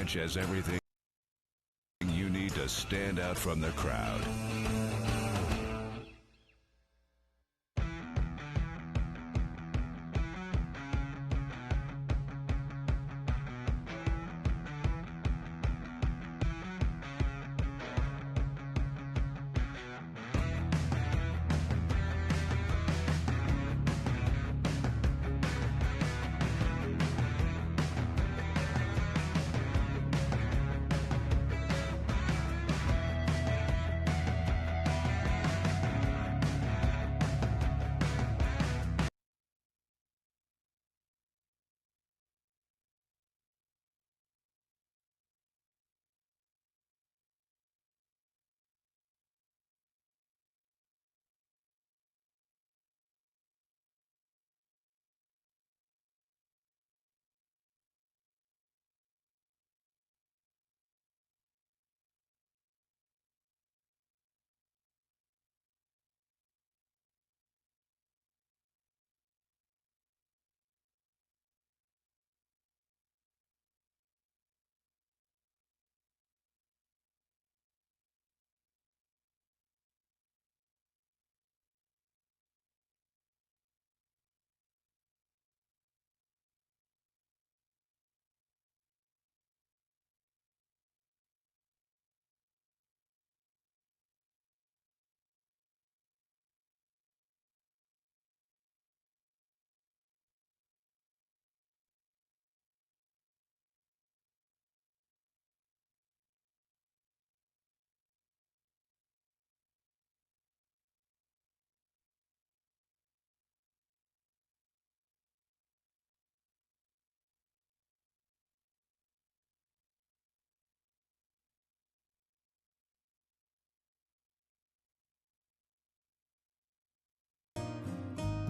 Ranch has everything you need to stand out from the crowd.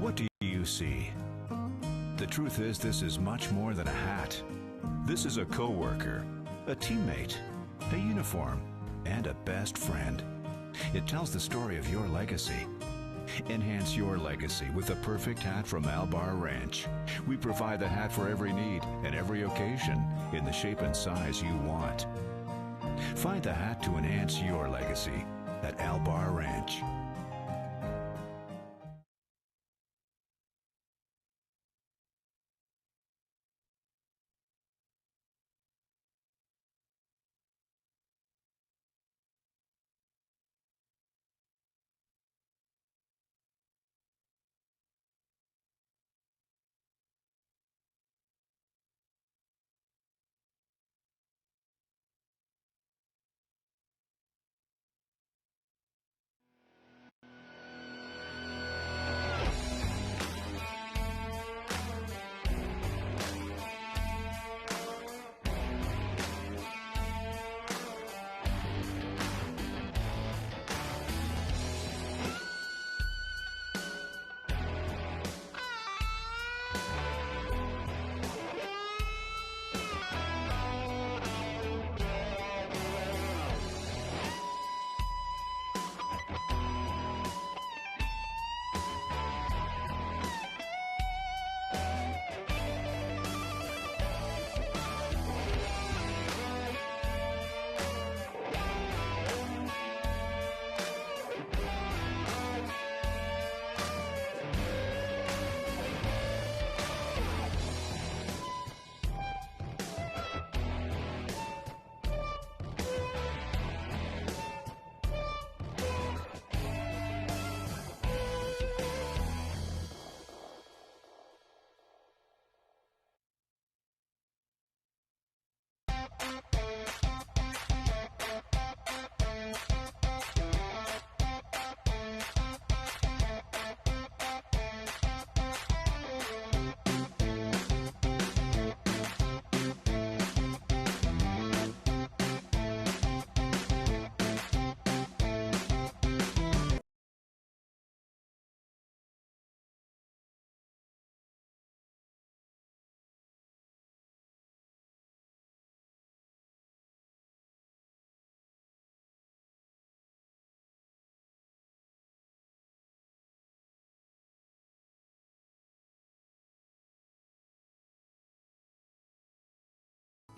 What do you see? The truth is, this is much more than a hat. This is a coworker, a teammate, a uniform, and a best friend. It tells the story of your legacy. Enhance your legacy with the perfect hat from Albar Ranch. We provide the hat for every need and every occasion in the shape and size you want. Find the hat to enhance your legacy at Albar Ranch.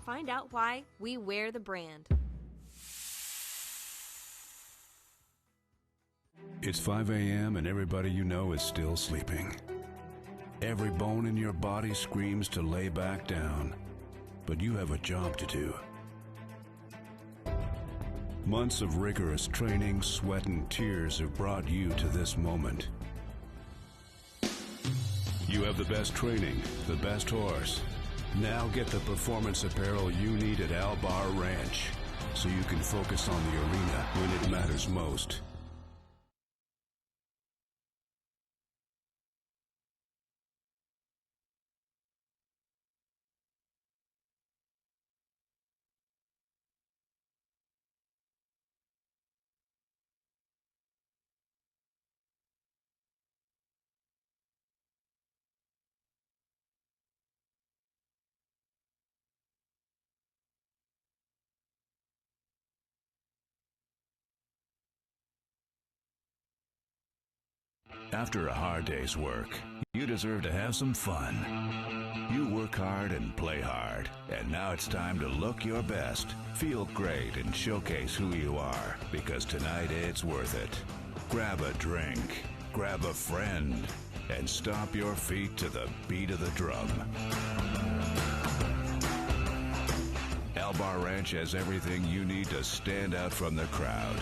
Find out why we wear the brand. It's 5 a.m. and everybody you know is still sleeping. Every bone in your body screams to lay back down, but you have a job to do. Months of rigorous training, sweat, and tears have brought you to this moment. You have the best training, the best horse. Now get the performance apparel you need at Albar Ranch, so you can focus on the arena when it matters most. After a hard day's work, you deserve to have some fun. You work hard and play hard, and now it's time to look your best, feel great, and showcase who you are, because tonight it's worth it. Grab a drink, grab a friend, and stomp your feet to the beat of the drum. Albar Ranch has everything you need to stand out from the crowd.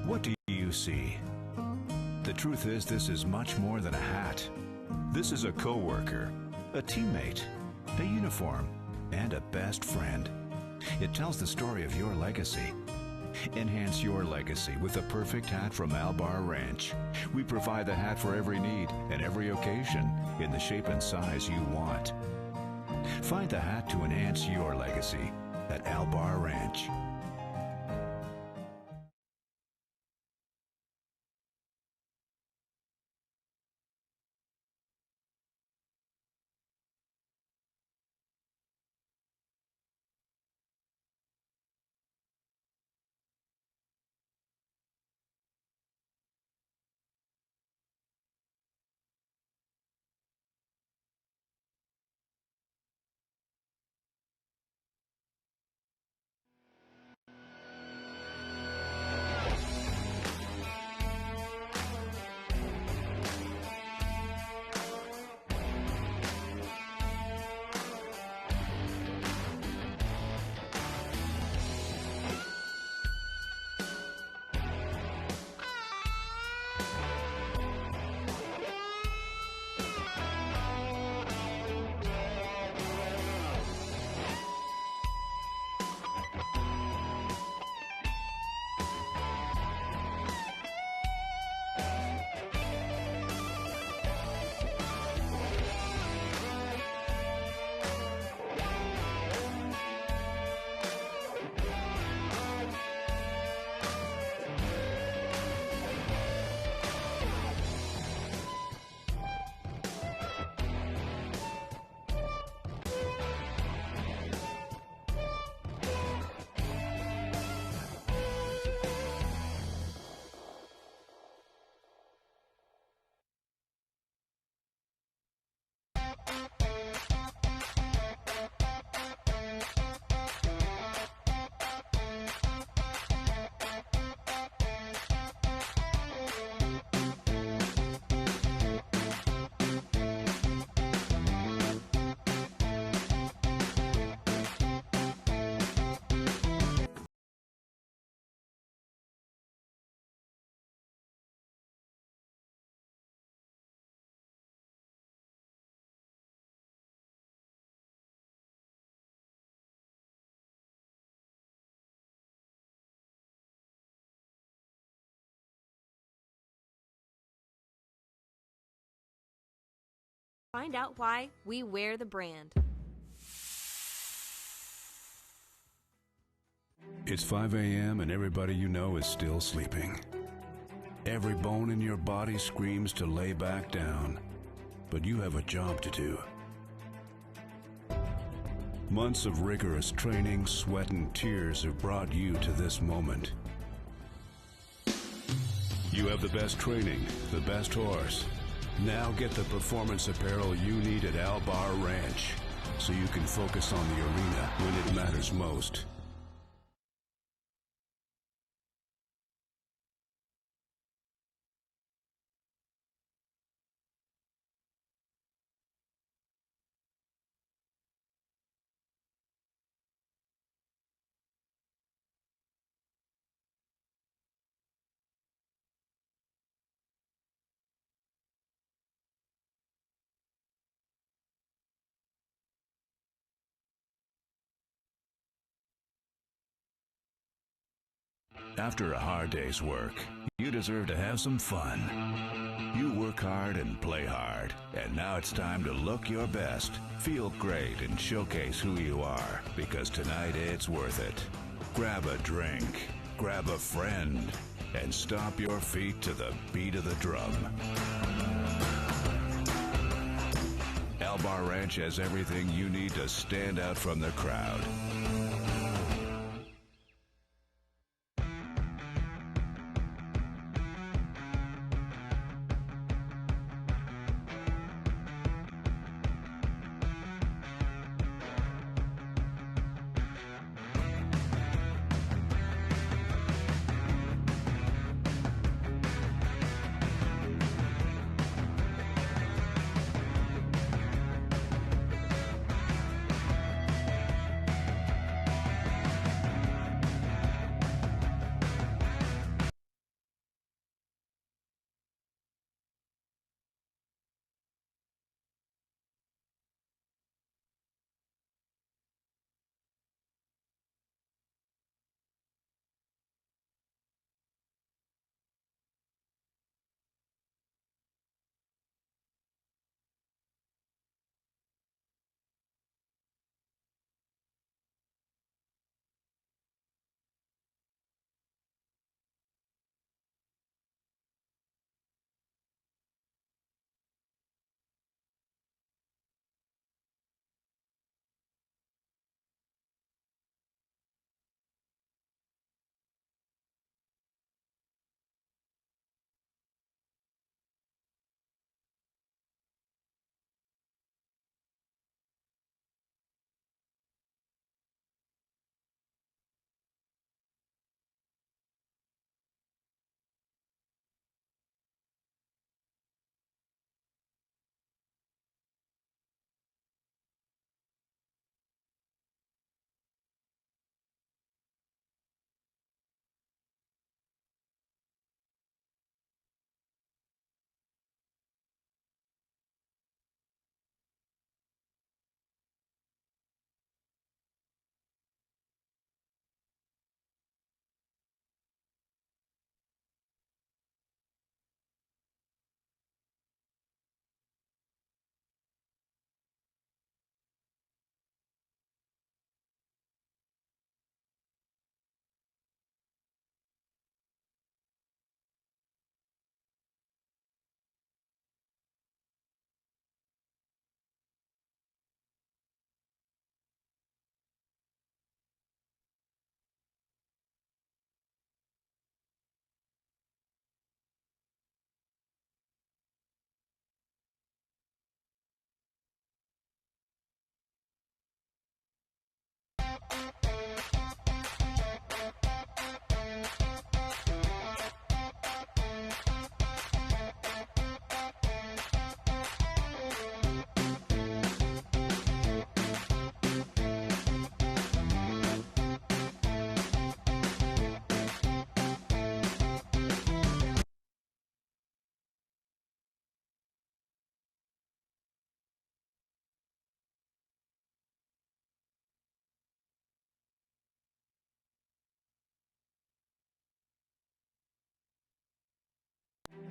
What do you see? The truth is, this is much more than a hat. This is a coworker, a teammate, a uniform, and a best friend. It tells the story of your legacy. Enhance your legacy with the perfect hat from Albar Ranch. We provide the hat for every need and every occasion in the shape and size you want. Find the hat to enhance your legacy at Albar Ranch. Find out why we wear the brand. It's 5 a.m. and everybody you know is still sleeping. Every bone in your body screams to lay back down, but you have a job to do. Months of rigorous training, sweat, and tears have brought you to this moment. You have the best training, the best horse. Now get the performance apparel you need at Albar Ranch so you can focus on the arena when it matters most. After a hard day's work, you deserve to have some fun. You work hard and play hard, and now it's time to look your best, feel great, and showcase who you are, because tonight it's worth it. Grab a drink, grab a friend, and stomp your feet to the beat of the drum. Albar Ranch has everything you need to stand out from the crowd.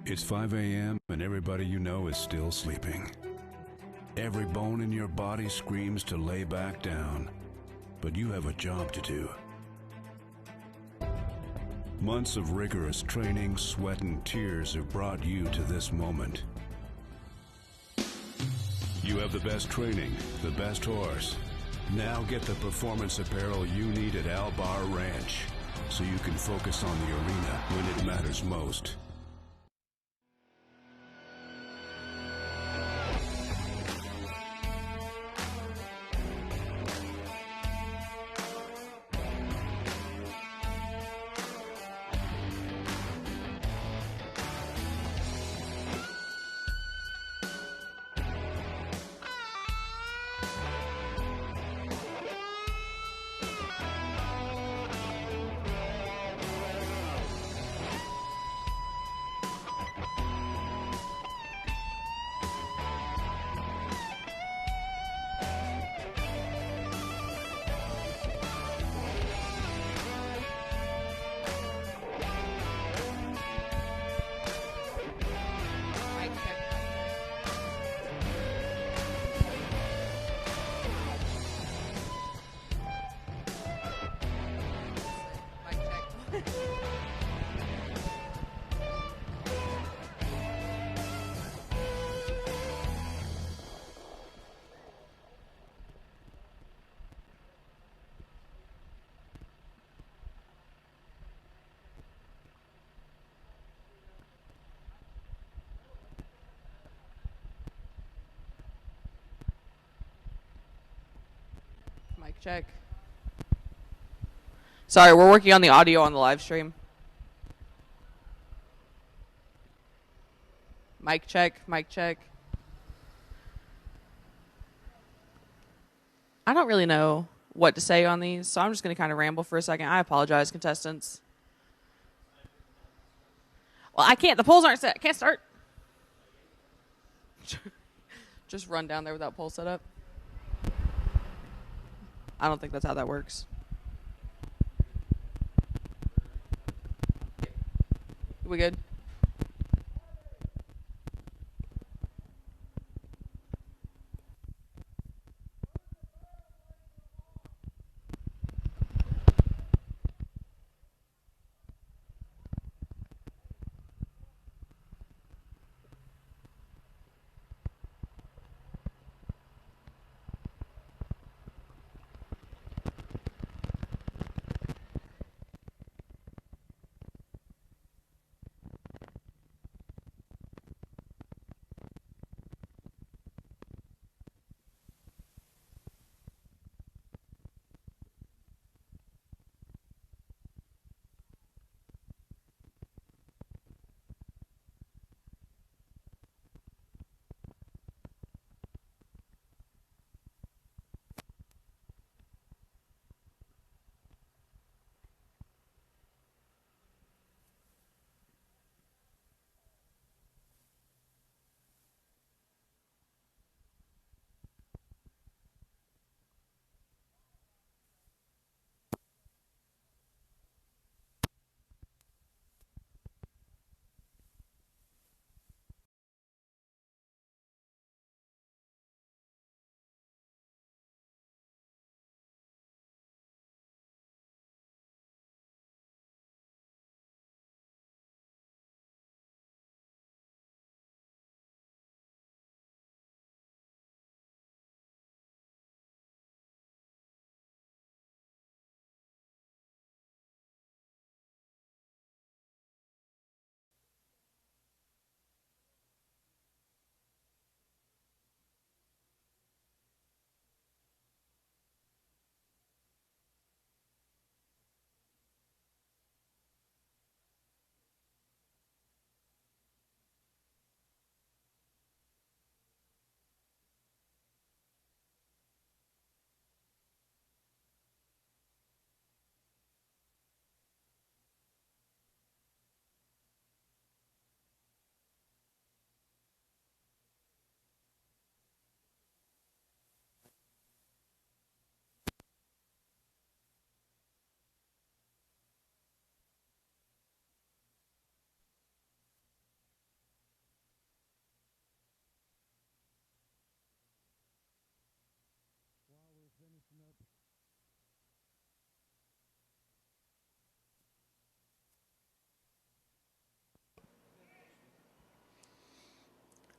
It's 5 a.m. and everybody you know is still sleeping. Every bone in your body screams to lay back down, but you have a job to do. Months of rigorous training, sweat, and tears have brought you to this moment. You have the best training, the best horse. Now get the performance apparel you need at Albar Ranch, so you can focus on the arena when it matters most. Mic check. Sorry, we're working on the audio on the live stream. Mic check, mic check. I don't really know what to say on these, so I'm just going to kind of ramble for a second. I apologize, contestants. Well, I can't. The polls aren't set. I can't start. Just run down there without poll set up. I don't think that's how that works. We good?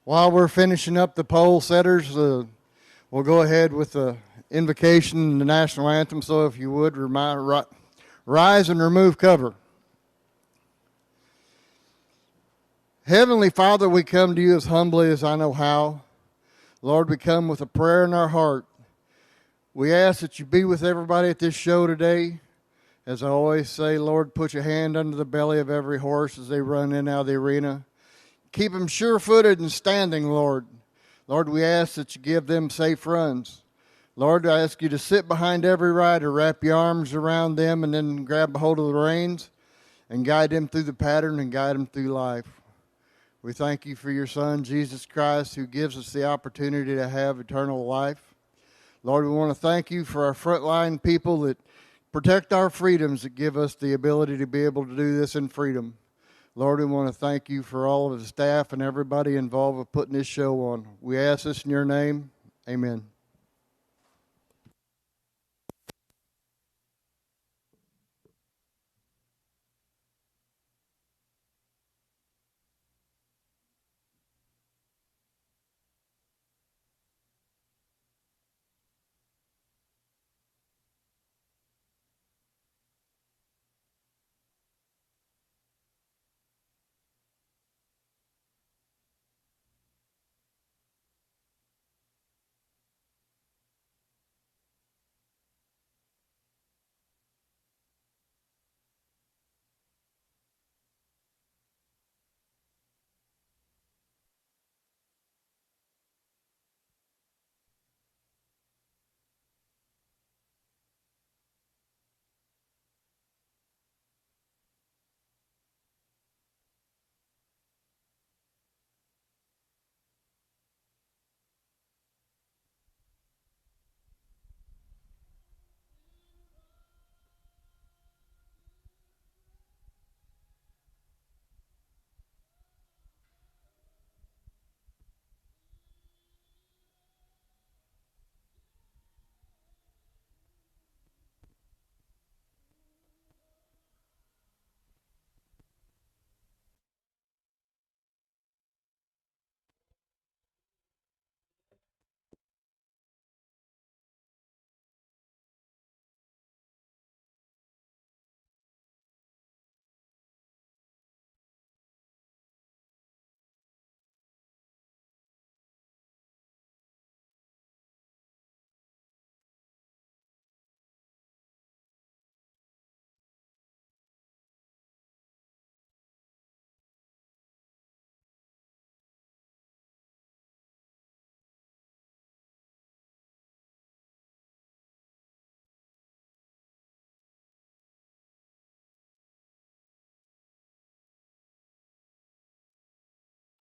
While we're finishing up the poll setters, we'll go ahead with the invocation and the national anthem. So if you would, rise and remove cover. Heavenly Father, we come to you as humbly as I know how. Lord, we come with a prayer in our heart. We ask that you be with everybody at this show today. As I always say, Lord, put your hand under the belly of every horse as they run in and out of the arena. Keep them sure-footed and standing, Lord. Lord, we ask that you give them safe runs. Lord, I ask you to sit behind every rider, wrap your arms around them, and then grab a hold of the reins and guide them through the pattern and guide them through life. We thank you for your Son, Jesus Christ, who gives us the opportunity to have eternal life. Lord, we want to thank you for our frontline people that protect our freedoms, that give us the ability to be able to do this in freedom. Lord, we want to thank you for all of the staff and everybody involved with putting this show on. We ask this in your name. Amen.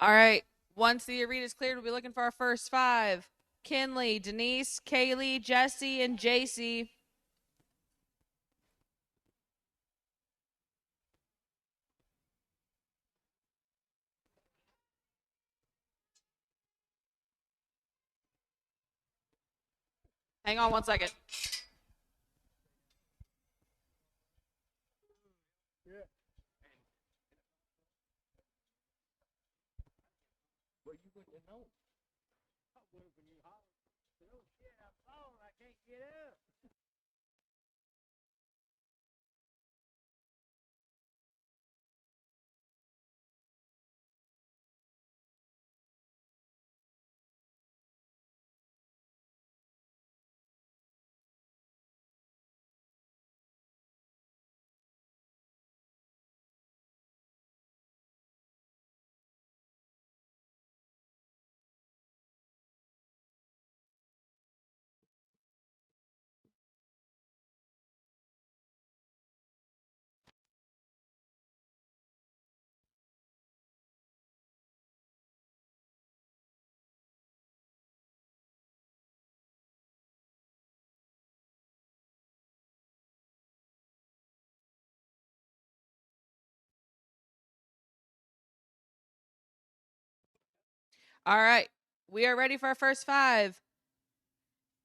All right. Once the arena's cleared, we'll be looking for our first five. Kinley, Denise, Kaylee, Jesse, and JC. Hang on 1 second. All right. We are ready for our first five.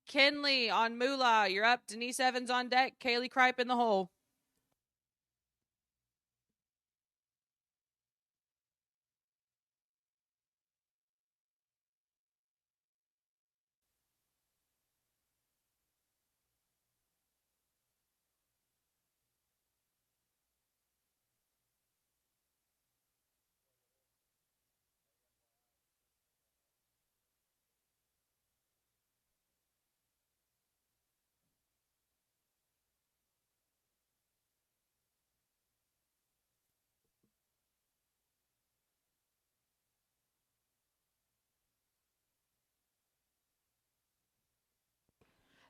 Kinley on Moolah. You're up. Denise Evans on deck. Kaylee Kripe in the hole.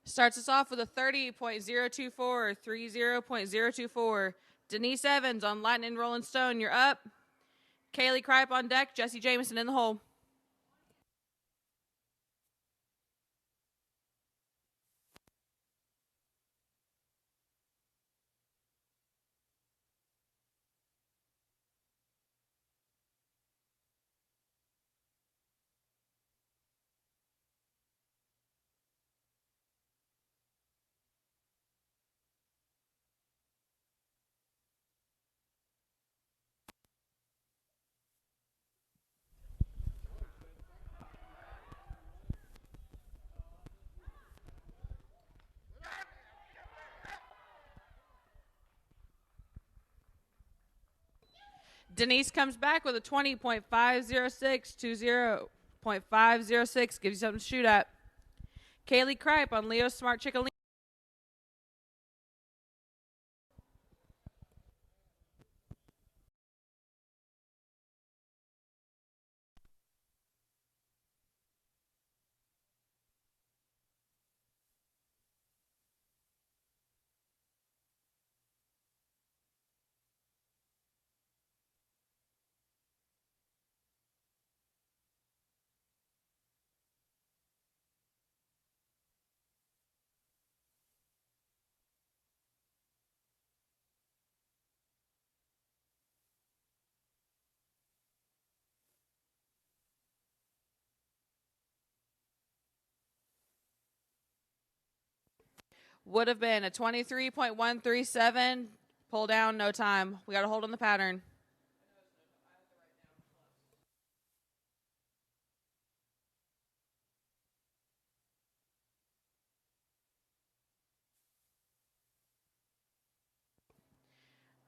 Starts us off with a 30.024, 30.024. Denise Evans on Lightning Rolling Stone, you're up. Kaylee Kripe on deck, Jesse Jameson in the hole. Denise comes back with a 20.506, 20.506, gives you something to shoot at. Kaylee Kripe on Leo Smart Chicken. Would have been a 23.137. Pull down, no time. We got to hold on the pattern.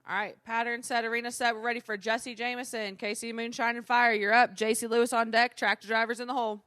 All right, pattern set, arena set. We're ready for Jesse Jameson, KC Moonshine and Fire. You're up. JC Lewis on deck. Tractor drivers in the hole.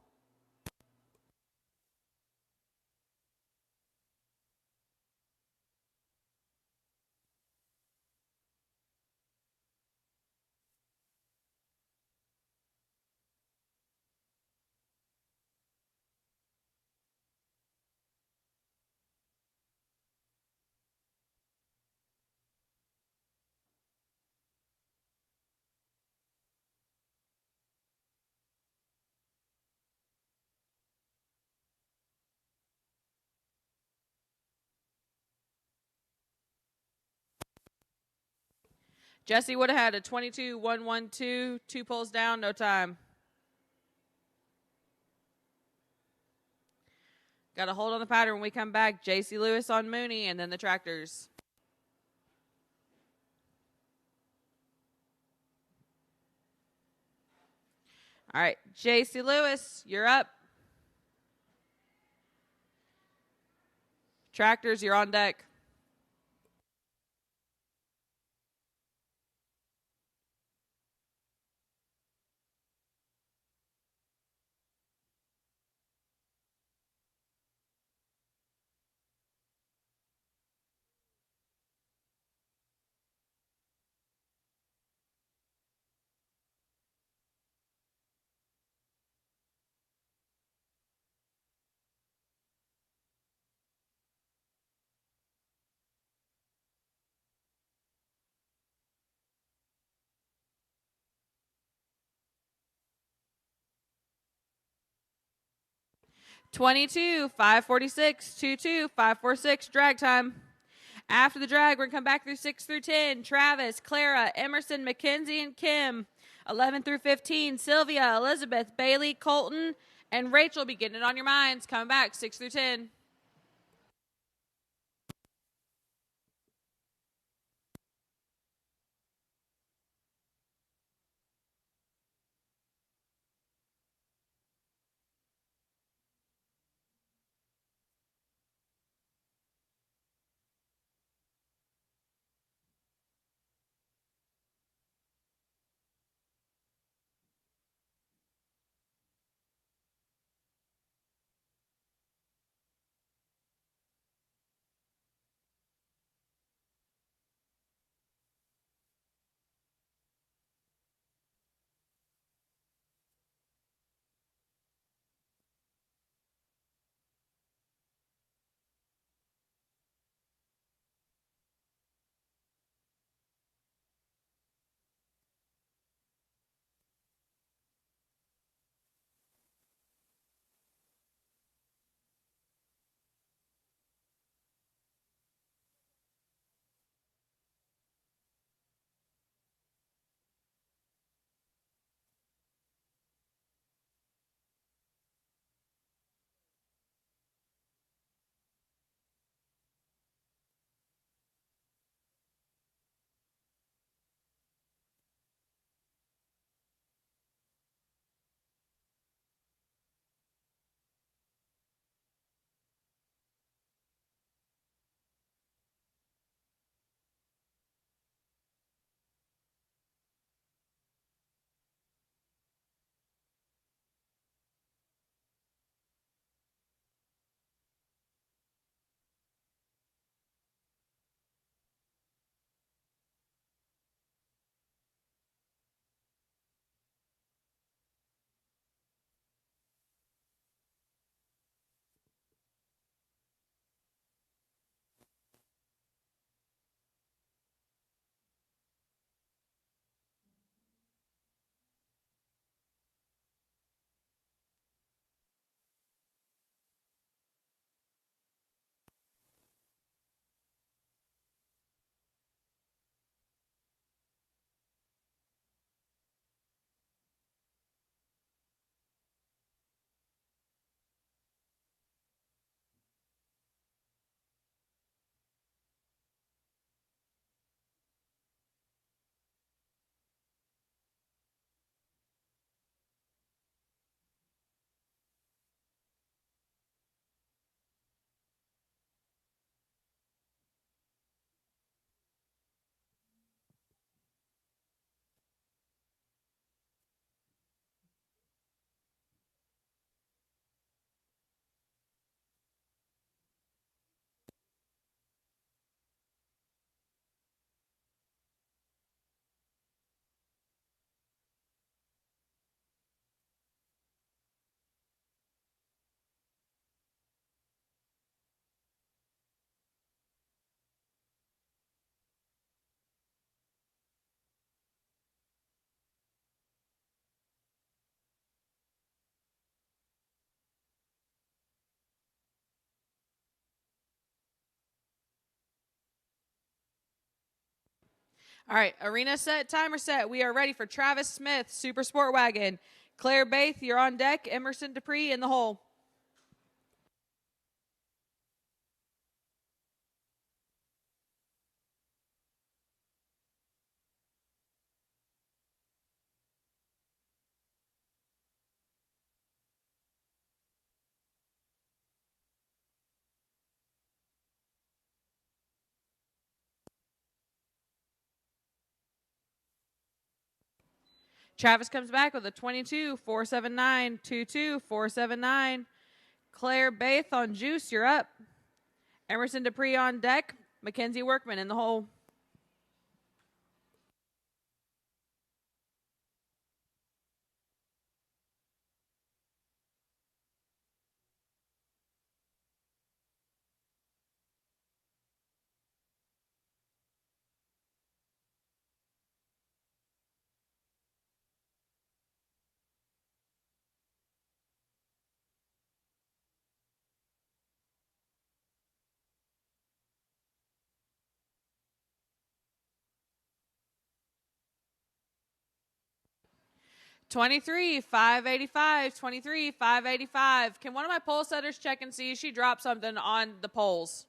Jesse would have had a 22.112, 2 pulls down, no time. Got to hold on the pattern when we come back. JC Lewis on Mooney, and then the tractors. All right, JC Lewis, you're up. Tractors, you're on deck. $22, 546, 22, 546, drag time. After the drag, we're going to come back through 6 through 10. Travis, Clara, Emerson, Mackenzie, and Kim. 11 through 15, Sylvia, Elizabeth, Bailey, Colton, and Rachel. Be getting it on your minds. Coming back 6 through 10. All right, arena set, timer set. We are ready for Travis Smith, Super Sport Wagon. Claire Baith, you're on deck. Emerson Dupree in the hole. Travis comes back with a 22-479, 22-479. Claire Baith on juice, you're up. Emerson Dupree on deck. Mackenzie Workman in the hole. $23, $585, $23, $585. Can one of my pole setters check and see if she dropped something on the poles?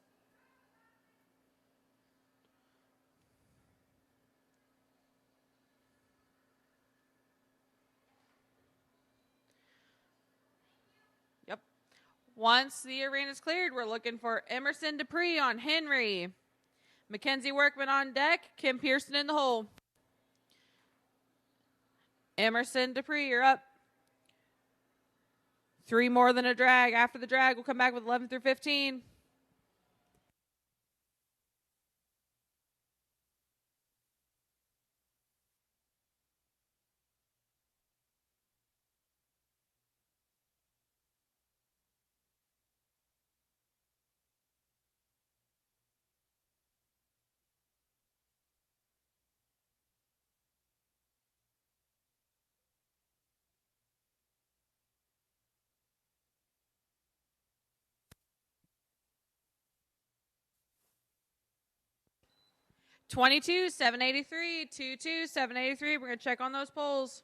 Yep. Once the arena's cleared, we're looking for Emerson Dupree on Henry. Mackenzie Workman on deck. Kim Pearson in the hole. Emerson Dupree, you're up. 3 more than a drag. After the drag, we'll come back with 11 through 15. $22, $783, $22, $783. We're going to check on those poles.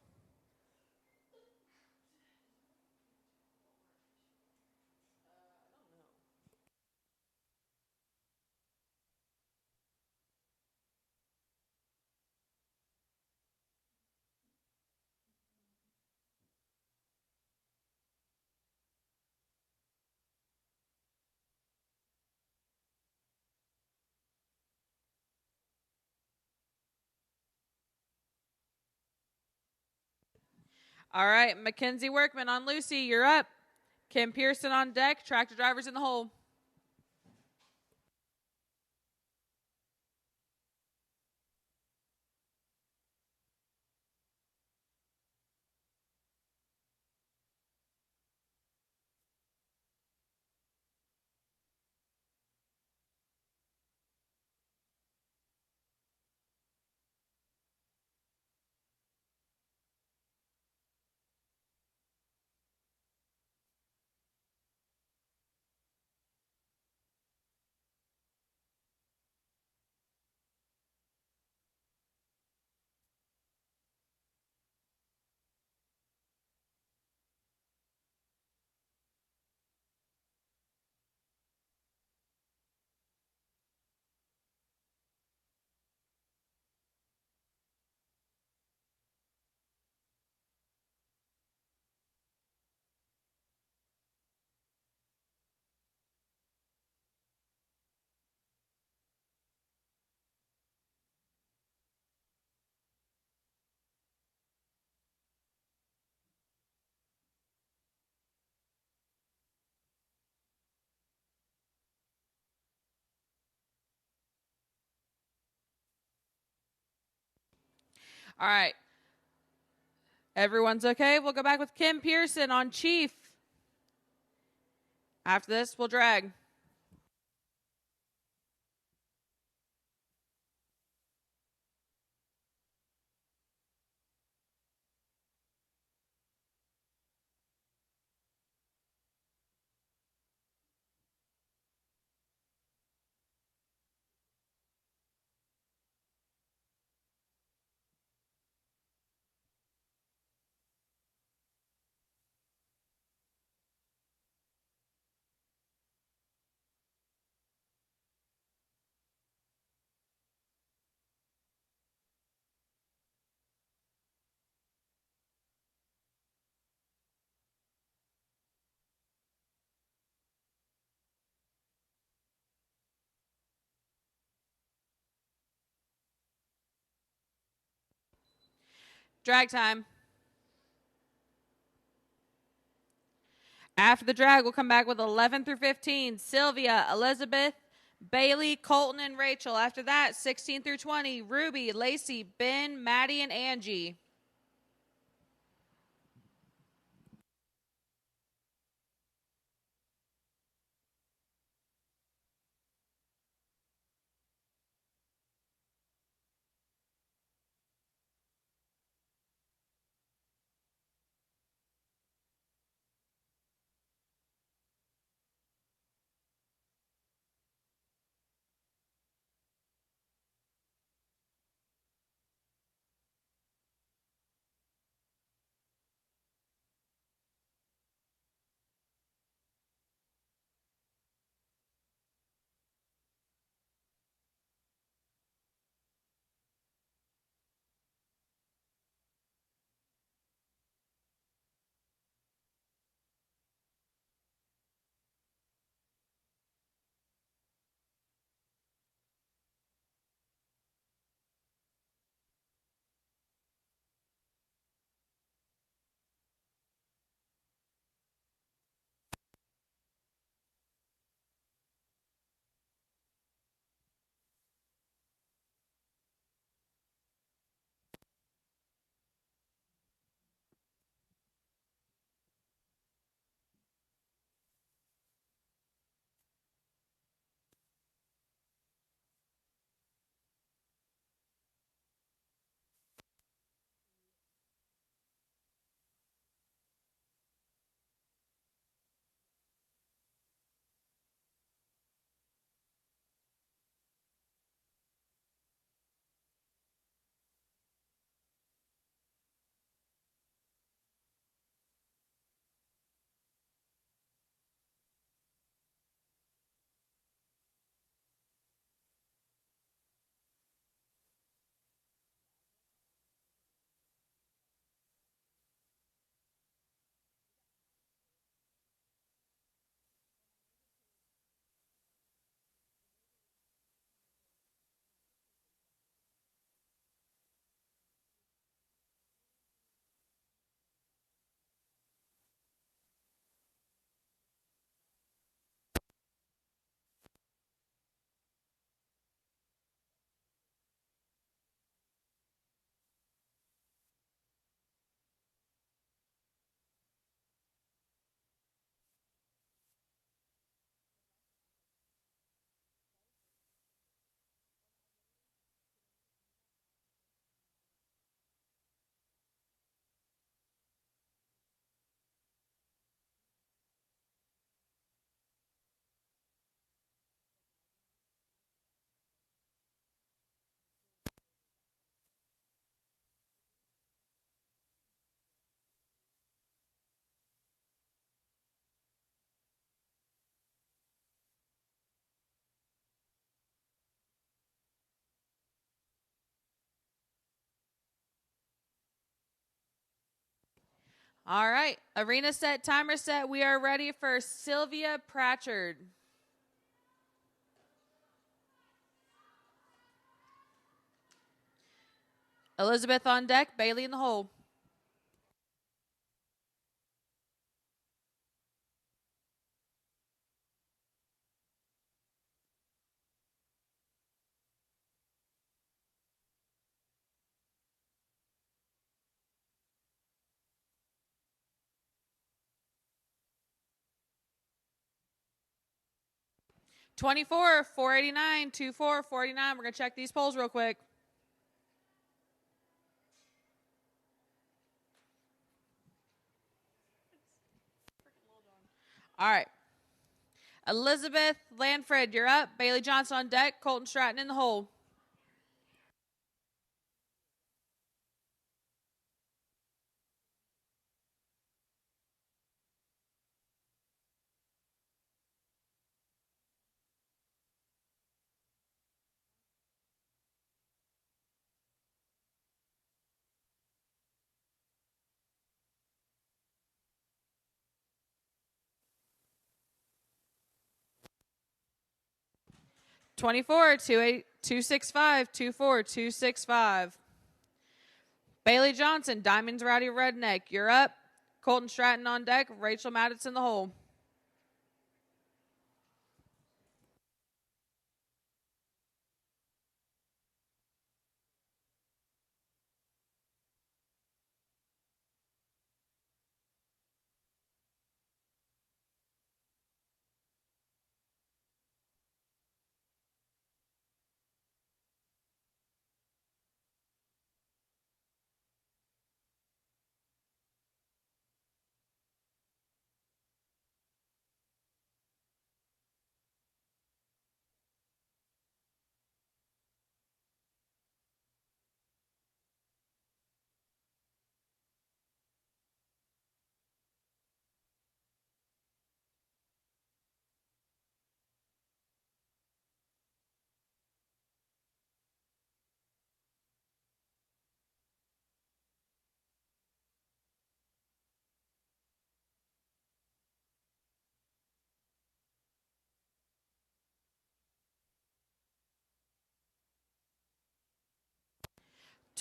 All right, Mackenzie Workman on Lucy, you're up. Kim Pearson on deck. Tractor drivers in the hole. All right. Everyone's okay. We'll go back with Kim Pearson on Chief. After this, we'll drag. Drag time. After the drag, we'll come back with 11 through 15. Sylvia, Elizabeth, Bailey, Colton, and Rachel. After that, 16 through 20. Ruby, Lacey, Ben, Maddie, and Angie. All right. Arena set, timer set. We are ready for Sylvia Pratchard. Elizabeth on deck, Bailey in the hole. $24, $489, $24, $489. We're going to check these polls real quick. All right. Elizabeth Lanfred, you're up. Bailey Johnson on deck. Colton Stratton in the hole. $24, 265, 24, 265. Bailey Johnson, Diamonds Rowdy Redneck, you're up. Colton Stratton on deck. Rachel Maddox in the hole.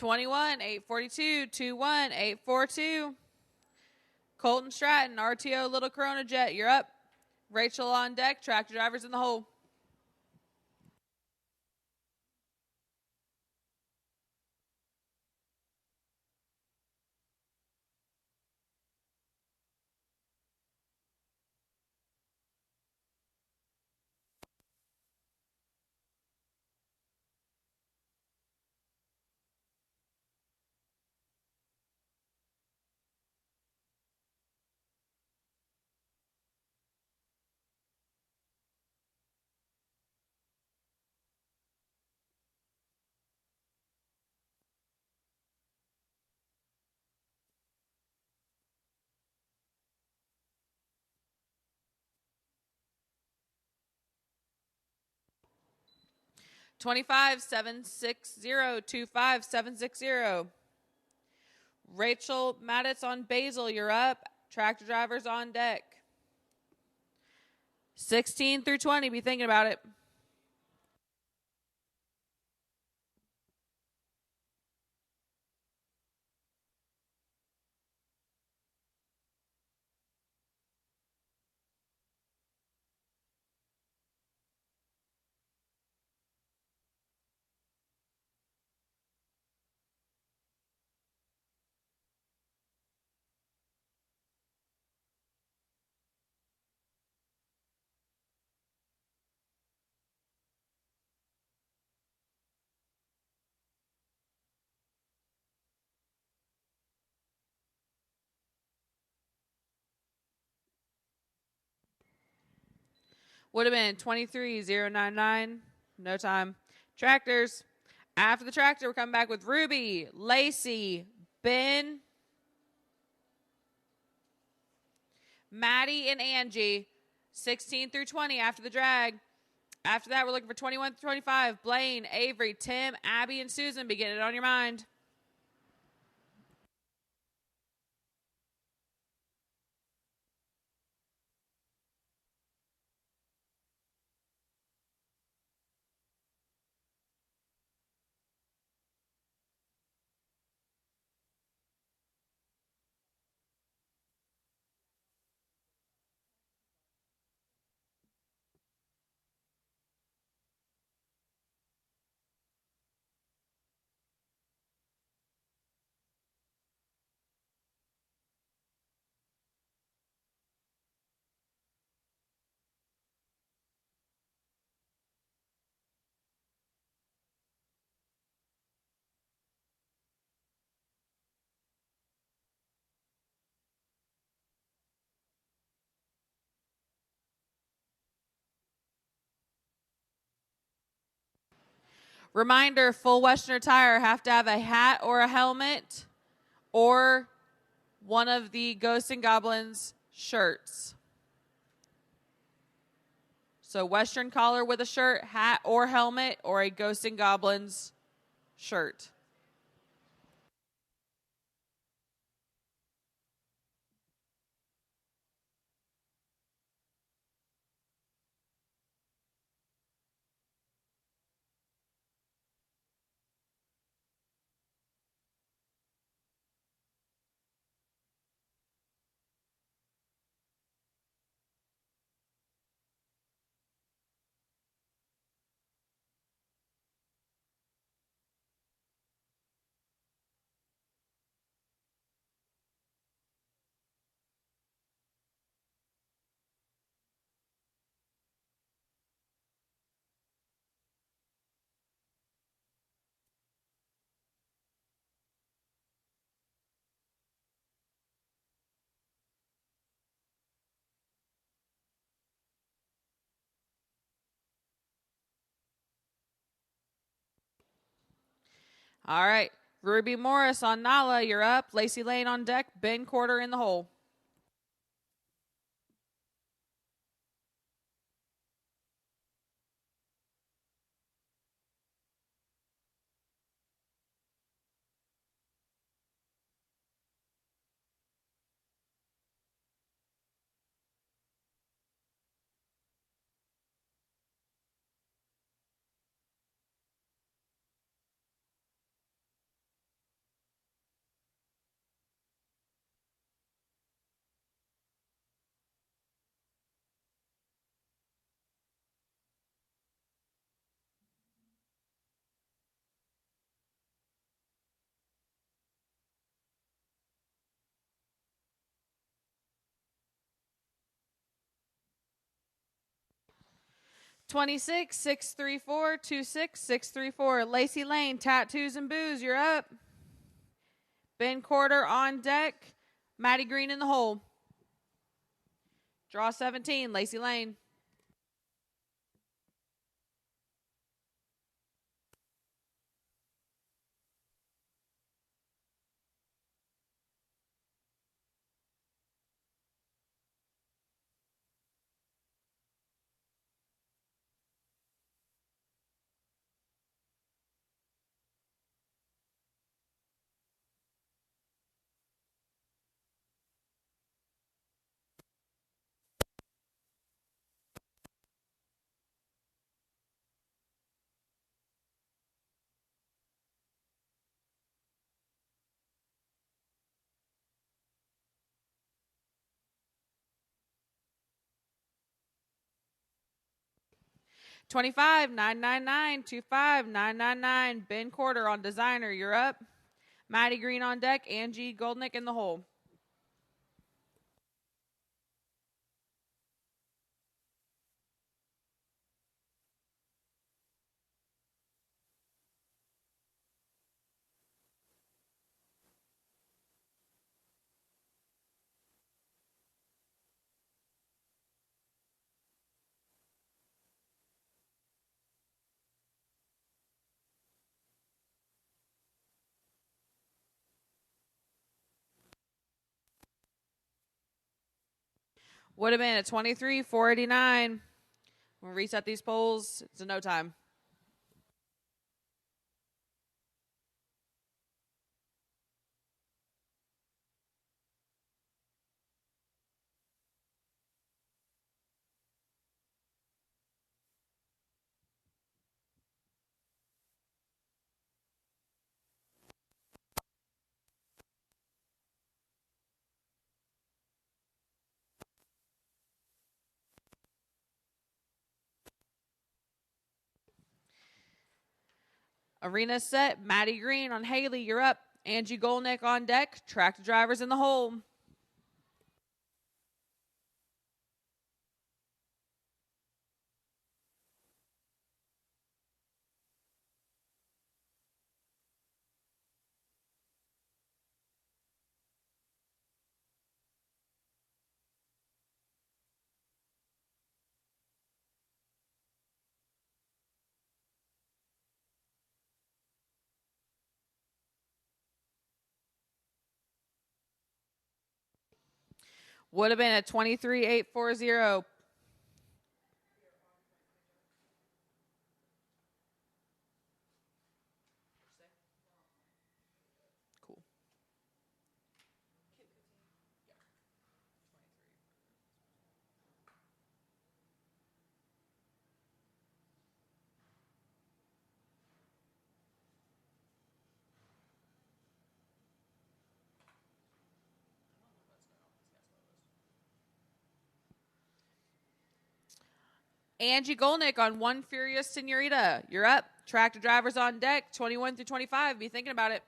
'21, 842, 21, 842. Colton Stratton, RTO Little Corona Jet, you're up. Rachel on deck. Tractor drivers in the hole. '25, 760, 25, 760. Rachel Maddox on Basil, you're up. Tractor drivers on deck. 16 through 20, be thinking about it. Would have been 23,099. No time. Tractors. After the tractor, we're coming back with Ruby, Lacey, Ben, Maddie, and Angie. 16 through 20 after the drag. After that, we're looking for 21 through 25. Blaine, Avery, Tim, Abby, and Susan. Be getting it on your mind. Reminder, full Western attire have to have a hat or a helmet or one of the Ghosts and Goblins shirts. So Western collar with a shirt, hat or helmet, or a Ghosts and Goblins shirt. All right. Ruby Morris on Nala, you're up. Lacey Lane on deck. Ben Quarter in the hole. $26, 634, 26, 634. Lacey Lane, Tattoos and Booze, you're up. Ben Quarter on deck. Maddie Green in the hole. Draw 17, Lacey Lane. $25, 999, 25, 999. Ben Quarter on Designer, you're up. Maddie Green on deck. Angie Goldnick in the hole. Would have been a 23, 489. We'll reset these polls. It's in no time. Arena set. Maddie Green on Haley, you're up. Angie Goldnick on deck. Tractor drivers in the hole. Would have been a 23, 840. Cool. Angie Goldnick on One Furious Senorita. You're up. Tractor drivers on deck. 21 through 25. Be thinking about it.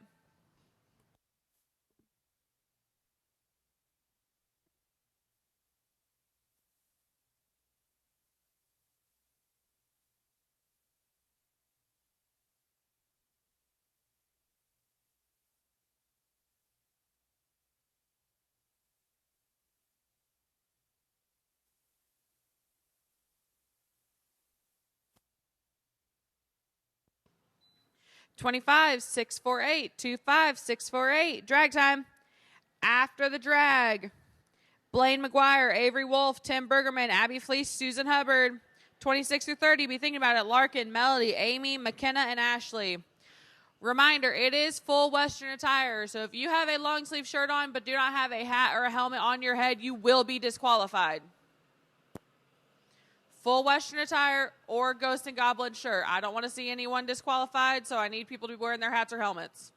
25-648, 25-648. Drag time. After the drag, Blaine McGuire, Avery Wolf, Tim Bergerman, Abby Fleece, Susan Hubbard. 26 through 30, be thinking about it. Larkin, Melody, Amy, McKenna, and Ashley. Reminder, it is full Western attire, so if you have a long sleeve shirt on but do not have a hat or a helmet on your head, you will be disqualified. Full Western attire or Ghost and Goblin shirt. I don't want to see anyone disqualified, so I need people to be wearing their hats or helmets.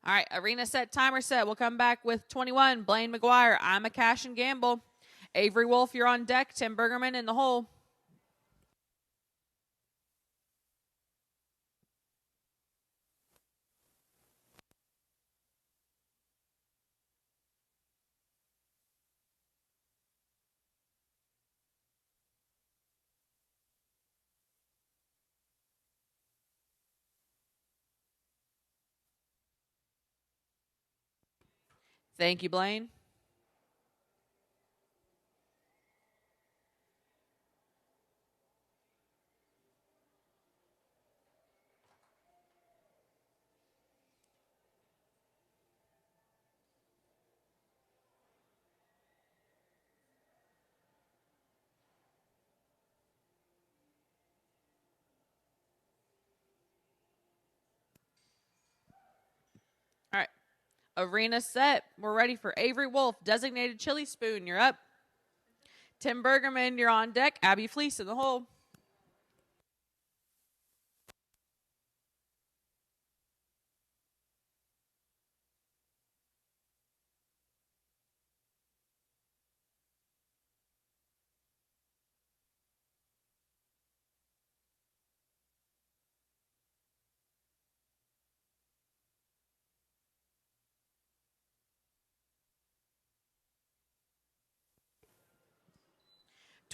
All right, arena set, timer set. We'll come back with 21, Blaine McGuire. I'm a cash and gamble. Avery Wolf, you're on deck. Tim Bergerman in the hole. Thank you, Blaine. All right, arena set. We're ready for Avery Wolf, designated chili spoon. You're up. Tim Bergerman, you're on deck. Abby Fleece in the hole.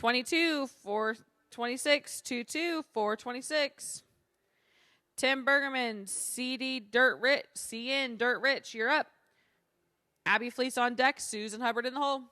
$22 for 26, 2-2 for 26. Tim Bergerman, CD Dirt Rich, CN Dirt Rich, you're up. Abby Fleece on deck. Susan Hubbard in the hole.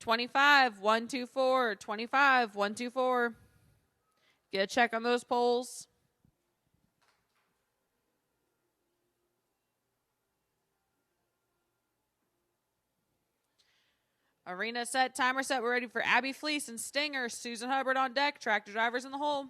25, 124, 25, 124. Get a check on those poles. Arena set, timer set. We're ready for Abby Fleece and Stinger. Susan Hubbard on deck. Tractor drivers in the hole.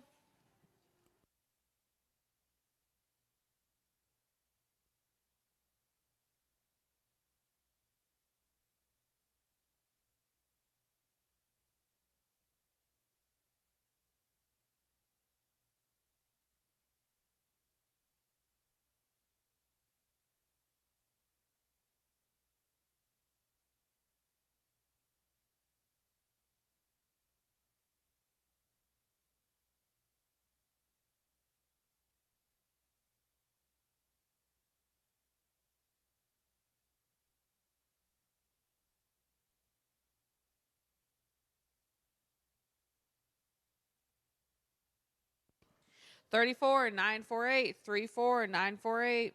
$34, 948, 34, 948.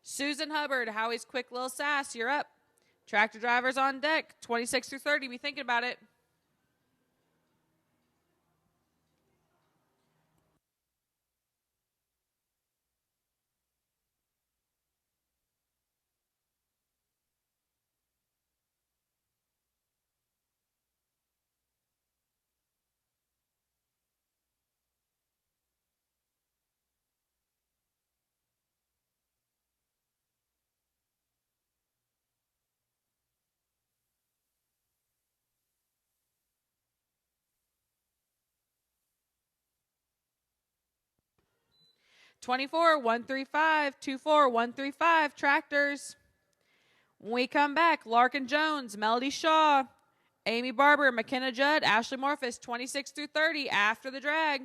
Susan Hubbard, Howie's Quick Little Sass, you're up. Tractor drivers on deck, 26 through 30. Be thinking about it. $24, 135, 24, 135. Tractors. When we come back, Larkin Jones, Melody Shaw, Amy Barber, McKenna Judd, Ashley Morphus, 26 through 30 after the drag.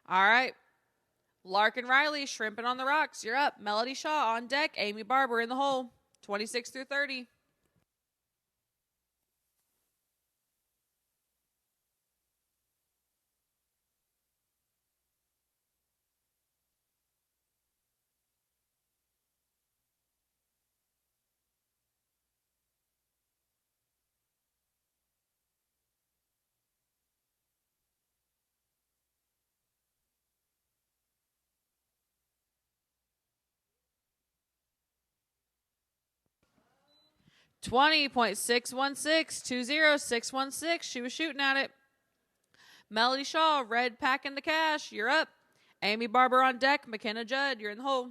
All right. Larkin Riley, Shrimping on the Rocks, you're up. Melody Shaw on deck. Amy Barber in the hole, 26 through 30. 20.616, she was shooting at it. Melody Shaw, red packing the cash, you're up. Amy Barber on deck, McKenna Judd, you're in the hole.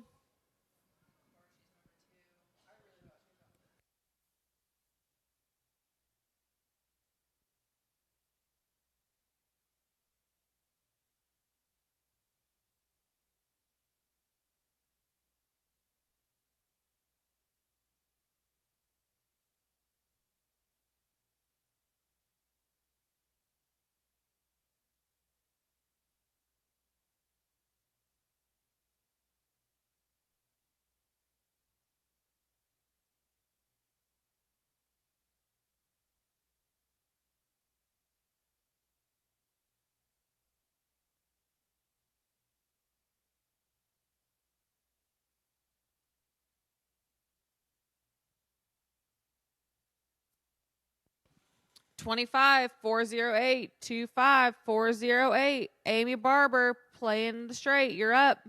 $25,408, Amy Barber playing the straight. You're up.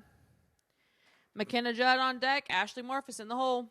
McKenna Judd on deck. Ashley Morphus in the hole.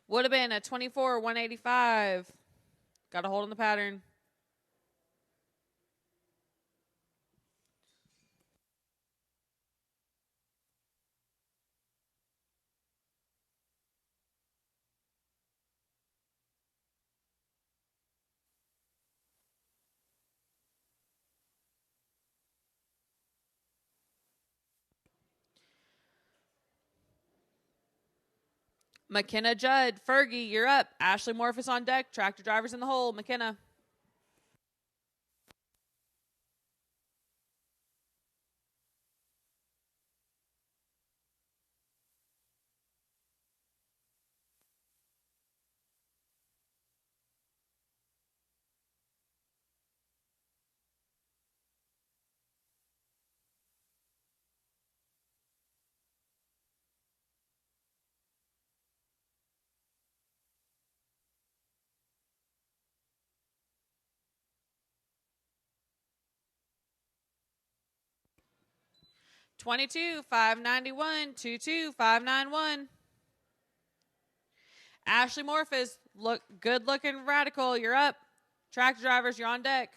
Would have been a 24,185. Got a hold on the pattern. McKenna Judd, Fergie, you're up. Ashley Morphus on deck. Tractor drivers in the hole. McKenna. $22,591, Ashley Morphus, look good looking radical. You're up. Tractor drivers, you're on deck.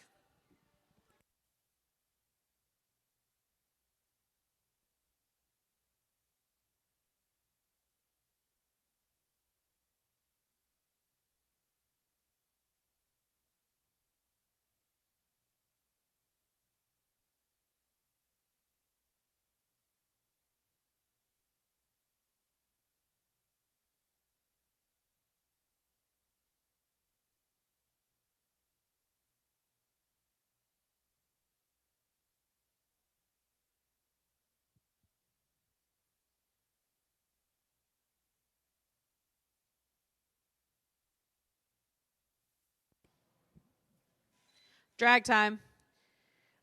Drag time.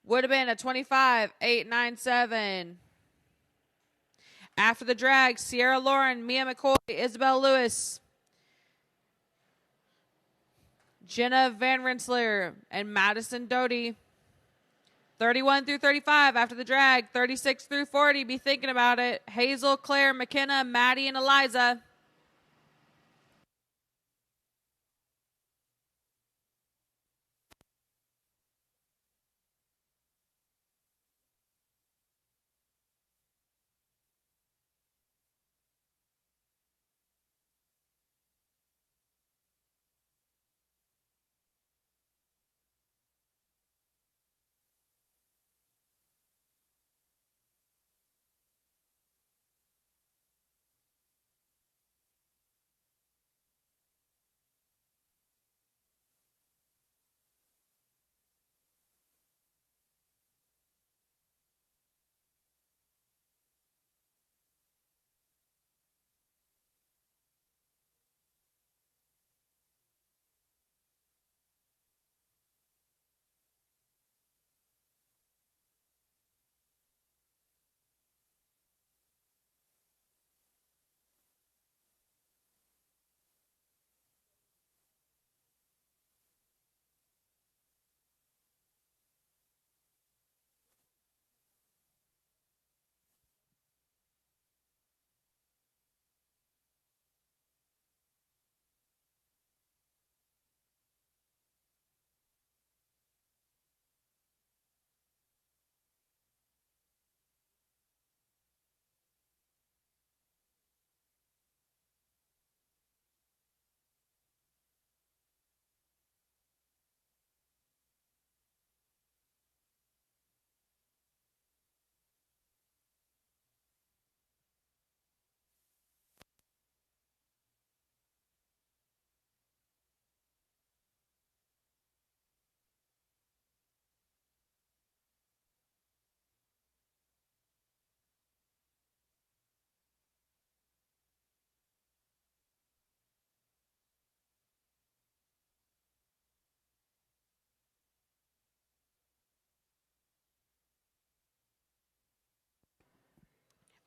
Would have been a 25,897. After the drag, Sierra Lauren, Mia McCoy, Isabel Lewis, Jenna Van Rensselaer, and Madison Doty. 31 through 35 after the drag. 36 through 40, be thinking about it. Hazel, Claire, McKenna, Maddie, and Eliza.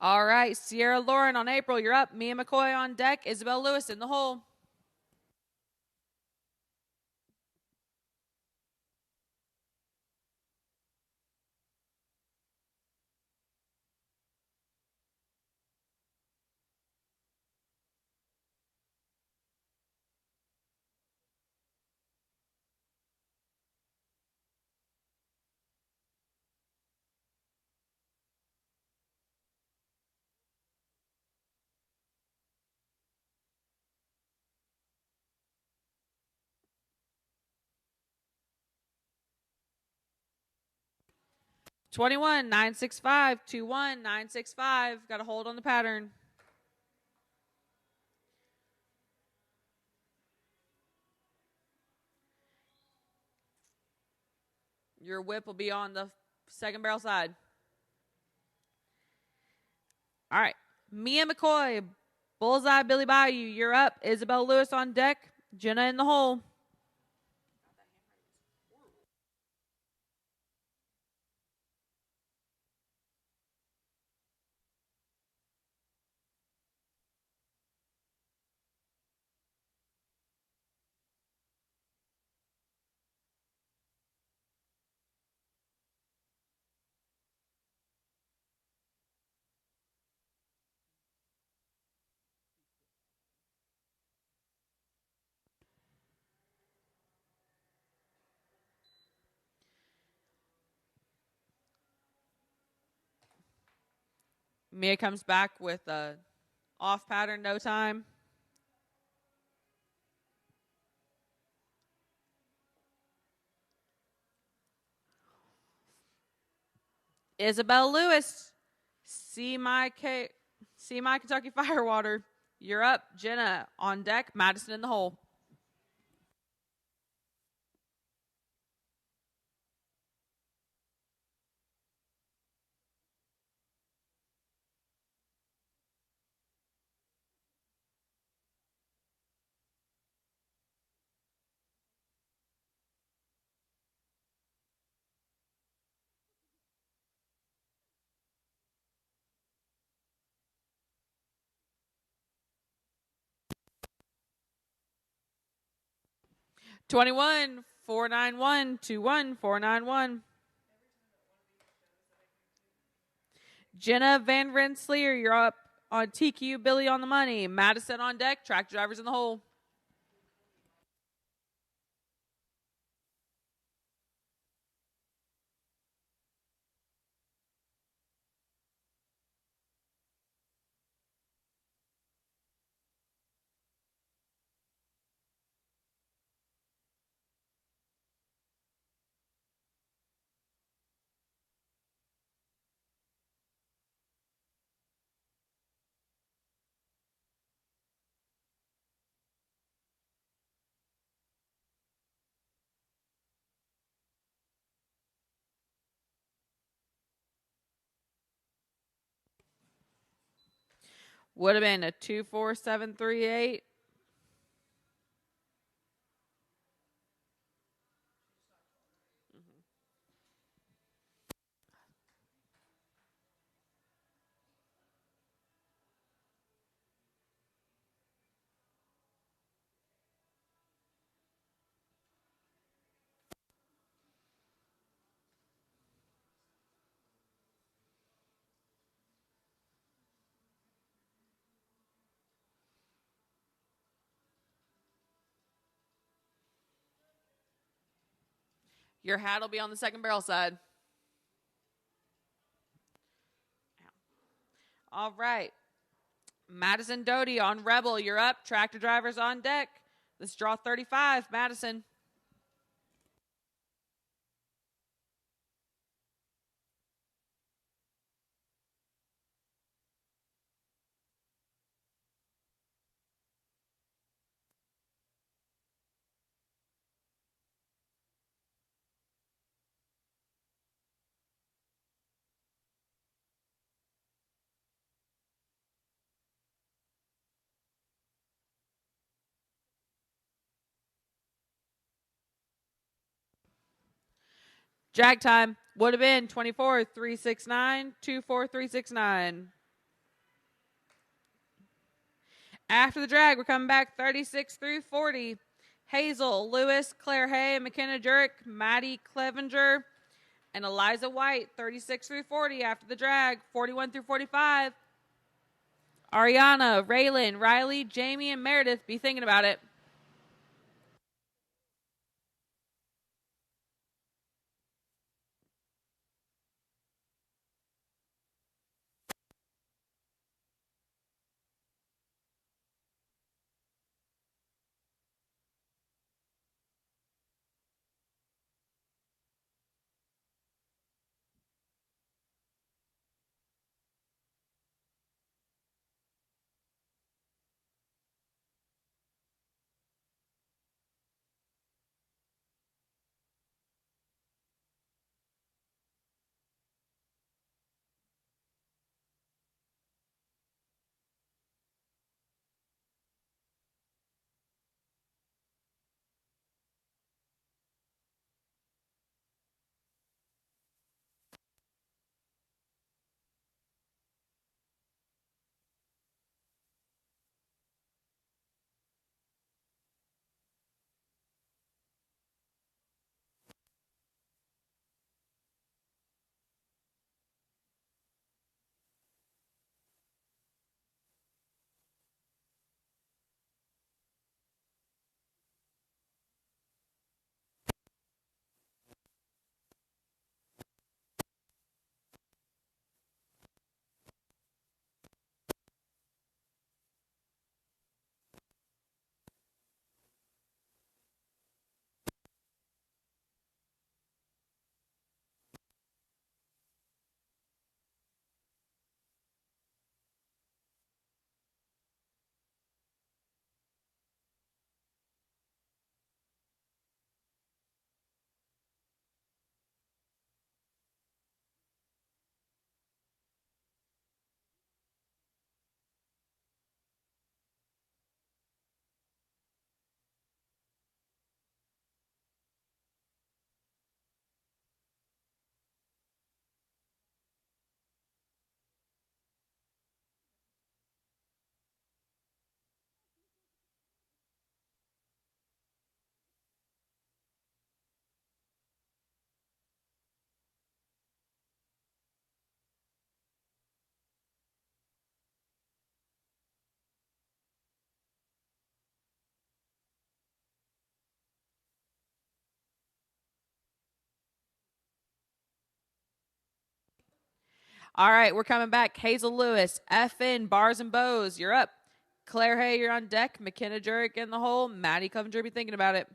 All right, Sierra Lauren on April, you're up. Mia McCoy on deck. Isabel Lewis in the hole. $21, 965, 21, 965. Got a hold on the pattern. Your whip will be on the second barrel side. All right. Mia McCoy, Bullseye Billy Bayou, you're up. Isabel Lewis on deck. Jenna in the hole. Mia comes back with a off pattern, no time. Isabel Lewis, see my Kentucky Firewater. You're up. Jenna on deck. Madison in the hole. $21, 491, 21, 491. Jenna Van Rensselaer, you're up on TQ. Billy on the money. Madison on deck. Tractor drivers in the hole. Would have been a 24738. Your hat will be on the second barrel side. All right. Madison Doty on Rebel. You're up. Tractor drivers on deck. Let's draw 35. Madison. Drag time would have been 24, 369, 24369. After the drag, we're coming back 36 through 40. Hazel, Lewis, Claire Hay, McKenna Jurek, Maddie Clevenger, and Eliza White, 36 through 40 after the drag, 41 through 45. Ariana, Raylan, Riley, Jamie, and Meredith, be thinking about it. All right, we're coming back. Hazel Lewis, FN, Bars and Bows, you're up. Claire Hay, you're on deck. McKenna Jurek in the hole. Maddie Clevenger, be thinking about it.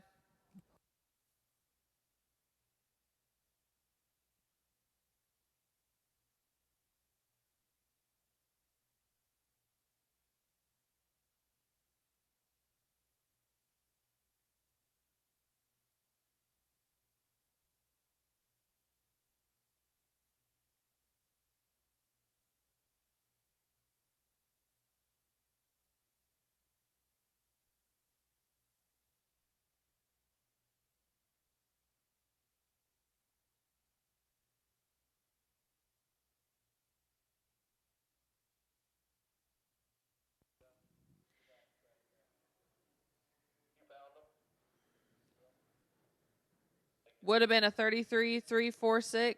Would have been a 33-3-4-6.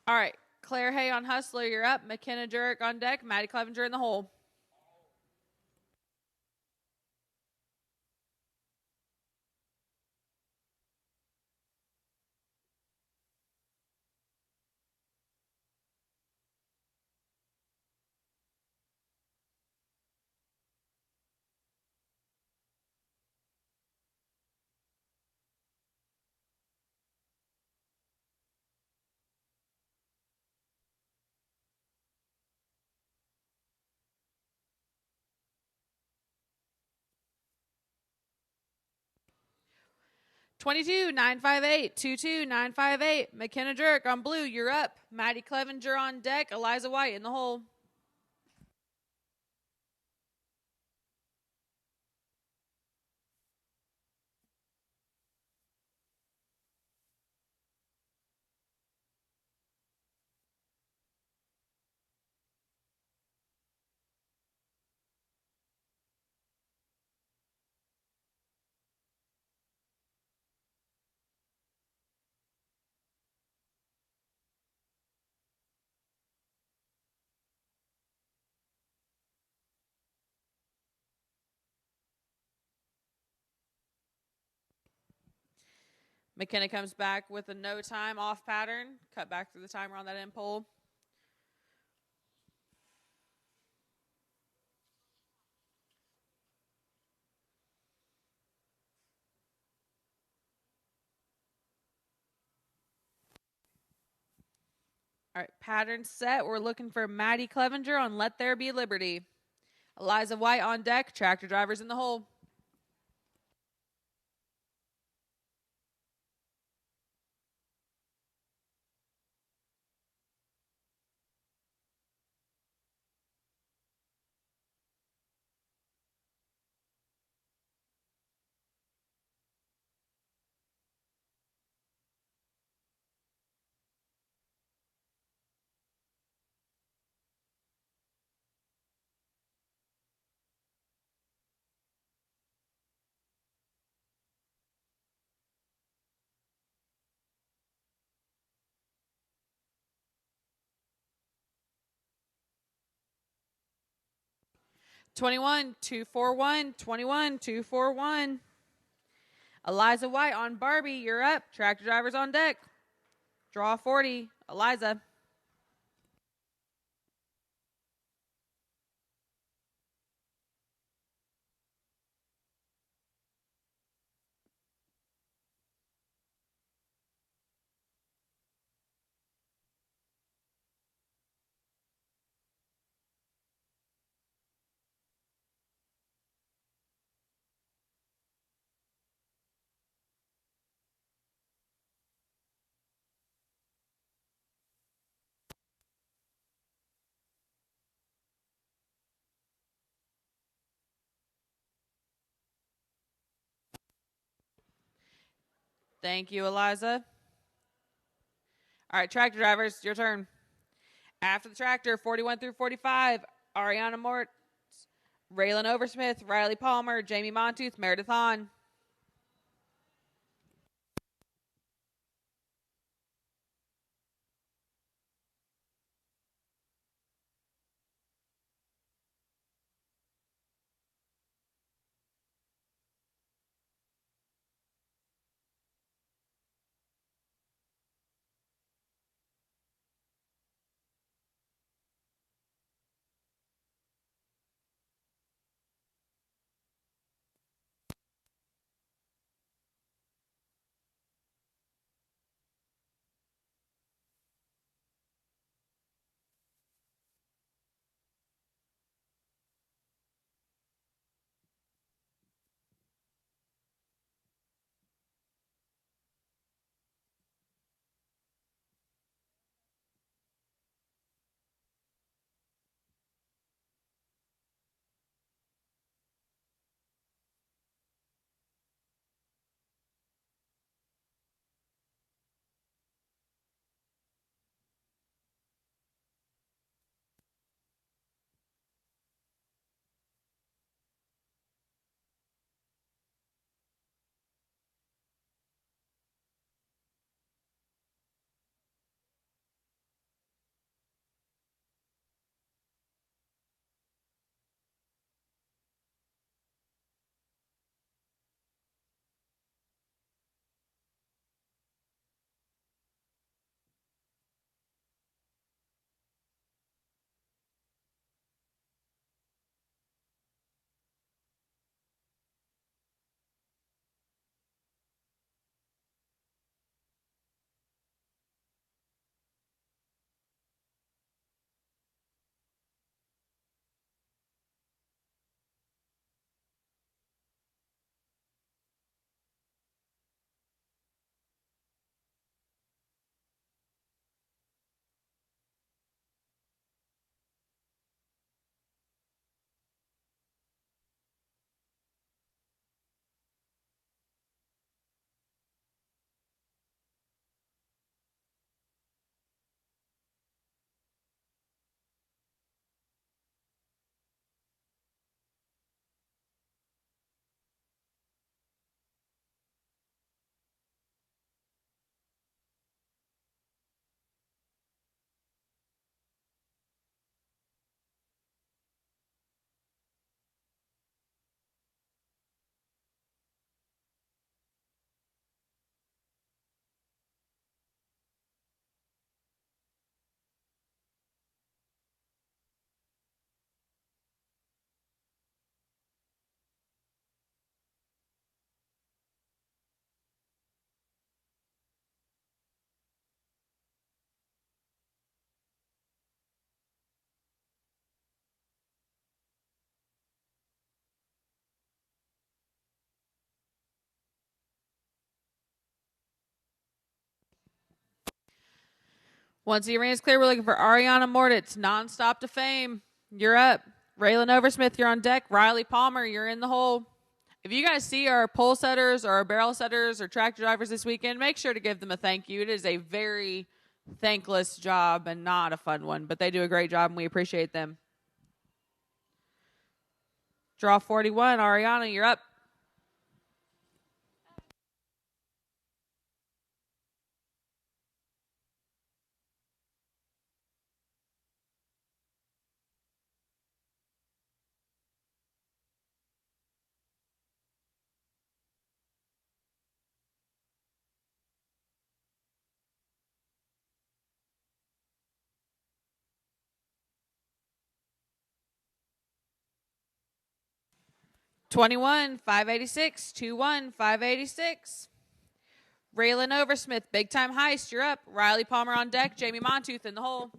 All right, Claire Hay on Hustler, you're up. McKenna Jurek on deck. Maddie Clevenger in the hole. Twenty-two 958 22 958. McKenna Jurek on blue, you're up. Maddie Clevenger on deck. Eliza White in the hole. McKenna comes back with a no time off pattern. Cut back through the timer on that end pole. All right, pattern set. We're looking for Maddie Clevenger on Let There Be Liberty. Eliza White on deck. Tractor drivers in the hole. Twenty-one, 241, 21, 241. Eliza White on Barbie. You're up. Tractor drivers on deck. Draw 40. Eliza. Thank you, Eliza. All right, tractor drivers, your turn. After the tractor, 41 through 45, Ariana Mort, Raylan Oversmith, Riley Palmer, Jamie Montooth, Meredith Hahn. Once the arena is clear, we're looking for Ariana Morditz, nonstop to fame. You're up. Raylan Oversmith, you're on deck. Riley Palmer, you're in the hole. If you guys see our pole setters or our barrel setters or tractor drivers this weekend, make sure to give them a thank you. It is a very thankless job and not a fun one, but they do a great job and we appreciate them. Draw 41, Ariana, you're up. $21, $586, $21, $586. Raylan Oversmith, big time heist, you're up. Riley Palmer on deck, Jamie Montooth in the hole.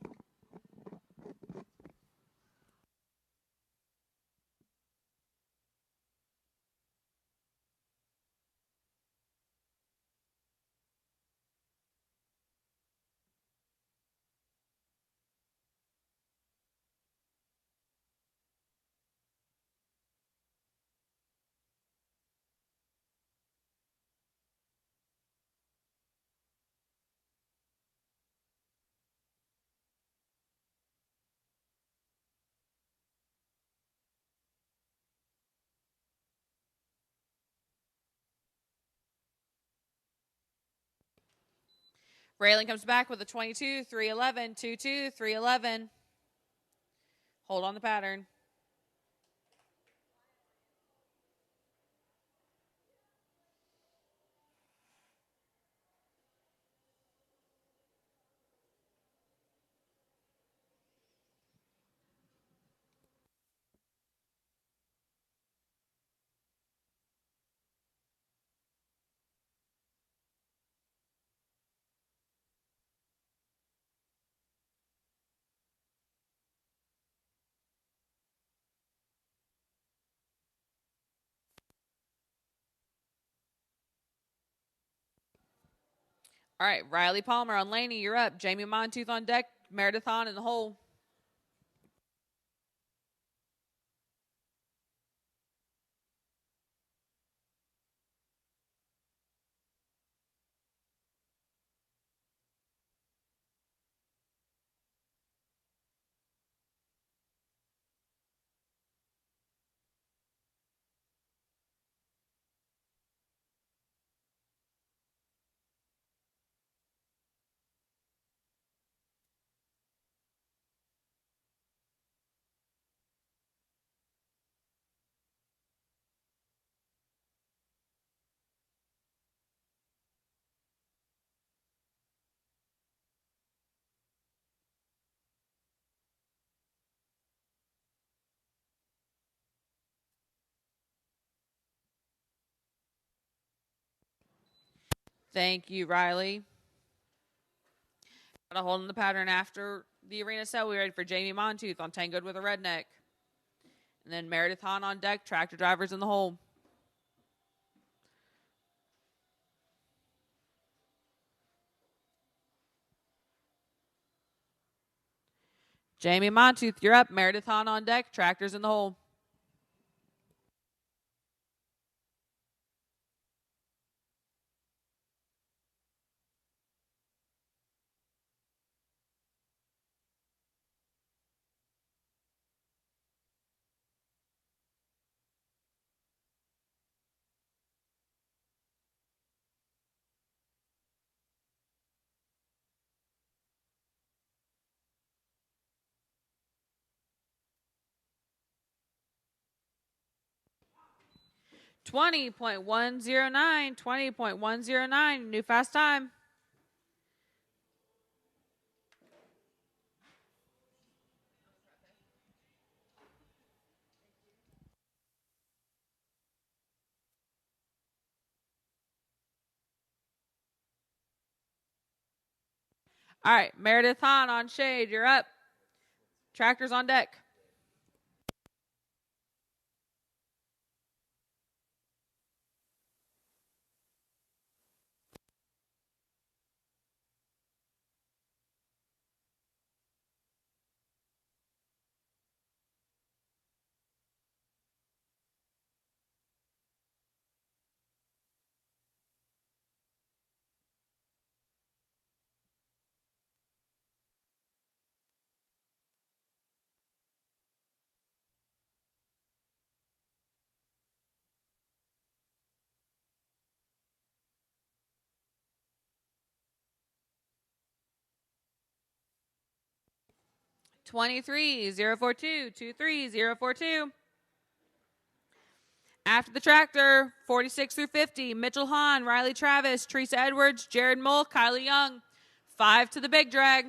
Raylan comes back with a 22, 311, 22, 311. Hold on the pattern. All right, Riley Palmer on Laney, you're up. Jamie Montooth on deck, Meredith on in the hole. Thank you, Riley. Got a hold on the pattern after the arena cell. We're ready for Jamie Montooth on Tangoed with a Redneck. And then Meredith Hahn on deck, tractor drivers in the hole. Jamie Montooth, you're up. Meredith Hahn on deck, tractors in the hole. $20.109, $20.109, new fast time. All right, Meredith Hahn on shade, you're up. Tractors on deck. 23042, 23042. After the tractor, 46 through 50, Mitchell Hahn, Riley Travis, Teresa Edwards, Jared Mole, Kylie Young. 5 to the big drag.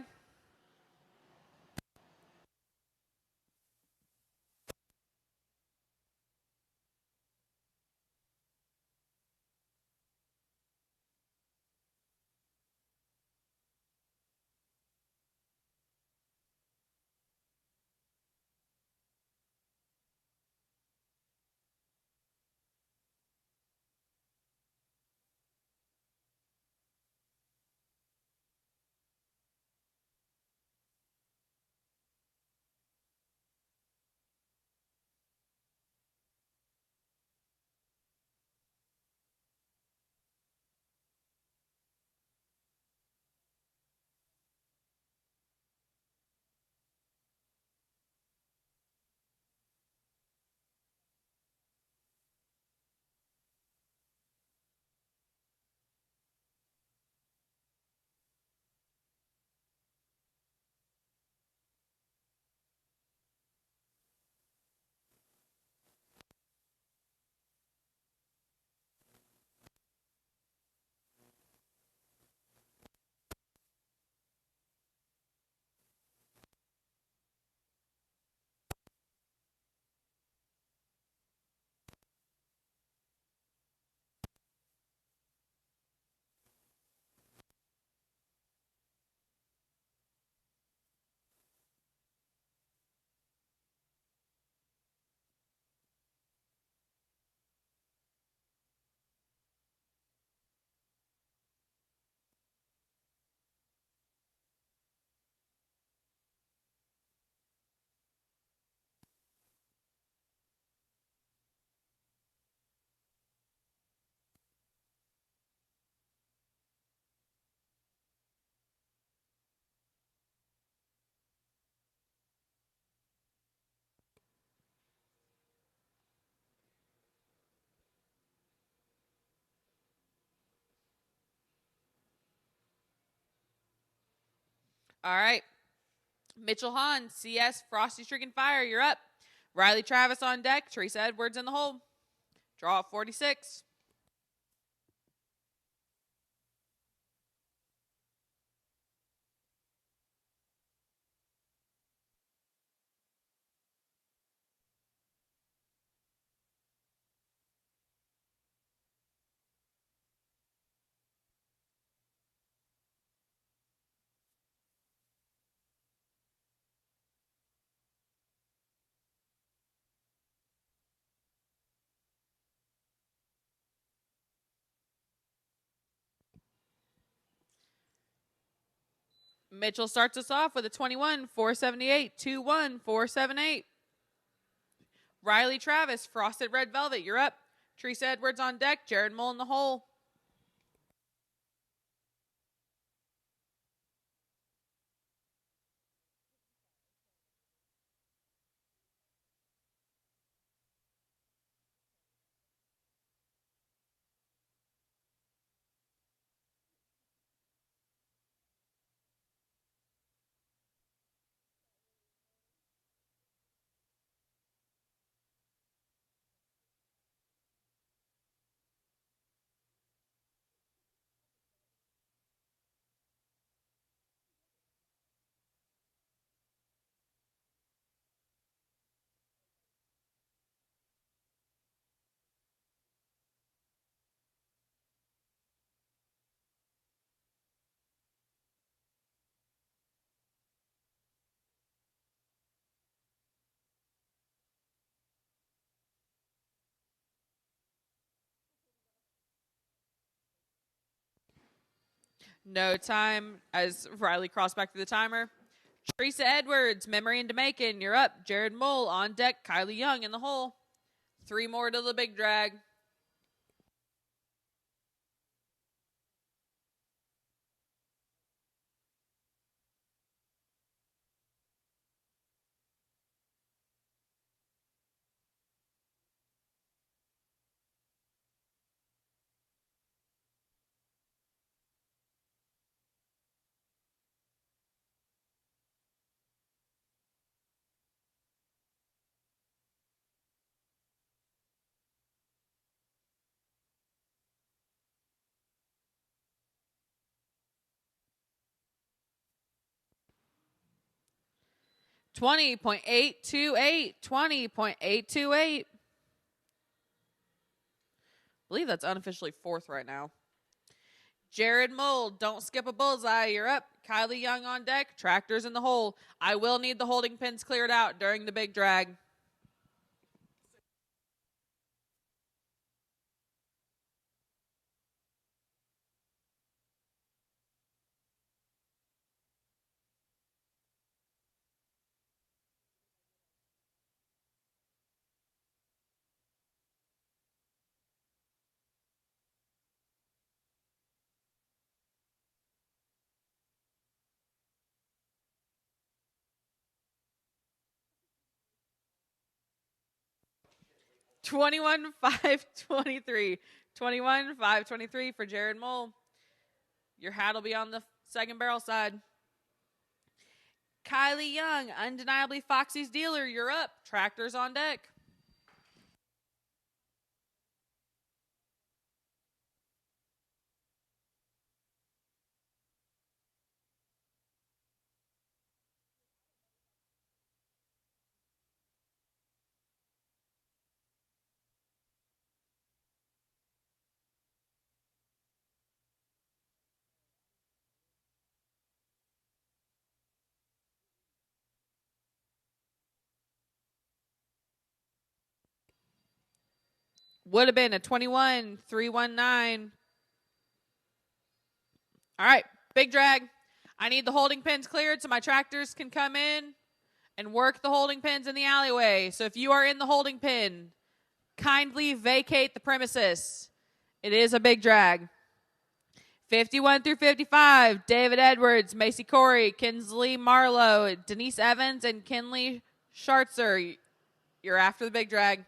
All right. Mitchell Hahn, CS, Frosty Stricken Fire, you're up. Riley Travis on deck, Teresa Edwards in the hole. Draw 46. Mitchell starts us off with a 21, 478, 21, 478. Riley Travis, Frosted Red Velvet, you're up. Teresa Edwards on deck, Jared Mole in the hole. No time as Riley crossed back to the timer. Teresa Edwards, Memory in Jamaican, you're up. Jared Mole on deck, Kylie Young in the hole. 3 more to the big drag. 20.828. 20.828. I believe that's unofficially fourth right now. Jared Mold, don't skip a bullseye. You're up. Kylie Young on deck. Tractors in the hole. I will need the holding pins cleared out during the big drag. $21,523. $21,523 for Jared Mole. Your hat will be on the second barrel side. Kylie Young, undeniably Foxy's dealer. You're up. Tractors on deck. Would have been a 21,319. All right, big drag. I need the holding pins cleared so my tractors can come in and work the holding pins in the alleyway. So if you are in the holding pin, kindly vacate the premises. It is a big drag. 51 through 55, David Edwards, Macy Corey, Kinsley Marlowe, Denise Evans, and Kinley Schartzer. You're after the big drag.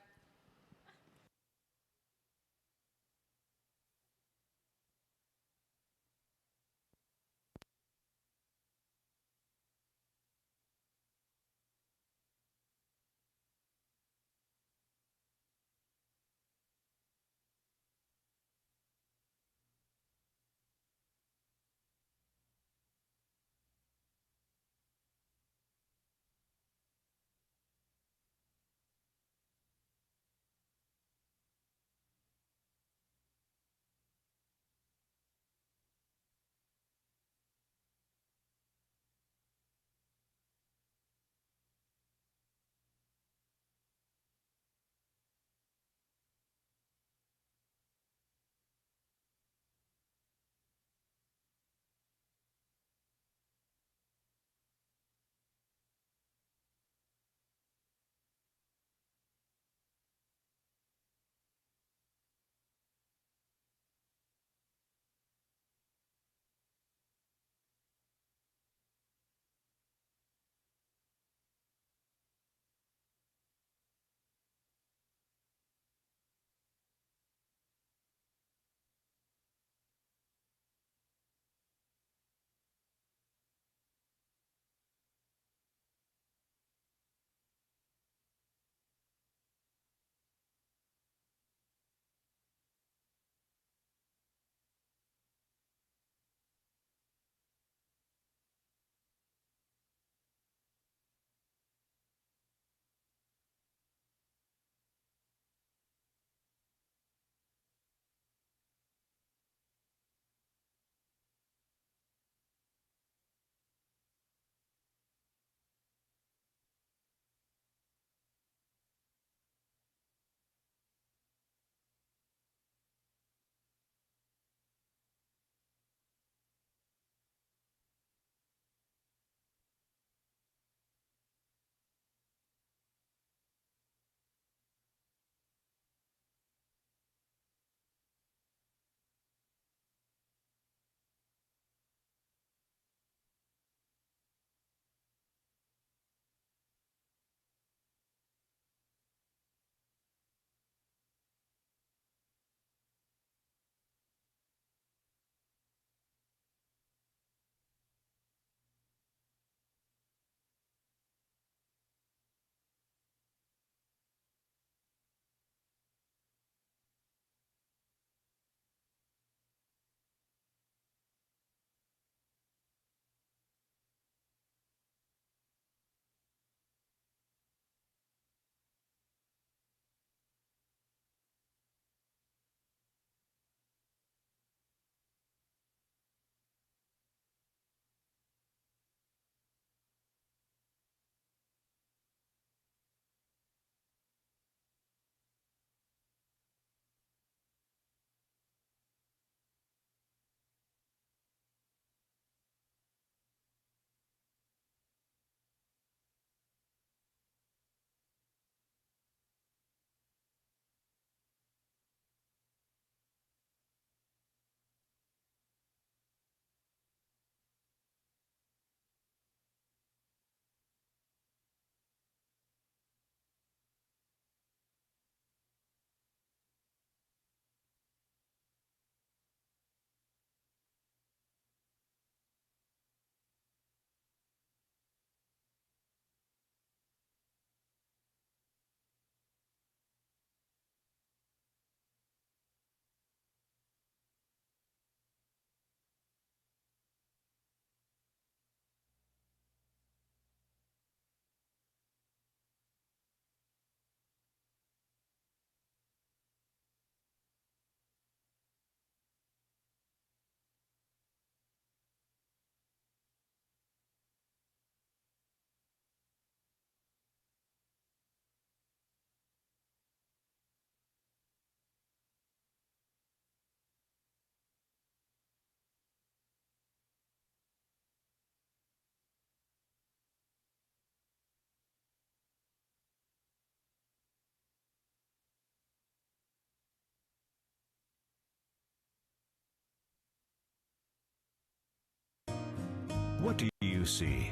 What do you see?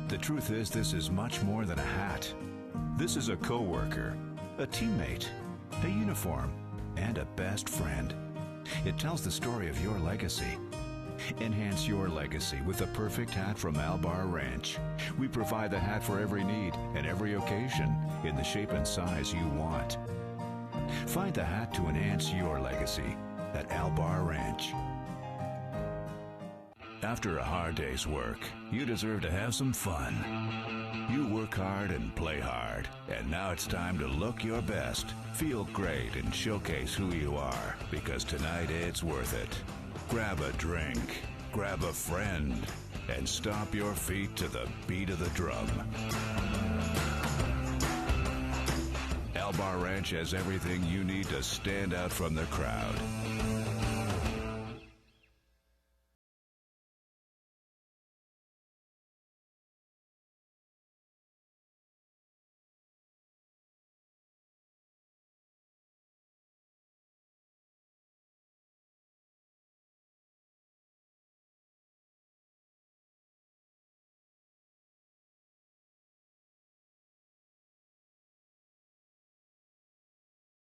The truth is, this is much more than a hat. This is a coworker, a teammate, a uniform, and a best friend. It tells the story of your legacy. Enhance your legacy with the perfect hat from Albar Ranch. We provide the hat for every need and every occasion in the shape and size you want. Find the hat to enhance your legacy at Albar Ranch. After a hard day's work, you deserve to have some fun. You work hard and play hard, and now it's time to look your best, feel great, and showcase who you are, because tonight it's worth it. Grab a drink, grab a friend, and stomp your feet to the beat of the drum. Albar Ranch has everything you need to stand out from the crowd.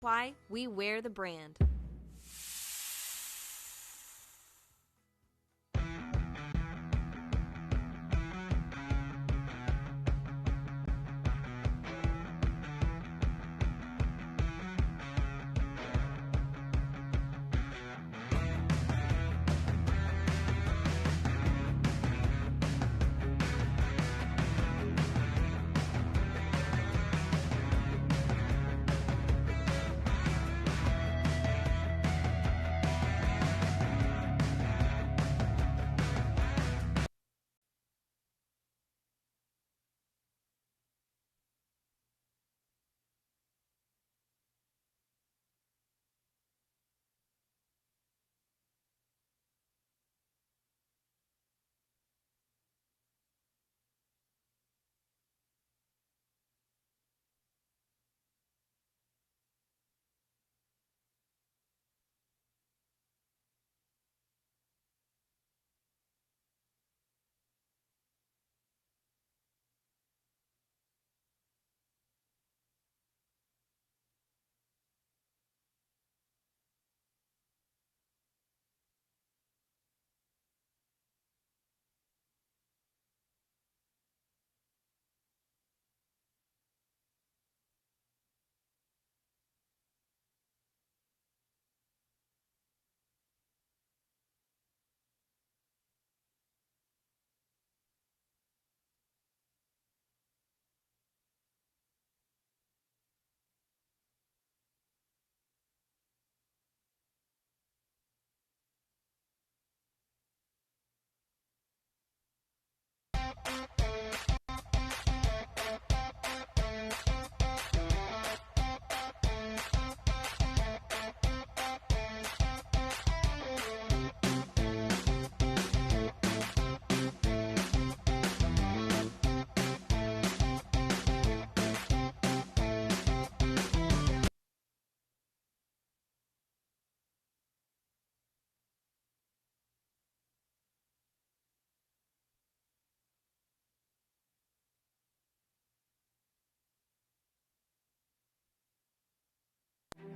Why we wear the brand.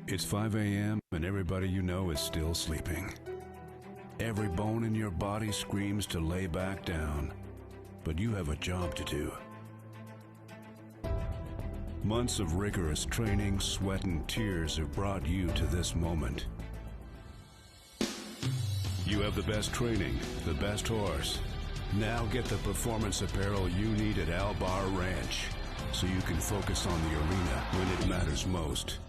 It's 5 a.m. and everybody you know is still sleeping. Every bone in your body screams to lay back down, but you have a job to do. Months of rigorous training, sweat, and tears have brought you to this moment. You have the best training, the best horse. Now get the performance apparel you need at Albar Ranch, so you can focus on the arena when it matters most.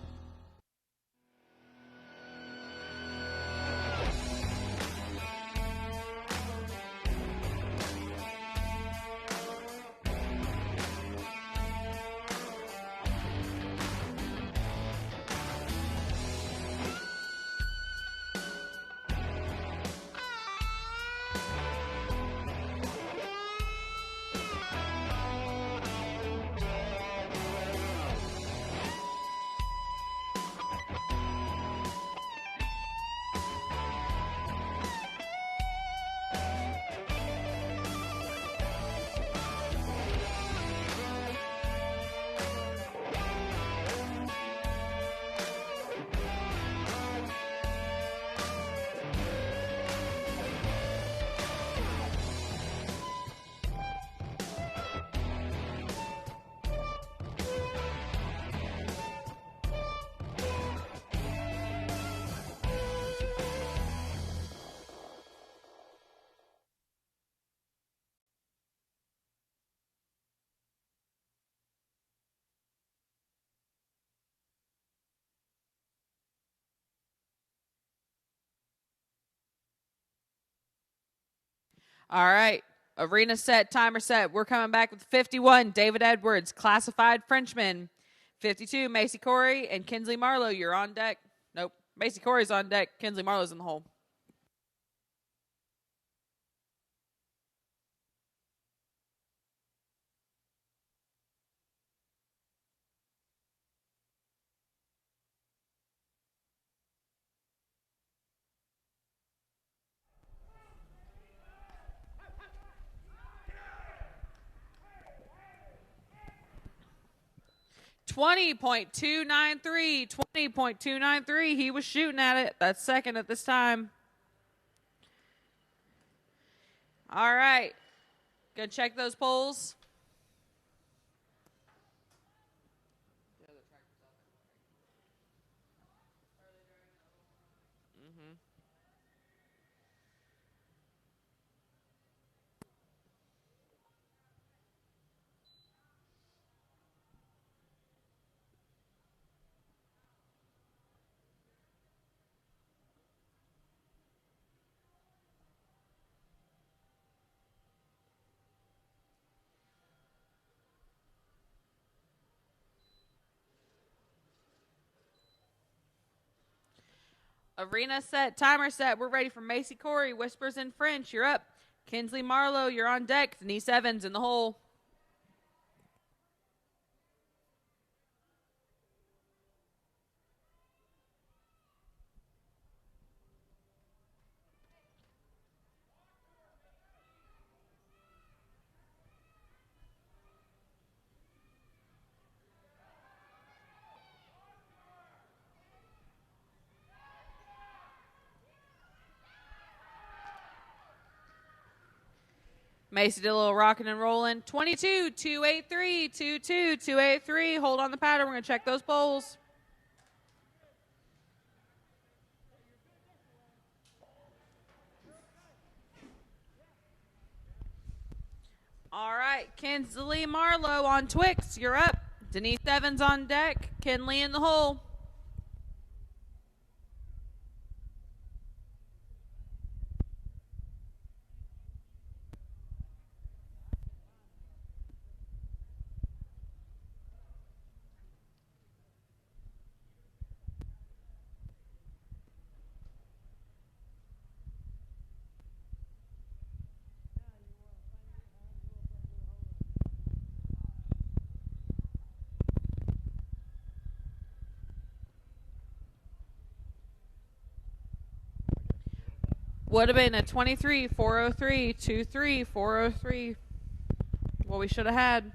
All right. Arena set, timer set. We're coming back with 51, David Edwards, classified Frenchman. 52, Macy Corey and Kinsley Marlowe. You're on deck. Nope. Macy Corey's on deck. Kinsley Marlowe's in the hole. $20.293. He was shooting at it. That's second at this time. All right. Gonna check those polls. Arena set, timer set. We're ready for Macy Corey. Whispers in French. You're up. Kinsley Marlowe, you're on deck. Denise Evans in the hole. Macy did a little rocking and rolling. 22-283, 2-2-283. Hold on the pattern. We're going to check those polls. All right. Kinsley Marlowe on Twix. You're up. Denise Evans on deck. Kinley in the hole. Would have been a 23-403, 2-3-403. What we should have had.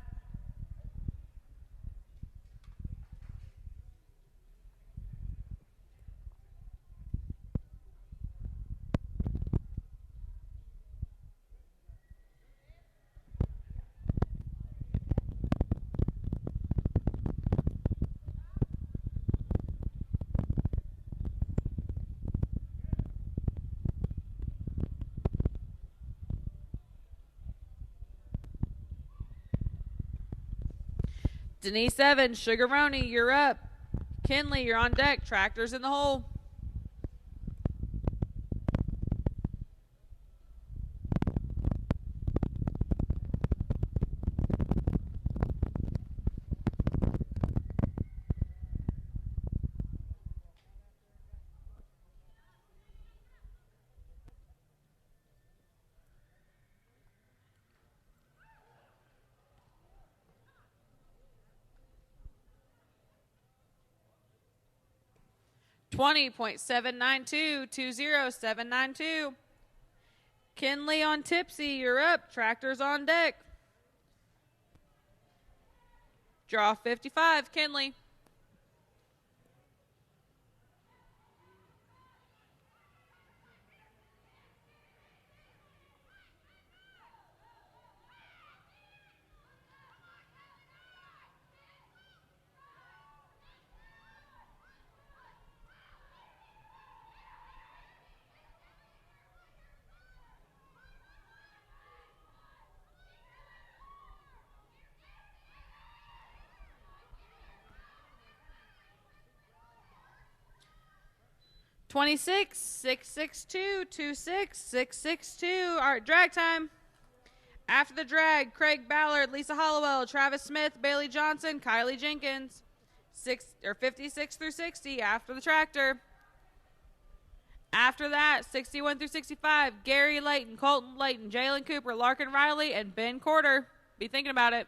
Denise Evans, Sugaroni, you're up. Kinley, you're on deck. Tractor's in the hole. $20.792, 20792. Kinley on Tipsy, you're up. Tractor's on deck. Draw 55, Kinley. 26, 662, 26, 662. All right, drag time. After the drag, Craig Ballard, Lisa Hollowell, Travis Smith, Bailey Johnson, Kylie Jenkins. 56 through 60 after the tractor. After that, 61 through 65, Gary Layton, Colton Layton, Jalen Cooper, Larkin Riley, and Ben Corder. Be thinking about it.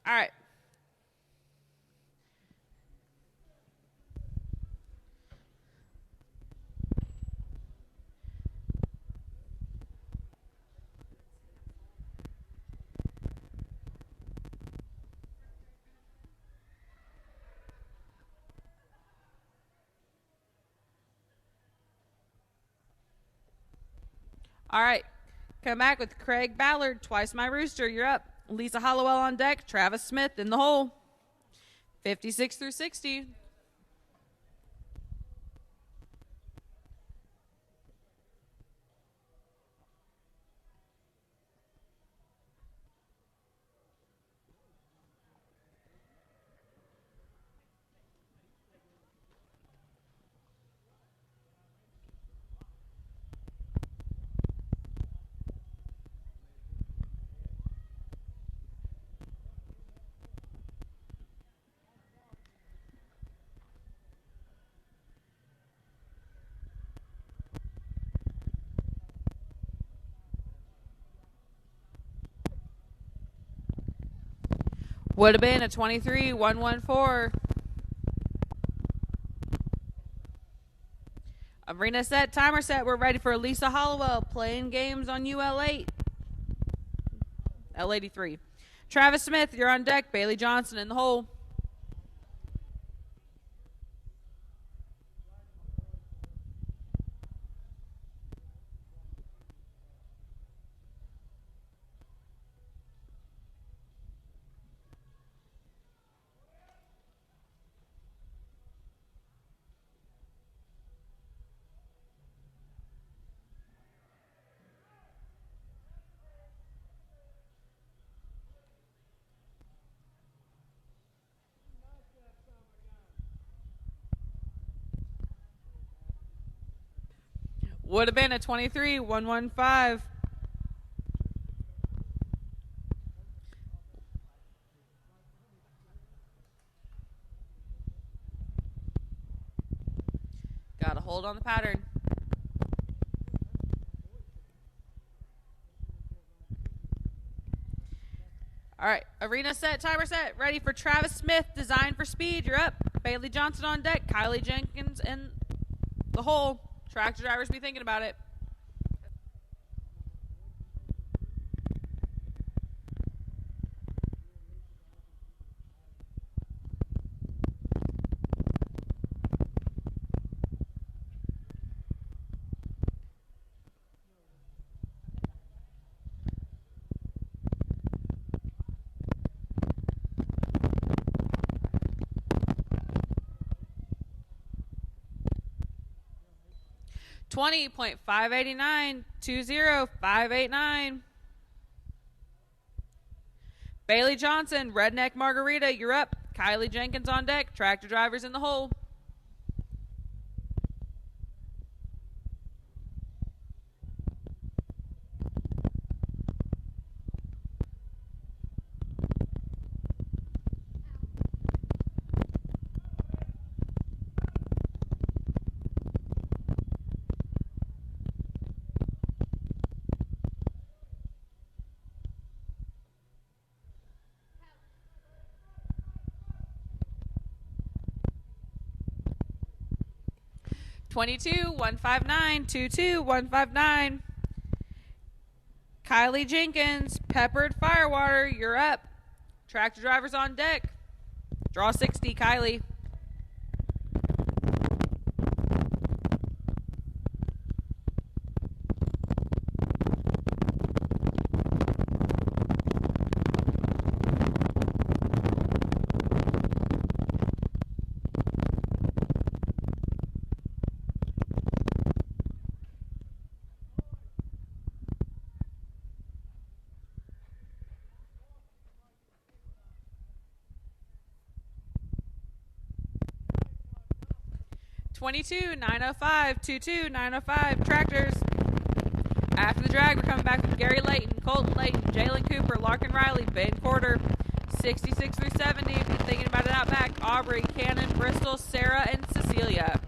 All right. All right. Come back with Craig Ballard, Twice My Rooster. You're up. Lisa Hollowell on deck. Travis Smith in the hole. 56 through 60. Would have been a 23-114. Arena set, timer set. We're ready for Lisa Hollowell playing games on UL8. L83. Travis Smith, you're on deck. Bailey Johnson in the hole. Would have been a 23-115. Got to hold on the pattern. All right, arena set, timer set. Ready for Travis Smith, designed for speed. You're up. Bailey Johnson on deck. Kylie Jenkins in the hole. Tractor drivers be thinking about it. $20.589, 20589. Bailey Johnson, Redneck Margarita, you're up. Kylie Jenkins on deck. Tractor drivers in the hole. $22,159, 22159. Kylie Jenkins, Peppered Firewater, you're up. Tractor drivers on deck. Draw 60, Kylie. $22,905, 22905. Tractors. After the drag, we're coming back with Gary Layton, Colton Layton, Jalen Cooper, Larkin Riley, Ben Porter. 66 through 70. If you're thinking about it out back, Aubrey, Cannon, Bristol, Sarah, and Cecilia.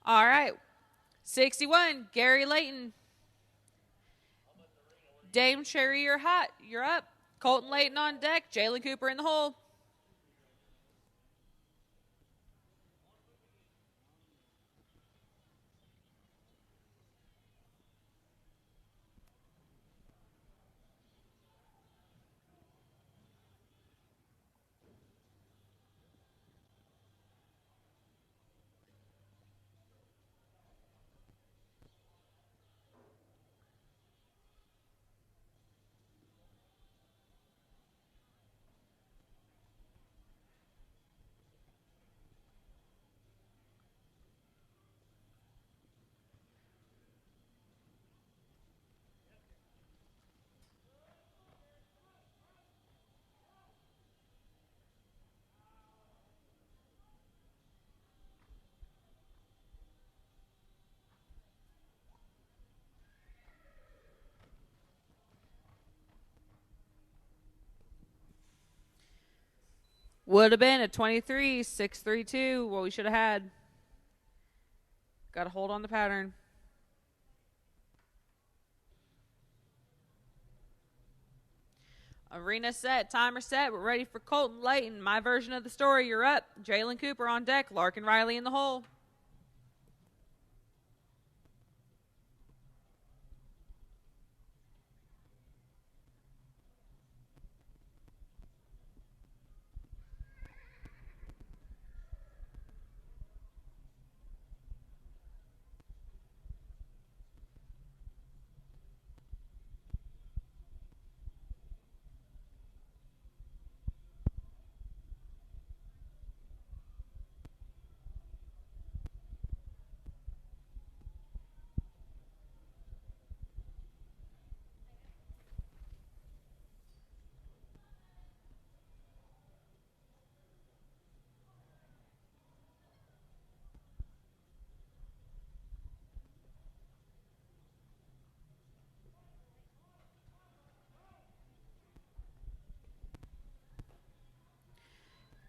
All right. 61, Gary Layton. Dame Cherry, you're hot. You're up. Colton Layton on deck. Jalen Cooper in the hole. Would have been a 23-6-3-2. What we should have had. Got to hold on the pattern. Arena set, timer set. We're ready for Colton Layton. My version of the story. You're up. Jalen Cooper on deck. Larkin Riley in the hole.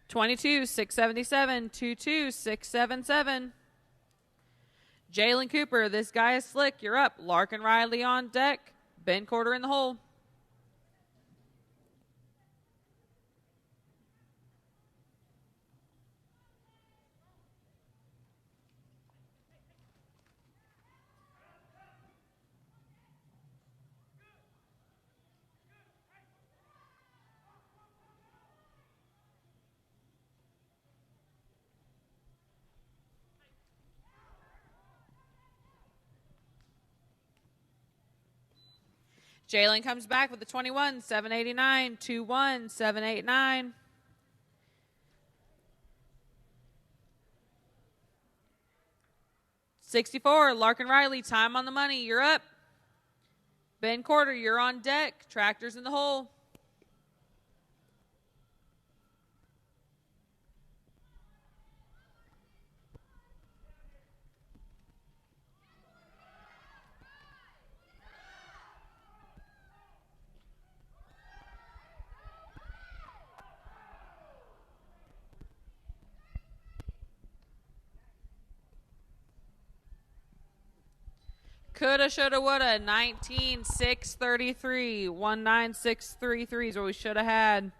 (22-677) 22-677. Jalen Cooper, this guy is slick. You're up. Larkin Riley on deck. Ben Quarter in the hole. Jalen comes back with the 21, 789, 2-1, 789. (64) Larkin Riley, time on the money. You're up. Ben Quarter, you're on deck. Tractors in the hole. Coulda, shoulda, woulda. 19-6-33. 19633 is what we should have had.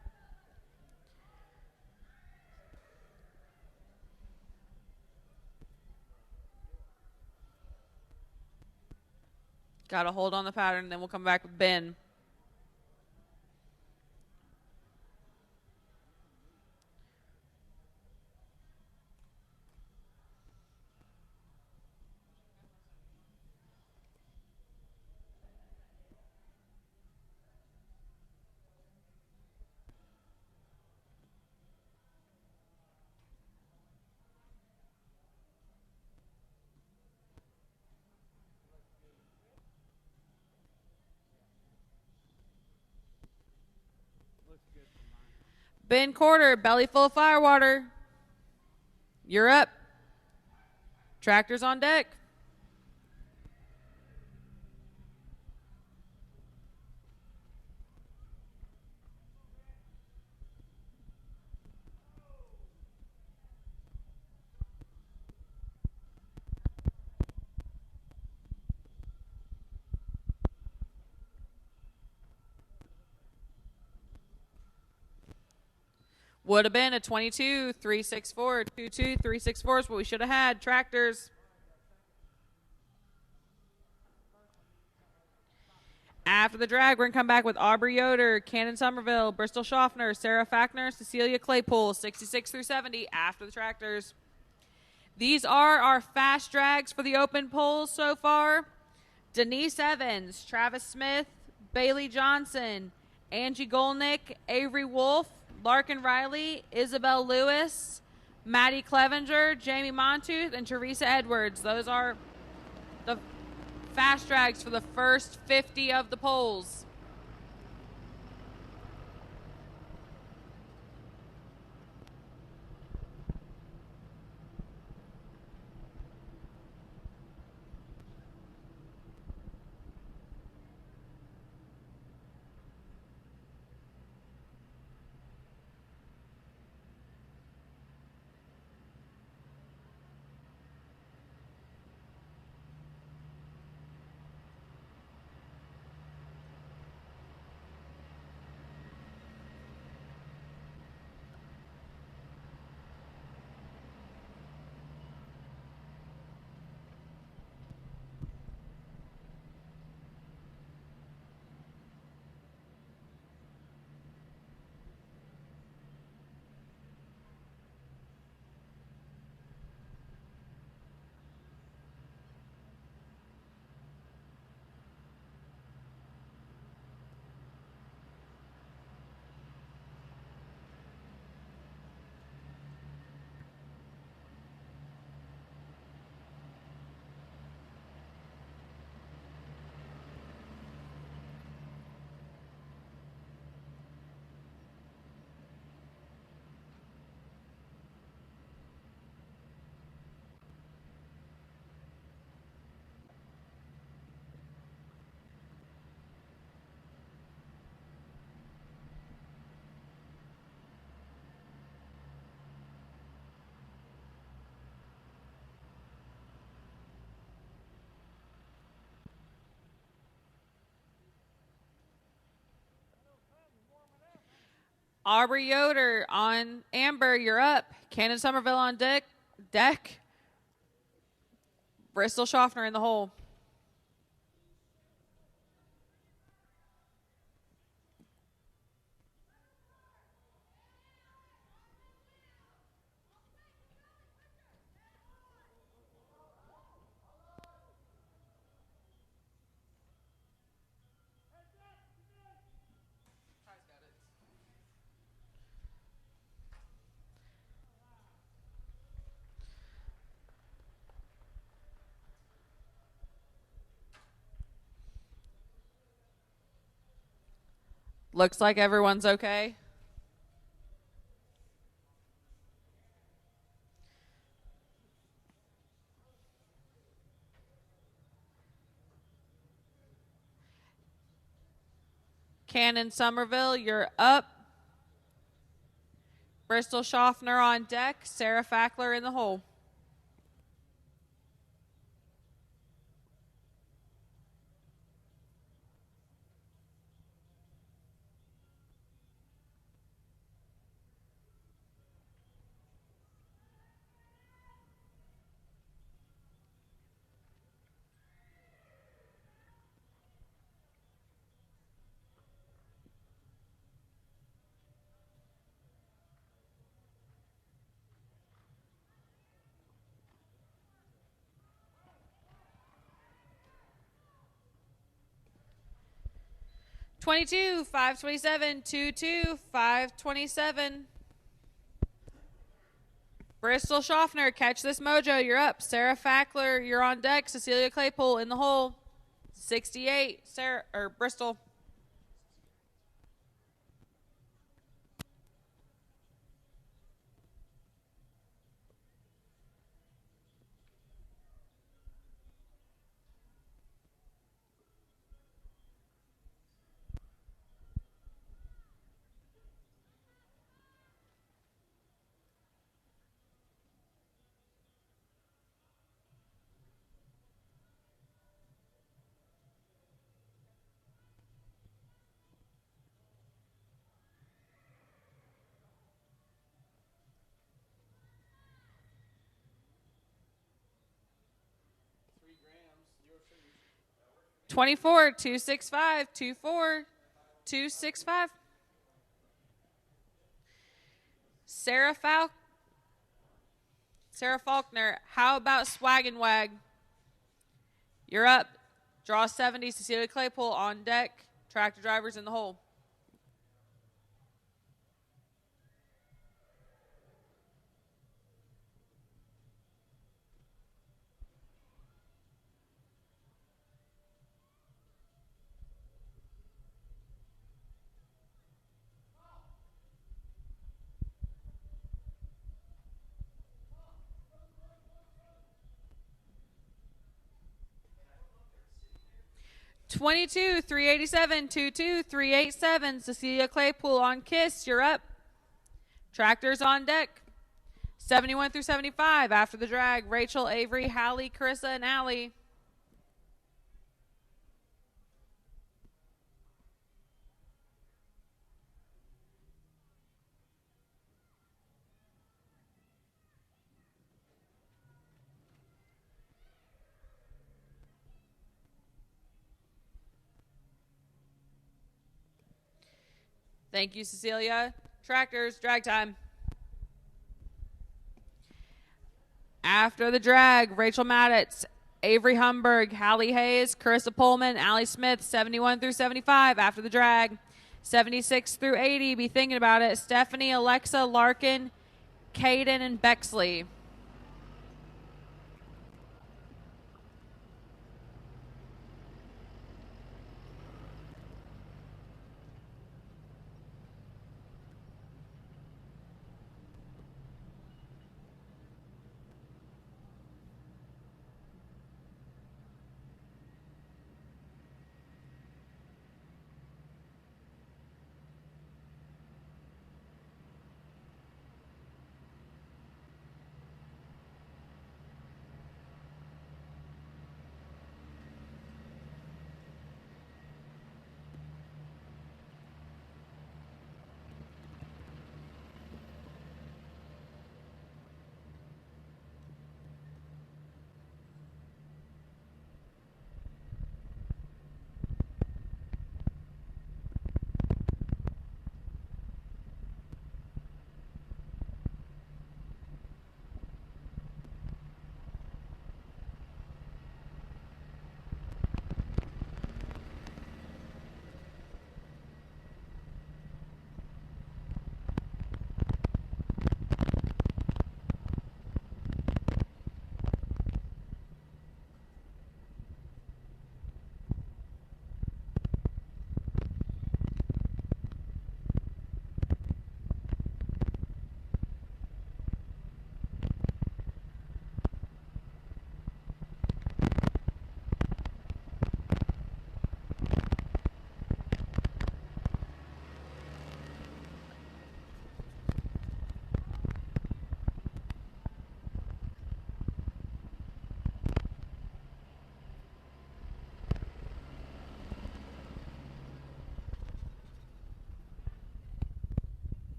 Got to hold on the pattern, then we'll come back with Ben. Ben Quarter, belly full of firewater. You're up. Tractors on deck. Would have been a 22-3-6-4. 22-3-6-4 is what we should have had. Tractors. After the drag, we're going to come back with Aubrey Yoder, Cannon Somerville, Bristol Schaffner, Sarah Fackner, Cecilia Claypool, 66-70 after the tractors. These are our fast drags for the open polls so far. Denise Evans, Travis Smith, Bailey Johnson, Angie Golnick, Avery Wolf, Larkin Riley, Isabel Lewis, Maddie Clevenger, Jamie Montooth, and Teresa Edwards. Those are the fast drags for the first 50 of the polls. Aubrey Yoder on Amber, you're up. Cannon Somerville on deck. Bristol Schaffner in the hole. Looks like everyone's okay. Cannon Somerville, you're up. Bristol Schaffner on deck. Sarah Fackler in the hole. $22, $527, $22, $527. Bristol Schaffner, catch this mojo. You're up. Sarah Fackler, you're on deck. Cecilia Claypool in the hole. 68, Bristol. $24, $265, $24, $265. Sarah Faulkner, how about Swag and Wag? You're up. Draw 70, Cecilia Claypool on deck. Tractor drivers in the hole. $22, $387, $22, $387. Cecilia Claypool on Kiss. You're up. Tractors on deck. 71 through 75 after the drag. Rachel, Avery, Hallie, Carissa, and Allie. Thank you, Cecilia. Tractors, drag time. After the drag, Rachel Maddox, Avery Humberg, Hallie Hayes, Carissa Pullman, Allie Smith, 71 through 75 after the drag. 76 through 80, be thinking about it. Stephanie, Alexa, Larkin, Caden, and Bexley.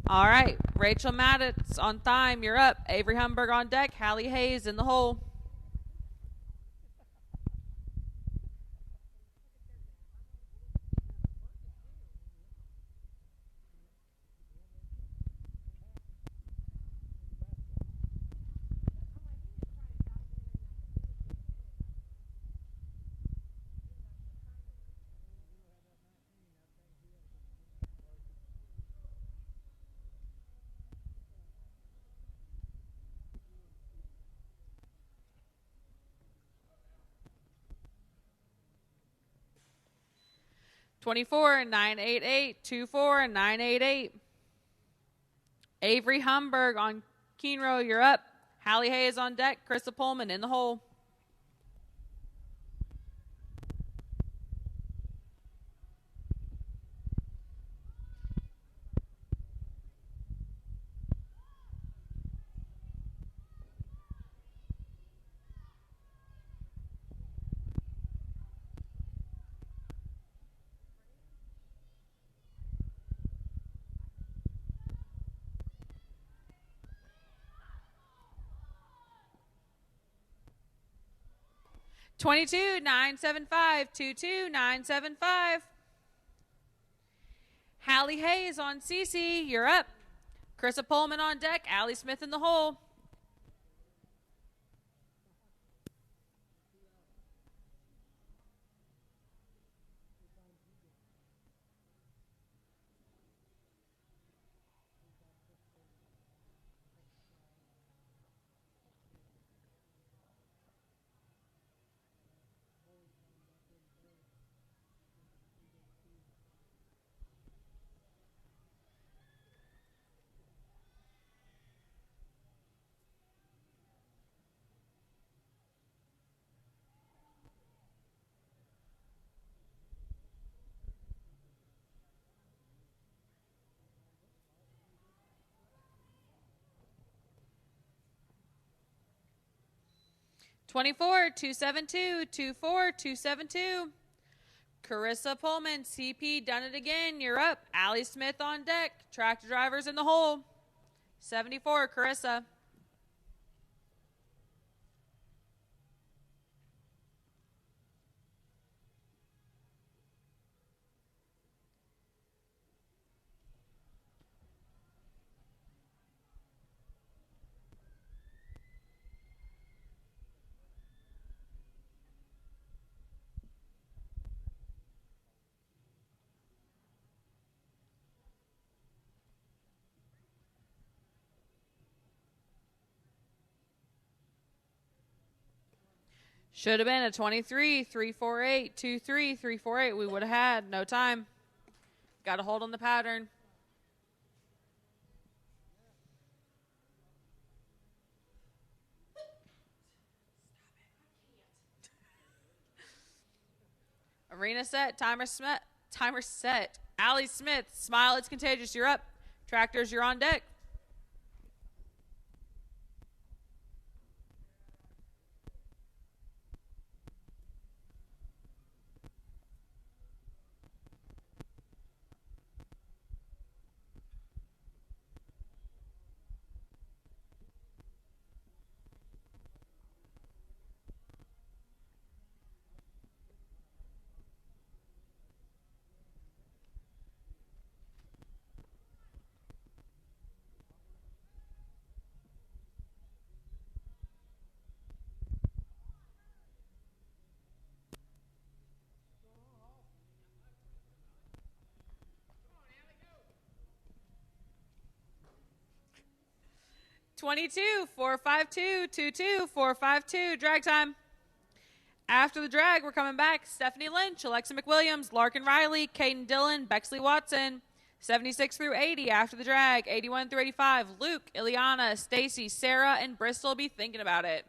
All right. Rachel Maddox on thyme. You're up. Avery Humberg on deck. Hallie Hayes in the hole. $24 988 24 988. Avery Humberg on Keenrow, you're up. Hallie Hayes on deck. Krista Pullman in the hole. $22 975 22 975. Hallie Hayes on CC, you're up. Krista Pullman on deck. Allie Smith in the hole. $24 272 24 272. Carissa Pullman, CP, done it again. You're up. Allie Smith on deck. Tractor drivers in the hole. 74, Carissa. Should have been a 23 348 23 348. We would have had no time. Got to hold on the pattern. Arena set. Timer set. Allie Smith. Smile. It's contagious. You're up. Tractors, you're on deck. $22 452 22 452. Drag time. After the drag, we're coming back. Stephanie Lynch, Alexa McWilliams, Larkin Riley, Caden Dillon, Bexley Watson. 76 through 80 after the drag. 81 through 85. Luke, Ileana, Stacy, Sarah, and Bristol be thinking about it.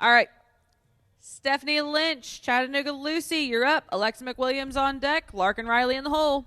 All right. Stephanie Lynch, Chattanooga Lucy, you're up. Alexa McWilliams on deck. Larkin Riley in the hole.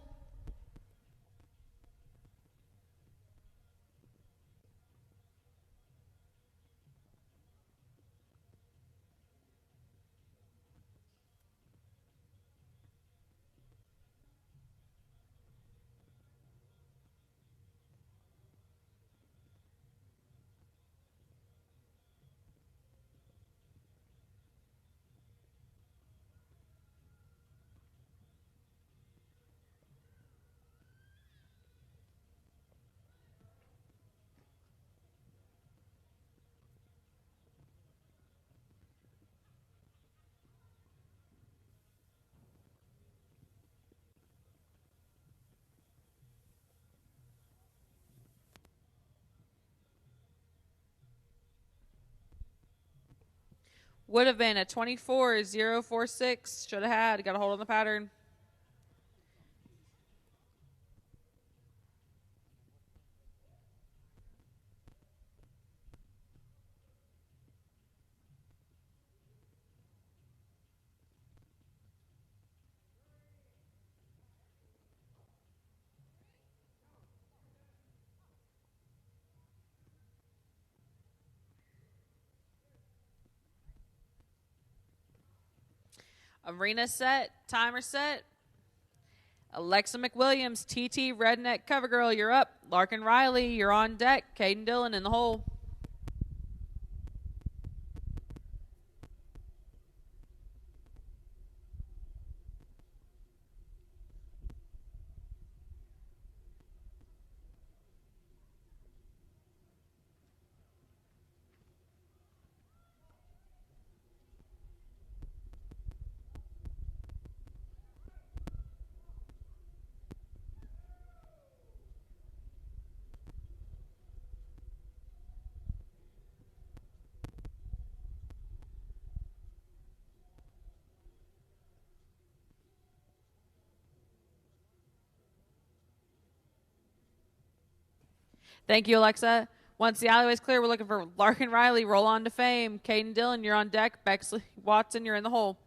Would have been a 24-046. Should have had. Got a hold on the pattern. Arena set. Timer set. Alexa McWilliams, TT Redneck Cover Girl, you're up. Larkin Riley, you're on deck. Caden Dillon in the hole. Thank you, Alexa. Once the alleyway's clear, we're looking for Larkin Riley, roll on to fame. Caden Dillon, you're on deck. Bexley Watson, you're in the hole.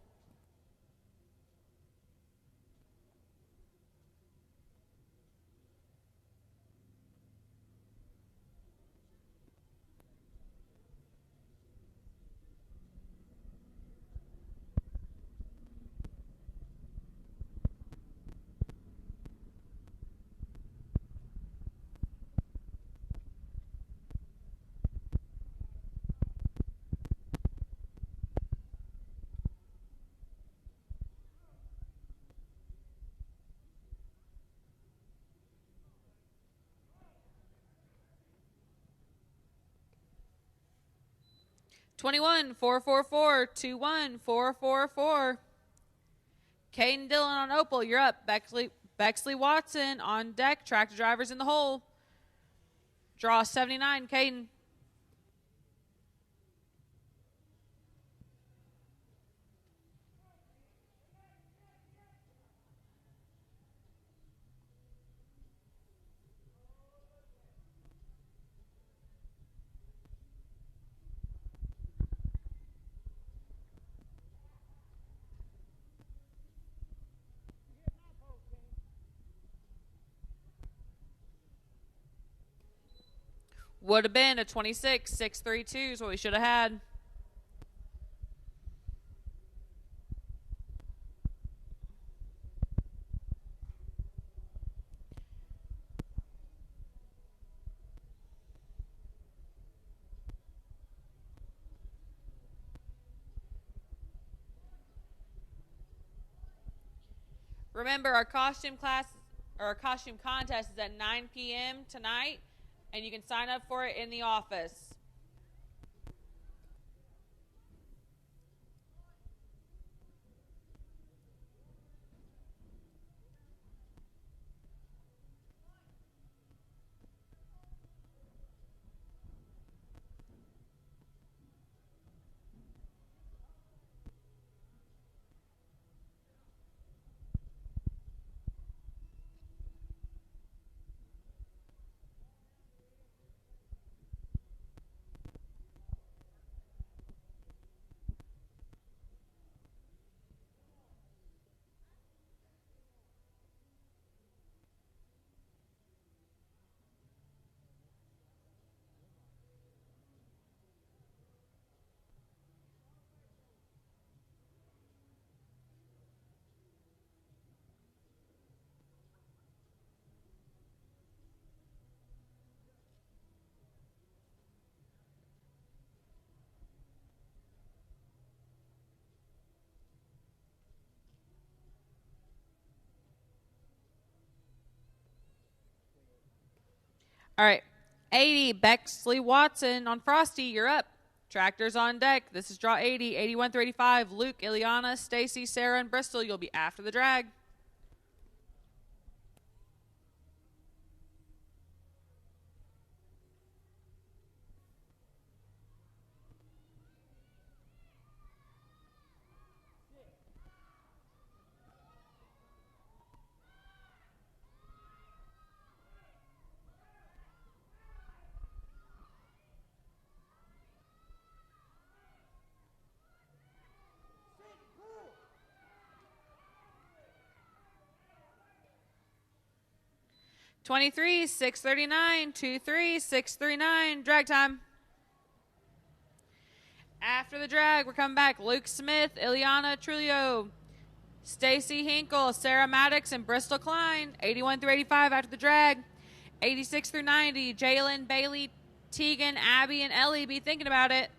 $21, 444, 21, 444. Caden Dillon on Opal, you're up. Bexley Watson on deck. Tractor drivers in the hole. Draw 79, Caden. Would have been a 26-632 is what we should have had. Remember, our costume contest is at 9 p.m. tonight, and you can sign up for it in the office. All right. 80, Bexley Watson on Frosty. You're up. Tractors on deck. This is draw 80. 81 through 85. Luke, Ileana, Stacy, Sarah, and Bristol. You'll be after the drag. $23, $639, $23, $639. Drag time. After the drag, we're coming back. Luke Smith, Ileana Trulio, Stacy Hinkle, Sarah Maddox, and Bristol Klein. 81 through 85 after the drag. 86 through 90, Jalen, Bailey, Tegan, Abby, and Ellie. Be thinking about it.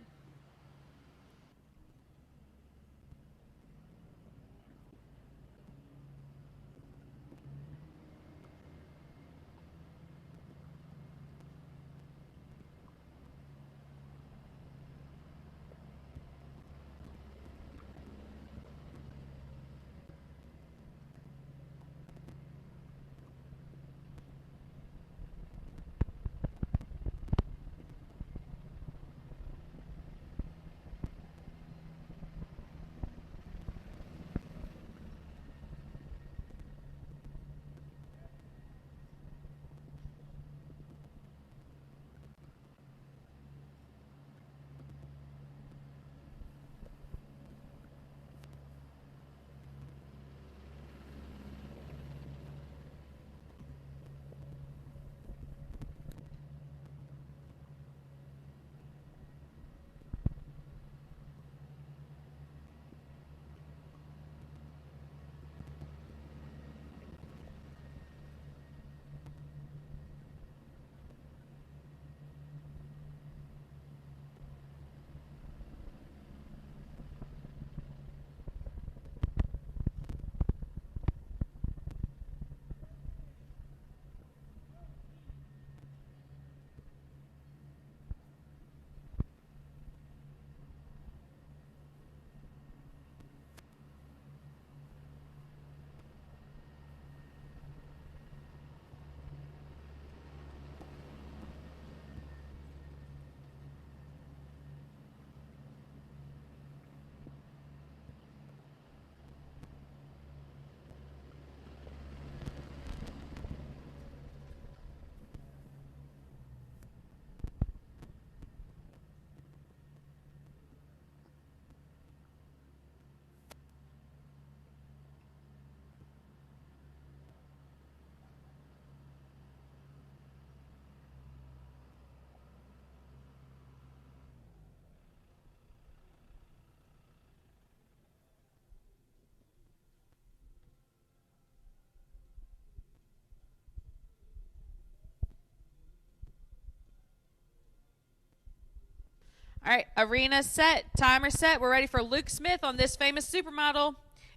All right, arena set, timer set. We're ready for Luke Smith on This Famous Supermodel.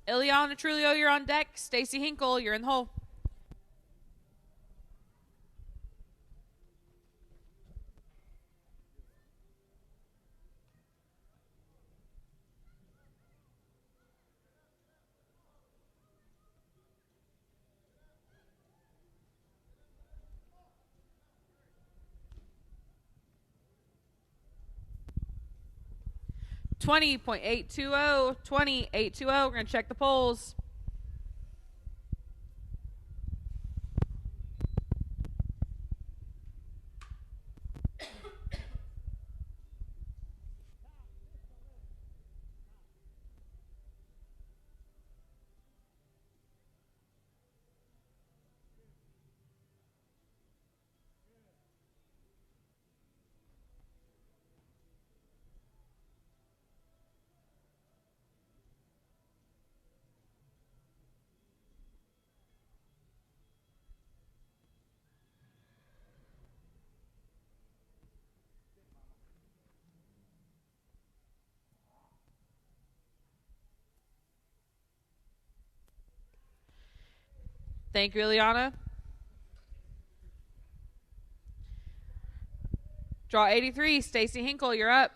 Ileana Trulio, you're on deck. Stacy Hinkle, you're in the hole. $20.820, $20.820. We're going to check the polls. Thank you, Ileana. Draw 83. Stacy Hinkle, you're up.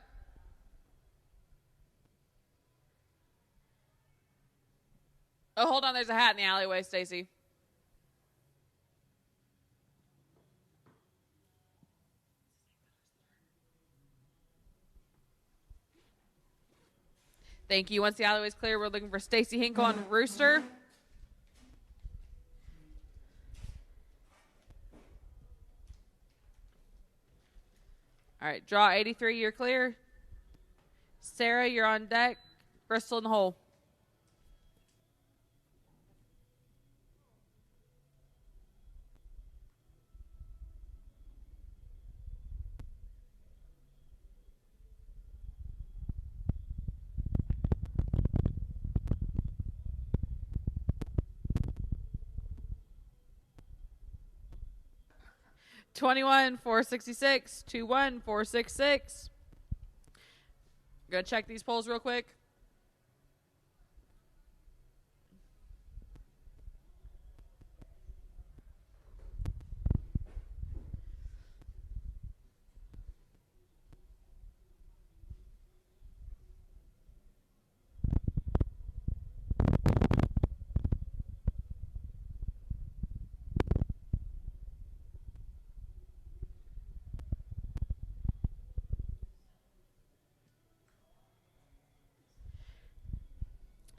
Oh, hold on. There's a hat in the alleyway, Stacy. Thank you. Once the alleyway's clear, we're looking for Stacy Hinkle on Rooster. All right, draw 83, you're clear. Sarah, you're on deck. Bristol in the hole. $21, 466, 21, 466. Gonna check these polls real quick.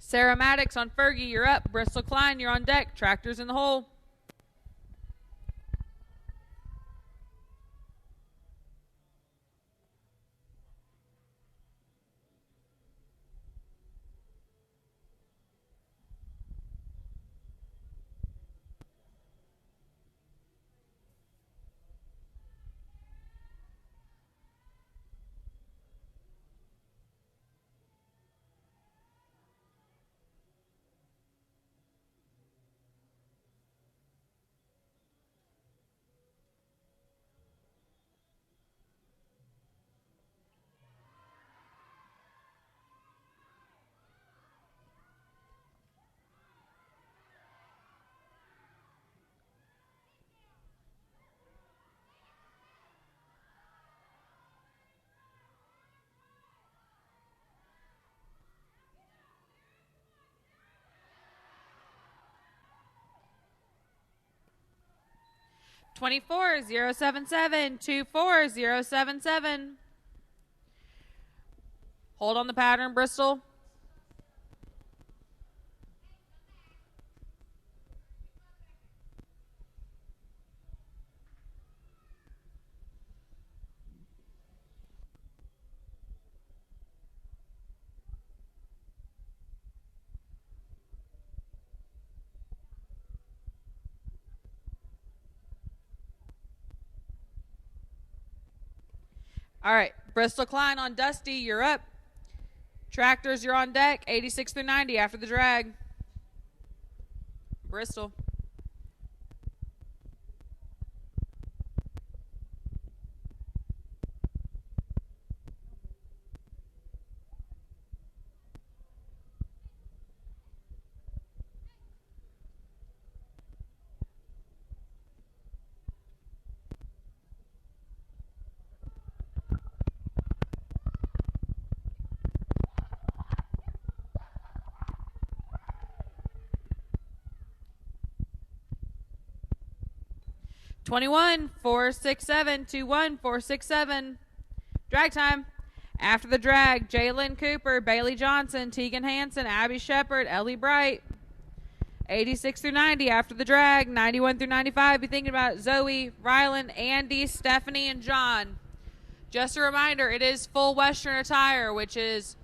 Sarah Maddox on Fergie, you're up. Bristol Klein, you're on deck. Tractors in the hole. $24, 077, 24, 077. Hold on the pattern, Bristol. All right, Bristol Klein on Dusty, you're up. Tractors, you're on deck. 86 through 90 after the drag. Bristol. $21, 467, 21, 467. Drag time. After the drag, Jalen Cooper, Bailey Johnson, Tegan Hansen, Abby Shepard, Ellie Bright. 86 through 90 after the drag. 91 through 95. Be thinking about Zoe, Rylan, Andy, Stephanie, and John. Just a reminder, it is full Western attire, which is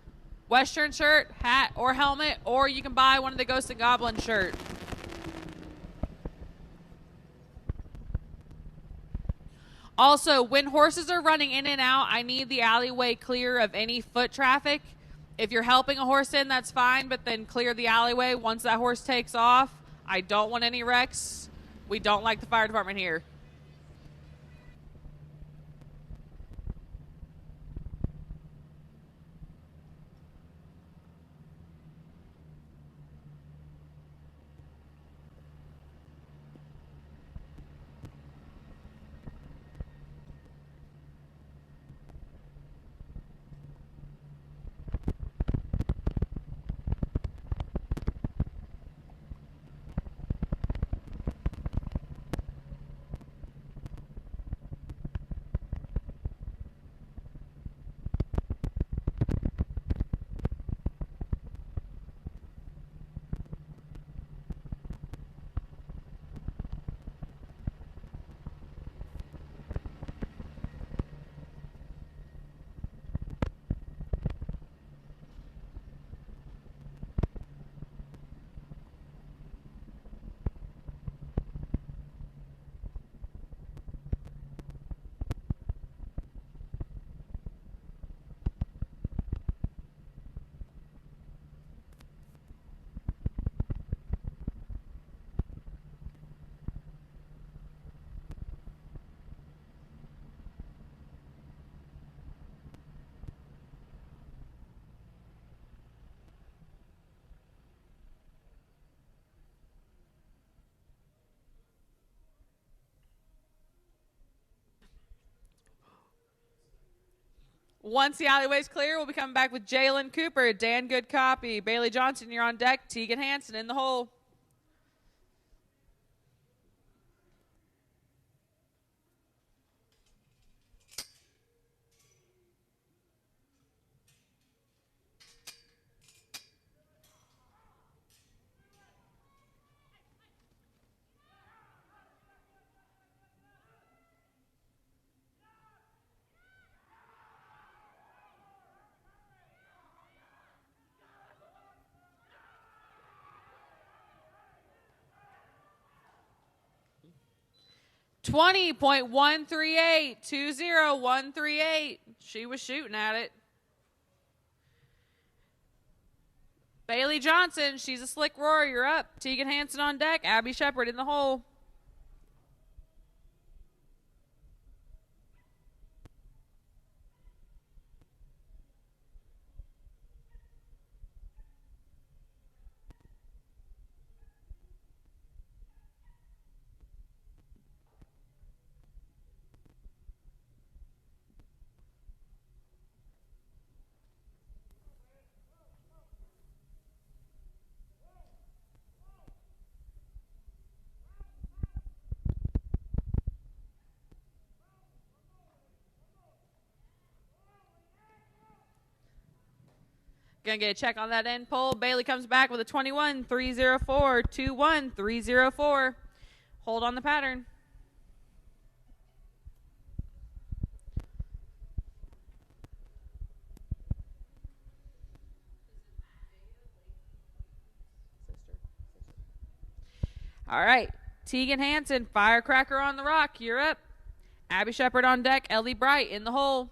Western shirt, hat, or helmet, or you can buy one of the Ghosts and Goblins shirt. Also, when horses are running in and out, I need the alleyway clear of any foot traffic. If you're helping a horse in, that's fine, but then clear the alleyway once that horse takes off. I don't want any wrecks. We don't like the fire department here. Once the alleyway's clear, we'll be coming back with Jalen Cooper, Dan Good Copy, Bailey Johnson, you're on deck, Tegan Hansen in the hole. $20.138, 20138. She was shooting at it. Bailey Johnson, she's a slick roar. You're up. Tegan Hansen on deck. Abby Shepard in the hole. Gonna get a check on that end pole. Bailey comes back with a 21-304, 21-304. Hold on the pattern. All right. Tegan Hansen, Firecracker on the rock. You're up. Abby Shepard on deck. Ellie Bright in the hole.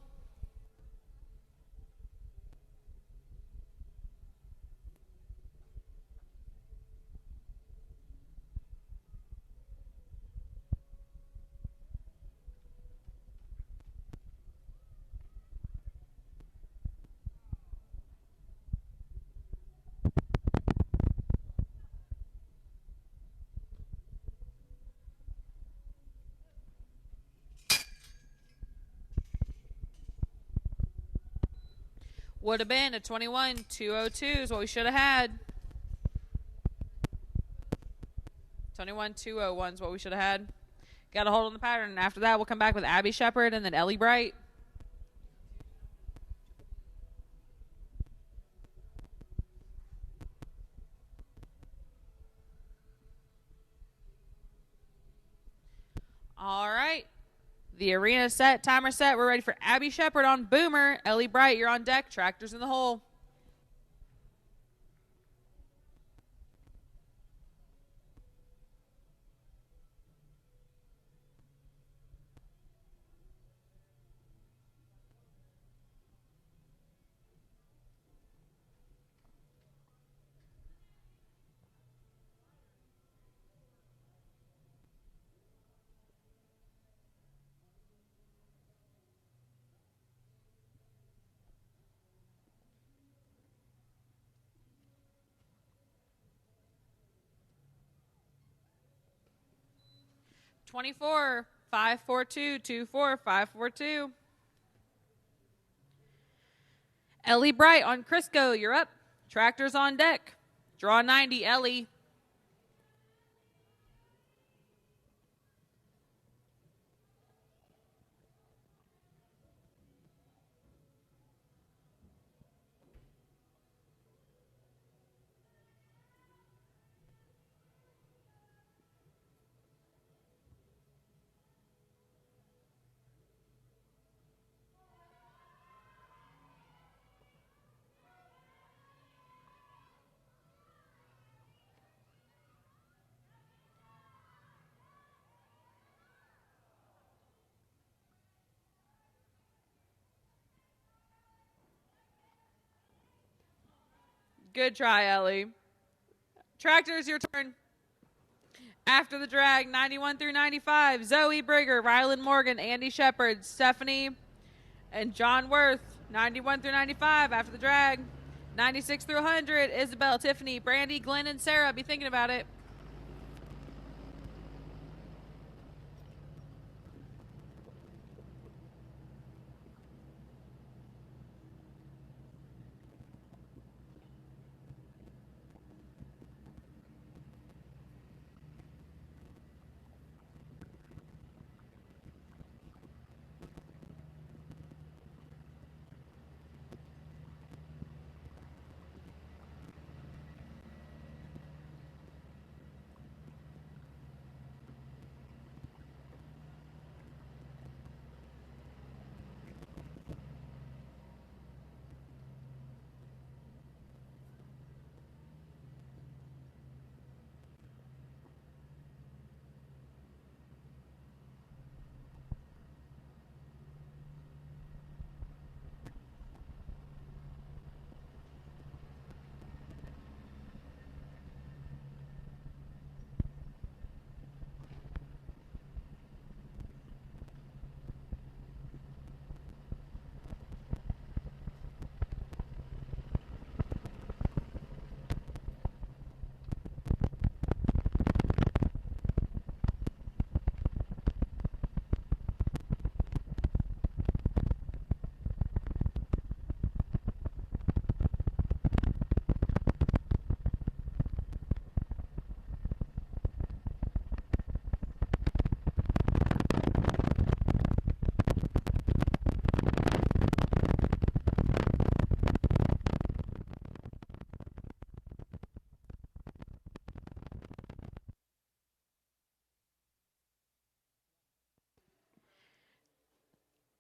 Would have been a 21-202 is what we should have had. 21-201 is what we should have had. Got a hold on the pattern. And after that, we'll come back with Abby Shepard and then Ellie Bright. All right. The arena set, timer set. We're ready for Abby Shepard on Boomer. Ellie Bright, you're on deck. Tractors in the hole. $24, 542, 24, 542. Ellie Bright on Crisco, you're up. Tractors on deck. Draw 90, Ellie. Good try, Ellie. Tractors, your turn. After the drag, 91 through 95. Zoe Brigger, Rylan Morgan, Andy Shepard, Stephanie, and John Worth. 91 through 95 after the drag. 96 through 100. Isabel, Tiffany, Brandy, Glenn, and Sarah. Be thinking about it.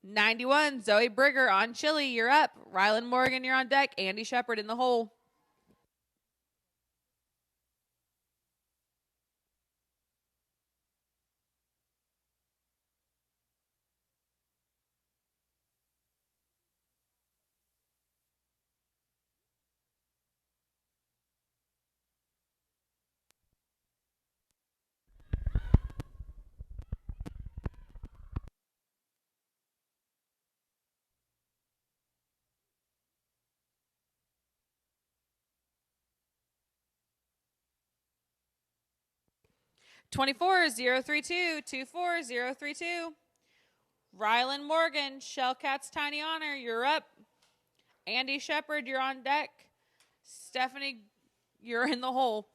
91, Zoe Brigger on Chili, you're up. Rylan Morgan, you're on deck. Andy Shepard in the hole. Twenty-four 032 24032. Rylan Morgan, Shellcat's Tiny Honor, you're up. Andy Shepard, you're on deck. Stephanie, you're in the hole.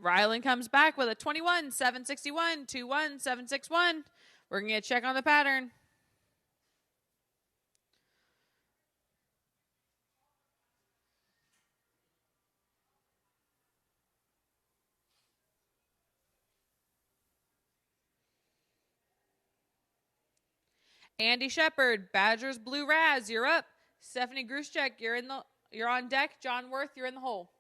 Rylan comes back with a 21 761 21 761. We're going to check on the pattern. Andy Shepard, Badgers Blue Raz, you're up. Stephanie Gruszczyk, you're on deck. John Worth, you're in the hole.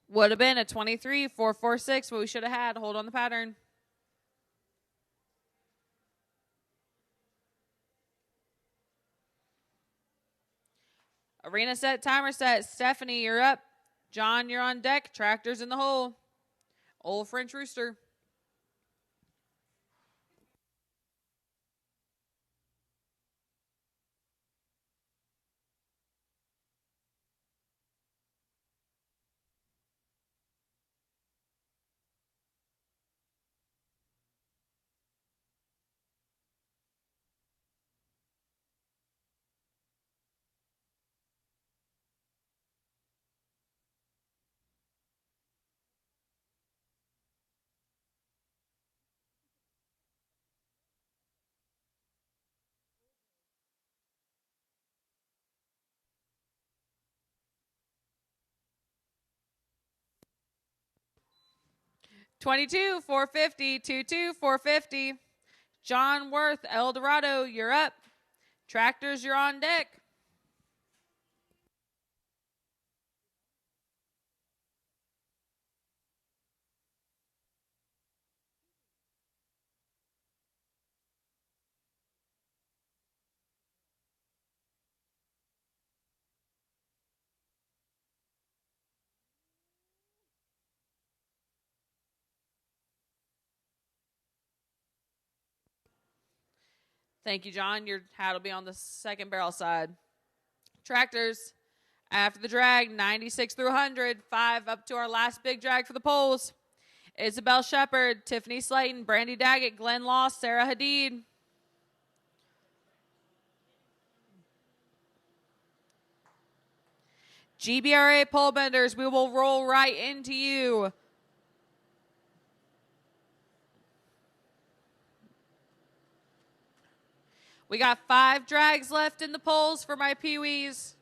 Would have been a 23 446, what we should have had. Hold on the pattern. Arena set, timer set. Stephanie, you're up. John, you're on deck. Tractor's in the hole. Old French Rooster. $22 450 22 450. John Worth, El Dorado, you're up. Tractors, you're on deck. Thank you, John. Your hat will be on the second barrel side. Tractors, after the drag, 96 through 100. 5 up to our last big drag for the polls. Isabel Shepard, Tiffany Slayton, Brandy Daggett, Glenn Loss, Sarah Hadid. GBRA pole benders, we will roll right into you. We got 5 drags left in the polls for my peewees.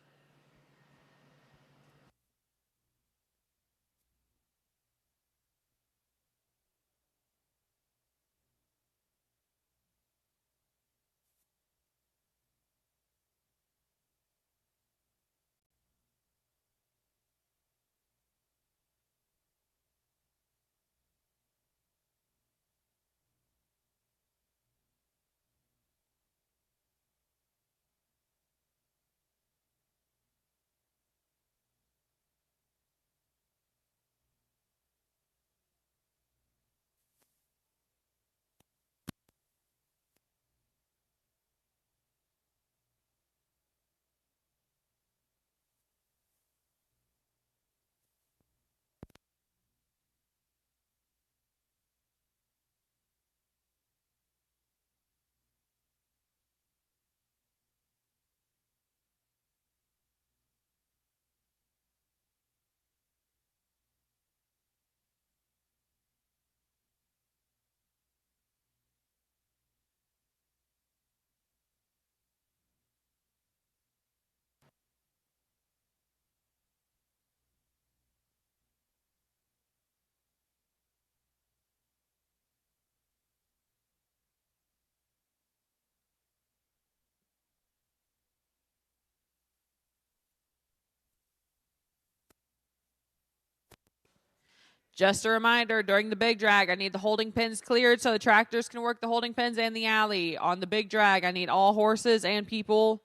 Just a reminder, during the big drag, I need the holding pins cleared so the tractors can work the holding pins and the alley. On the big drag, I need all horses and people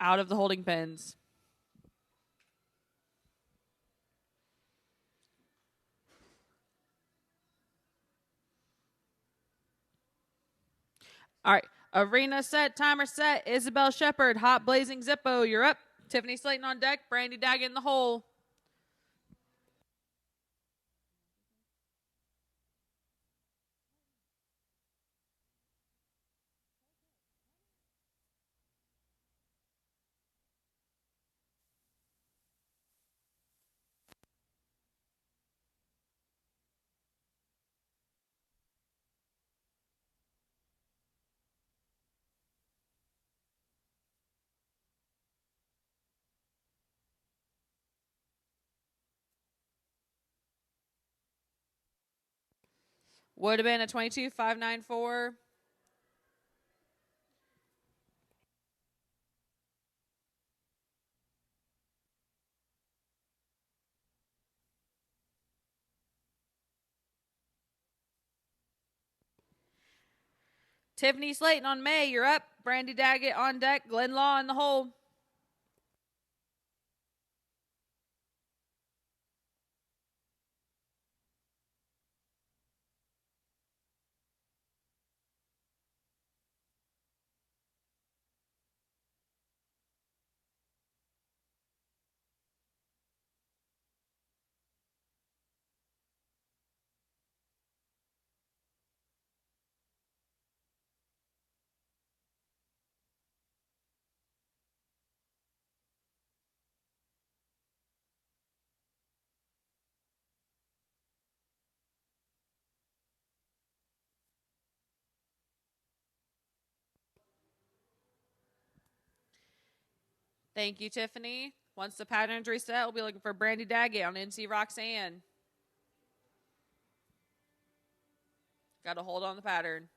out of the holding pins. All right. Arena set, timer set. Isabel Shepard, Hot Blazing Zippo, you're up. Tiffany Slayton on deck. Brandy Daggett in the hole. Would have been a 22.594. Tiffany Slayton on May, you're up. Brandy Daggett on deck. Glenn Law in the hole. Thank you, Tiffany. Once the pattern's reset, we'll be looking for Brandy Daggett on NC Roxanne. Got to hold on the pattern.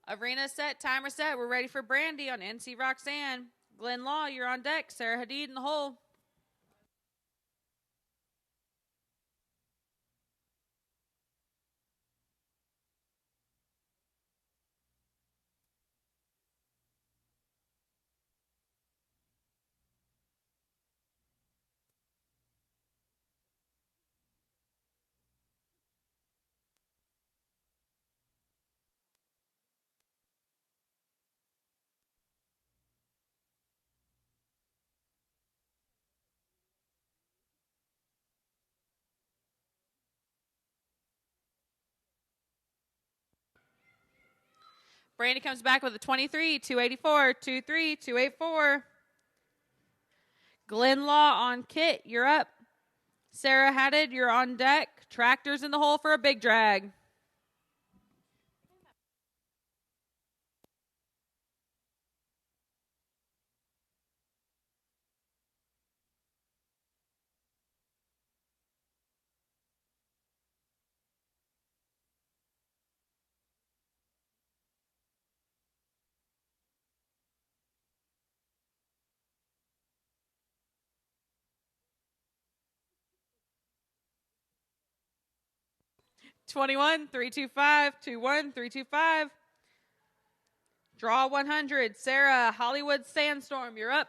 Arena set, timer set. We're ready for Brandy on NC Roxanne. Glenn Law, you're on deck. Sarah Hadid in the hole. Brandy comes back with a 23, 284, 23, 284. Glenn Law on Kit, you're up. Sarah Haddad, you're on deck. Tractors in the hole for a big drag. $21, 325, 21, 325. Draw 100. Sarah, Hollywood Sandstorm, you're up.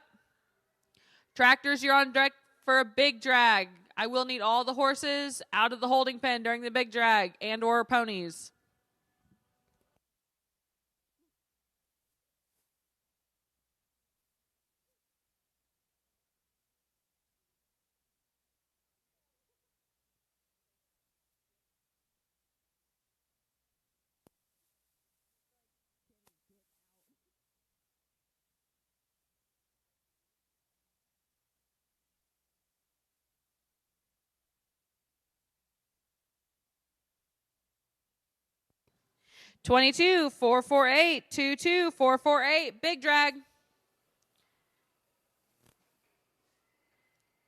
Tractors, you're on deck for a big drag. I will need all the horses out of the holding pen during the big drag and or ponies. $22, 448, 22, 448. Big drag.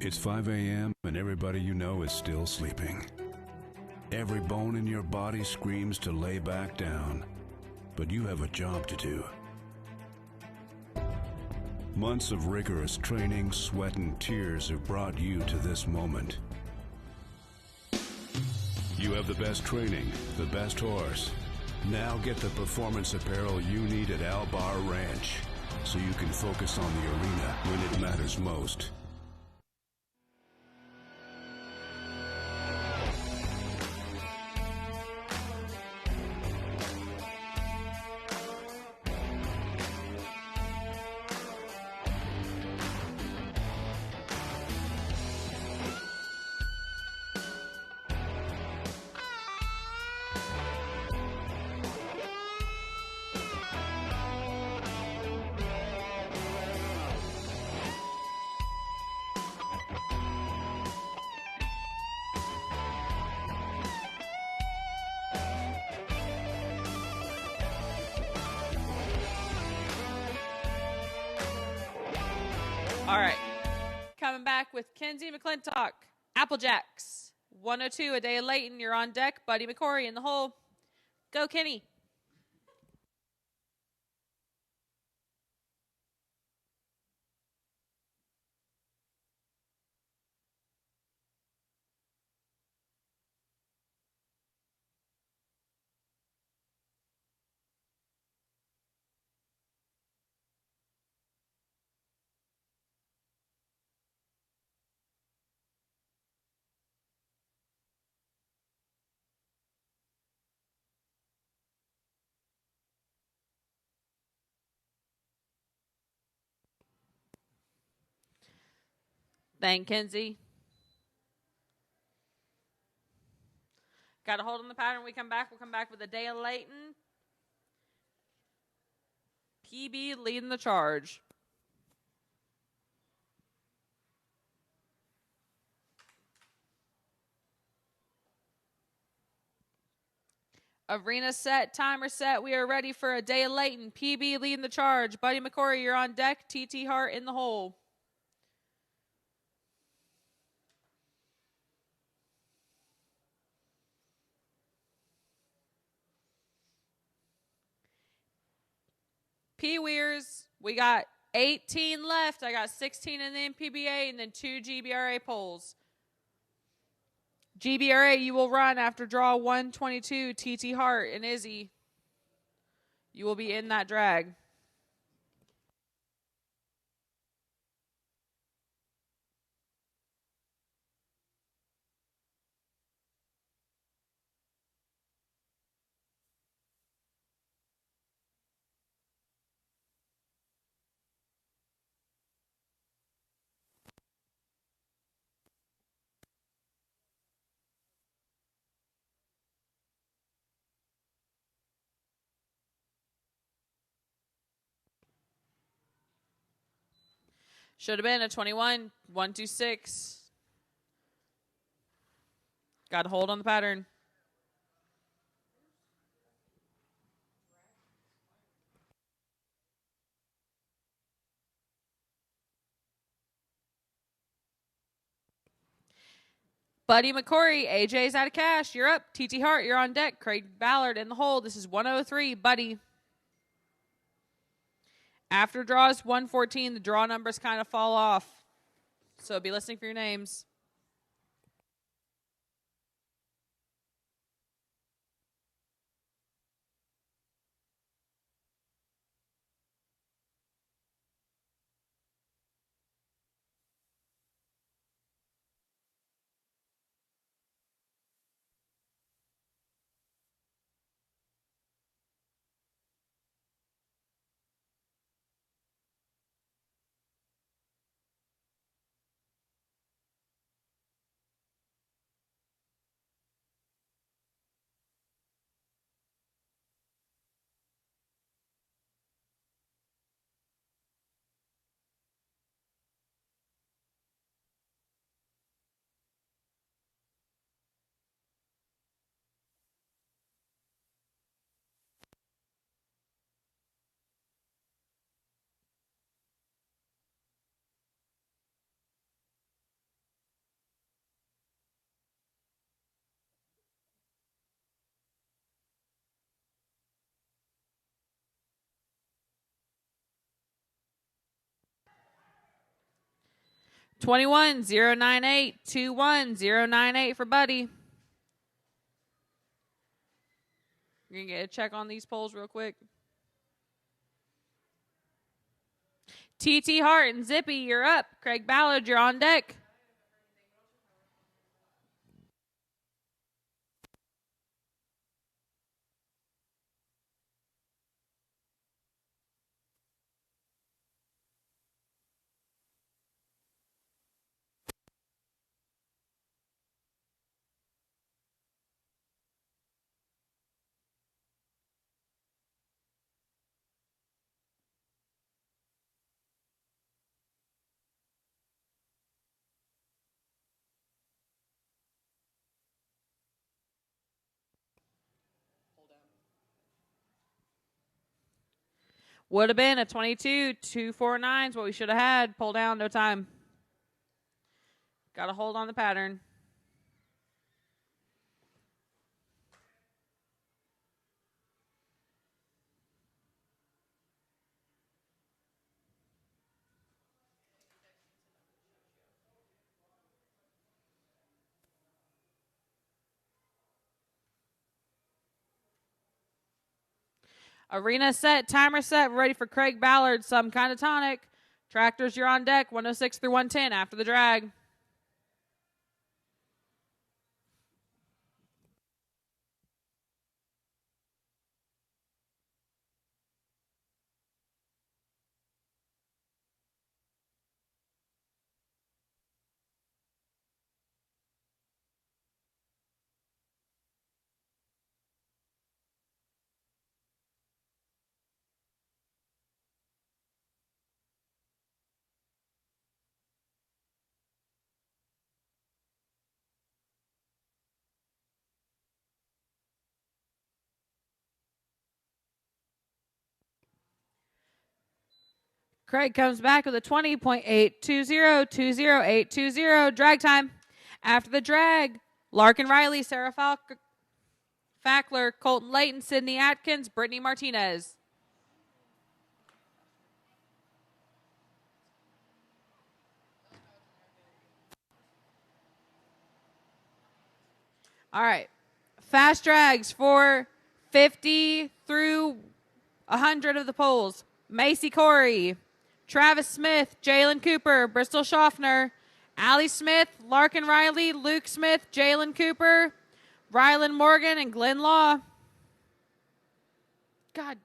It's 5 a.m. and everybody you know is still sleeping. Every bone in your body screams to lay back down, but you have a job to do. Months of rigorous training, sweat, and tears have brought you to this moment. You have the best training, the best horse. Now get the performance apparel you need at Albar Ranch, so you can focus on the arena when it matters most. All right. Coming back with Kenzie McClintock. Applejacks. 102, A Day of Leighton. You're on deck. Buddy McCory in the hole. Go, Kenny. Thank Kenzie. Got a hold on the pattern. We'll come back with A Day of Leighton. PB leading the charge. Arena set, timer set. We are ready for A Day of Leighton. PB leading the charge. Buddy McCory, you're on deck. TT Hart in the hole. P-Weirs, we got 18 left. I got 16 in the MPBA and then 2 GBRA polls. GBRA, you will run after draw 122, TT Hart and Izzy. You will be in that drag. Should have been a 21, 126. Got a hold on the pattern. Buddy McCory, AJ's out of cash. You're up. TT Hart, you're on deck. Craig Ballard in the hole. This is 103. Buddy. After draws 114, the draw numbers kind of fall off. So be listening for your names. 21098, 21098 for Buddy. You're going to get a check on these polls real quick. TT Hart and Zippy, you're up. Craig Ballard, you're on deck. Would have been a 22, 249 is what we should have had. Pull down, no time. Got to hold on the pattern. Arena set, timer set, ready for Craig Ballard. Some kind of tonic. Tractors, you're on deck. 106 through 110 after the drag. Craig comes back with a 20.820, drag time. After the drag, Larkin Riley, Sarah Fackler, Colton Layton, Sydney Atkins, Brittany Martinez. All right. Fast drags for 50 through 100 of the polls. Macy Corey, Travis Smith, Jalen Cooper, Bristol Schaffner, Allie Smith, Larkin Riley, Luke Smith, Jalen Cooper, Rylan Morgan, and Glenn Law. God.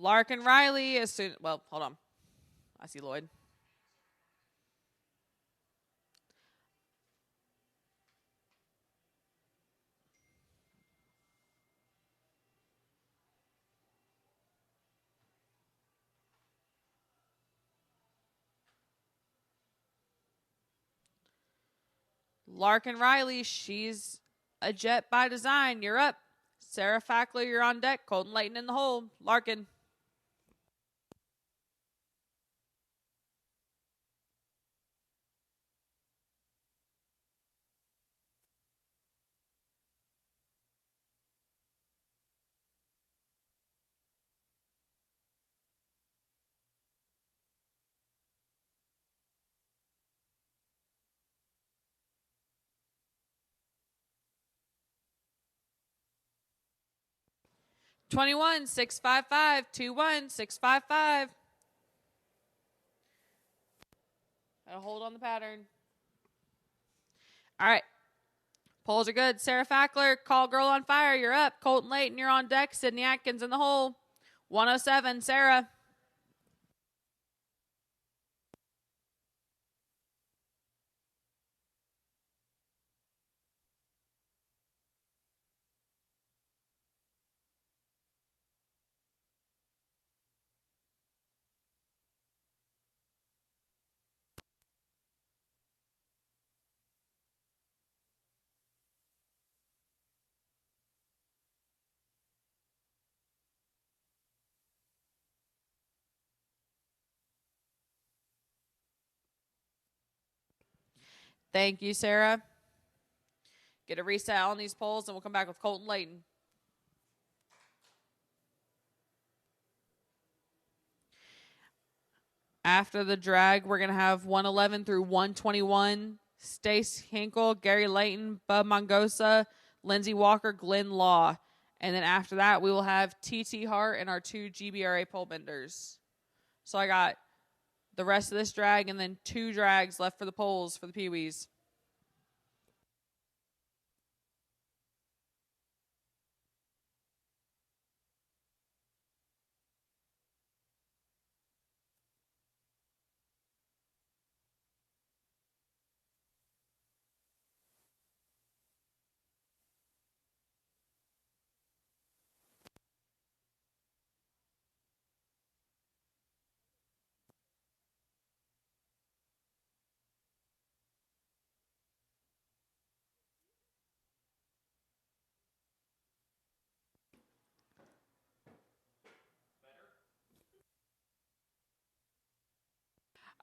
Larkin Riley, as soon. Well, hold on. I see Lloyd. Larkin Riley, she's a jet by design. You're up. Sarah Fackler, you're on deck. Colton Layton in the hole. Larkin. $21, 655, 21, 655. Gotta hold on the pattern. All right. Polls are good. Sarah Fackler, call girl on fire. You're up. Colton Layton, you're on deck. Sydney Atkins in the hole. 107, Sarah. Thank you, Sarah. Get a reset on these polls, and we'll come back with Colton Layton. After the drag, we're going to have 111 through 121. Stace Hinkle, Gary Layton, Bub Mongosa, Lindsey Walker, Glenn Law. And then after that, we will have TT Hart and our 2 GBRA pole benders. So I got the rest of this drag and then 2 drags left for the poles for the Pee-wees.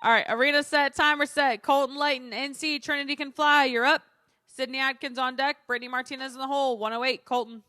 All right, arena set, timer set. Colton Layton, NC, Trinity can fly. You're up. Sydney Atkins on deck. Brittany Martinez in the hole. 108, Colton.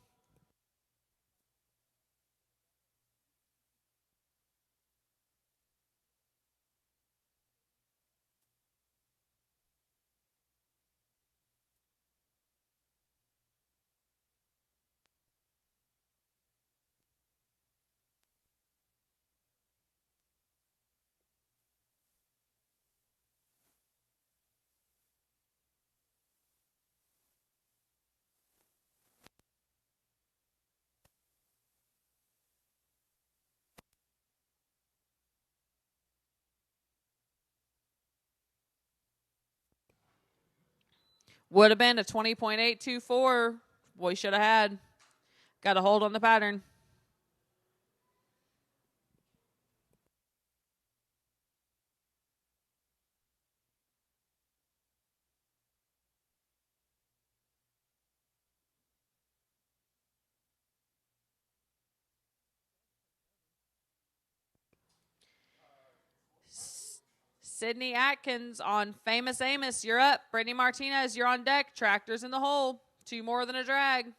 Would have been a 20.824. We should have had. Got a hold on the pattern. Sydney Atkins on Famous Amos. You're up. Brittany Martinez, you're on deck. Tractors in the hole. 2 more than a drag.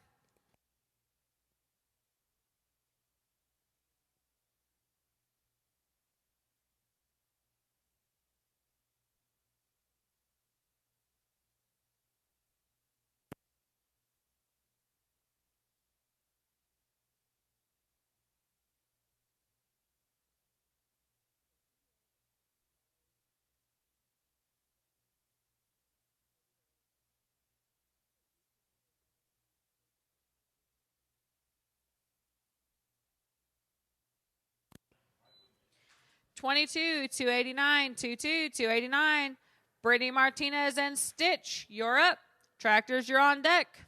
22, 289, 22, 289. Brittany Martinez and Stitch, you're up. Tractors, you're on deck.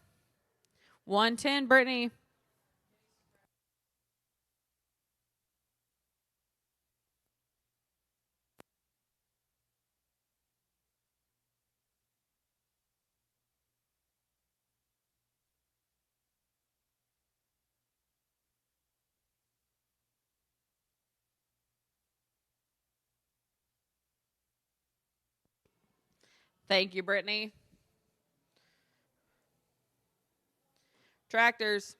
110, Brittany. Thank you, Brittany. Tractors.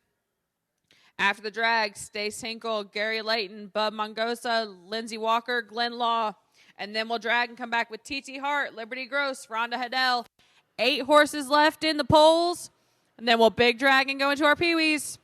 After the drag, Stace Hinkle, Gary Layton, Bub Mongosa, Lindsey Walker, Glenn Law. And then we'll drag and come back with TT Hart, Liberty Gross, Rhonda Hadell. 8 horses left in the polls. And then we'll big drag and go into our peewees.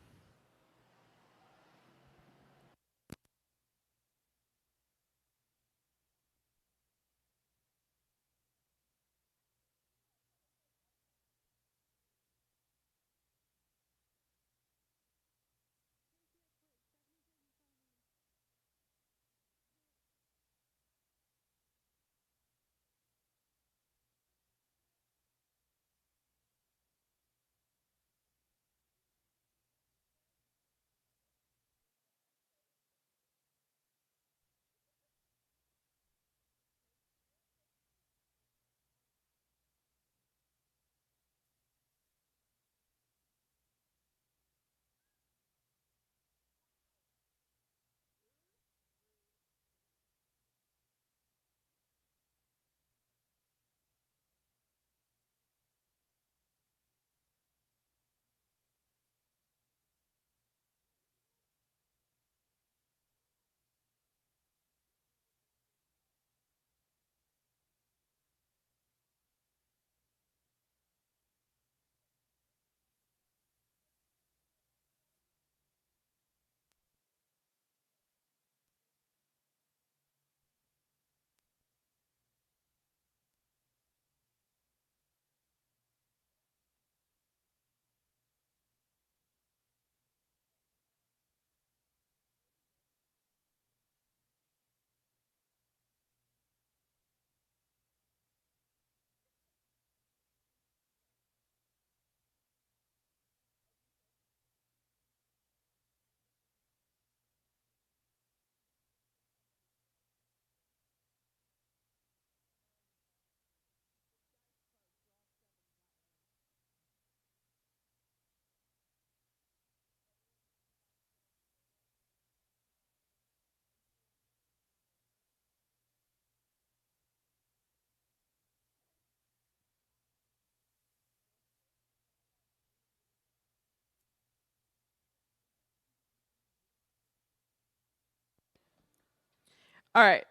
All right.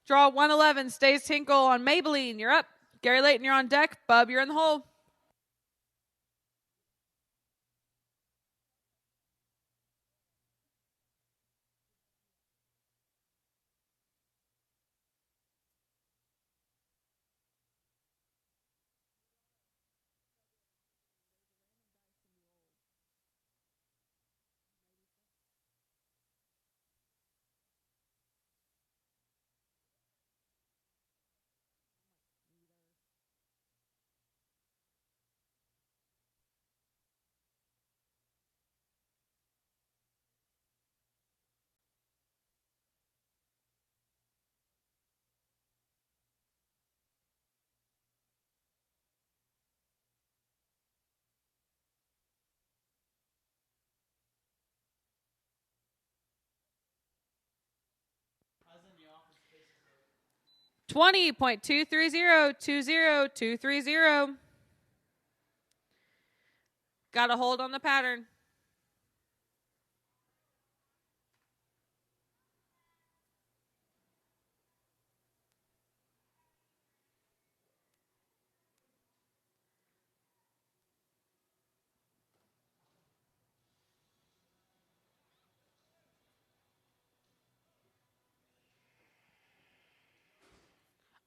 Draw 111, Stace Hinkle on Maybelline, you're up. Gary Layton, you're on deck. Bub, you're in the hole. $20.230-20230. Got a hold on the pattern.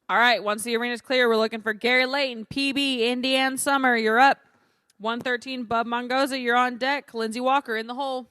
All right, once the arena's clear, we're looking for Gary Layton, PB, Indiana Summer, you're up. 113, Bub Mongoza, you're on deck. Lindsey Walker in the hole.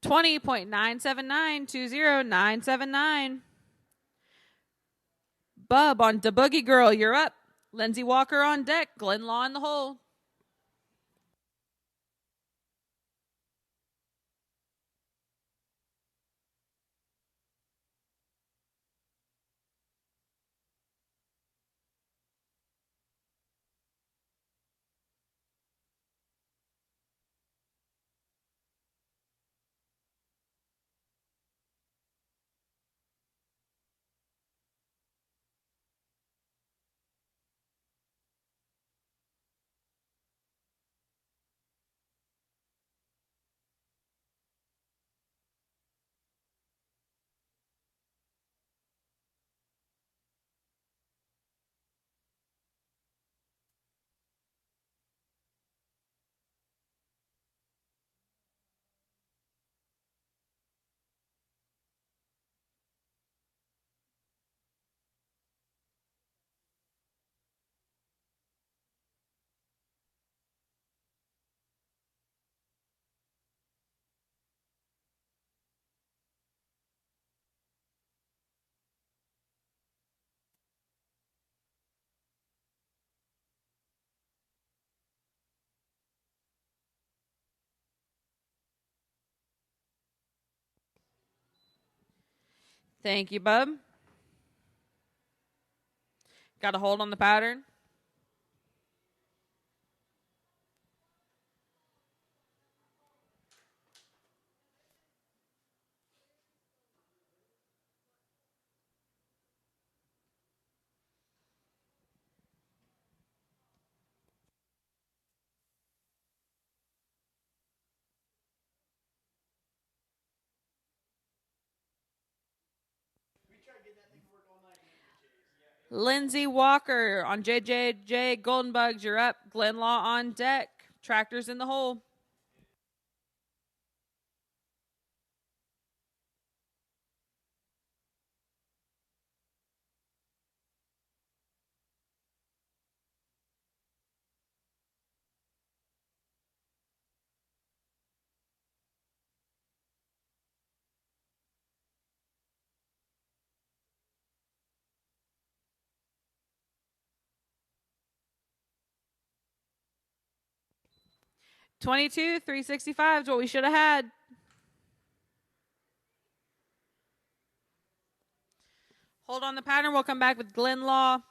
20.979, Bub on Da Boogie Girl, you're up. Lindsay Walker on deck. Glenn Law in the hole. Thank you, Bub. Got a hold on the pattern. Lindsay Walker on JJJ Golden Bugs, you're up. Glenn Law on deck. Tractors in the hole. $22,365 is what we should have had. Hold on the pattern. We'll come back with Glenn Law.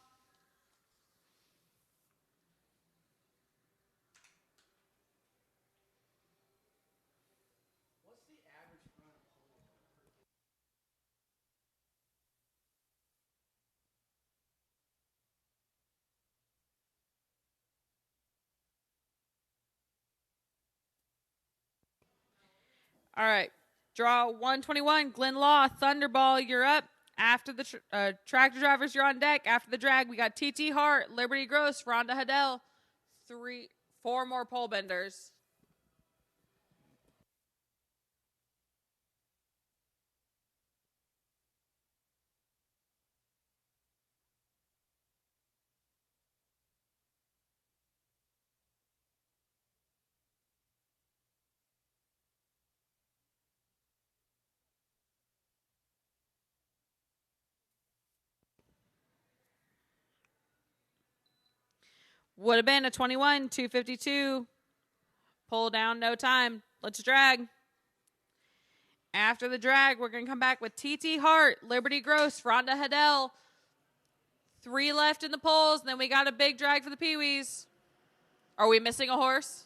All right. Draw 121. Glenn Law, Thunderball, you're up. After the tractor drivers, you're on deck. After the drag, we got TT Hart, Liberty Gross, Rhonda Hadell. 4 more pole benders. Would have been a 21, 252. Pull down, no time. Let's drag. After the drag, we're going to come back with TT Hart, Liberty Gross, Rhonda Hadell. 3 left in the polls, and then we got a big drag for the Pee-wees. Are we missing a horse?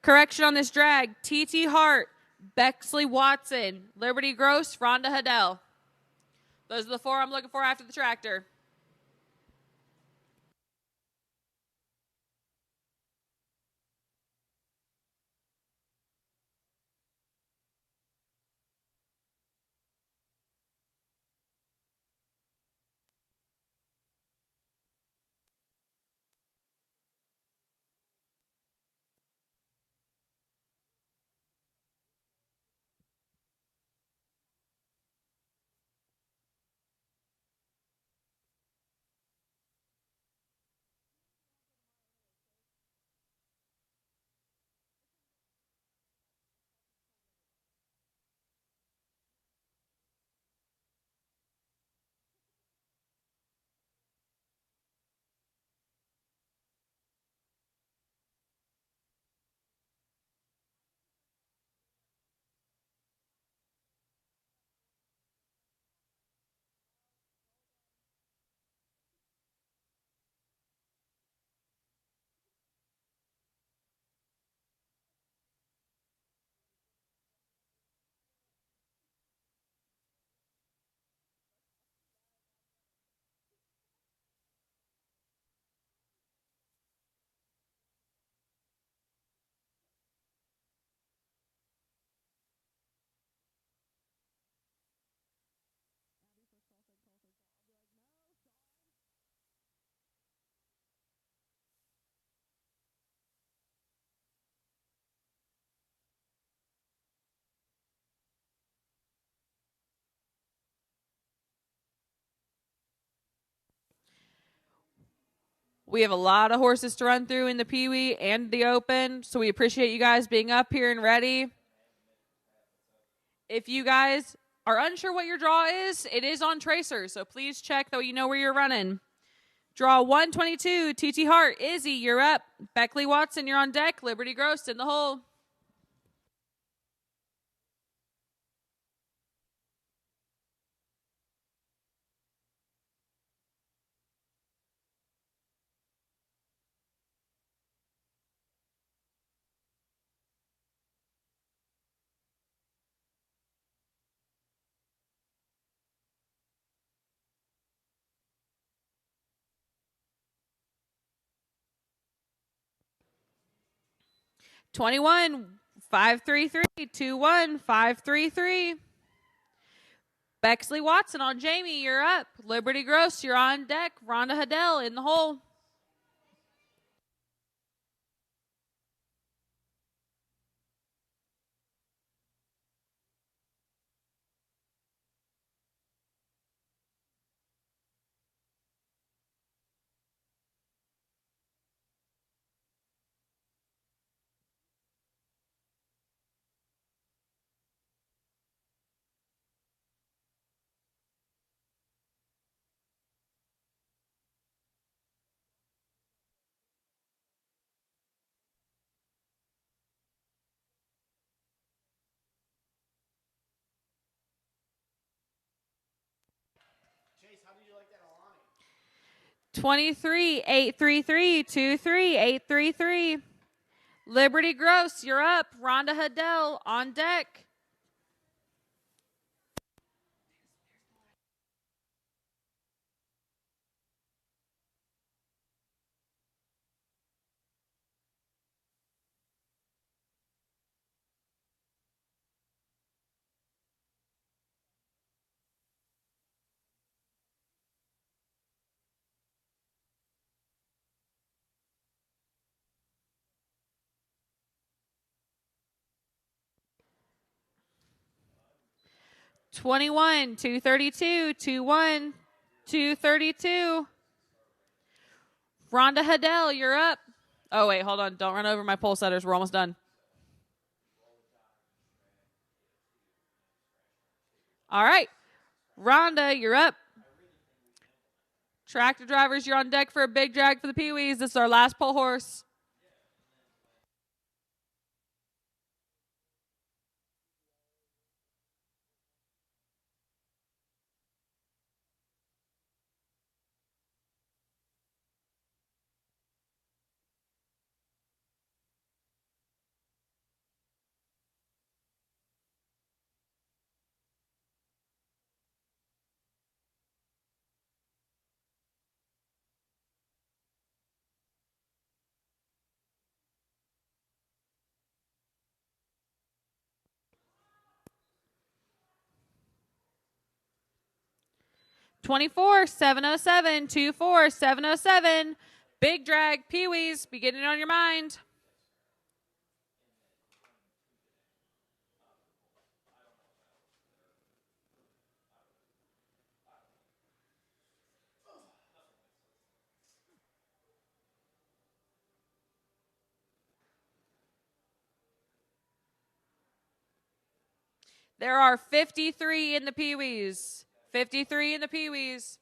Correction on this drag. TT Hart, Bexley Watson, Liberty Gross, Rhonda Hadell. Those are the 4 I'm looking for after the tractor. We have a lot of horses to run through in the Pee Wee and the Open, so we appreciate you guys being up here and ready. If you guys are unsure what your draw is, it is on Tracer, so please check that you know where you're running. Draw 122, TT Hart, Izzy, you're up. Beckley Watson, you're on deck. Liberty Gross in the hole. $21, 533, 21, 533. Bexley Watson on Jamie, you're up. Liberty Gross, you're on deck. Rhonda Haddell in the hole. Chase, how did you like that Alani? 23, 833, 23, 833. Liberty Gross, you're up. Rhonda Haddell on deck. $21, 232, 21, 232. Rhonda Haddell, you're up. Oh, wait, hold on. Don't run over my pole setters. We're almost done. All right. Rhonda, you're up. Tractor drivers, you're on deck for a big drag for the Pee Wees. This is our last pole horse. $24, 707, 24, 707. Big drag, Pee Wees, be getting it on your mind. There are 53 in the Pee Wees. 53 in the Pee Wees.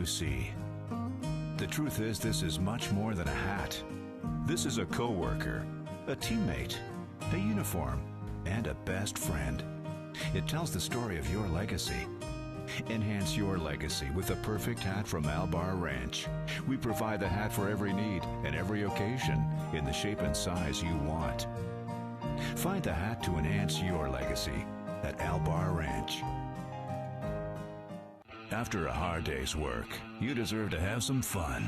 see. The truth is, this is much more than a hat. This is a coworker, a teammate, a uniform, and a best friend. It tells the story of your legacy. Enhance your legacy with the perfect hat from Albar Ranch. We provide the hat for every need and every occasion in the shape and size you want. Find the hat to enhance your legacy at Albar Ranch. After a hard day's work, you deserve to have some fun.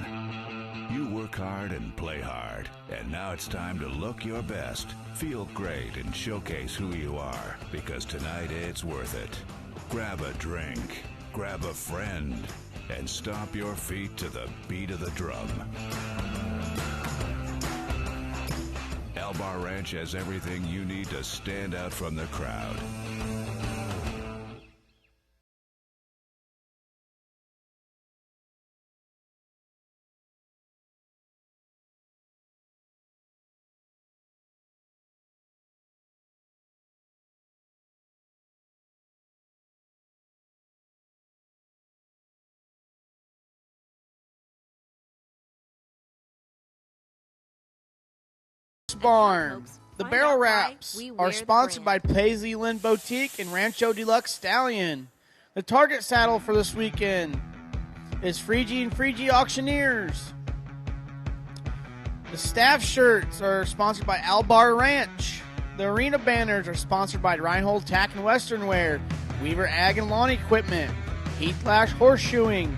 You work hard and play hard, and now it's time to look your best, feel great, and showcase who you are, because tonight it's worth it. Grab a drink, grab a friend, and stomp your feet to the beat of the drum. Albar Ranch has everything you need to stand out from the crowd. Barn. The Find barrel out why wraps we are wear the sponsored by brand. Paisley Lynn Boutique and Rancho Deluxe Stallion. The target saddle for this weekend is Freegee and Freegee Auctioneers. The staff shirts are sponsored by Albar Ranch. The arena banners are sponsored by Reinhold Tack and Western Wear, Weaver Ag and Lawn Equipment, Heath Lash Horseshoeing,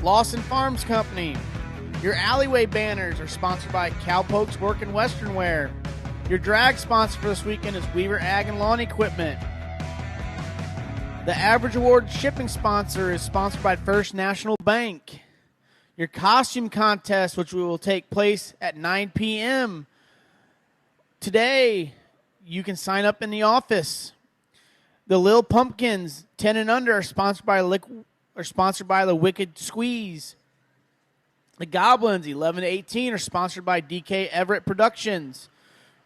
Lawson Farms Company. Your alleyway banners are sponsored by Cowpokes Work and Western Wear. Your drag sponsor for this weekend is Weaver Ag and Lawn Equipment. The Average Award shipping sponsor is sponsored by First National Bank. Your costume contest, which will take place at 9 p.m. today, you can sign up in the office. The Lil Pumpkins 10 and under are sponsored by the Wicked Squeeze. The Goblins 11 to 18 are sponsored by DK Everett Productions.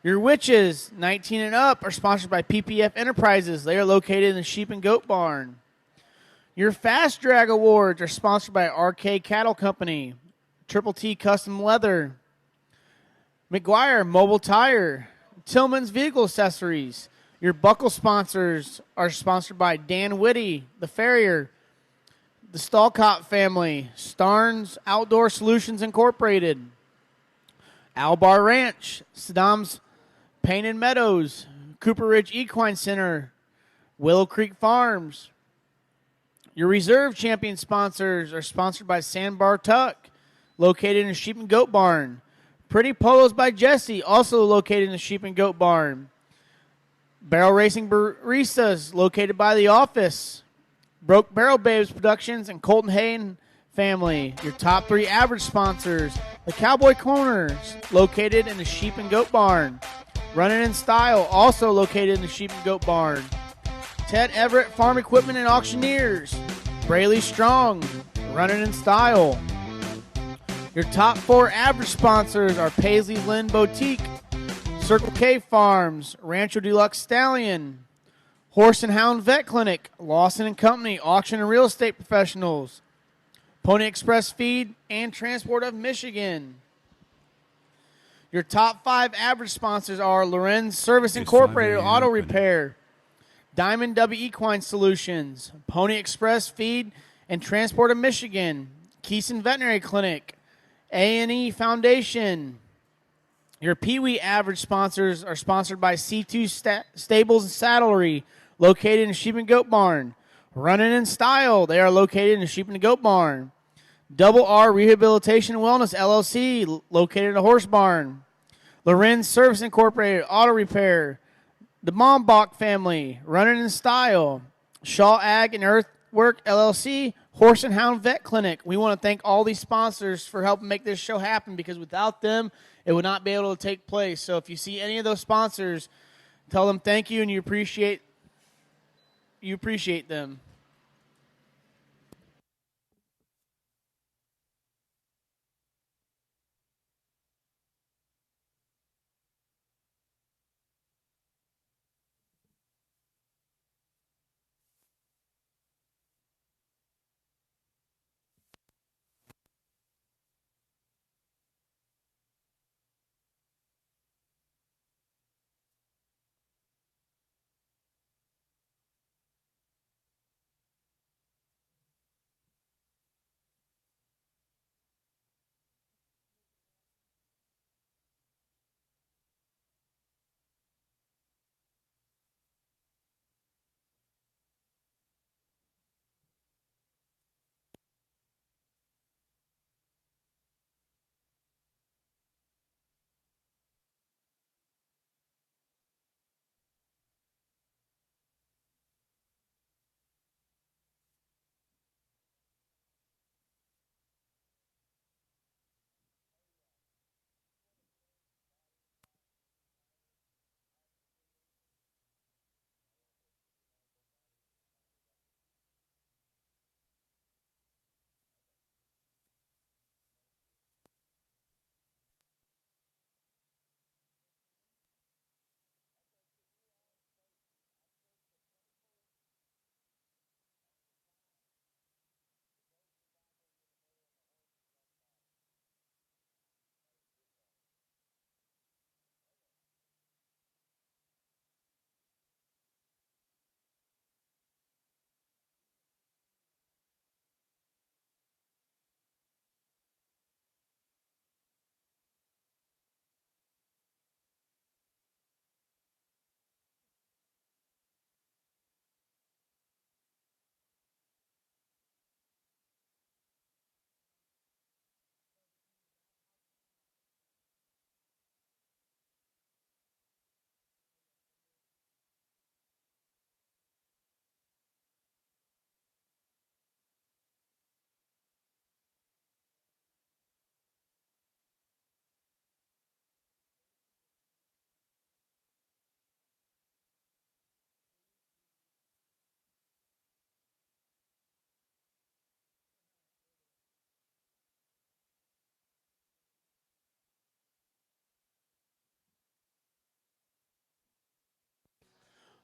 Your Witches 19 and up are sponsored by PPF Enterprises. They are located in the Sheep and Goat Barn. Your Fast Drag Awards are sponsored by RK Cattle Company, Triple T Custom Leather, McGuire Mobile Tire, Tillman's Vehicle Accessories. Your buckle sponsors are sponsored by Dan Whitty, The Farrier, the Stalcott family, Starnes Outdoor Solutions Incorporated, Albar Ranch, Saddam's Painted Meadows, Cooper Ridge Equine Center, Willow Creek Farms. Your reserve champion sponsors are sponsored by Sandbar Tuck, located in the Sheep and Goat Barn. Pretty Polos by Jesse, also located in the Sheep and Goat Barn. Barrel Racing Baristas, located by the office. Broke Barrel Babes Productions and Colton Hayden family. Your top three average sponsors, the Cowboy Cloners, located in the Sheep and Goat Barn. Running in Style, also located in the Sheep and Goat Barn. Ted Everett Farm Equipment and Auctioneers. Braley Strong, Running in Style. Your top four average sponsors are Paisley Lynn Boutique, Circle K Farms, Rancho Deluxe Stallion, Horse and Hound Vet Clinic, Lawson and Company, Auction and Real Estate Professionals, Pony Express Feed, and Transport of Michigan. Your top five average sponsors are Lorenz Service It's Incorporated 5 a.m. Auto Repair, Diamond W Equine Solutions, Pony Express Feed and Transport of Michigan, Keeson Veterinary Clinic, A&E Foundation. Your Pee-wee average sponsors are sponsored by C2 Stables and Saddlery, located in the Sheep and Goat Barn. Running in Style, they are located in the Sheep and Goat Barn. Double R Rehabilitation and Wellness, LLC, located in the Horse Barn. Lorenz Service Incorporated, Auto Repair. The Mombach family, Running in Style. Shaw Ag and Earthwork, LLC, Horse and Hound Vet Clinic. We want to thank all these sponsors for helping make this show happen, because without them, it would not be able to take place. So if you see any of those sponsors, tell them thank you and you appreciate them.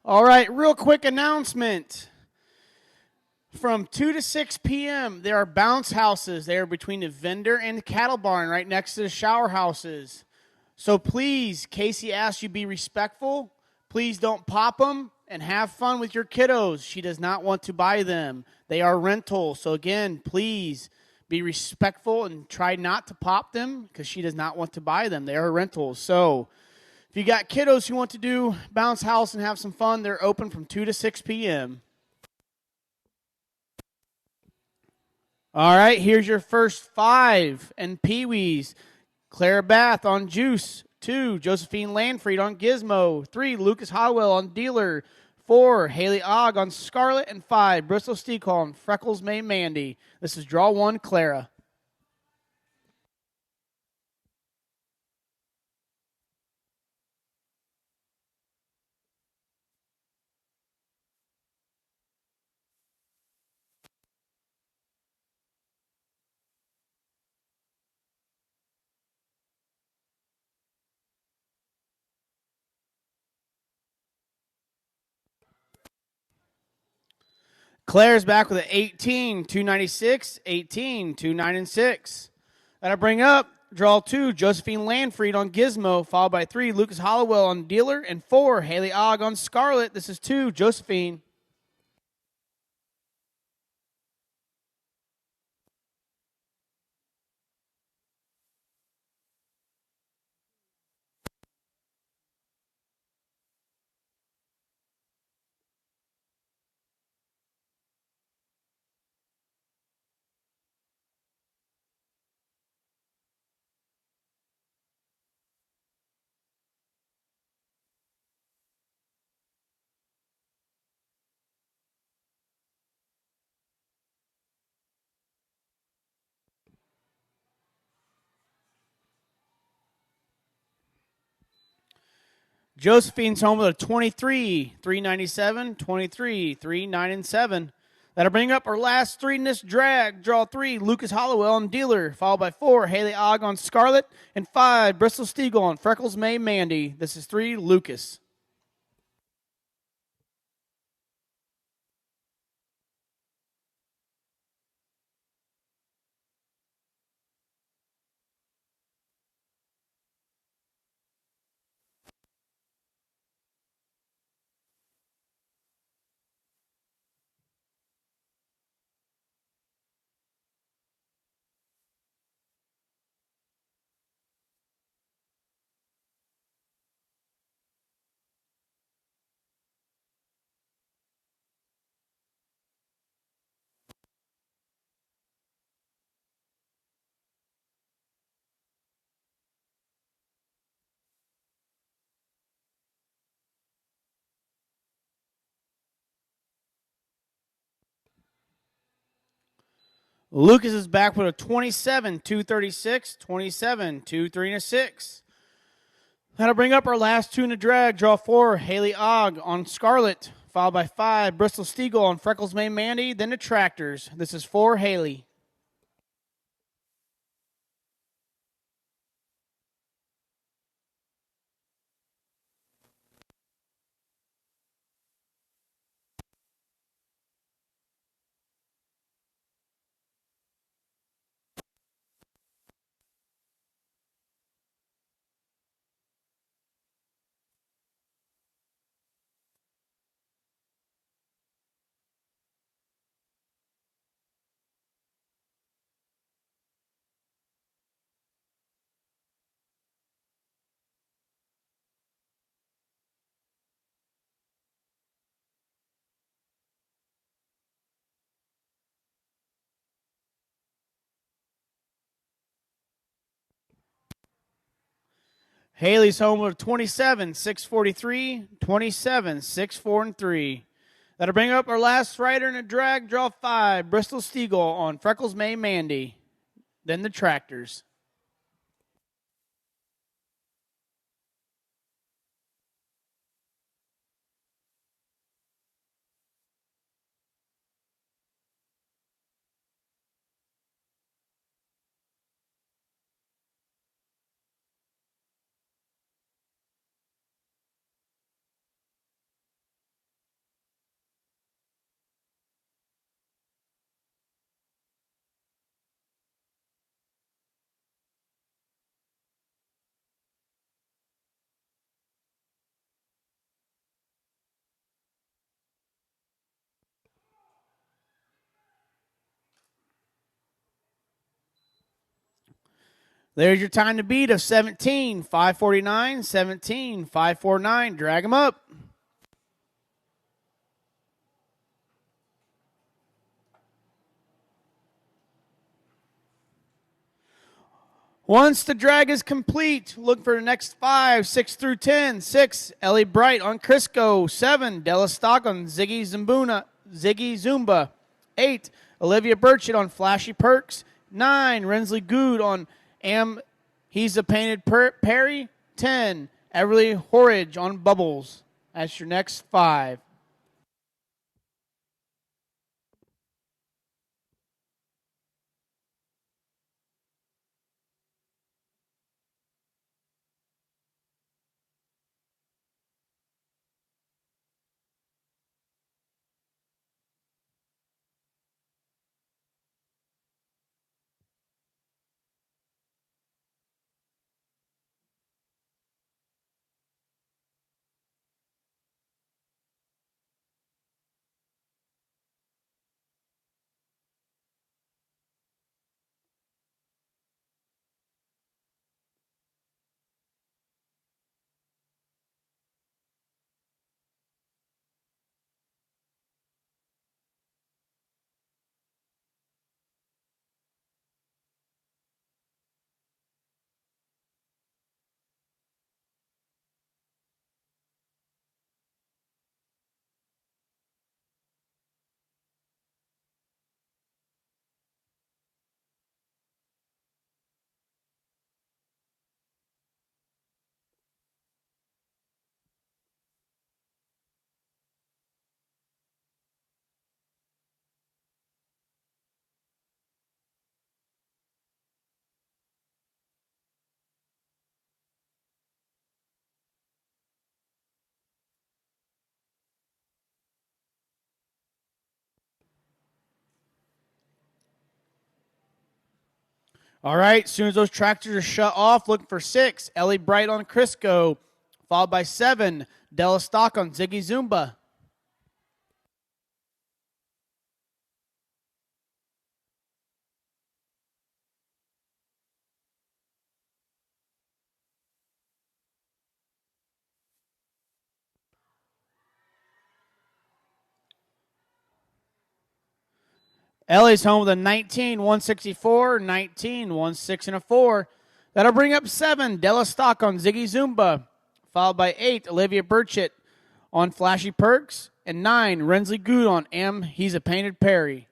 All right, real quick announcement. From 2 to 6 p.m., there are bounce houses. They are between the vendor and the cattle barn right next to the shower houses. So please, Casey asks you be respectful. Please don't pop them and have fun with your kiddos. She does not want to buy them. They are rentals. So again, please be respectful and try not to pop them because she does not want to buy them. They are rentals. So if you got kiddos who want to do bounce house and have some fun, they're open from 2 to 6 p.m. All right, here's your first 5 and Pee-wees. Clara Bath on Juice. 2, Josephine Landfried on Gizmo. 3, Lucas Howell on Dealer. 4, Haley Ogg on Scarlet. And 5, Bristol Steakhall on Freckles May Mandy. This is draw 1, Clara. Claire's back with an 18, 296, 18, 29 and 6. That'll bring up draw 2, Josephine Landfried on Gizmo, followed by 3, Lucas Hollowell on Dealer, and 4, Haley Ogg on Scarlet. This is 2, Josephine. Josephine's home with a 23, 397, 23, 3, 9, and 7. That'll bring up our last 3 in this drag. Draw 3, Lucas Hollowell on Dealer, followed by 4, Haley Ogg on Scarlet, and 5, Bristol Steagle on Freckles May Mandy. This is 3, Lucas. Lucas is back with a 27, 236, 27, 2, 3, and a 6. That'll bring up our last 2 in the drag. Draw 4, Haley Ogg on Scarlet, followed by 5, Bristol Steagle on Freckles May Mandy, then the Tractors. This is 4, Haley. Haley's home with 27, 643, 27, 6, 4, and 3. That'll bring up our last rider in the drag. Draw 5, Bristol Steagle on Freckles May Mandy. Then the Tractors. There's your time to beat of 17, 549, 17, 549. Drag them up. Once the drag is complete, look for the next 5, 6 through 10. 6, Ellie Bright on Crisco. 7, Della Stock on Ziggy Zumba. 8, Olivia Burchett on Flashy Perks. 9, Rensley Good on He's a Painted Perry. 10, Everly Horridge on Bubbles. That's your next 5. All right, as soon as those tractors are shut off, look for 6, Ellie Bright on Crisco, followed by 7, Della Stock on Ziggy Zumba. Ellie's home with a 19, 164, 19, 16, and a 4. That'll bring up 7, Della Stock on Ziggy Zumba, followed by 8, Olivia Burchett on Flashy Perks, and 9, Rensley Good on He's a Painted Perry.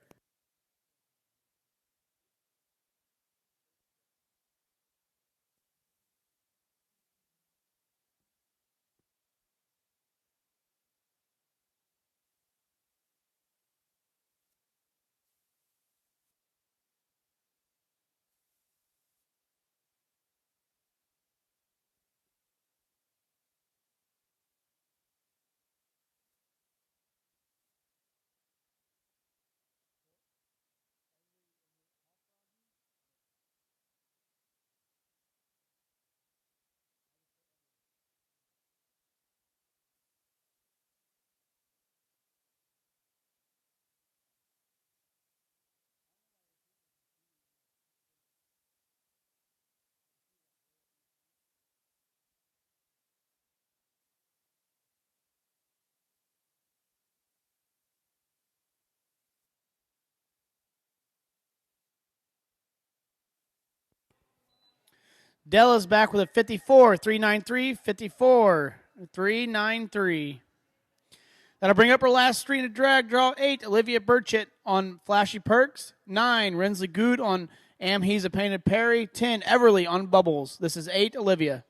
Della's back with a 54, 393, 54, 393. That'll bring up her last three in a drag. Draw 8, Olivia Burchett on Flashy Perks. 9, Rensley Good on He's a Painted Perry. 10, Everly on Bubbles. This is 8, Olivia.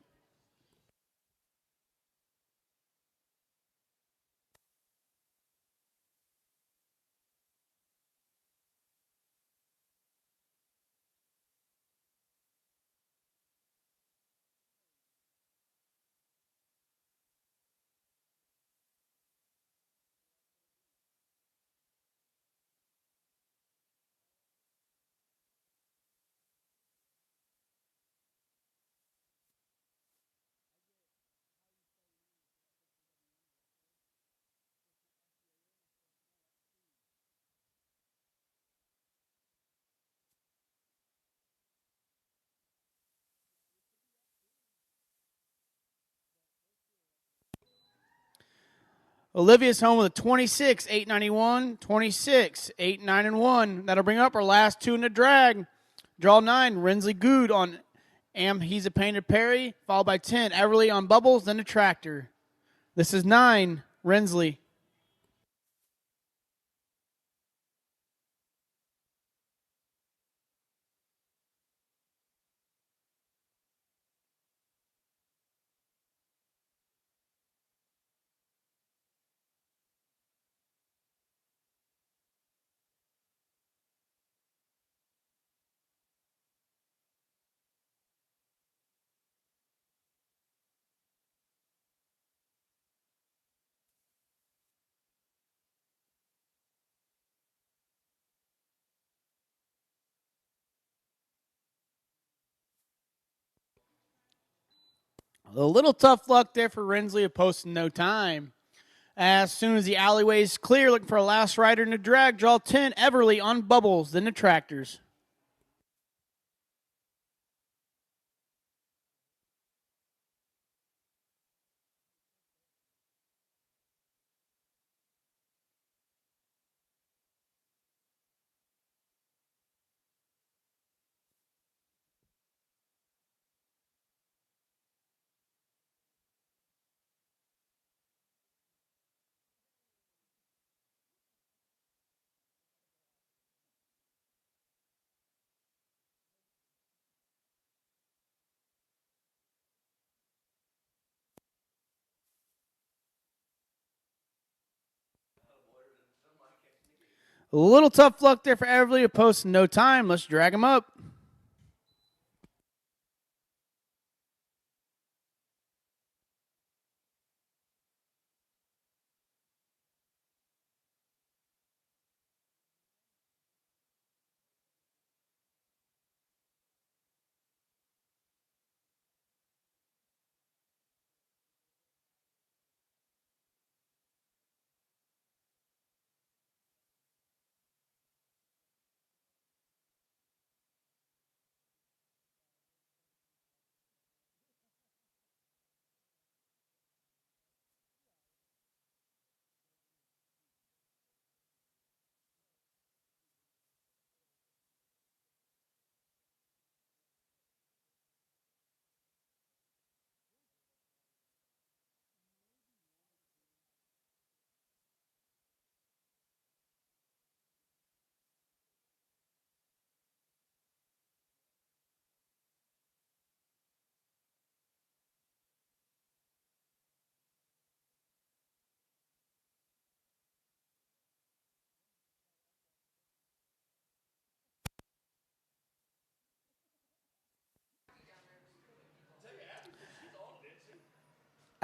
Olivia's home with a 26, 891, 26, 8, 9, and 1. That'll bring up our last two in the drag. Draw 9, Rensley Good on He's a Painted Perry, followed by 10, Everly on Bubbles, then a Tractor. This is 9, Rensley. A little tough luck there for Rensley of posting no time. As soon as the alleyway's clear, looking for a last rider in the drag, draw 10, Everly on Bubbles, then the Tractors. A little tough luck there for Everly of posting no time. Let's drag him up.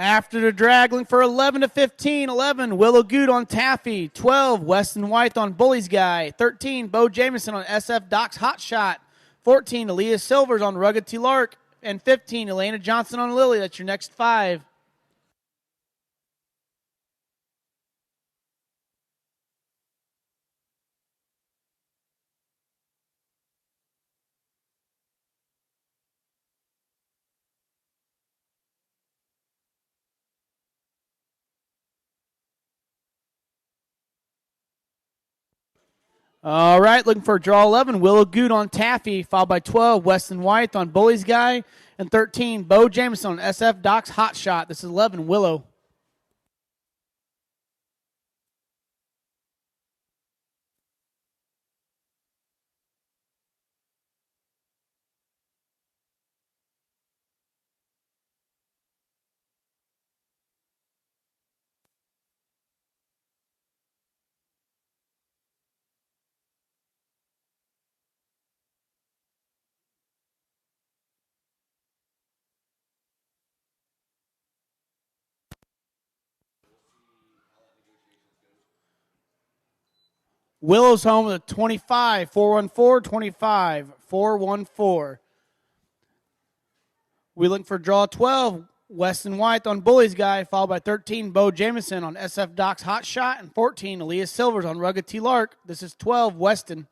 After the drag, looking for 11 to 15. 11, Willow Good on Taffy. 12, Weston White on Bully's Guy. 13, Bo Jameson on SF Doc's Hot Shot. 14, Aaliyah Silvers on Rugged T. Lark. And 15, Elena Johnson on Lily. That's your next 5. All right, looking for draw 11, Willow Good on Taffy, followed by 12, Weston White on Bully's Guy, and 13, Bo Jameson on SF Doc's Hot Shot. This is 11, Willow. Willow's home with a 25, 414, 25, 414. We look for draw 12, Weston White on Bully's Guy, followed by 13, Bo Jameson on SF Doc's Hot Shot, and 14, Aaliyah Silvers on Rugged T. Lark. This is 12, Weston.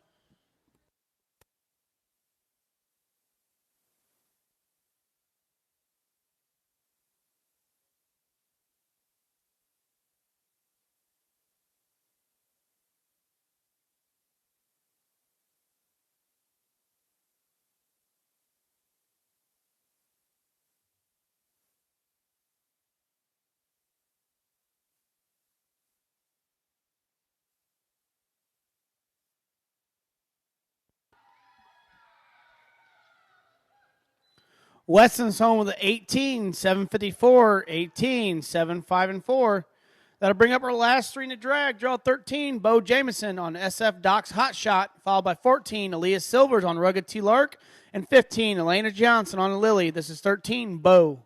Weston's home with an 18, 754, 18, 7, 5, and 4. That'll bring up our last three in the drag. Draw 13, Bo Jameson on SF Doc's Hot Shot, followed by 14, Aaliyah Silvers on Rugged T. Lark, and 15, Elena Johnson on Lily. This is 13, Bo.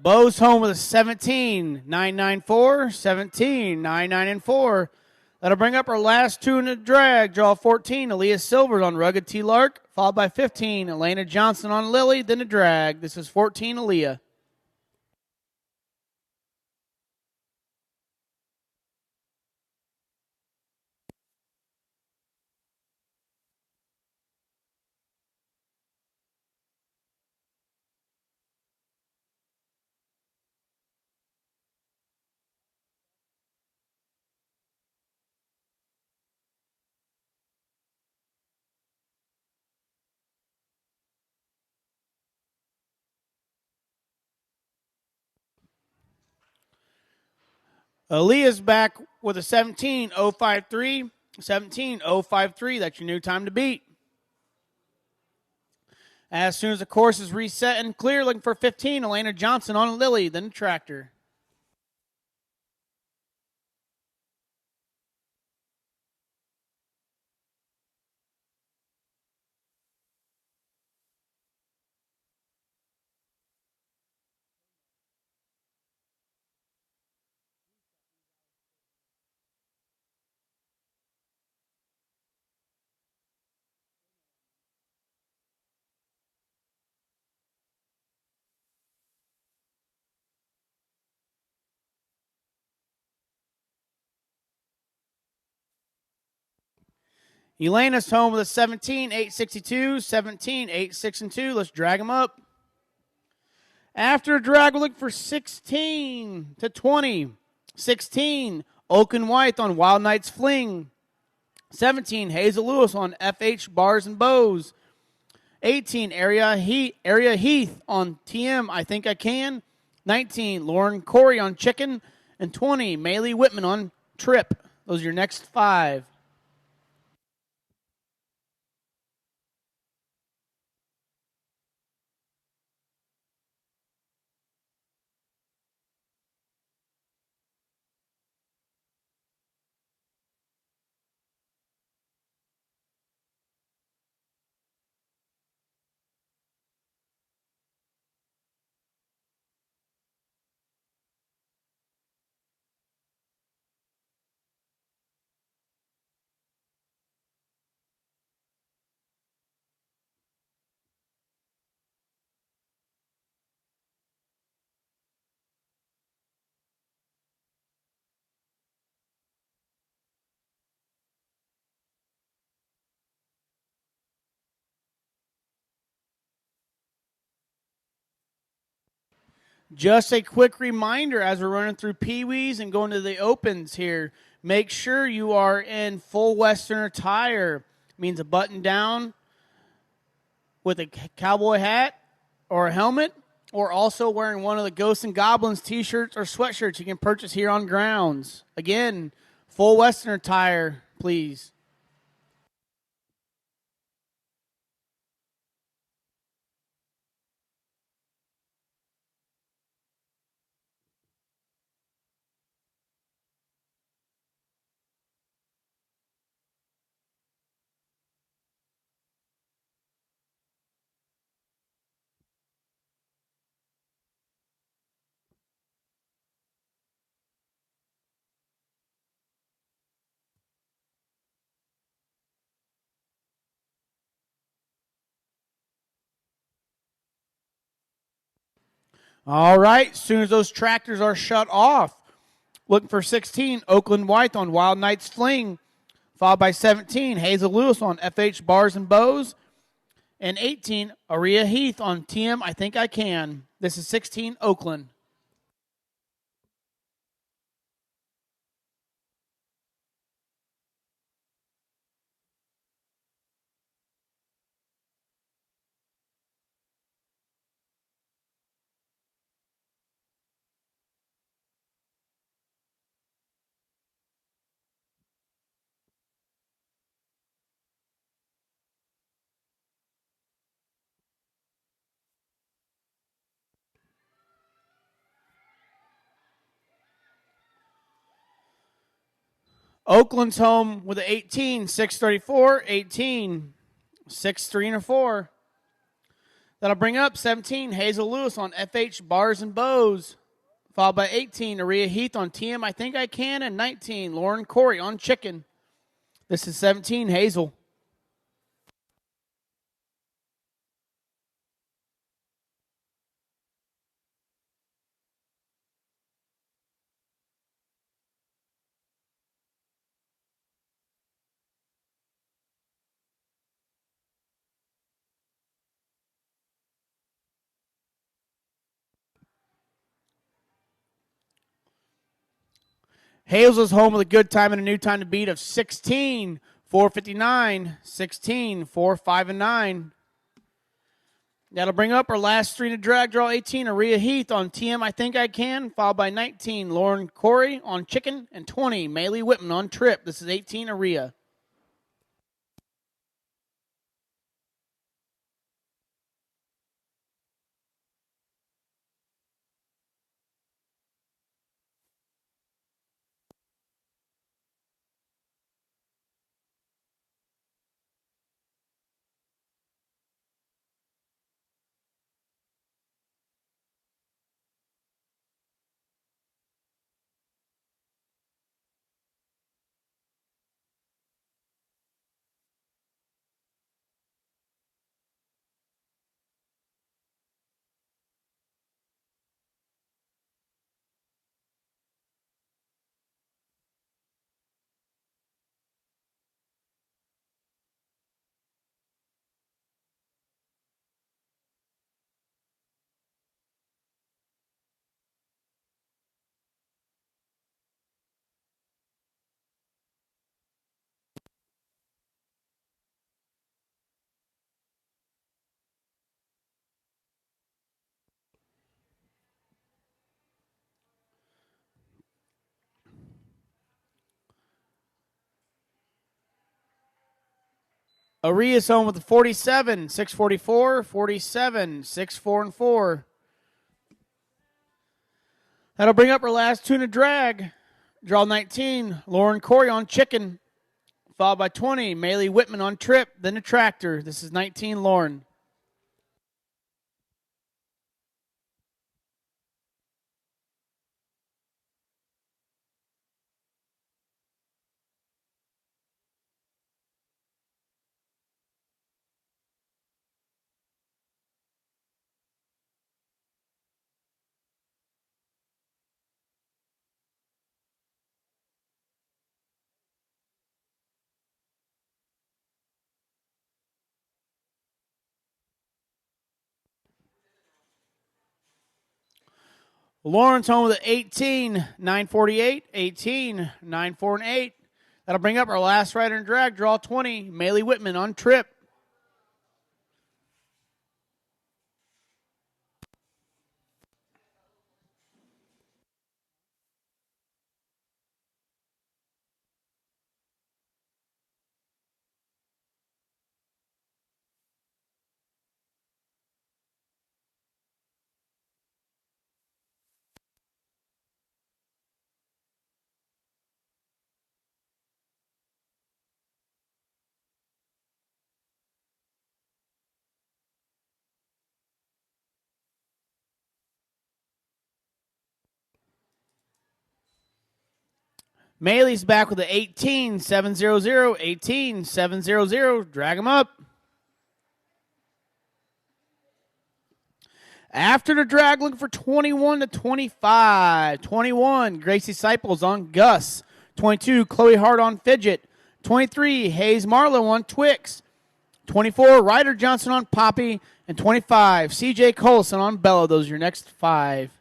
Bo's home with a 17, 994, 17, 99, and 4. That'll bring up our last two in the drag. Draw 14, Aaliyah Silvers on Rugged T. Lark, followed by 15, Elena Johnson on Lily, then the drag. This is 14, Aaliyah. Aaliyah's back with a 17-053. 17-053. That's your new time to beat. As soon as the course is reset and clear, looking for 15, Elena Johnson on Lily, then the tractor. Elena's home with a 17-862, 17-8, 6, 2. Let's drag them up. After a drag, we're looking for 16-20. 16, Oaken White on Wild Knight's Fling. 17, Hazel Lewis on FH Bars and Bows. 18, Area Heath on TM I Think I Can. 19, Lauren Corey on Chicken. And 20, Maylee Whitman on Trip. Those are your next five. Just a quick reminder as we're running through Pee-wees and going to the Opens here, make sure you are in full Western attire. It means a button down with a cowboy hat or a helmet, or also wearing one of the Ghosts and Goblins t-shirts or sweatshirts you can purchase here on grounds. Again, full Western attire, please. All right, as soon as those tractors are shut off, looking for 16, Oakland White on Wild Knight's Fling, followed by 17, Hazel Lewis on FH Bars and Bows, And 18, Aria Heath on TM I Think I Can. This is 16, Oakland. Oakland's home with an 18, 634, 18, 6, 3, and a 4. That'll bring up 17, Hazel Lewis on FH Bars and Bows. Followed by 18, Aria Heath on TM I Think I Can. And 19, Lauren Corey on Chicken. This is 17, Hazel. Hazel's home with a good time and a new time to beat of 16, 459, 16, 4, 5, and 9. That'll bring up our last three in a drag draw. 18, Aria Heath on TM I Think I Can, followed by 19, Lauren Corey on Chicken, and 20, Maylee Whitman on Trip. This is 18, Aria. Aria's home with a 47, 644, 47, 6, 4, and 4. That'll bring up our last two in a drag. Draw 19, Lauren Corey on Chicken, followed by 20, Maylee Whitman on Trip, then a Tractor. This is 19, Lauren. Lauren's home with an 18, 948, 18, 9, 4, and 8. That'll bring up our last rider in drag. Draw 20, Maylee Whitman on Trip. Maylee's back with an 18, 700, 18, 700. Drag him up. After the drag, looking for 21 to 25. 21, Gracie Seipels on Gus. 22, Chloe Hart on Fidget. 23, Hayes Marlowe on Twix. 24, Ryder Johnson on Poppy, and 25, CJ Colson on Bella. Those are your next 5.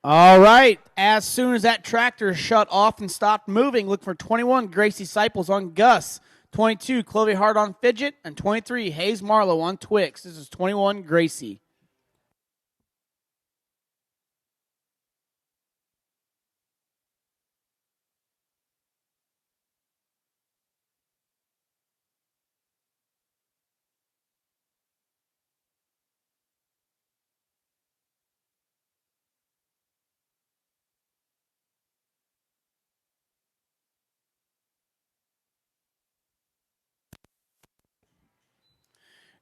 All right. As soon as that tractor shut off and stopped moving, look for 21, Gracie Disciples on Gus, 22, Chloe Hart on Fidget, and 23, Hayes Marlowe on Twix. This is 21, Gracie.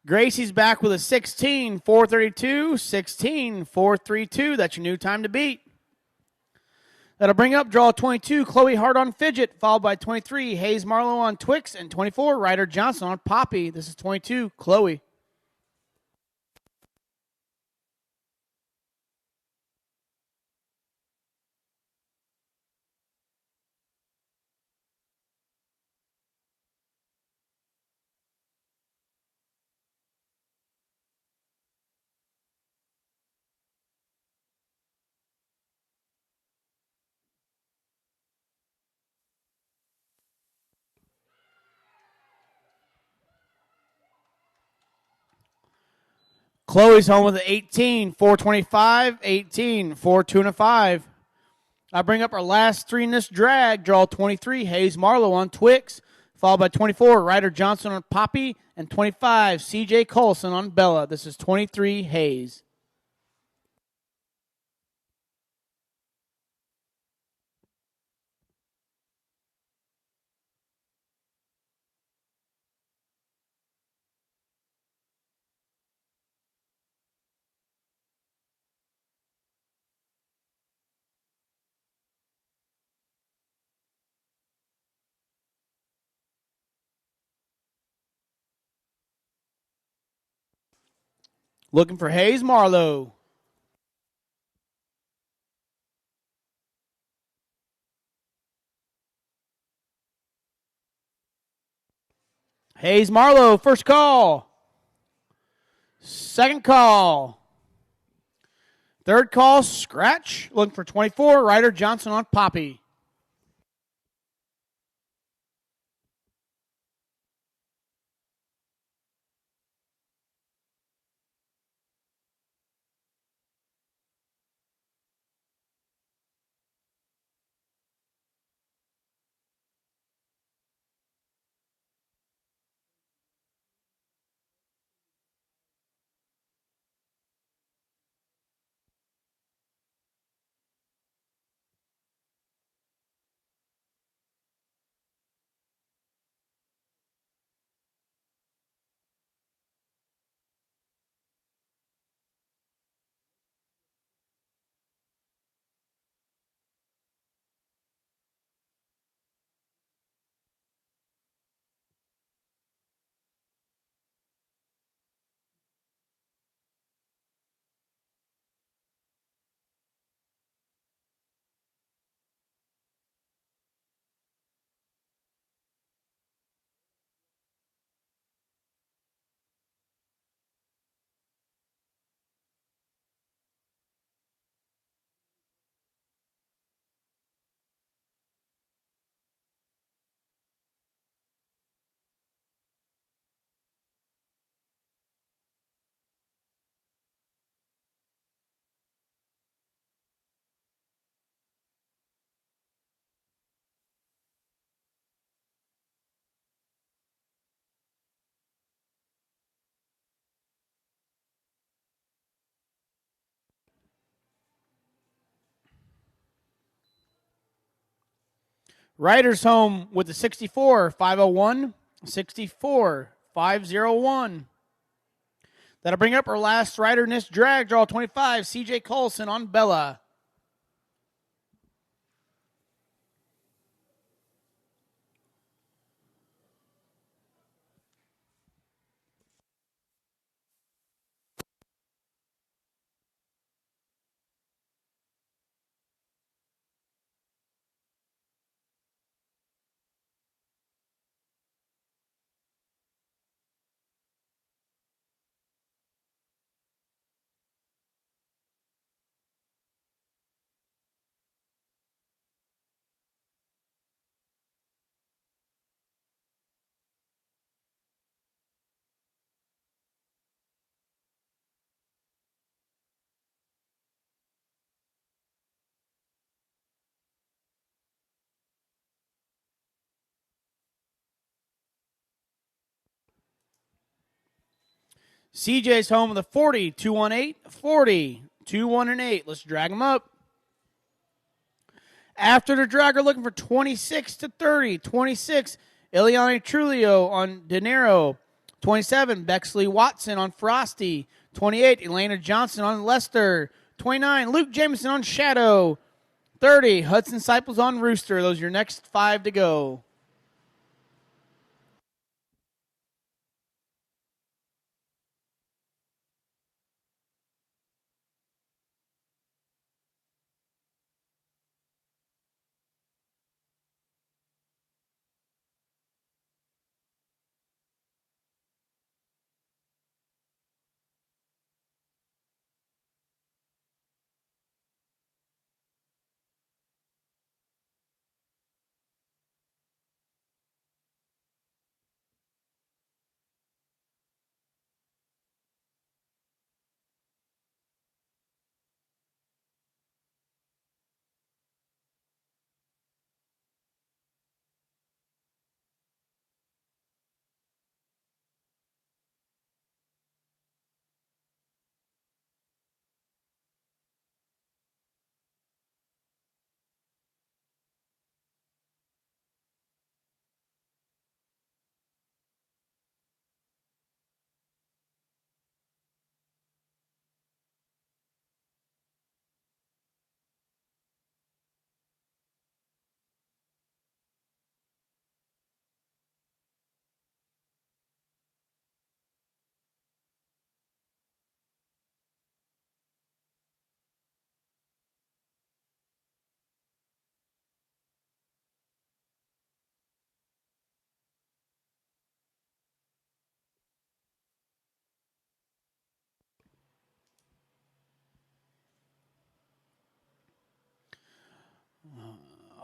Gracie's back with a 16, 432, 16, 432. That's your new time to beat. That'll bring up draw 22, Chloe Hart on Fidget, followed by 23, Hayes Marlowe on Twix, and 24, Ryder Johnson on Poppy. This is 22, Chloe. Chloe's home with an 18, 425, 18, 4, 2, and a 5. I bring up our last 3 in this drag. Draw 23, Hayes Marlowe on Twix, followed by 24, Ryder Johnson on Poppy, and 25, CJ Colson on Bella. This is 23, Hayes. Looking for Hayes Marlowe. Hayes Marlowe, first call. Second call. Third call, scratch. Looking for 24, Ryder Johnson on Poppy. Riders home with the 64-501, 64-501. That'll bring up our last rider in this drag, draw 25, CJ Colson on Bella. CJ's home with a 40-218, 40-218. Let's drag them up. After the drag, we're looking for 26-30. 26, Ileana Trulio on Dinero. 27, Bexley Watson on Frosty. 28, Elena Johnson on Lester. 29, Luke Jameson on Shadow. 30, Hudson Cyples on Rooster. Those are your next 5 to go.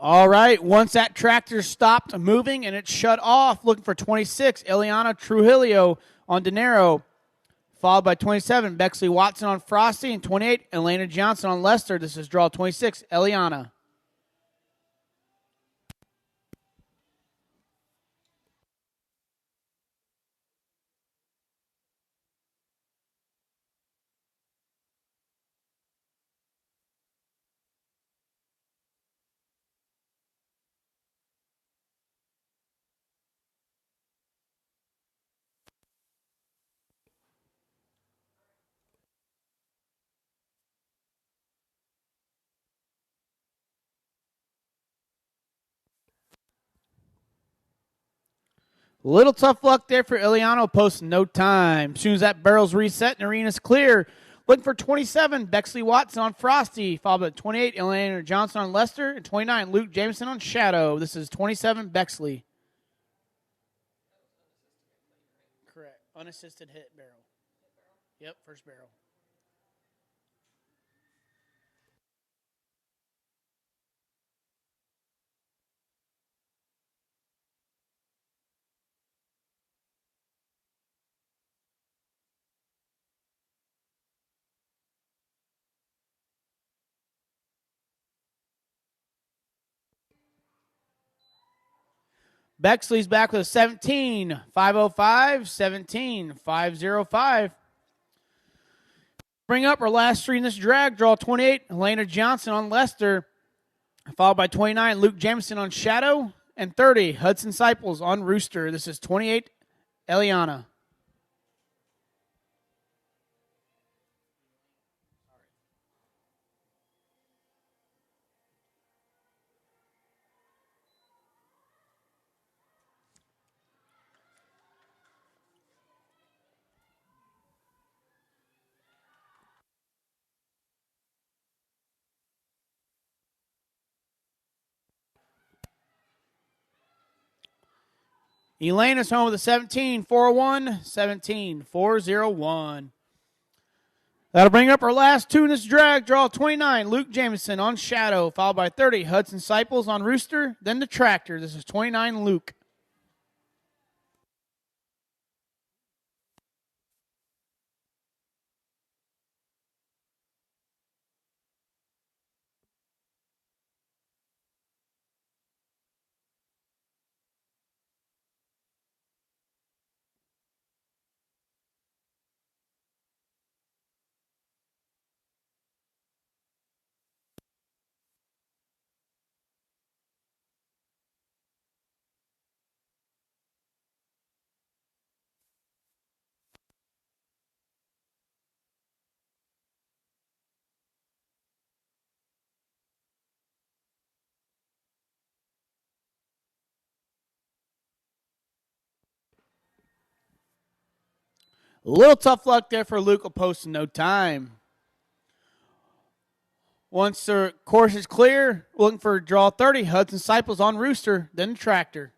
All right, once that tractor stopped moving and it shut off, looking for 26, Ileana Trujillo on Dinero, followed by 27, Bexley Watson on Frosty, and 28, Elena Johnson on Lester. This is draw 26, Ileana. Little tough luck there for Ileano, posting no time. As soon as that barrel's reset and arena's clear, looking for 27, Bexley Watson on Frosty, followed by 28, Elena Johnson on Lester, and 29, Luke Jameson on Shadow. This is 27, Bexley. Correct. Unassisted hit barrel. Yep, first barrel. Bexley's back with a 17, 505, 17, 505. Bring up our last 3 in this drag, draw 28, Elena Johnson on Lester. Followed by 29, Luke Jameson on Shadow. And 30, Hudson Seipels on Rooster. This is 28, Eliana. Elaine is home with a 17-401, 17-401. That'll bring up our last two in this drag. Draw 29, Luke Jameson on Shadow, followed by 30, Hudson Seipels on Rooster, then the Tractor. This is 29, Luke. A little tough luck there for Luke. Will post in no time. Once the course is clear, looking for draw 30, Hudson Seipels on Rooster, then the Tractor.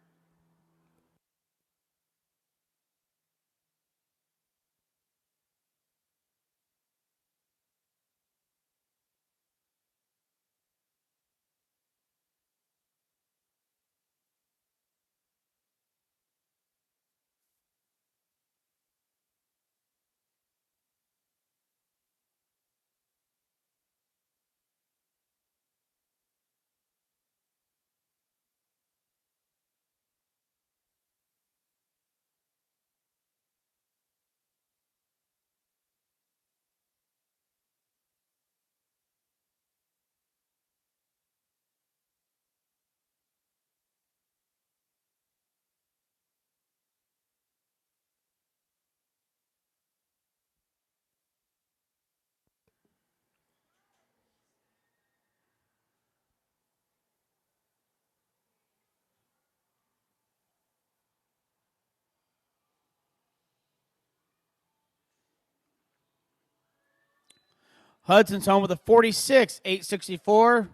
Hudson's home with a 46, 864,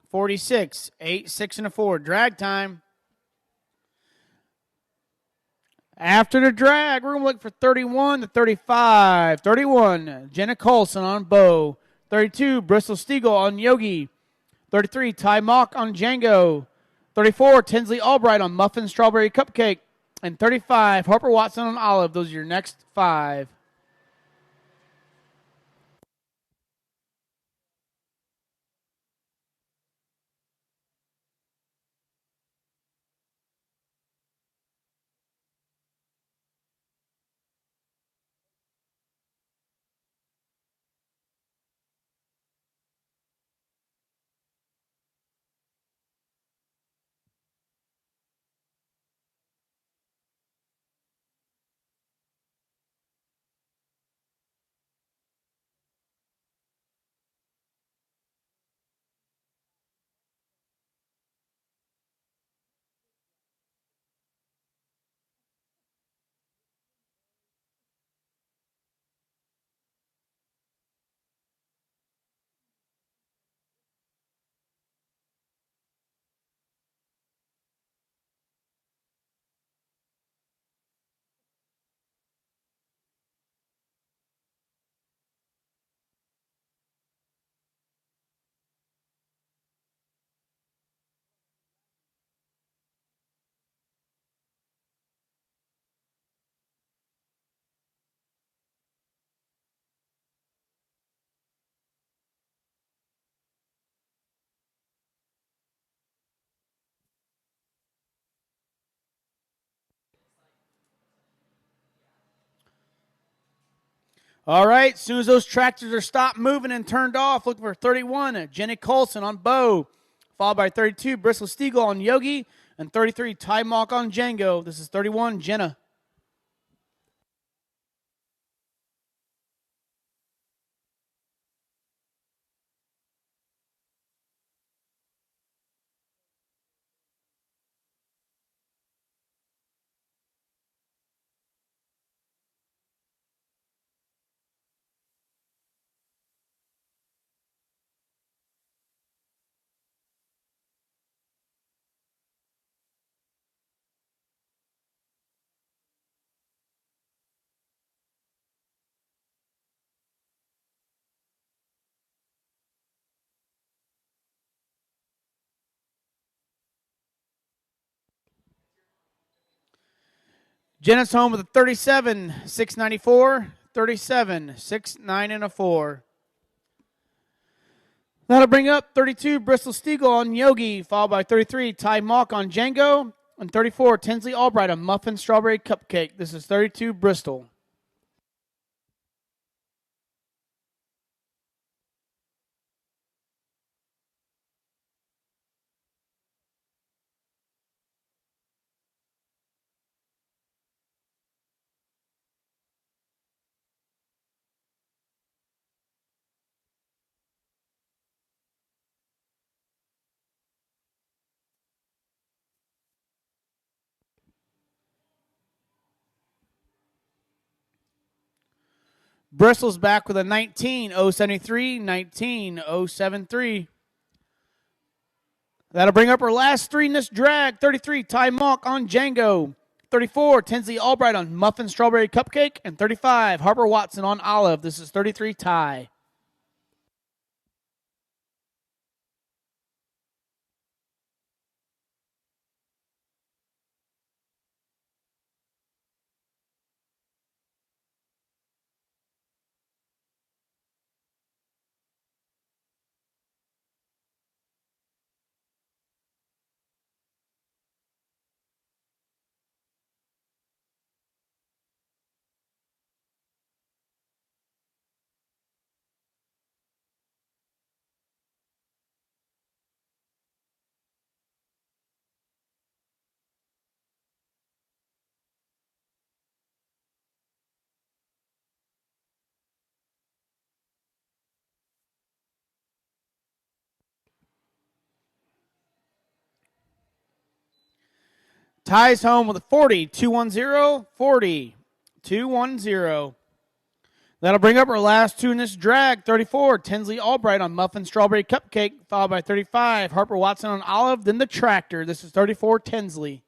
46, 8, 6 and a 4. Drag time. After the drag, we're going to look for 31 to 35. 31, Jenna Colson on Bo. 32, Bristol Stiegel on Yogi. 33, Ty Mock on Django. 34, Tinsley Albright on Muffin Strawberry Cupcake. And 35, Harper Watson on Olive. Those are your next five. All right, as soon as those tractors are stopped moving and turned off, looking for 31, Jenny Colson on Bo, followed by 32, Bristol Stiegel on Yogi, and 33, Ty Mock on Django. This is 31, Jenna. Jenna's home with a 37, 694, 37, 6, 9, and a 4. That'll bring up 32, Bristol Stiegel on Yogi, followed by 33, Ty Mock on Django, and 34, Tinsley Albright on Muffin Strawberry Cupcake. This is 32, Bristol. Bristol's back with a 19-073, 19-073. That'll bring up her last three in this drag. 33, Ty Mock on Django. 34, Tinsley Albright on Muffin Strawberry Cupcake. And 35, Harper Watson on Olive. This is 33, Ty. Ty's home with a 40, 210, 40, 210. That'll bring up our last two in this drag. 34, Tinsley Albright on Muffin Strawberry Cupcake, followed by 35, Harper Watson on Olive, then the Tractor. This is 34, Tinsley.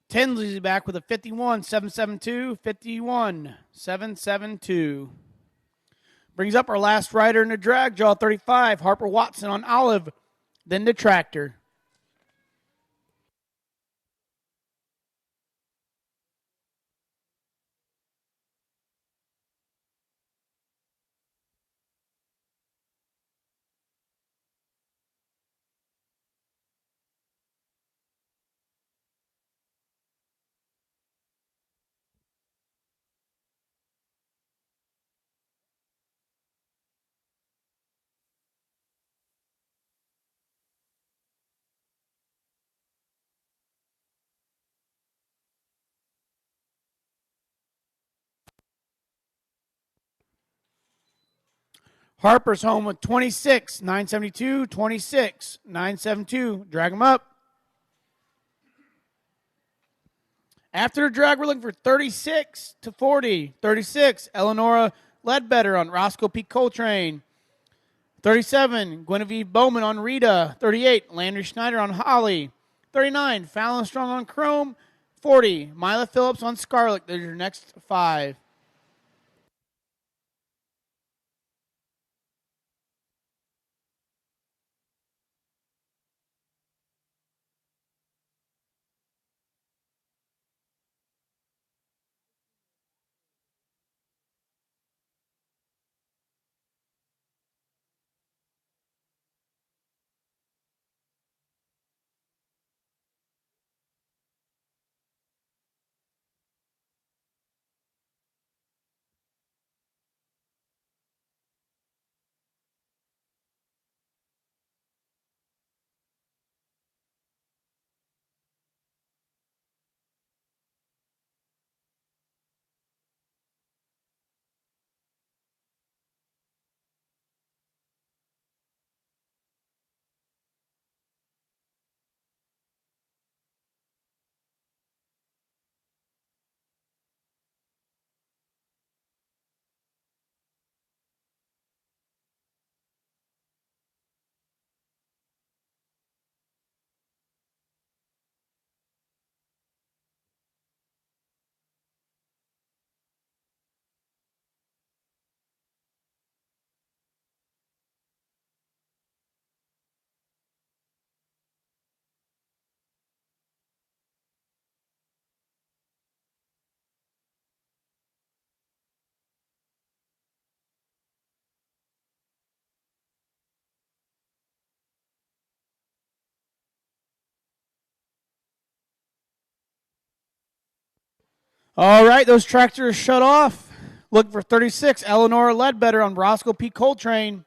Tinsley's back with a 51, 772, 51, 772. Brings up our last rider in the drag, draw 35, Harper Watson on Olive, then the Tractor. Harper's home with 26, 972, 26, 972. Drag them up. After the drag, we're looking for 36 to 40. 36, Eleonora Ledbetter on Roscoe P. Coltrane. 37, Guinevere Bowman on Rita. 38, Landry Schneider on Holly. 39, Fallon Strong on Chrome. 40, Mila Phillips on Scarlet. There's your next 5. All right, those tractors shut off. Look for 36, Eleanor Ledbetter on Roscoe P. Coltrane.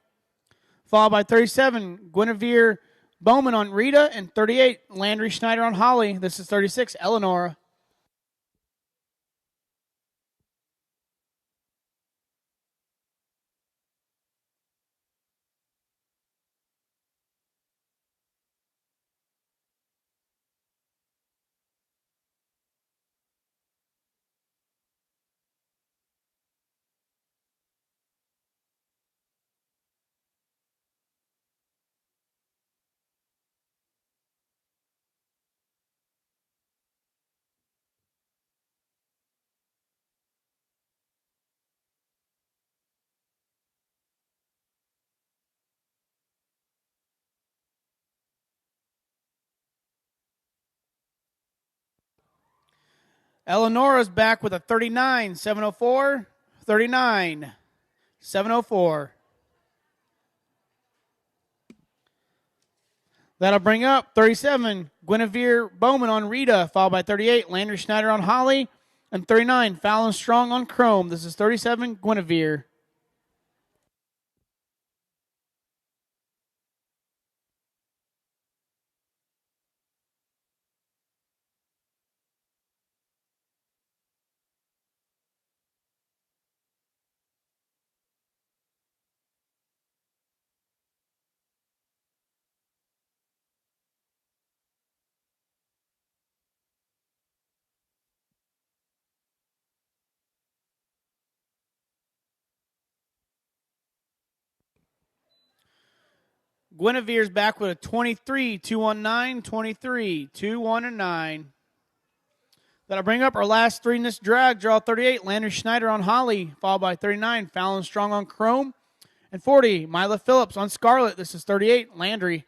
Followed by 37, Guinevere Bowman on Rita. And 38, Landry Schneider on Holly. This is 36, Eleanor. Eleonora's back with a 39, 704, 39, 704. That'll bring up 37, Guinevere Bowman on Rita, followed by 38, Landry Schneider on Holly, and 39, Fallon Strong on Chrome. This is 37, Guinevere. Guinevere's back with a 23, 219, 23, 219. That'll bring up our last 3 in this drag. Draw 38, Landry Schneider on Holly, followed by 39, Fallon Strong on Chrome, and 40, Mila Phillips on Scarlet. This is 38, Landry.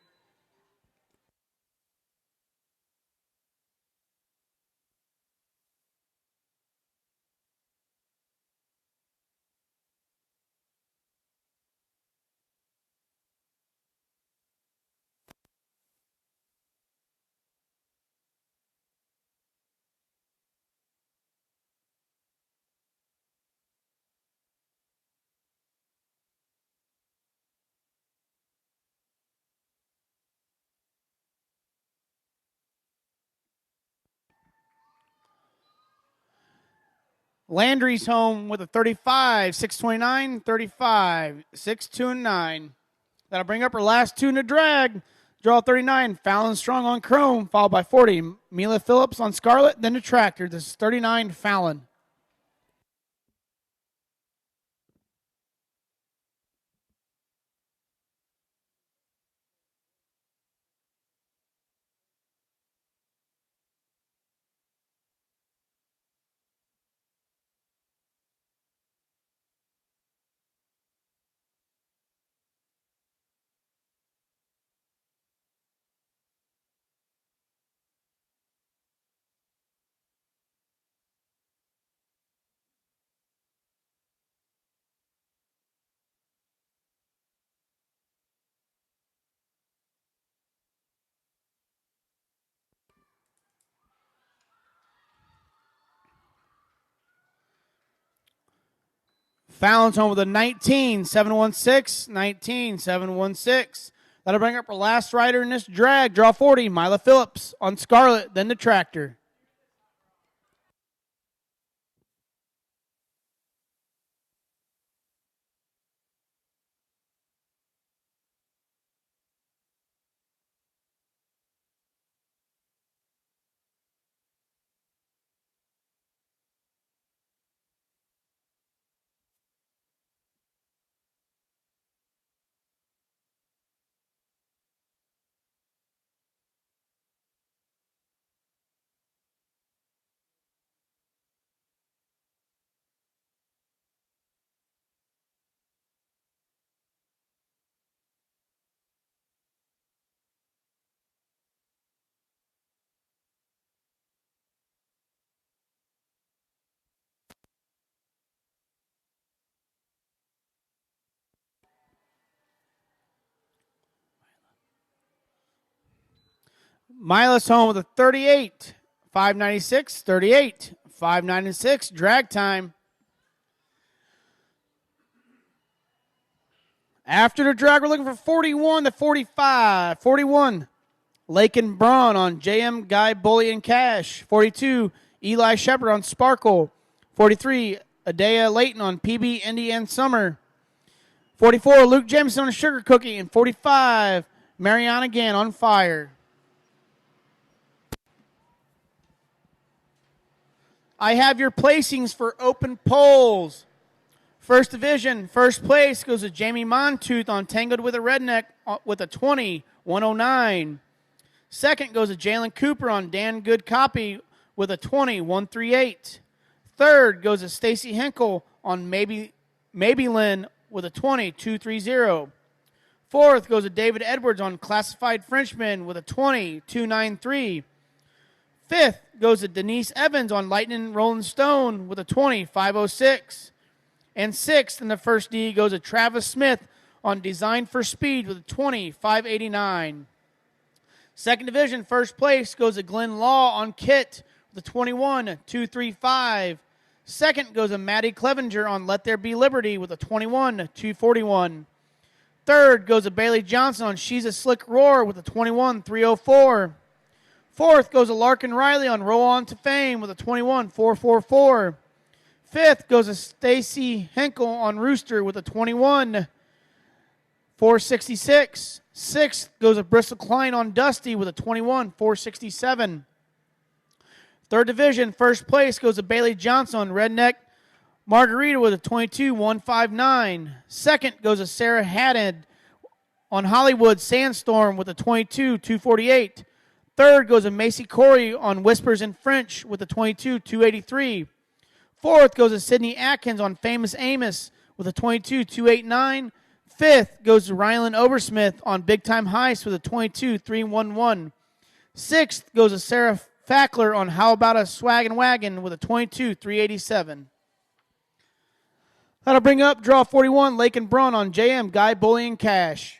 Landry's home with a 35, 629, 35, 6, 2, and 9. That'll bring up her last two in the drag. Draw 39, Fallon Strong on Chrome, followed by 40, Mila Phillips on Scarlet, then the Tractor. This is 39, Fallon. Fallon's home with a 19, 716, 19, 716. That'll bring up our last rider in this drag. Draw 40, Mila Phillips on Scarlet, then the Tractor. Mila's home with a 38, 596, 38, 596, drag time. After the drag, we're looking for 41 to 45. 41, Lake and Braun on JM Guy Bully and Cash. 42, Eli Shepard on Sparkle. 43, Adea Layton on PB Indy and Summer. 44, Luke Jameson on Sugar Cookie. And 45, Mariana Gann on Fire. I have your placings for open polls. First division, first place goes to Jamie Montooth on Tangled with a Redneck with a 20, 109. Second goes to Jalen Cooper on Dan Good Copy with a 20, 138. Third goes to Stacy Henkel on Maybe Lynn with a 20, 230. Fourth goes to David Edwards on Classified Frenchman with a 20, 293. Fifth goes to Denise Evans on Lightning Rolling Stone with a 20, 506. And sixth in the first D goes to Travis Smith on Design for Speed with a 20, 589. Second division, first place goes to Glenn Law on Kit with a 21, 235. Second goes to Maddie Clevenger on Let There Be Liberty with a 21, 241. Third goes to Bailey Johnson on She's a Slick Roar with a 21, 304. Fourth goes to Larkin Riley on Roll On to Fame with a 21, 444. Fifth goes to Stacy Henkel on Rooster with a 21, 466. Sixth goes to Bristol Klein on Dusty with a 21, 467. Third division, first place goes to Bailey Johnson on Redneck Margarita with a 22, 159. Second goes to Sarah Haddad on Hollywood Sandstorm with a 22, 248. Third goes to Macy Corey on Whispers in French with a 22, 283. Fourth goes to Sydney Atkins on Famous Amos with a 22, 289. Fifth goes to Rylan Obersmith on Big Time Heist with a 22, 311. Sixth goes to Sarah Fackler on How About a Swag and Wagon with a 22, 387. That'll bring up draw 41, Lake and Braun on JM Guy Bully and Cash.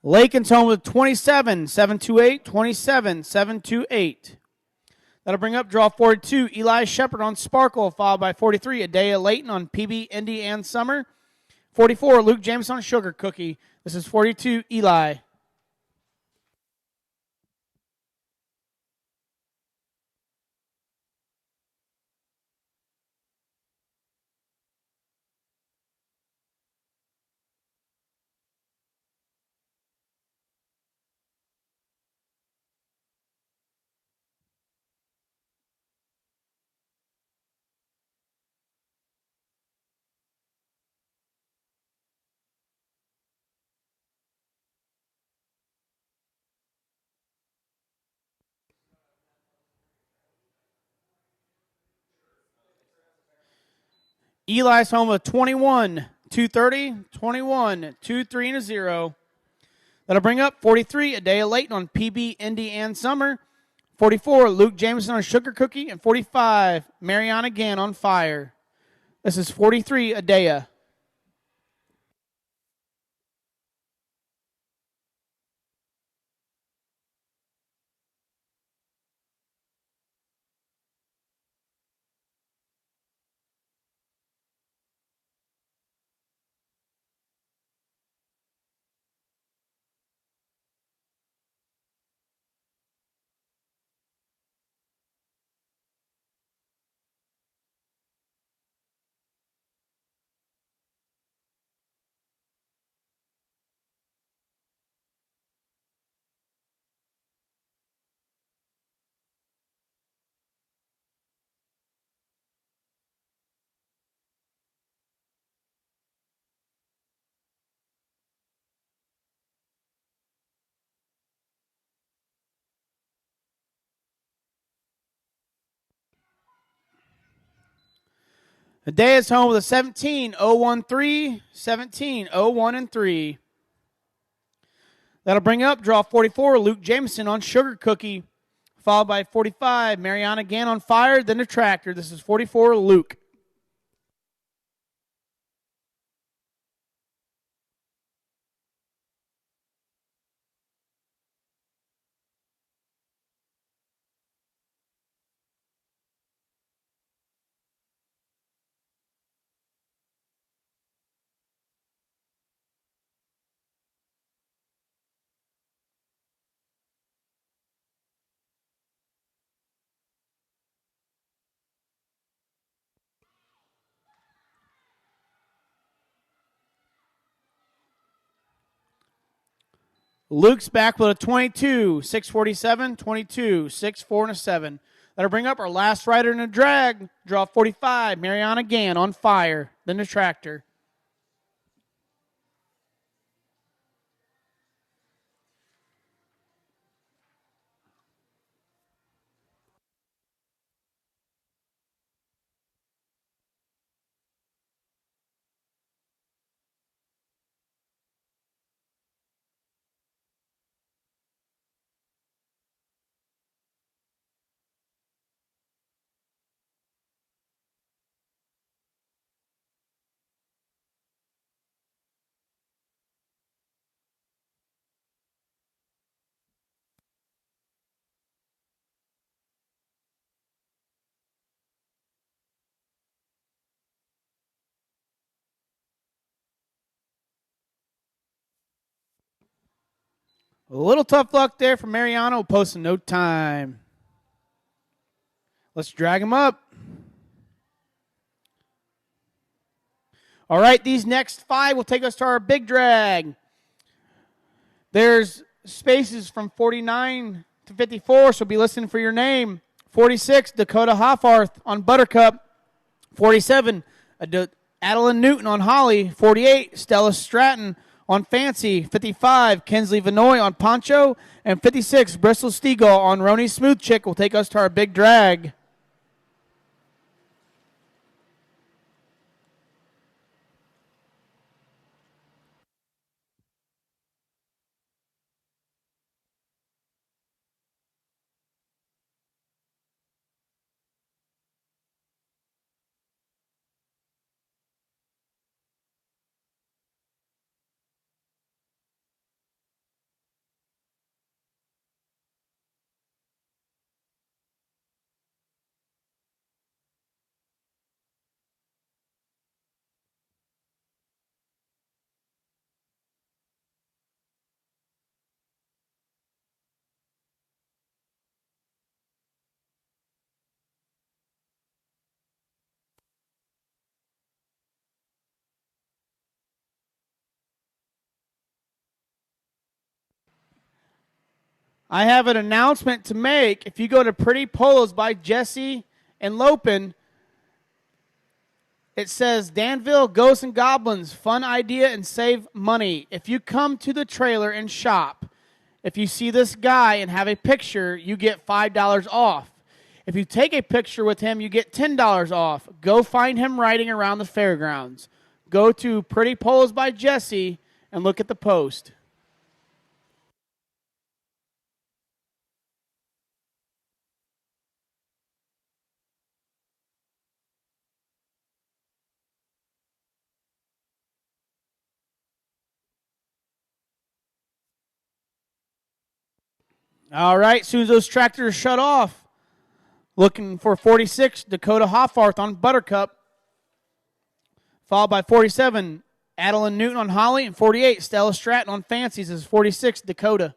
Lakin's home with 27, 728, 27, 728. That'll bring up draw 42, Eli Shepard on Sparkle, followed by 43, Adea Layton on PB, Indy, and Summer. 44, Luke James on Sugar Cookie. This is 42, Eli. Eli's home with 21, 230, 21, 2, 3, and a 0. That'll bring up 43, Adea Layton on PB, Indy, and Summer. 44, Luke Jameson on Sugar Cookie. And 45, Mariana Gann on Fire. This is 43, Adea. Adea's home with a 17, 0, 3, 17, 0, 1, and 3. That'll bring up draw 44, Luke Jameson on Sugar Cookie, followed by 45, Mariana Gann on Fire, then the Tractor. This is 44, Luke. Luke's back with a 22, 647, 22, 6, 4, and a 7. That'll bring up our last rider in a drag. Draw 45, Mariana Gann on Fire, then the Tractor. A little tough luck there for Mariano, posting no time. Let's drag him up. All right, these next 5 will take us to our big drag. There's spaces from 49 to 54, so be listening for your name. 46, Dakota Hoffarth on Buttercup. 47, Adeline Newton on Holly. 48, Stella Stratton on Fancy. 55, Kinsley Vinoy on Poncho. And 56, Bristol Stegall on Roni Smooth Chick will take us to our big drag. I have an announcement to make. If you go to Pretty Polos by Jesse and Lopin, it says Danville Ghosts and Goblins, fun idea and save money. If you come to the trailer and shop, if you see this guy and have a picture, you get $5 off. If you take a picture with him, you get $10 off. Go find him riding around the fairgrounds. Go to Pretty Polos by Jesse and look at the post. All right, as soon as those tractors shut off, looking for 46, Dakota Hoffarth on Buttercup, followed by 47, Adeline Newton on Holly, and 48, Stella Stratton on Fancies. This is 46, Dakota.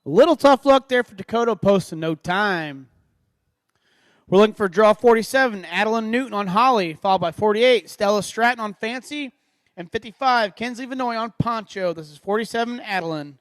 A little tough luck there for Dakota, posting no time. We're looking for draw 47, Adeline Newton on Holly, followed by 48, Stella Stratton on Fancy, and 55, Kinsley Vinoy on Poncho. This is 47, Adeline.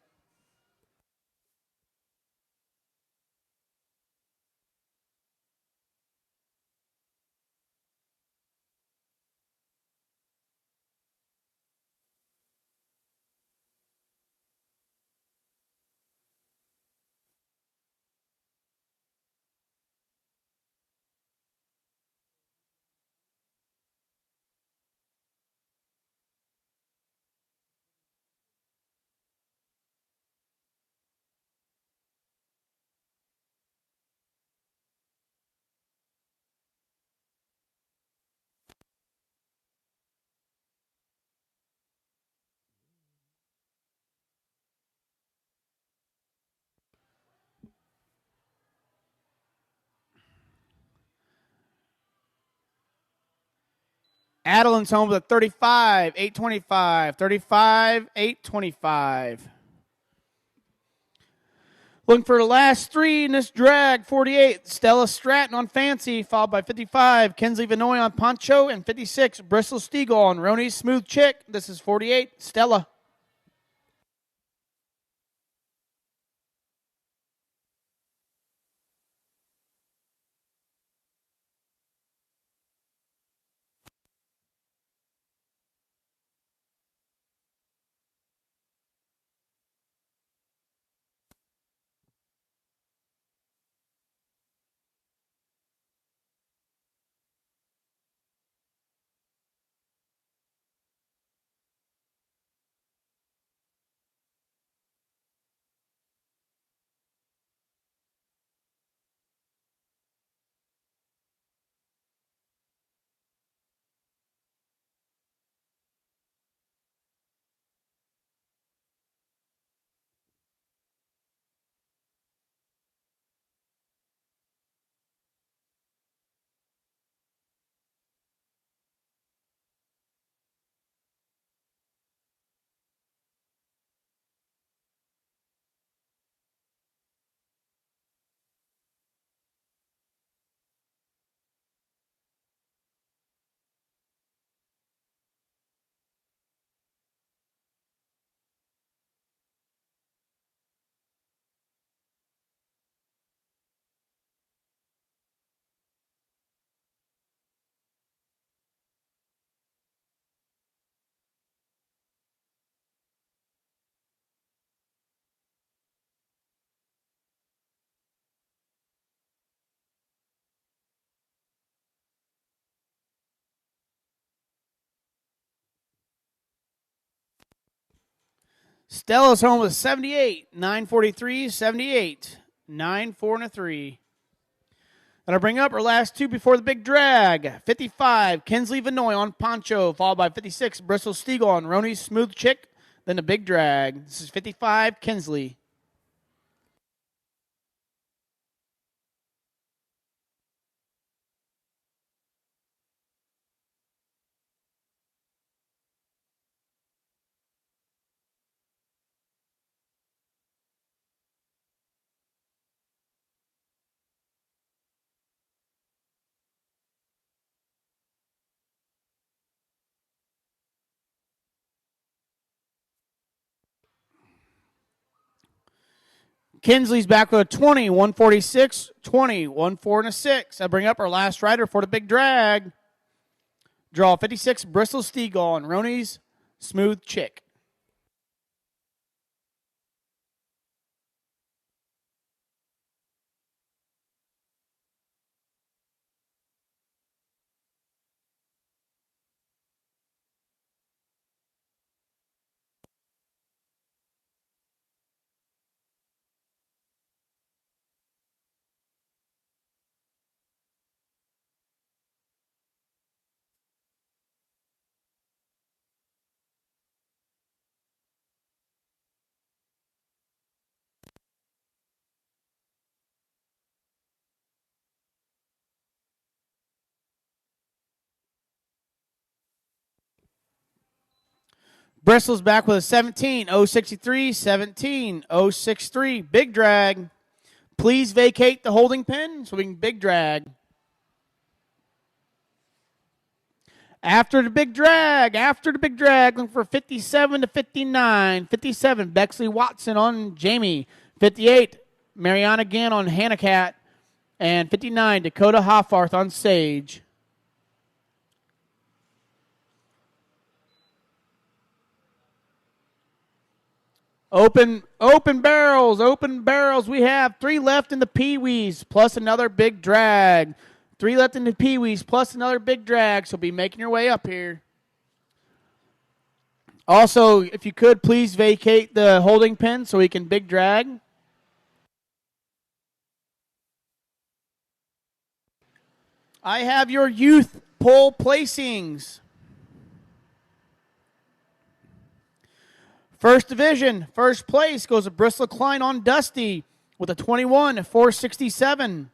Adeline's home with a 35, 825. 35, 825. Looking for the last three in this drag, 48, Stella Stratton on Fancy, followed by 55, Kinsley Vinoy on Poncho, and 56, Bristol Stiegel on Roni's Smooth Chick. This is 48, Stella. Stella's home with 78, 943, 78, 9, 4, and a 3. That'll bring up our last two before the big drag. 55, Kinsley Vinoy on Poncho, followed by 56, Bristol Stiegel on Roni's Smooth Chick, then the big drag. This is 55, Kinsley. Kinsley's back with a 20, 146, 20, 1, 4, and a 6. I bring up our last rider for the big drag. Draw 56, Bristol Stiegel on Roni's Smooth Chick. Bristol's back with a 17, 063, 17, 063. Big drag. Please vacate the holding pen so we can big drag. After the big drag, looking for 57 to 59. 57, Bexley Watson on Jamie. 58, Mariana Gann on Hannah Cat. And 59, Dakota Hoffarth on Sage. Open barrels. We have 3 left in the Pee-wees, plus another big drag. 3 left in the Pee-wees, plus another big drag. So be making your way up here. Also, if you could, please vacate the holding pen so we can big drag. I have your youth poll placings. First division, first place goes to Bristol Klein on Dusty with a 21, 467.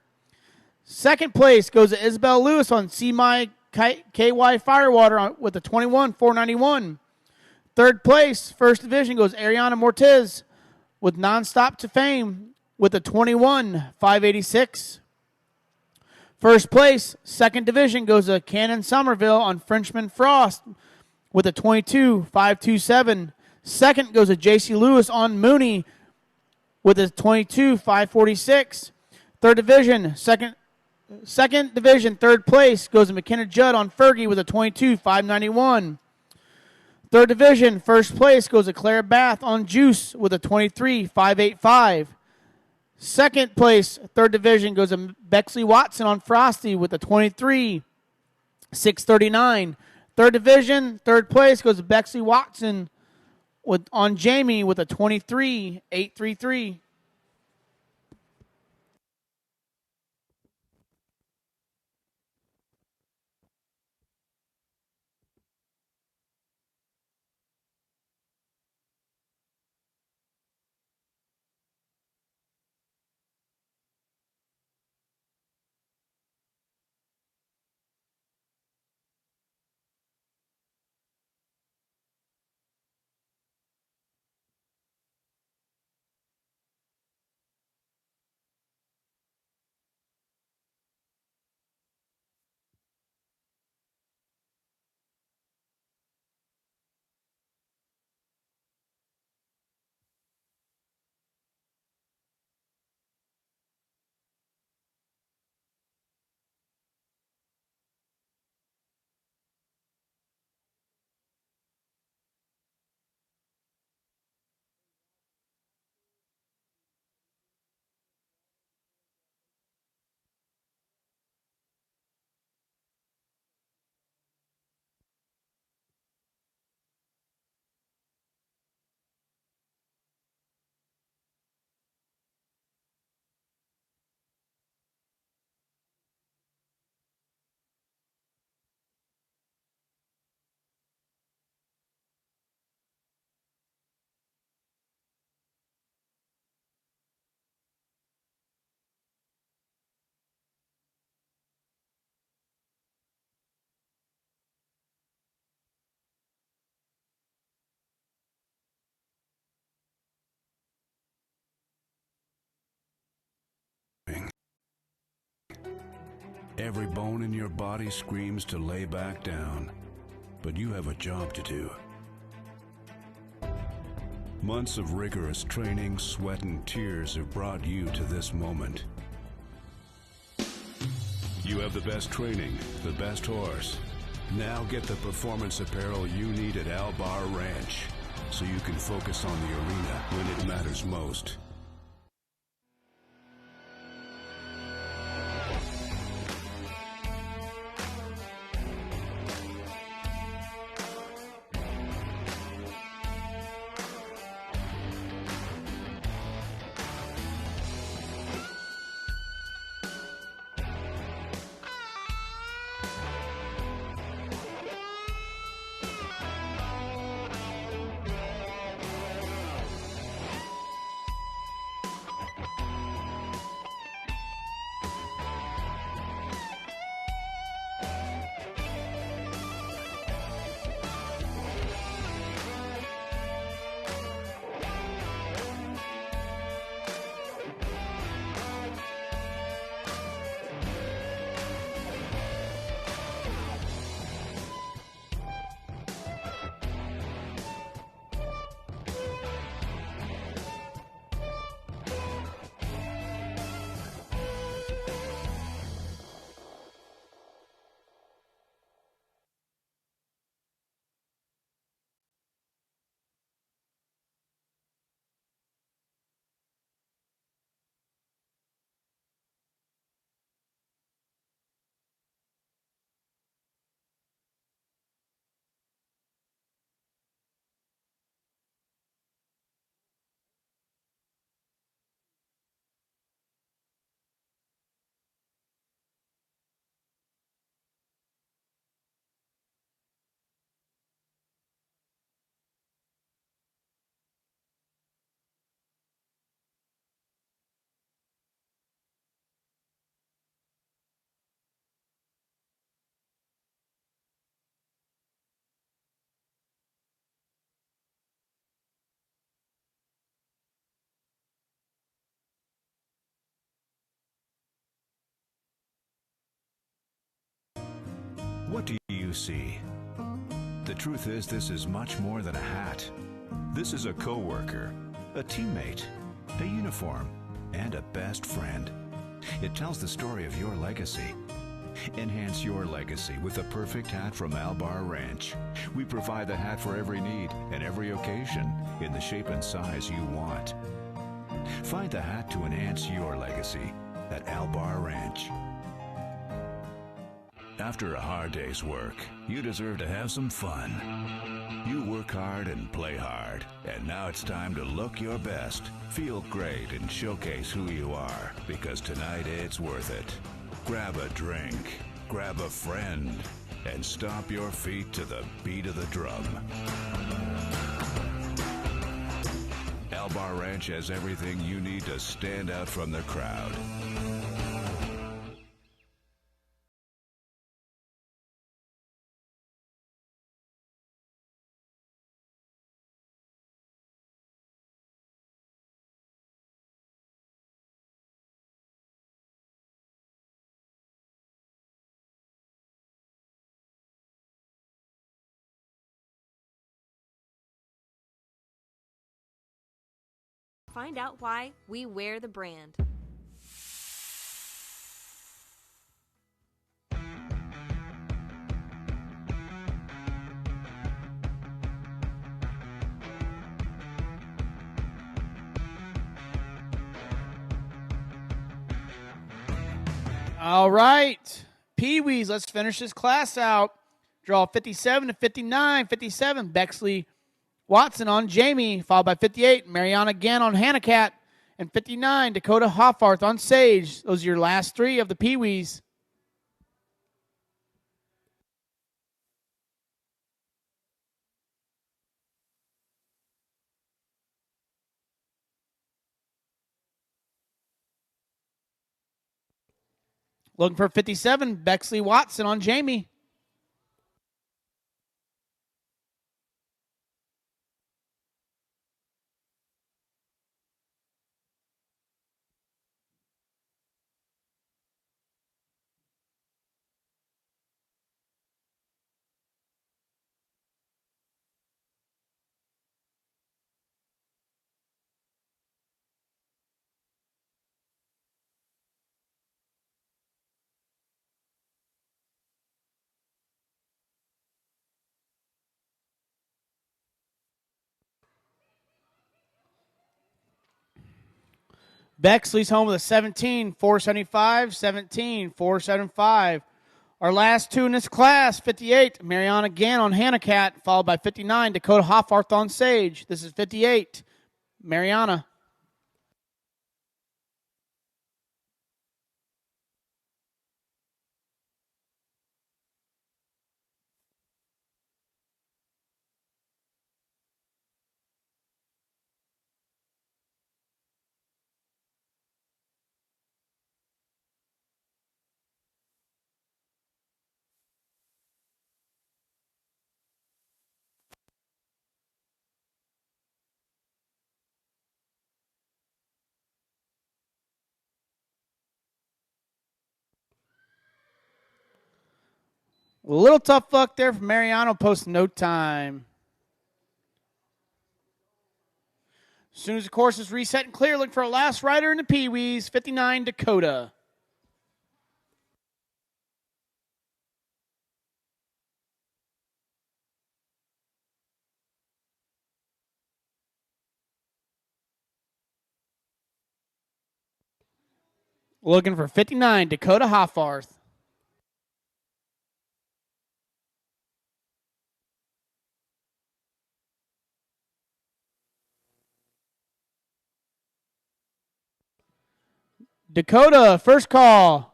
Second place goes to Isabel Lewis on See My KY Firewater with a 21, 491. Third place, first division goes Ariana Mortiz with Nonstop to Fame with a 21, 586. First place, second division goes to Cannon Somerville on Frenchman Frost with a 22, 527. Second goes to J.C. Lewis on Mooney with a 22, 546. Third division, second division, third place goes to McKenna Judd on Fergie with a 22, 591. Third division, first place goes to Claire Bath on Juice with a 23, 585. Second place, third division goes to Bexley Watson on Frosty with a 23, 639. Third division, third place goes to Bexley Watson on Jamie with a 23, 833. Every bone in your body screams to lay back down, but you have a job to do. Months of rigorous training, sweat, and tears have brought you to this moment. You have the best training, the best horse. Now get the performance apparel you need at Albar Ranch, so you can focus on the arena when it matters most. What do you see? The truth is, this is much more than a hat. This is a coworker, a teammate, a uniform, and a best friend. It tells the story of your legacy. Enhance your legacy with the perfect hat from Albar Ranch. We provide the hat for every need and every occasion in the shape and size you want. Find the hat to enhance your legacy at Albar Ranch. After a hard day's work, you deserve to have some fun. You work hard and play hard, and now it's time to look your best, feel great, and showcase who you are, because tonight it's worth it. Grab a drink, grab a friend, and stomp your feet to the beat of the drum. Albar Ranch has everything you need to stand out from the crowd. Find out why we wear the brand. All right. Pee-wees, let's finish this class out. Draw 57 to 59. 57, Bexley Watson on Jamie, followed by 58, Mariana Gann on Hannah and 59, Dakota Hoffarth on Sage. Those are your last three of the Pee-wees. Looking for 57, Bexley Watson on Jamie. Bexley's home with a 17, 475, 17, 475. Our last two in this class, 58, Mariana Gann on Hanacat, followed by 59, Dakota Hoffarth on Sage. This is 58, Mariana. A little tough luck there for Mariano, post no time. As soon as the course is reset and clear, look for our last rider in the Pee-wees, 59, Dakota. Looking for 59, Dakota Hoffarth. Dakota, first call.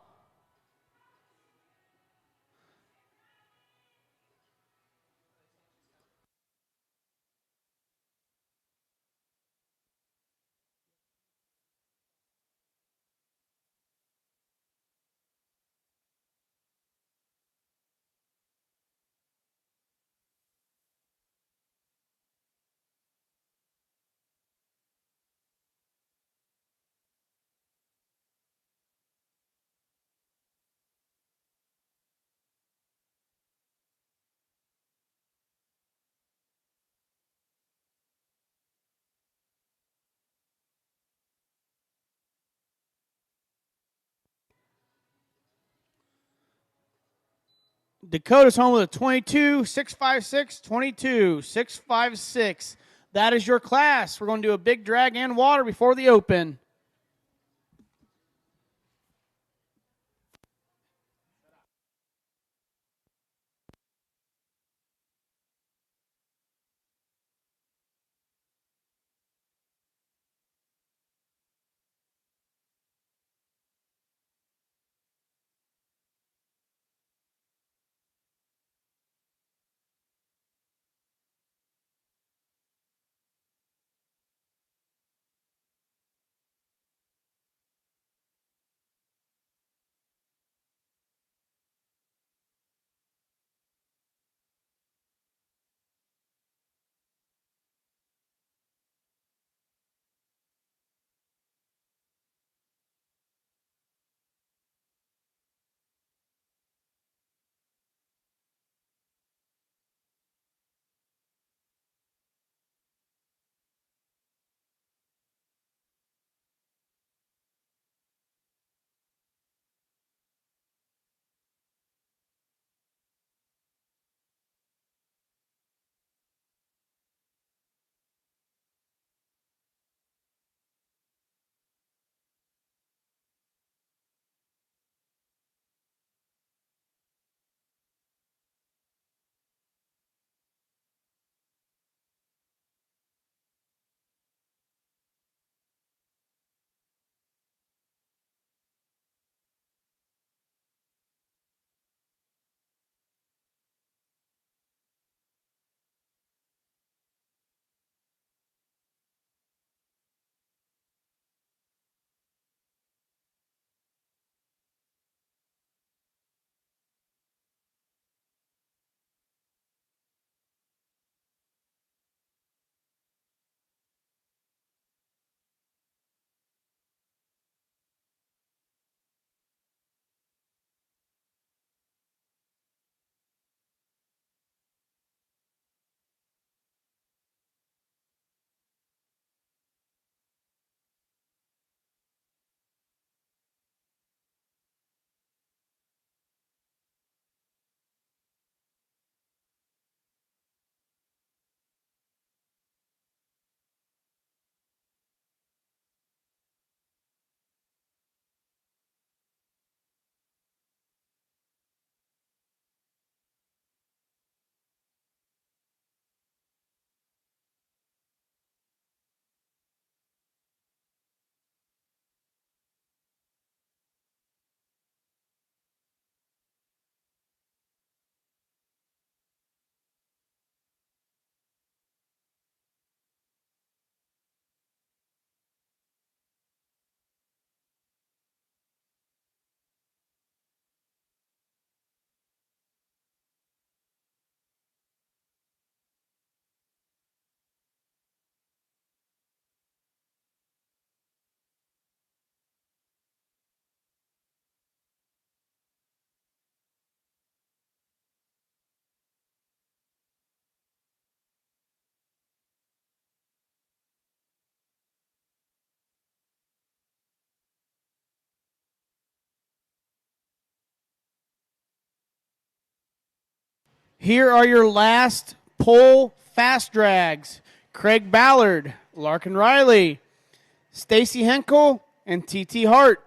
Dakota's home with a 22, 656, 22, 656. That is your class. We're going to do a big drag and water before the open. Here are your last pole fast drags. Craig Ballard, Larkin Riley, Stacy Henkel, and TT Hart.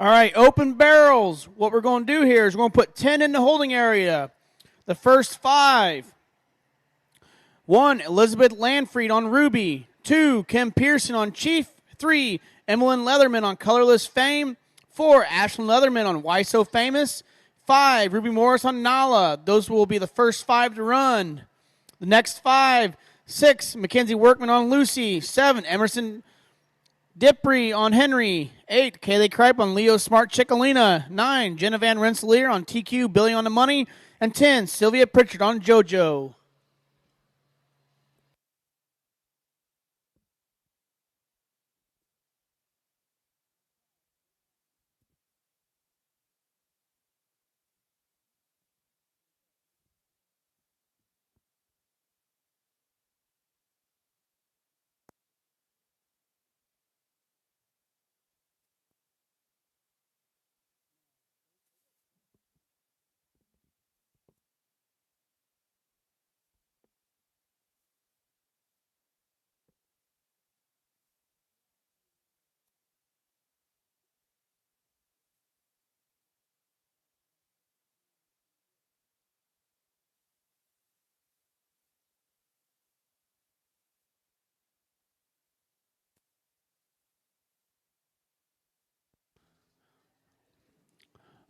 All right, open barrels. What we're going to do here is we're going to put 10 in the holding area. The first 5. 1, Elizabeth Landfried on Ruby. 2, Kim Pearson on Chief. 3, Emmeline Leatherman on Colorless Fame. 4, Ashlyn Leatherman on Why So Famous. 5, Ruby Morris on Nala. Those will be the first 5 to run. The next 5, 6, Mackenzie Workman on Lucy. 7, Emerson Dipri on Henry. 8, Kaylee Kripe on Leo Smart Chickalina. 9, Jenna Van Rensselaer on TQ Billy on the Money. And 10, Sylvia Pritchard on JoJo.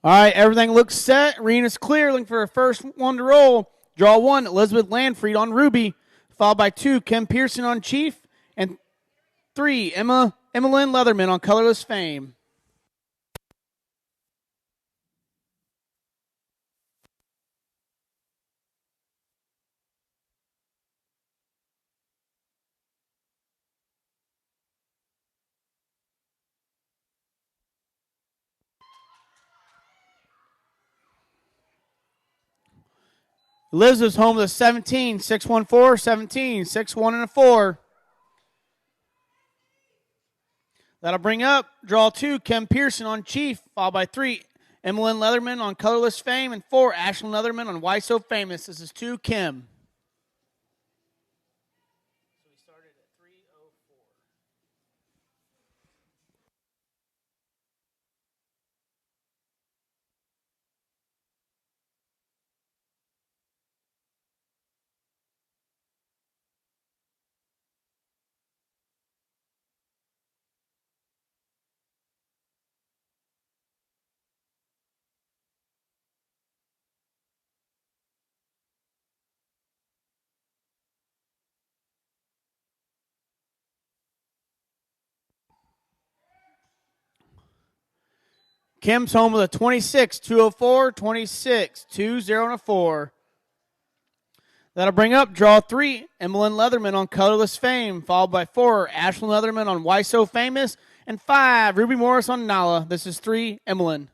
All right, everything looks set. Arena's clear. Looking for her first one to roll. Draw 1, Elizabeth Landfried on Ruby, followed by 2, Kim Pearson on Chief, and 3, Emma Lynn Leatherman on Colorless Fame. Elizabeth's home with a 17, 6-1-4, 17, 6-1 and a 4. That'll bring up draw 2, Kim Pearson on Chief, followed by 3, Emmeline Leatherman on Colorless Fame, and 4, Ashlyn Leatherman on Why So Famous. This is 2, Kim. So we started at 3:04. Kim's home with a 26, 204, 26, 2-0 and a 4. That'll bring up draw 3, Emmeline Leatherman on Colorless Fame, followed by 4, Ashlyn Leatherman on Why So Famous, and 5, Ruby Morris on Nala. This is 3, Emmeline.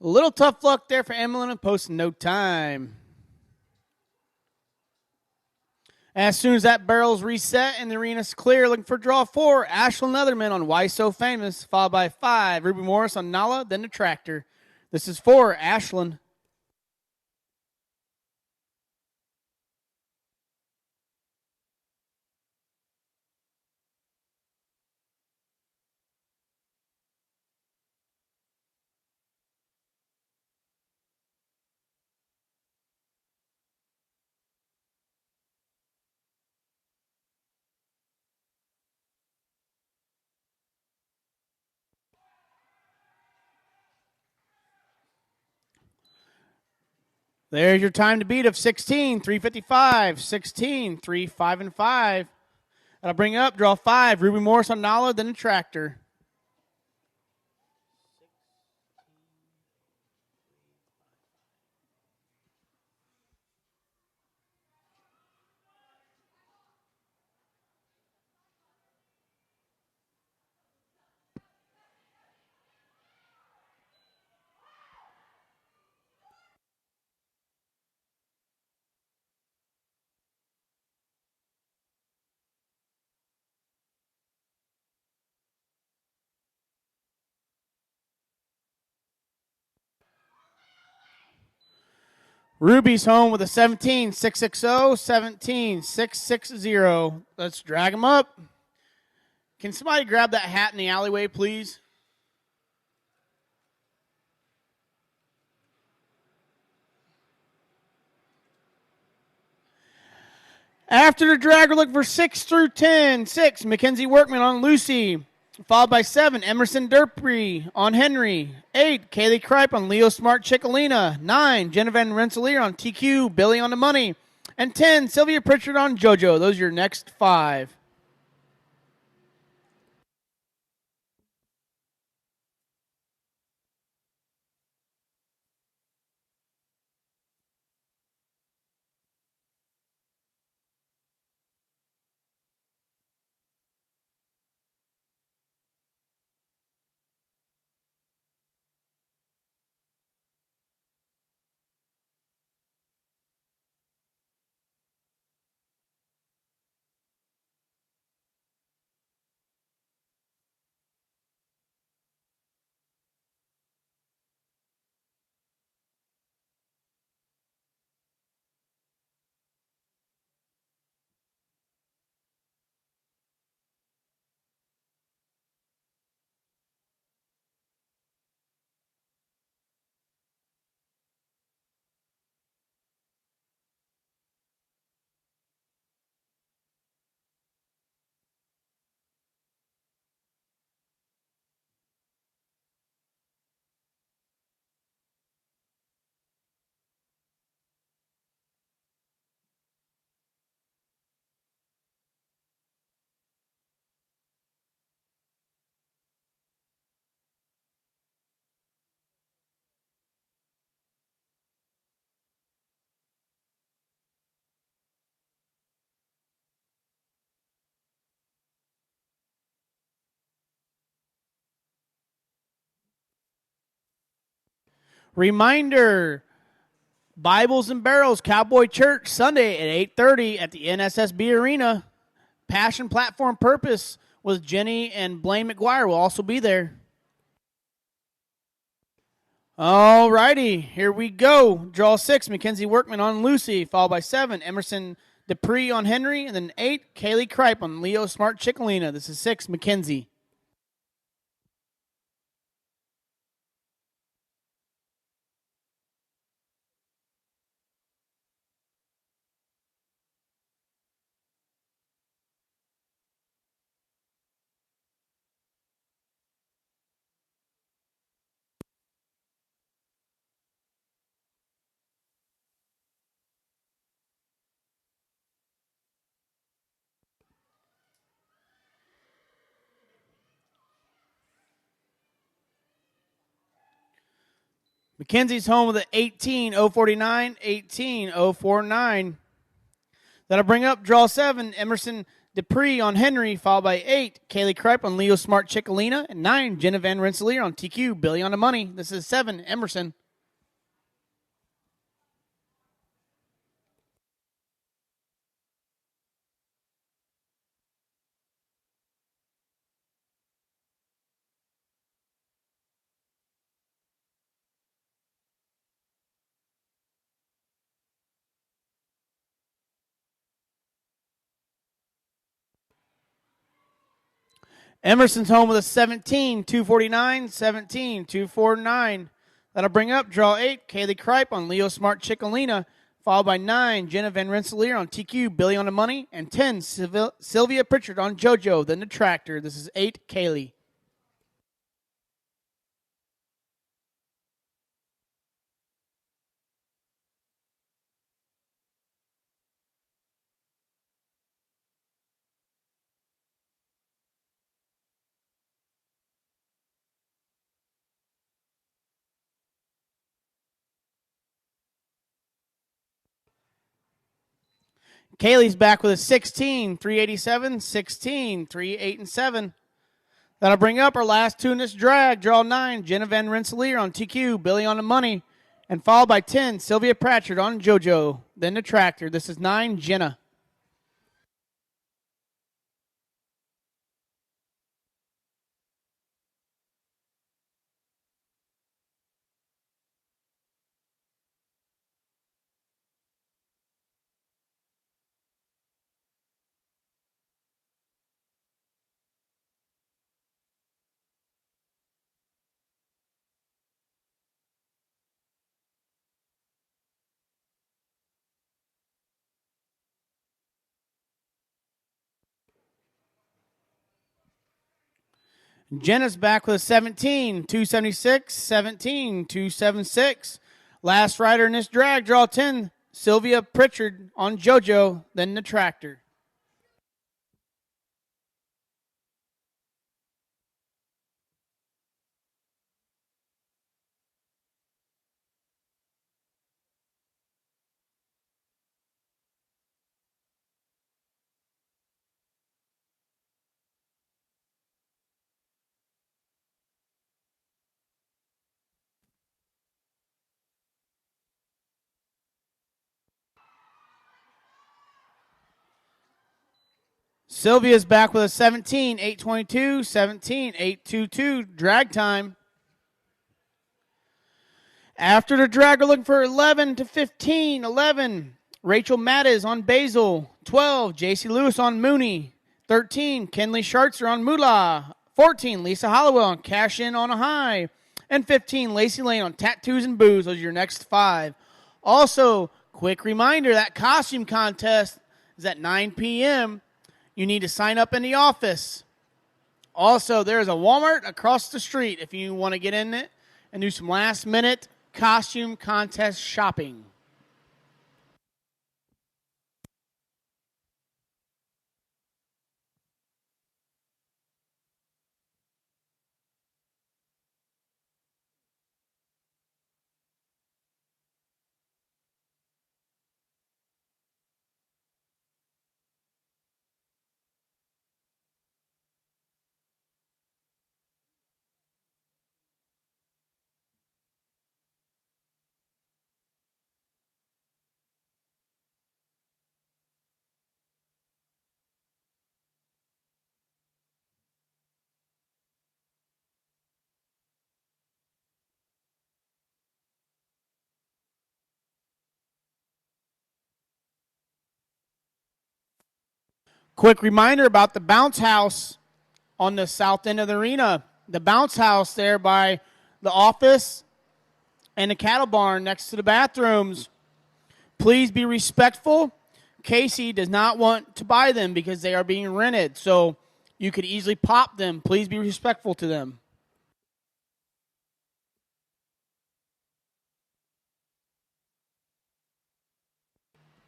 A little tough luck there for Emmeline and posting no time. As soon as that barrel's reset and the arena's clear, looking for draw 4, Ashlyn Leatherman on Why So Famous, followed by 5, Ruby Morris on Nala, then the Tractor. This is 4, Ashlyn. There's your time to beat of 16, 355, 16, 3, 5, and 5. That'll bring up draw 5, Ruby Morris on Nala, then the Tractor. Ruby's home with a 17, 660, 17, 660. Let's drag him up. Can somebody grab that hat in the alleyway, please? After the drag, we're looking for 6 through 10. 6, Mackenzie Workman on Lucy, followed by 7, Emerson Durpre on Henry. 8, Kaylee Kripe on Leo Smart Chickalina. 9, Jennifer Rensselaer on TQ, Billy on the Money. And 10, Sylvia Pritchard on JoJo. Those are your next 5. Reminder, Bibles and Barrels Cowboy Church Sunday at 8:30 at the NSSB Arena. Passion Platform Purpose with Jenny and Blaine McGuire will also be there. All righty, here we go. Draw 6, Mackenzie Workman on Lucy, followed by 7, Emerson Dupree on Henry, and then 8, Kaylee Kripe on Leo Smart Chickalina. This is 6, Mackenzie. Mackenzie's home with an 18-049, 18-049. That'll bring up draw 7, Emerson Dupree on Henry, followed by 8, Kaylee Kripe on Leo Smart Chickalina, and 9, Jenna Van Rensselaer on TQ, Billy on the Money. This is 7, Emerson. Emerson's home with a 17-249, 17-249. That'll bring up draw 8, Kaylee Kripe on Leo Smart Chickalina, followed by 9, Jenna Van Rensselaer on TQ, Billy on the Money, and 10, Sylvia Pritchard on JoJo, then the Tractor. This is 8, Kaylee. Kaylee's back with a 16-387, 16-387. That'll bring up our last two in this drag. Draw 9, Jenna Van Rensselaer on TQ, Billy on the Money, and followed by 10, Sylvia Pratchard on JoJo, then the Tractor. This is 9, Jenna. Jenna's back with a 17-276, 17-276. Last rider in this drag, draw 10, Sylvia Pritchard on JoJo, then the Tractor. Sylvia's back with a 17-822, 17-822, drag time. After the drag, we're looking for 11-15, 11. Rachel Mattis on Basil. 12, J.C. Lewis on Mooney. 13, Kenley Schartzer on Moolah. 14, Lisa Hollowell on Cash In on a High. And 15, Lacey Lane on Tattoos and Booze. Those are your next 5. Also, quick reminder, that costume contest is at 9 p.m., You need to sign up in the office. Also, there's a Walmart across the street if you want to get in it and do some last-minute costume contest shopping. Quick reminder about the bounce house on the south end of the arena. The bounce house there by the office and the cattle barn next to the bathrooms. Please be respectful. Casey does not want to buy them because they are being rented, so you could easily pop them. Please be respectful to them.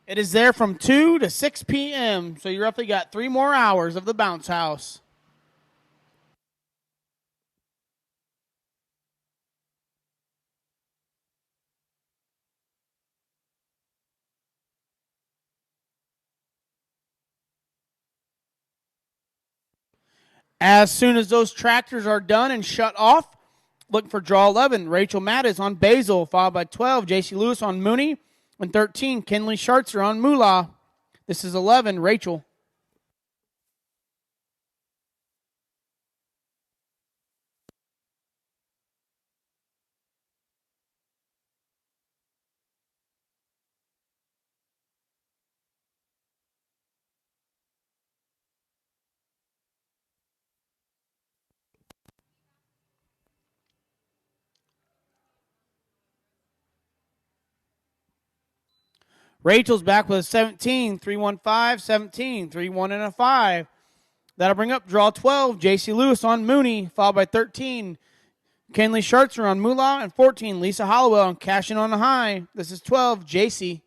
It is there from 2 to 6 p.m., so you roughly got 3 more hours of the bounce house. As soon as those tractors are done and shut off, look for draw 11, Rachel Mattis on Basil, followed by 12, J.C. Lewis on Mooney, and 13, Kinley Schartzer on Moolah. This is 11, Rachel. Rachel's back with a 17, 3-1-5, 17, 3-1 and a 5. That'll bring up draw 12, J.C. Lewis on Mooney, followed by 13, Kenley Schartzer on Moolah, and 14, Lisa Hollowell on Cash In on the High. This is 12, J.C.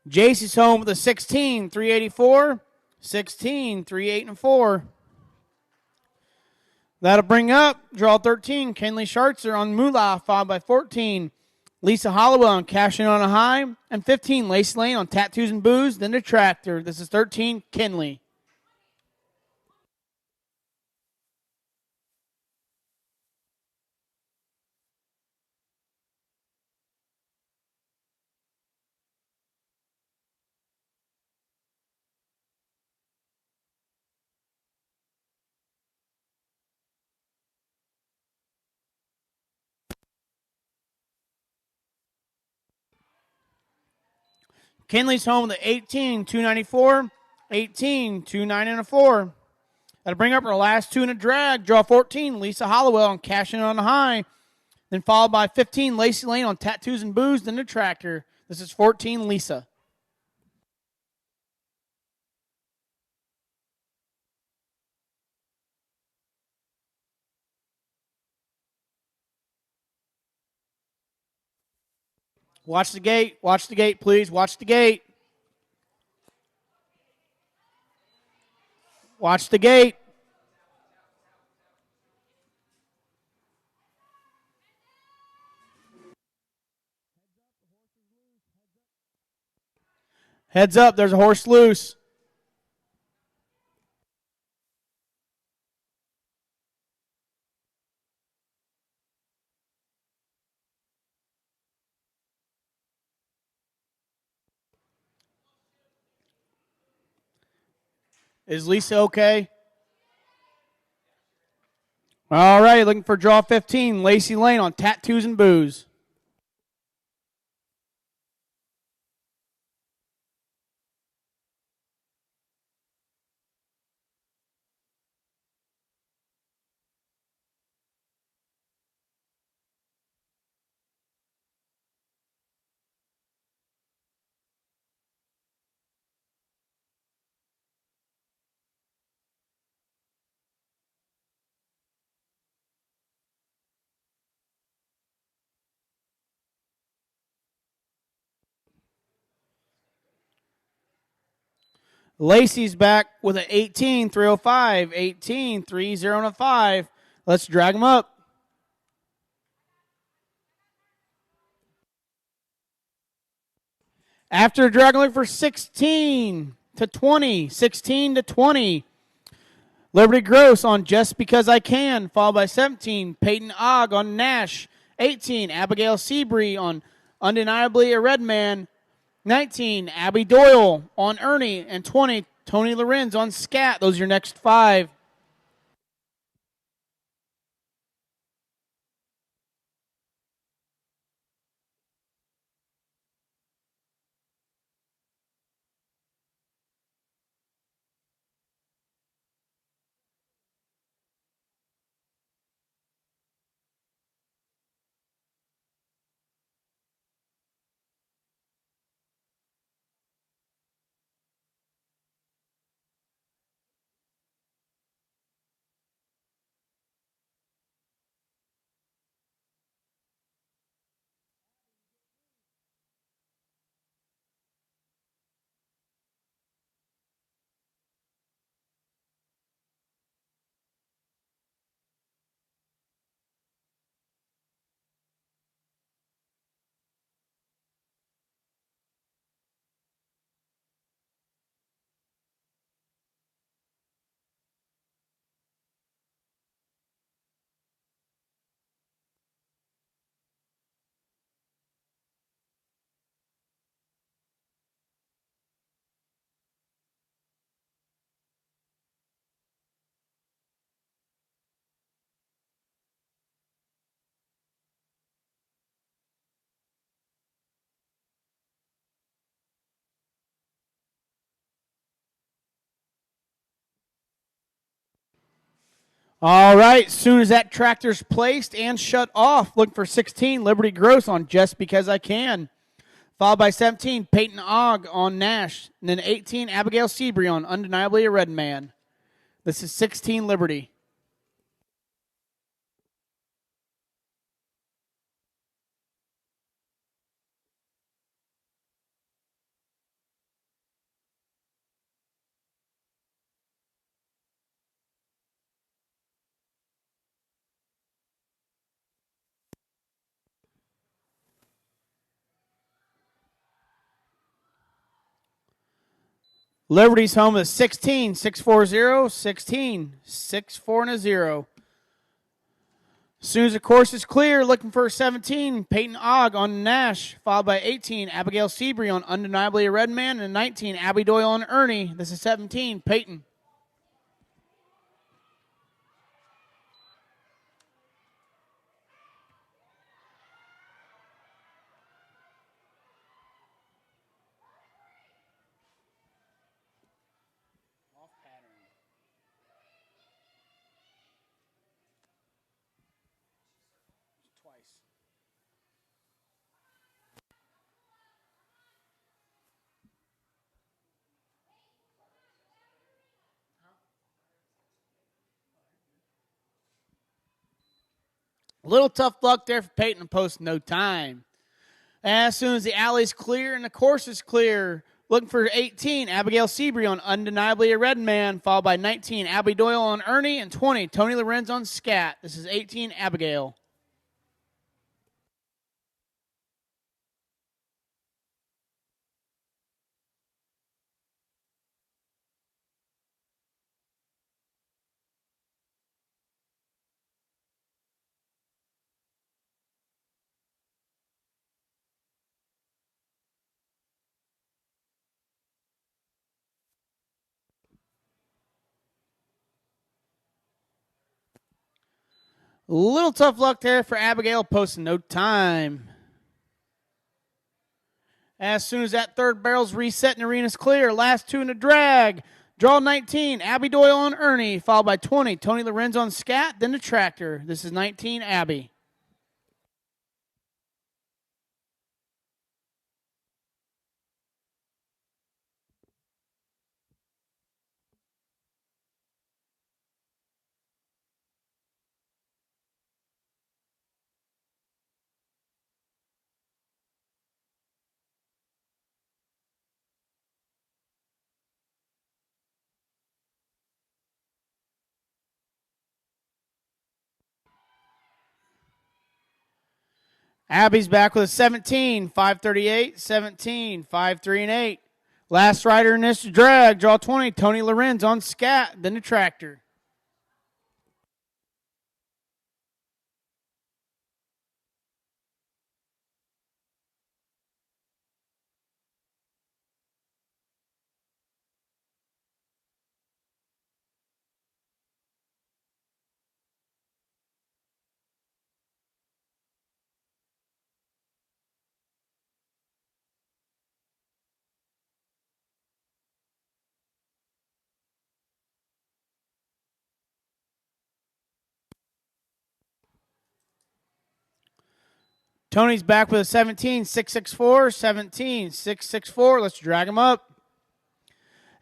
J.C.'s home with a 16, 384, 16, 3-8 and 4. That'll bring up draw 13, Kenley Schartzer on Moolah, followed by 14, Lisa Hollowell on Cash In on a High, and 15, Lacey Lane on Tattoos and Booze, then the Tractor. This is 13, Kenley. Kenley's home with the 18, 294, 18, 2-9 and a 4. That'll bring up our last two in a drag. Draw 14, Lisa Hollowell on Cash In on the High. Then followed by 15, Lacey Lane on Tattoos and Booze, then the Tractor. This is 14, Lisa. Watch the gate. Watch the gate, please. Watch the gate. Watch the gate. Heads up, there's a horse loose. Is Lisa okay? All right, looking for draw 15, Lacey Lane on Tattoos and Booze. Lacey's back with an 18, 305, 18, 3-0 and a 5. Let's drag them up. After dragging for 16 to 20, 16 to 20. Liberty Gross on Just Because I Can, followed by 17, Peyton Ogg on Nash. 18, Abigail Seabree on Undeniably a Red Man. 19, Abby Doyle on Ernie. And 20, Tony Lorenz on Scat. Those are your next 5. All right, as soon as that tractor's placed and shut off, look for 16, Liberty Gross on Just Because I Can. Followed by 17, Peyton Ogg on Nash. And then 18, Abigail Seabree on Undeniably a Red Man. This is 16, Liberty. Liberty's home is 16, 640, 16, 64 and a 0. As soon as the course is clear, looking for 17, Peyton Ogg on Nash, followed by 18, Abigail Seabree on Undeniably a Red Man, and 19, Abby Doyle on Ernie. This is 17, Peyton. A little tough luck there for Peyton to post no time. As soon as the alley's clear and the course is clear, looking for 18, Abigail Seabree on Undeniably a Red Man, followed by 19, Abby Doyle on Ernie, and 20, Tony Lorenz on Scat. This is 18, Abigail. A little tough luck there for Abigail, posting no time. As soon as that third barrel's reset and the arena's clear, last 2 in the drag. Draw 19, Abby Doyle on Ernie, followed by 20, Tony Lorenz on Scat, then the tractor. This is 19, Abby. Abby's back with a 17, 538, 17, 5, 3, and 8. Last rider in this drag, draw 20, Tony Lorenz on Scat, then the tractor. Tony's back with a 17, 664, 17, 664. Let's drag him up.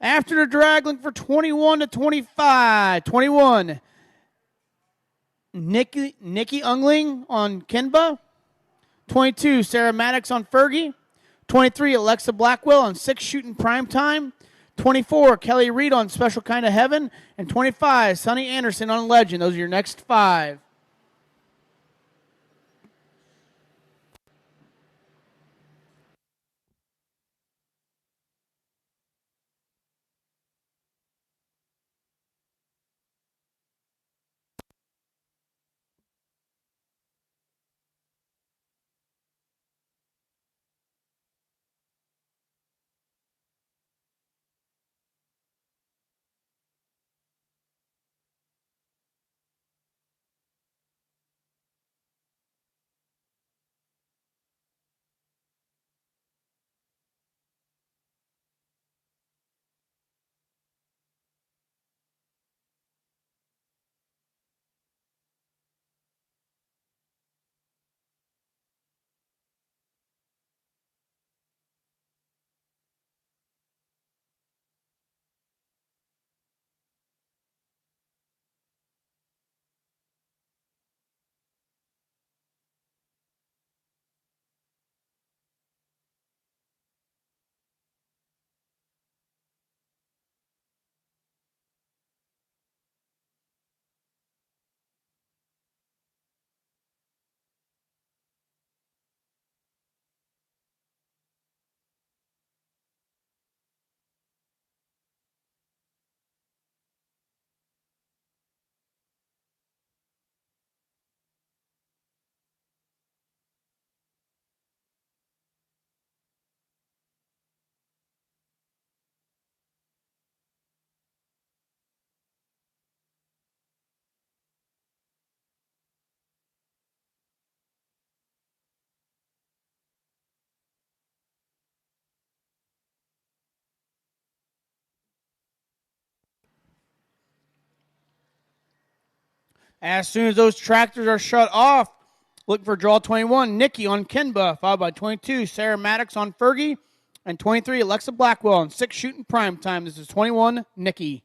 After the drag, looking for 21 to 25. 21, Nikki Ungling on Kenba. 22, Sarah Maddox on Fergie. 23, Alexa Blackwell on 6 Shooting Primetime. 24, Kelly Reed on Special Kind of Heaven. And 25, Sonny Anderson on Legend. Those are your next 5. As soon as those tractors are shut off, look for draw 21, Nikki on Kenba, followed by 22, Sarah Maddox on Fergie, and 23, Alexa Blackwell on 6 Shooting Primetime. This is 21, Nikki.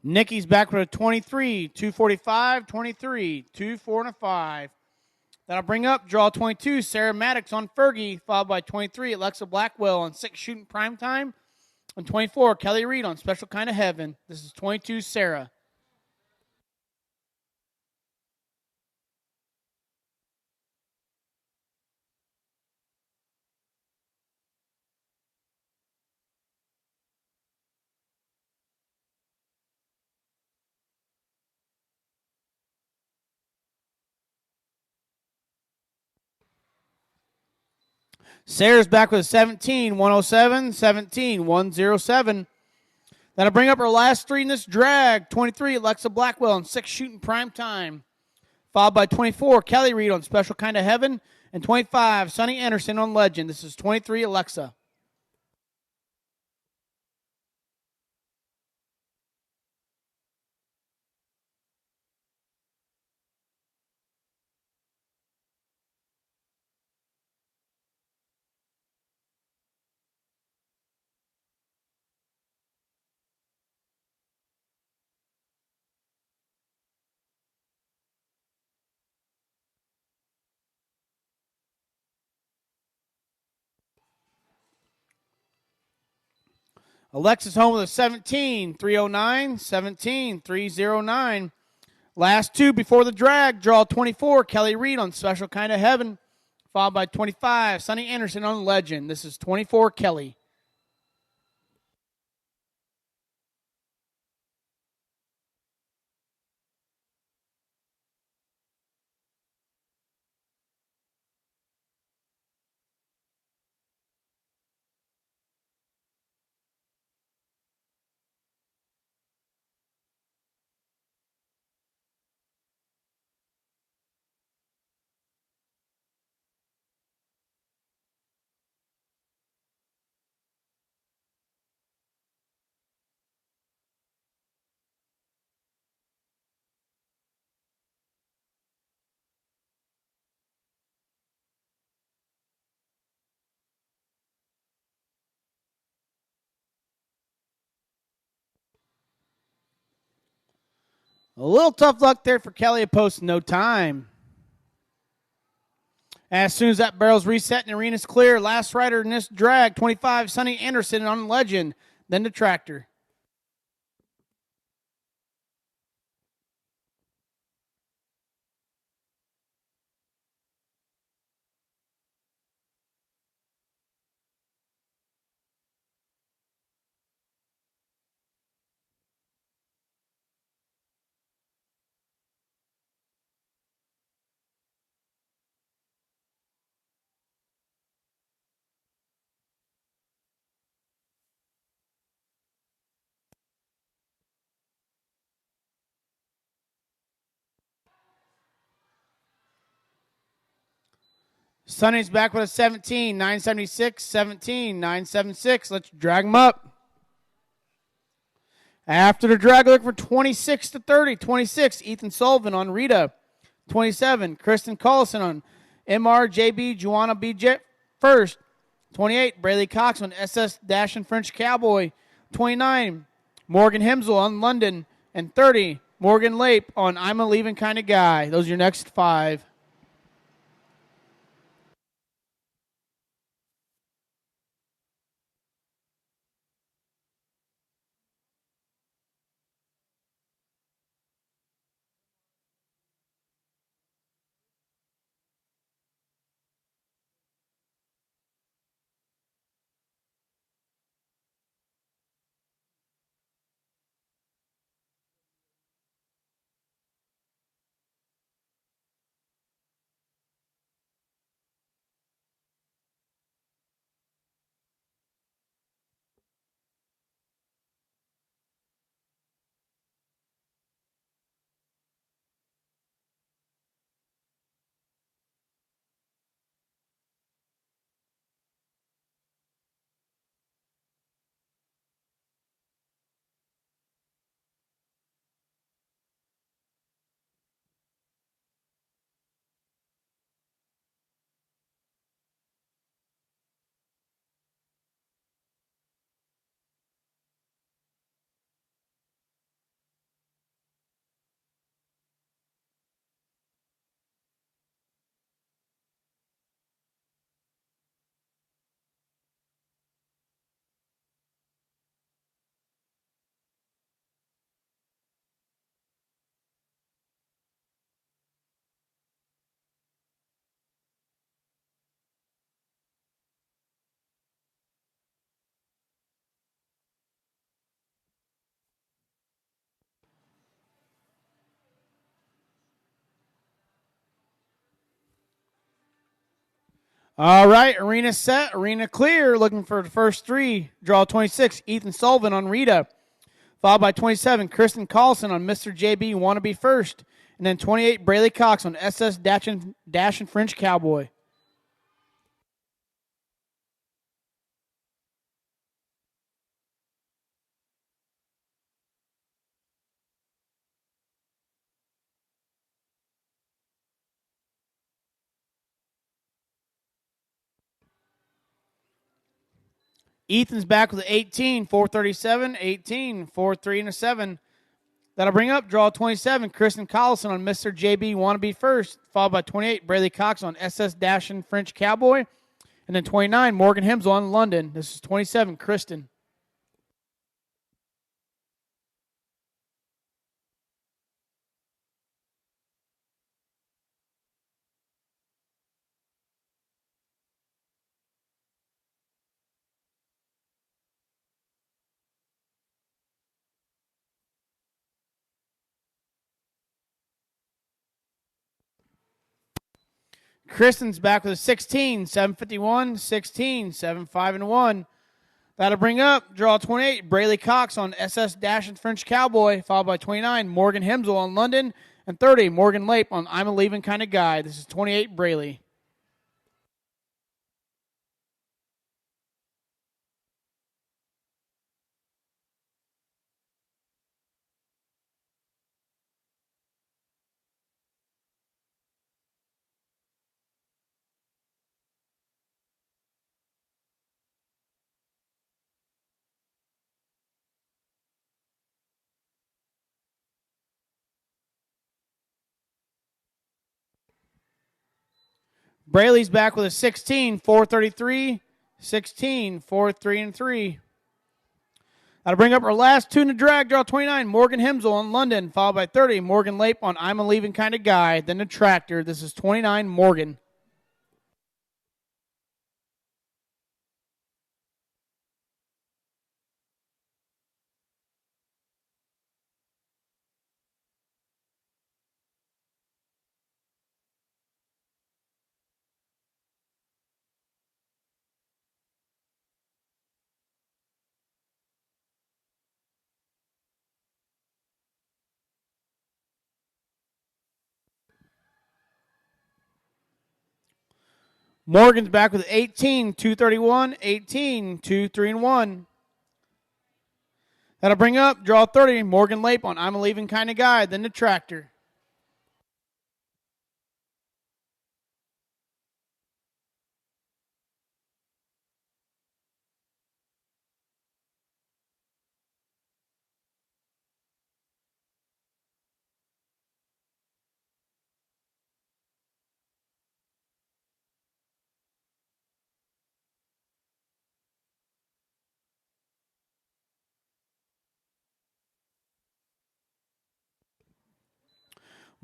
Nikki's back with a 23, 245, 23, 2, 4, and a 5. That'll bring up draw 22, Sarah Maddox on Fergie, followed by 23, Alexa Blackwell on 6 Shooting Primetime, and 24, Kelly Reed on Special Kind of Heaven. This is 22, Sarah. Sarah's back with a 17, 107, 17, 107. That'll bring up her last 3 in this drag. 23, Alexa Blackwell on 6 Shooting Primetime, followed by 24, Kelly Reed on Special Kind of Heaven, and 25, Sonny Anderson on Legend. This is 23, Alexa. Alexa's home with a 17, 309, 17, 309. Last 2 before the drag, draw 24, Kelly Reed on Special Kind of Heaven, followed by 25, Sonny Anderson on Legend. This is 24, Kelly. A little tough luck there for Kelly. It posts no time. As soon as that barrel's reset and the arena's clear, last rider in this drag, 25, Sonny Anderson on Legend, then the tractor. Sonny's back with a 17, 976, 17, 976. Let's drag him up. After the drag, look for 26 to 30. 26, Ethan Sullivan on Rita. 27, Kristen Collison on MRJB, Juana BJ first. 28, Braylee Cox on SS Dash and French Cowboy. 29, Morgan Hemsel on London. And 30, Morgan Lape on I'm a Leaving Kind of Guy. Those are your next 5. All right, arena set, arena clear. Looking for the first 3. Draw 26, Ethan Sullivan on Rita. Followed by 27, Kristen Collison on Mr. JB, Wanna Be First. And then 28, Braylee Cox on SS Dash and French Cowboy. Ethan's back with 18, 437, 18, 4-3 and a 7. That'll bring up draw 27, Kristen Collison on Mr. JB, Wanna Be First. Followed by 28, Braylee Cox on SS Dash and French Cowboy. And then 29, Morgan Hemsel on London. This is 27, Kristen. Kristen's back with a 16, 751, 16, 75 and 1. That'll bring up draw 28, Braley Cox on SS Dash and French Cowboy, followed by 29, Morgan Hemsel on London, and 30, Morgan Lape on I'm a Leaving Kind of Guy. This is 28, Braley. Braley's back with a 16, 433, 16, 4, 3, and 3. That'll bring up our last two in the drag, draw 29, Morgan Hemsel on London, followed by 30, Morgan Lape on I'm a Leaving Kind of Guy, then the Tractor. This is 29, Morgan. Morgan's back with 18, 231, 18, 2, 3, and 1. That'll bring up draw 30, Morgan Lape on I'm a Leaving Kind of Guy, then the Tractor.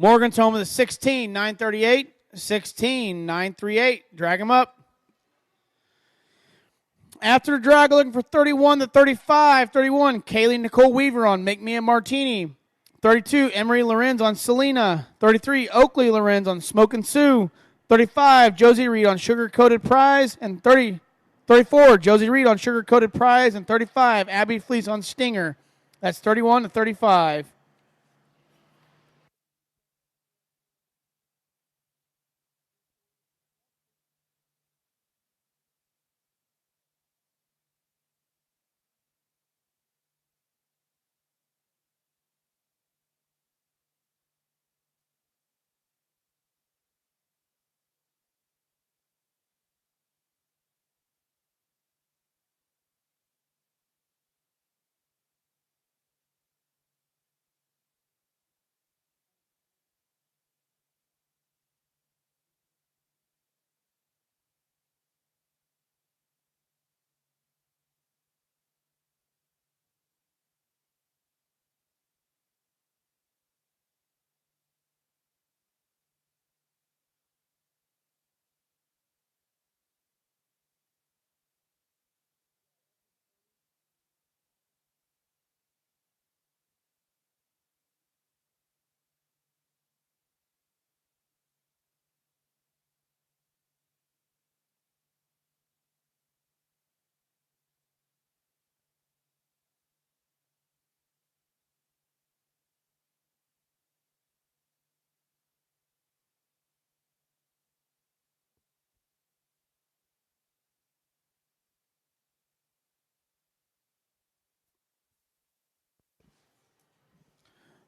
Morgan's home with a 16, 938, 16, 938. Drag him up. After the drag, looking for 31 to 35. 31, Kaylee Nicole Weaver on Make Me a Martini. 32, Emery Lorenz on Selena. 33, Oakley Lorenz on Smokin' Sue. 35, Josie Reed on Sugar Coated Prize. And 34, Josie Reed on Sugar Coated Prize. And 35, Abby Fleece on Stinger. That's 31 to 35.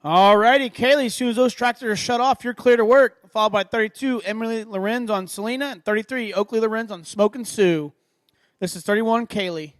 All righty, Kaylee, as soon as those tractors are shut off, you're clear to work. Followed by 32, Emily Lorenz on Selena, and 33, Oakley Lorenz on Smokin' Sue. This is 31, Kaylee.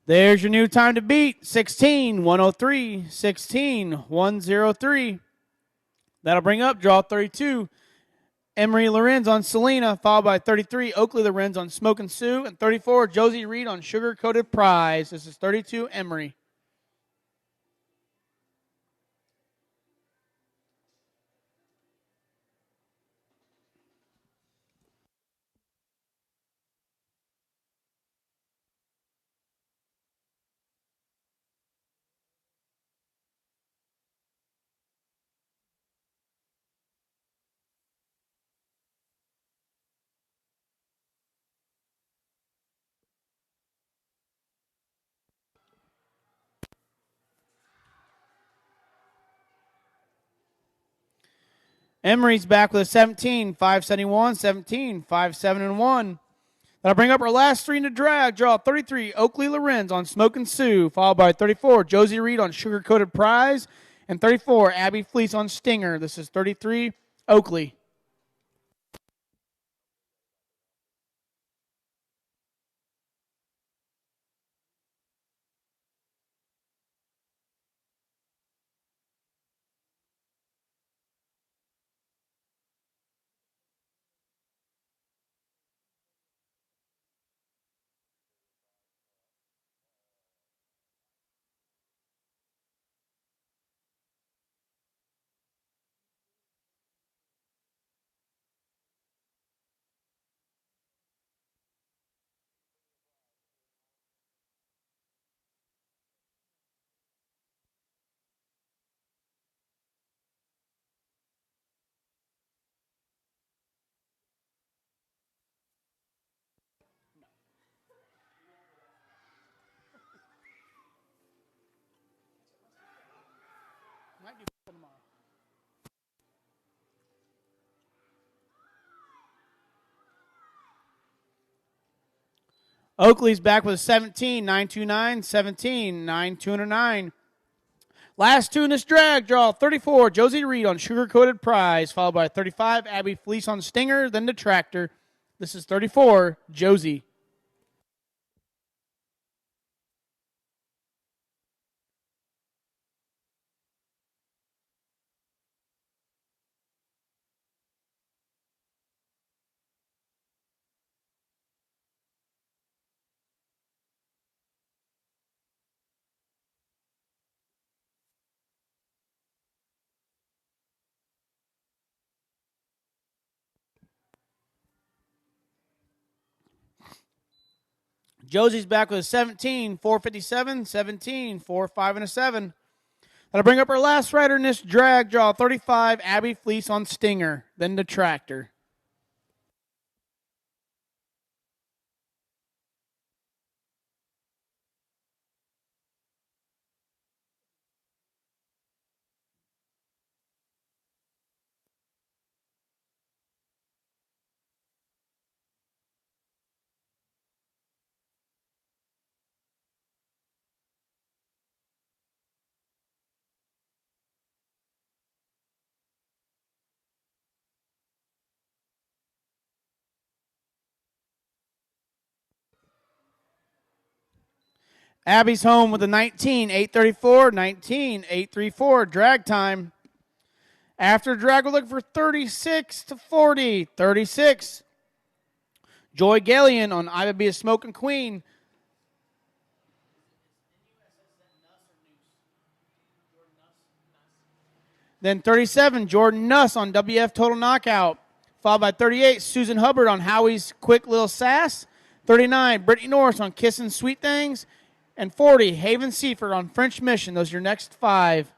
There's your new time to beat, 16-103, 16-103. That'll bring up draw 32, Emery Lorenz on Selena, followed by 33, Oakley Lorenz on Smokin' Sue, and 34, Josie Reed on Sugar Coated Prize. This is 32, Emery. Emery's back with a 17, 571, 17, 5, 7, and 1. That'll bring up our last three in the drag. Draw 33, Oakley Lorenz on Smokin' Sue, followed by 34, Josie Reed on Sugar Coated Prize, and 34, Abby Fleece on Stinger. This is 33, Oakley. Oakley's back with a 17, 929, 17, 9209. Last two in this drag, draw 34, Josie Reed on Sugar Coated Prize, followed by 35, Abby Fleece on Stinger, then the Tractor. This is 34, Josie. Josie's back with a 17, 457, 17, 4, 5, and a 7. That'll bring up our last rider in this drag, draw 35, Abby Fleece on Stinger, then the Tractor. Abby's home with a 19, 834, 19, 834, drag time. After drag, we're looking for 36 to 40, 36. Joy Gallion on I Would Be a Smoking Queen. Then 37, Jordan Nuss on WF Total Knockout. Followed by 38, Susan Hubbard on Howie's Quick Little Sass. 39, Brittany Norris on Kissin' Sweet Things. And 40, Haven Seaford on French Mission. Those are your next five.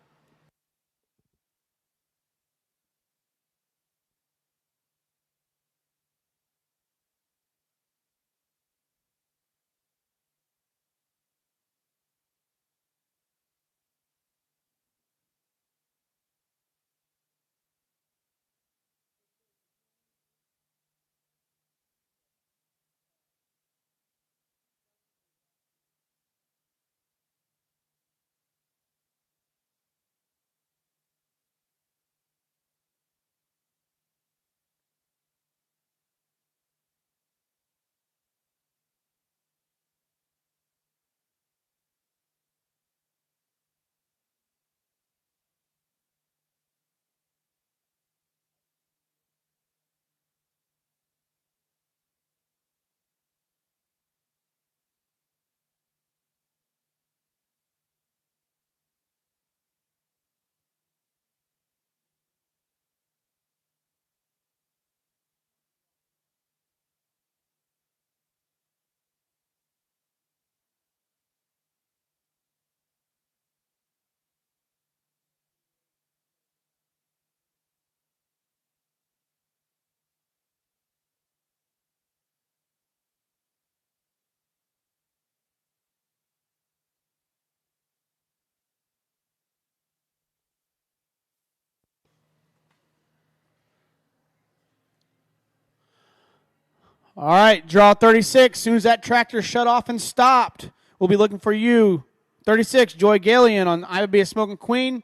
All right, draw 36. As soon as that tractor shut off and stopped, we'll be looking for you. 36, Joy Galian on I Would Be a Smoking Queen,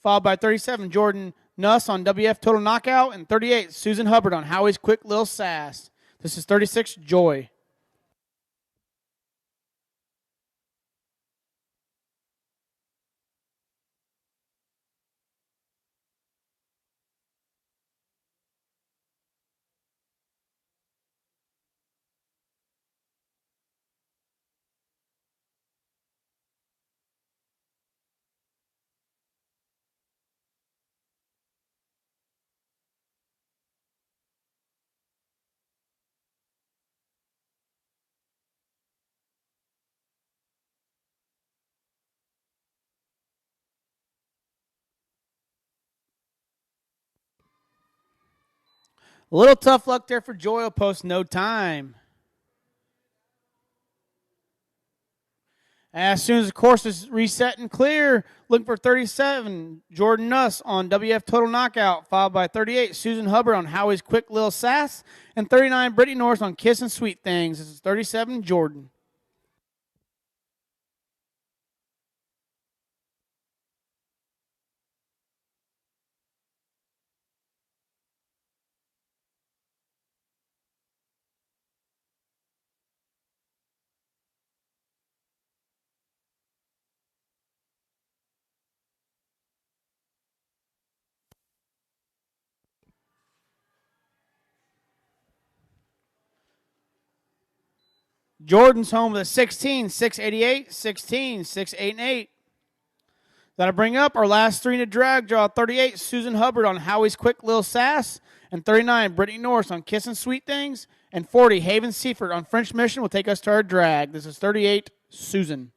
followed by 37, Jordan Nuss on WF Total Knockout, and 38, Susan Hubbard on Howie's Quick Lil Sass. This is 36, Joy. A little tough luck there for Joy. Will post no time. As soon as the course is reset and clear, looking for 37, Jordan Nuss on WF Total Knockout, followed by 38, Susan Hubbard on Howie's Quick Lil Sass, and 39, Brittany Norris on Kissin' Sweet Things. This is 37, Jordan. Jordan's home with a 16, 688, 16, 6, 8, and 8. That'll bring up our last three in the drag draw. 38, Susan Hubbard on Howie's Quick Lil Sass, and 39, Brittany Norris on Kissin' Sweet Things, and 40, Haven Seifert on French Mission will take us to our drag. This is 38, Susan.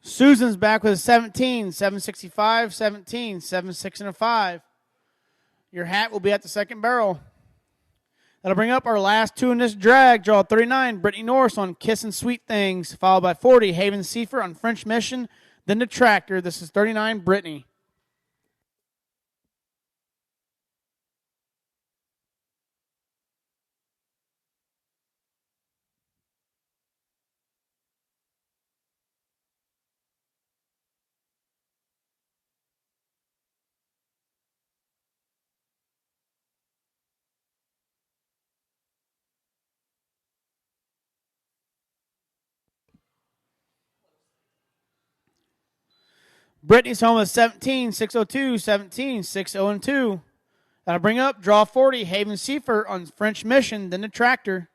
Susan's back with a 17, 765, 17, 76, and a 5. Your hat will be at the second barrel. That'll bring up our last two in this drag. Draw 39, Brittany Norris on Kissin' Sweet Things, followed by 40, Haven Seifert on French Mission, then the Tractor. This is 39, Brittany. Brittany's home with 17, 602, 17, 602. That'll bring up draw 40, Haven Seifert on French Mission, then the tractor.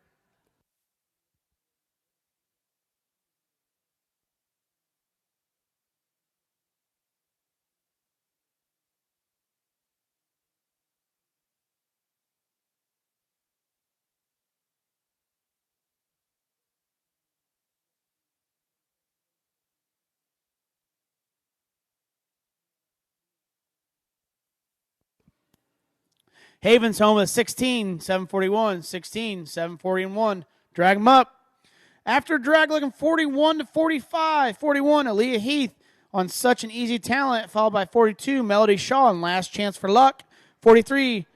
Haven's home with 16, 741, 16, 741. Drag them up. After drag looking 41 to 45. 41, Aaliyah Heath on Such an Easy Talent, followed by 42, Melody Shaw on Last Chance for Luck. 43,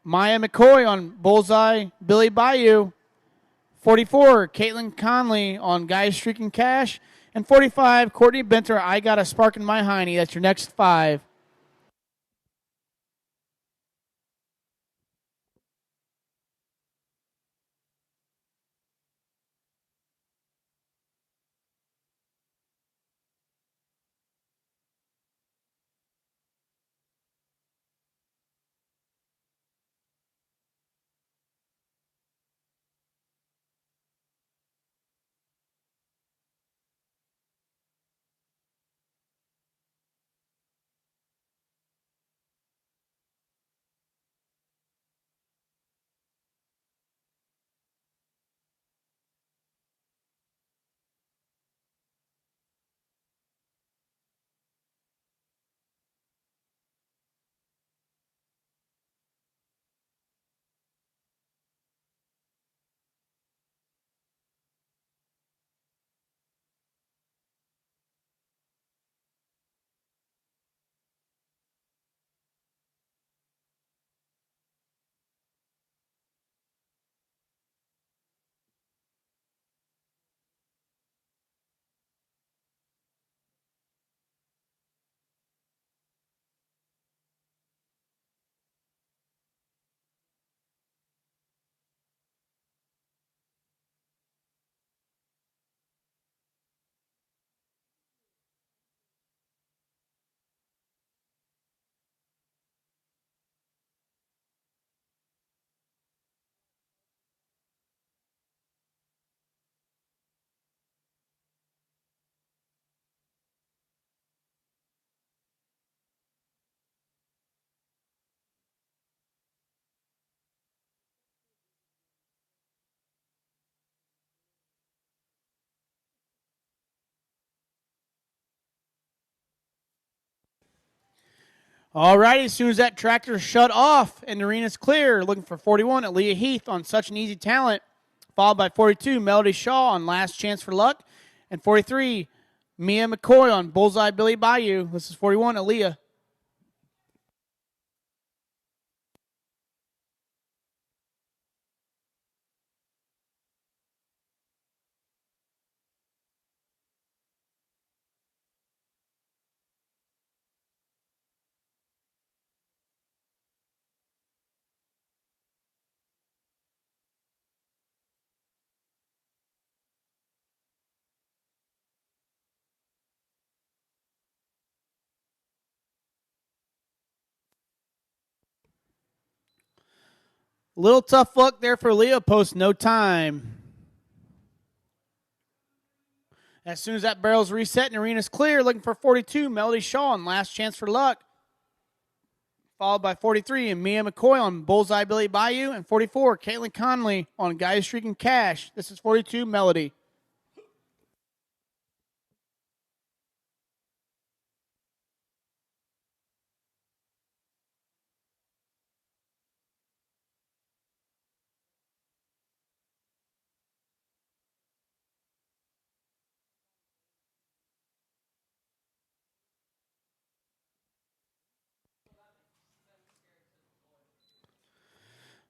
Maya McCoy on Bullseye, Billy Bayou. 44, Caitlin Conley on Guys Streaking Cash. And 45, Courtney Benter, I Got a Spark in My Hiney. That's your next 5. All right, as soon as that tractor shut off and the arena's clear, looking for 41, Aaliyah Heath on Such an Easy Talent, followed by 42, Melody Shaw on Last Chance for Luck, and 43, Mia McCoy on Bullseye Billy Bayou. This is 41, Aaliyah. Little tough luck there for Leah. Post no time. As soon as that barrel's reset and the arena's clear, looking for 42, Melody Shaw on Last Chance for Luck. Followed by 43, and Mia McCoy on Bullseye Billy Bayou. And 44, Caitlin Conley on Guys Streaking Cash. This is 42, Melody.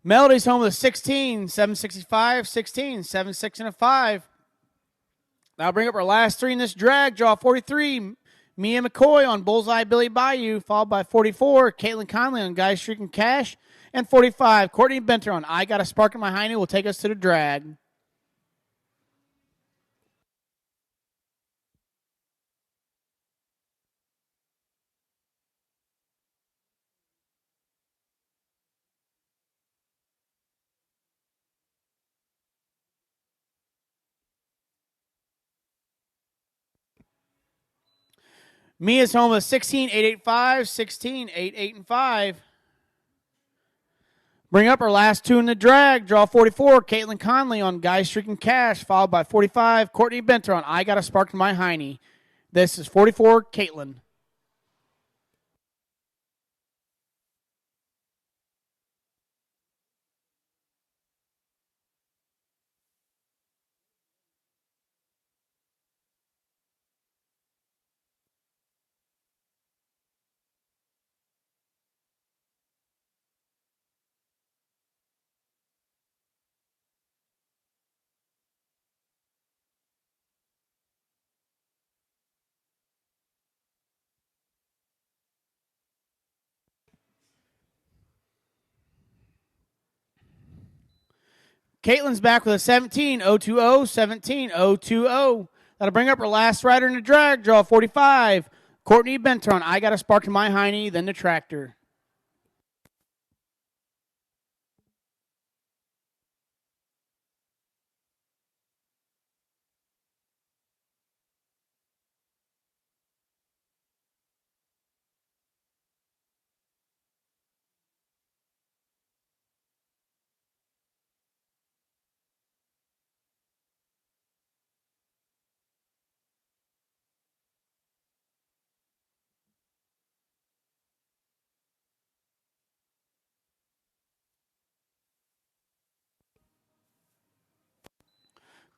Melody's home with 16, 765, 16, 7, 6, and a 5. That'll bring up our last 3 in this drag. Draw 43, Mia McCoy on Bullseye Billy Bayou, followed by 44, Caitlin Conley on Guys Streaking Cash, and 45, Courtney Benter on I Got a Spark in My Hiney will take us to the drag. Mia's home with 16-885, 16-8, and 5. Bring up our last two in the drag. Draw 44, Caitlin Conley on Guys Streaking Cash, followed by 45, Courtney Benter on I Got a Spark in My Hiney. This is 44, Caitlin. Caitlin's back with a 17-020, 17-020. That'll bring up her last rider in the drag. Draw 45. Courtney Benter on I Got a Spark in My Hiney, then the tractor.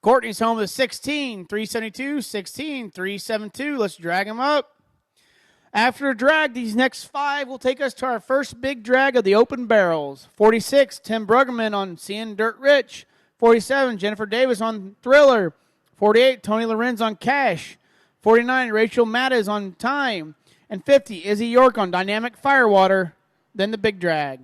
Courtney's home with 16-372, 16-372. Let's drag them up. After a drag, these next 5 will take us to our first big drag of the open barrels. 46, Tim Bruggeman on Seeing Dirt Rich. 47, Jennifer Davis on Thriller. 48, Tony Lorenz on Cash. 49, Rachel Mattis on Time. And 50, Izzy York on Dynamic Firewater. Then the big drag.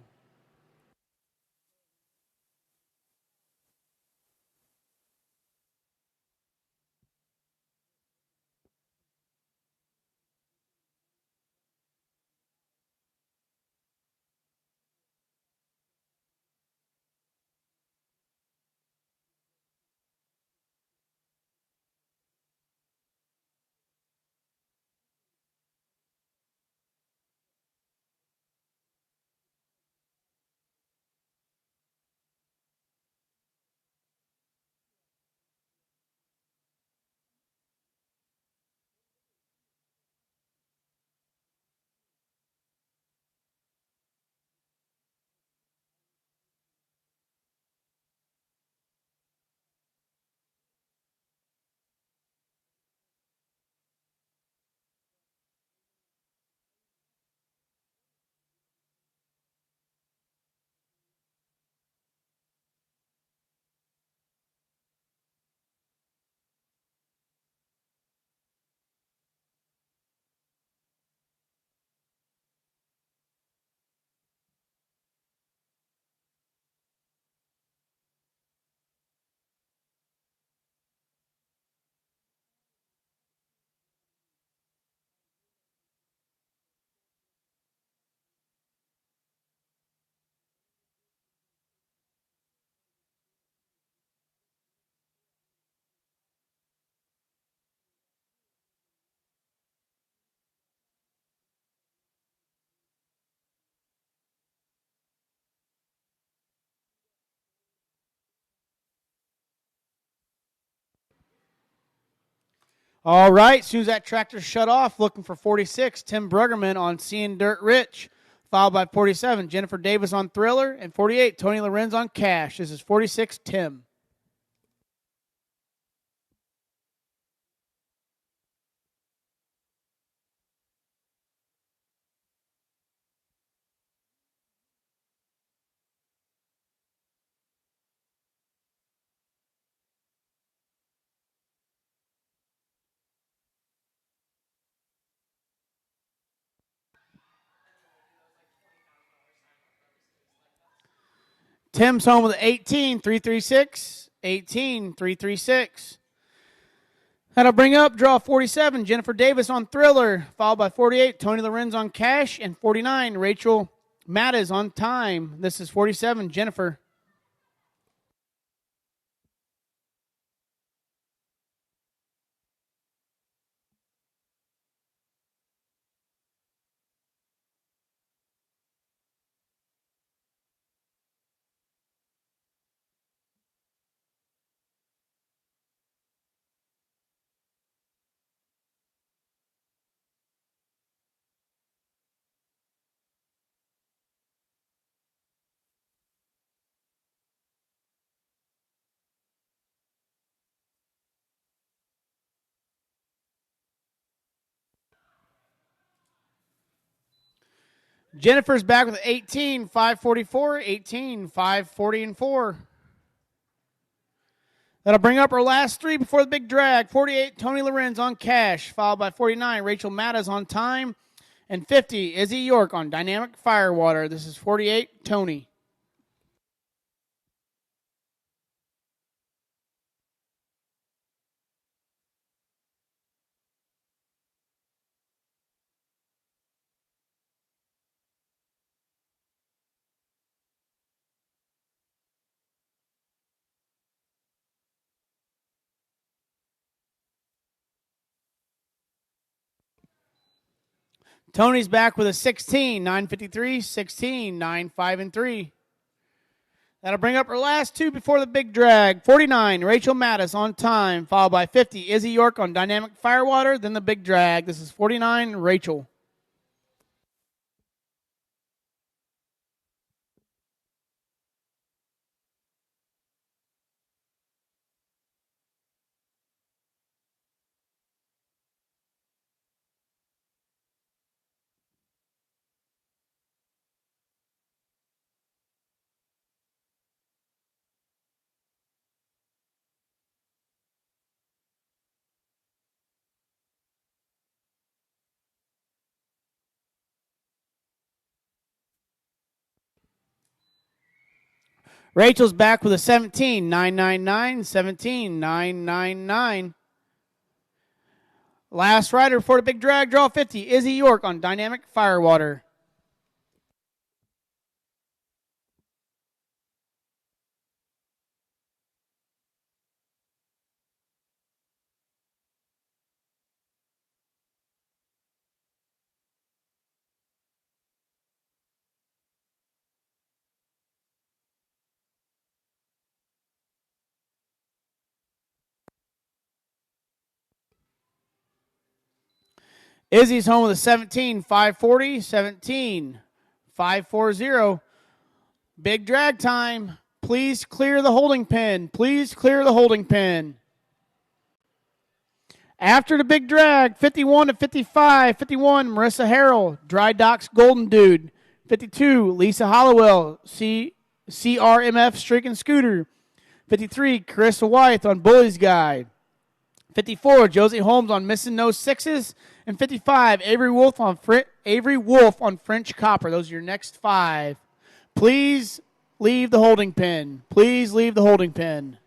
All right, as soon as that tractor shut off, looking for 46, Tim Bruggerman on Seeing Dirt Rich, followed by 47, Jennifer Davis on Thriller, and 48, Tony Lorenz on Cash. This is 46, Tim. Tim's home with 18-336, 18-336. That'll bring up draw 47, Jennifer Davis on Thriller, followed by 48, Tony Lorenz on Cash, and 49, Rachel Mattis on Time. This is 47, Jennifer. Jennifer's back with 18, 544, 18, 540, and 4. That'll bring up our last three before the big drag. 48, Tony Lorenz on cash, followed by 49, Rachel Mattas on time, and 50, Izzy York on dynamic firewater. This is 48, Tony. Tony's back with a 16, 953, 16, 9, 5, and 3. That'll bring up our last two before the big drag. 49, Rachel Mattis on time, followed by 50, Izzy York on dynamic firewater, then the big drag. This is 49, Rachel. Rachel's back with a 17, 999, 17, 999. Last rider for the big drag, draw 50, Izzy York on dynamic firewater. Izzy's home with a 17, 540, 17, 540. Big drag time. Please clear the holding pen. Please clear the holding pen. After the big drag, 51 to 55. 51, Marissa Harrell, Dry Docks Golden Dude. 52, Lisa Hollowell, CRMF Streak and Scooter. 53, Carissa Wythe on Bully's Guide. 54, Josie Holmes on Missing No Sixes. And 55, Avery Wolf on French Copper. Those are your next five. Please leave the holding pen. Please leave the holding pen.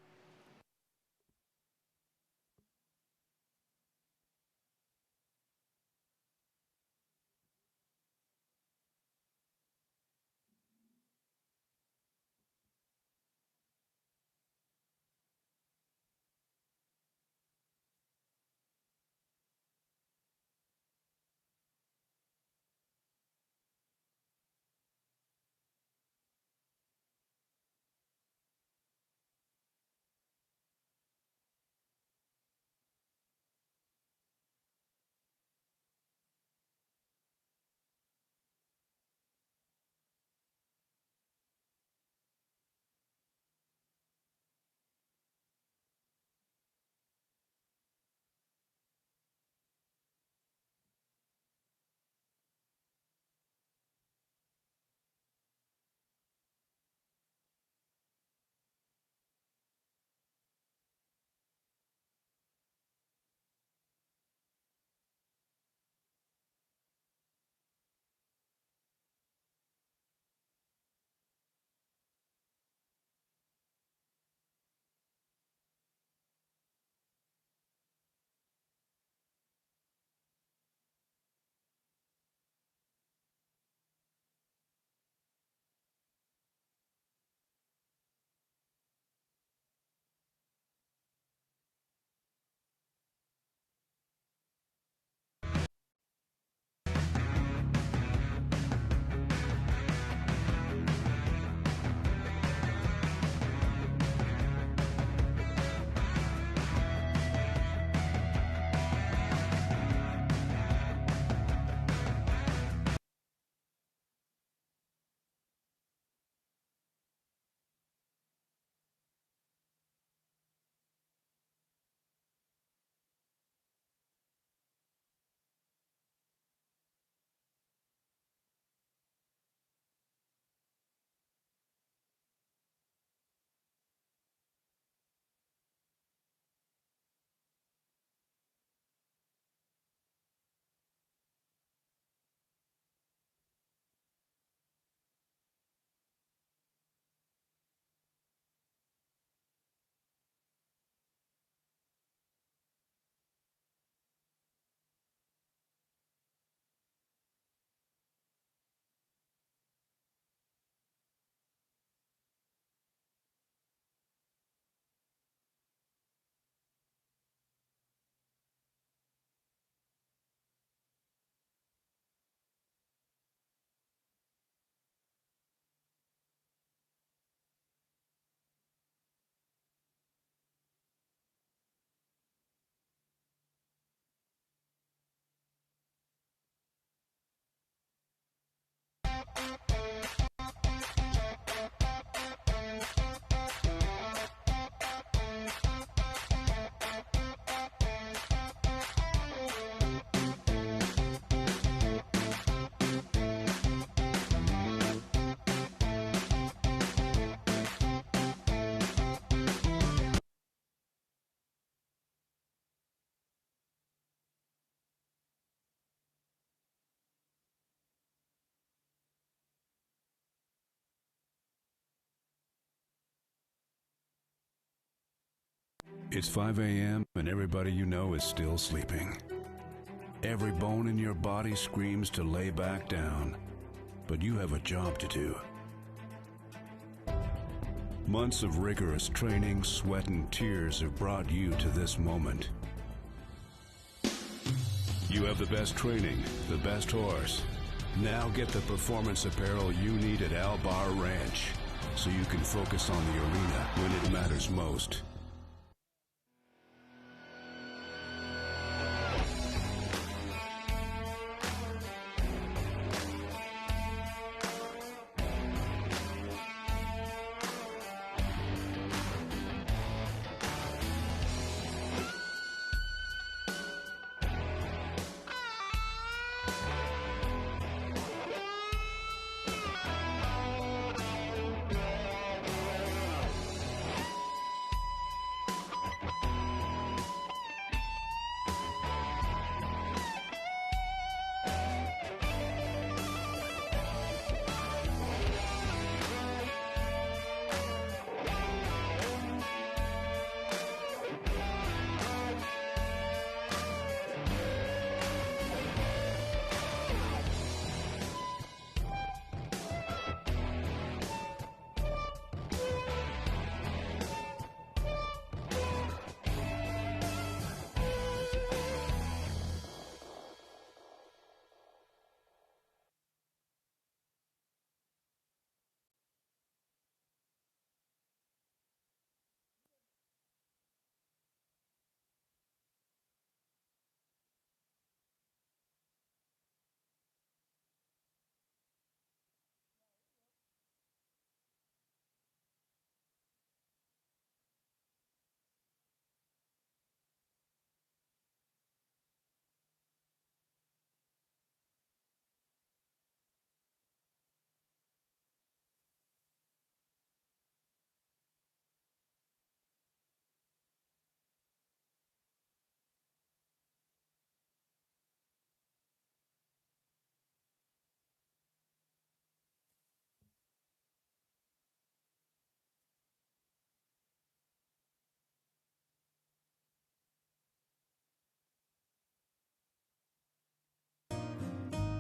It's 5 a.m. and everybody you know is still sleeping. Every bone in your body screams to lay back down, but you have a job to do. Months of rigorous training, sweat, and tears have brought you to this moment. You have the best training, the best horse. Now get the performance apparel you need at Albar Ranch, so you can focus on the arena when it matters most.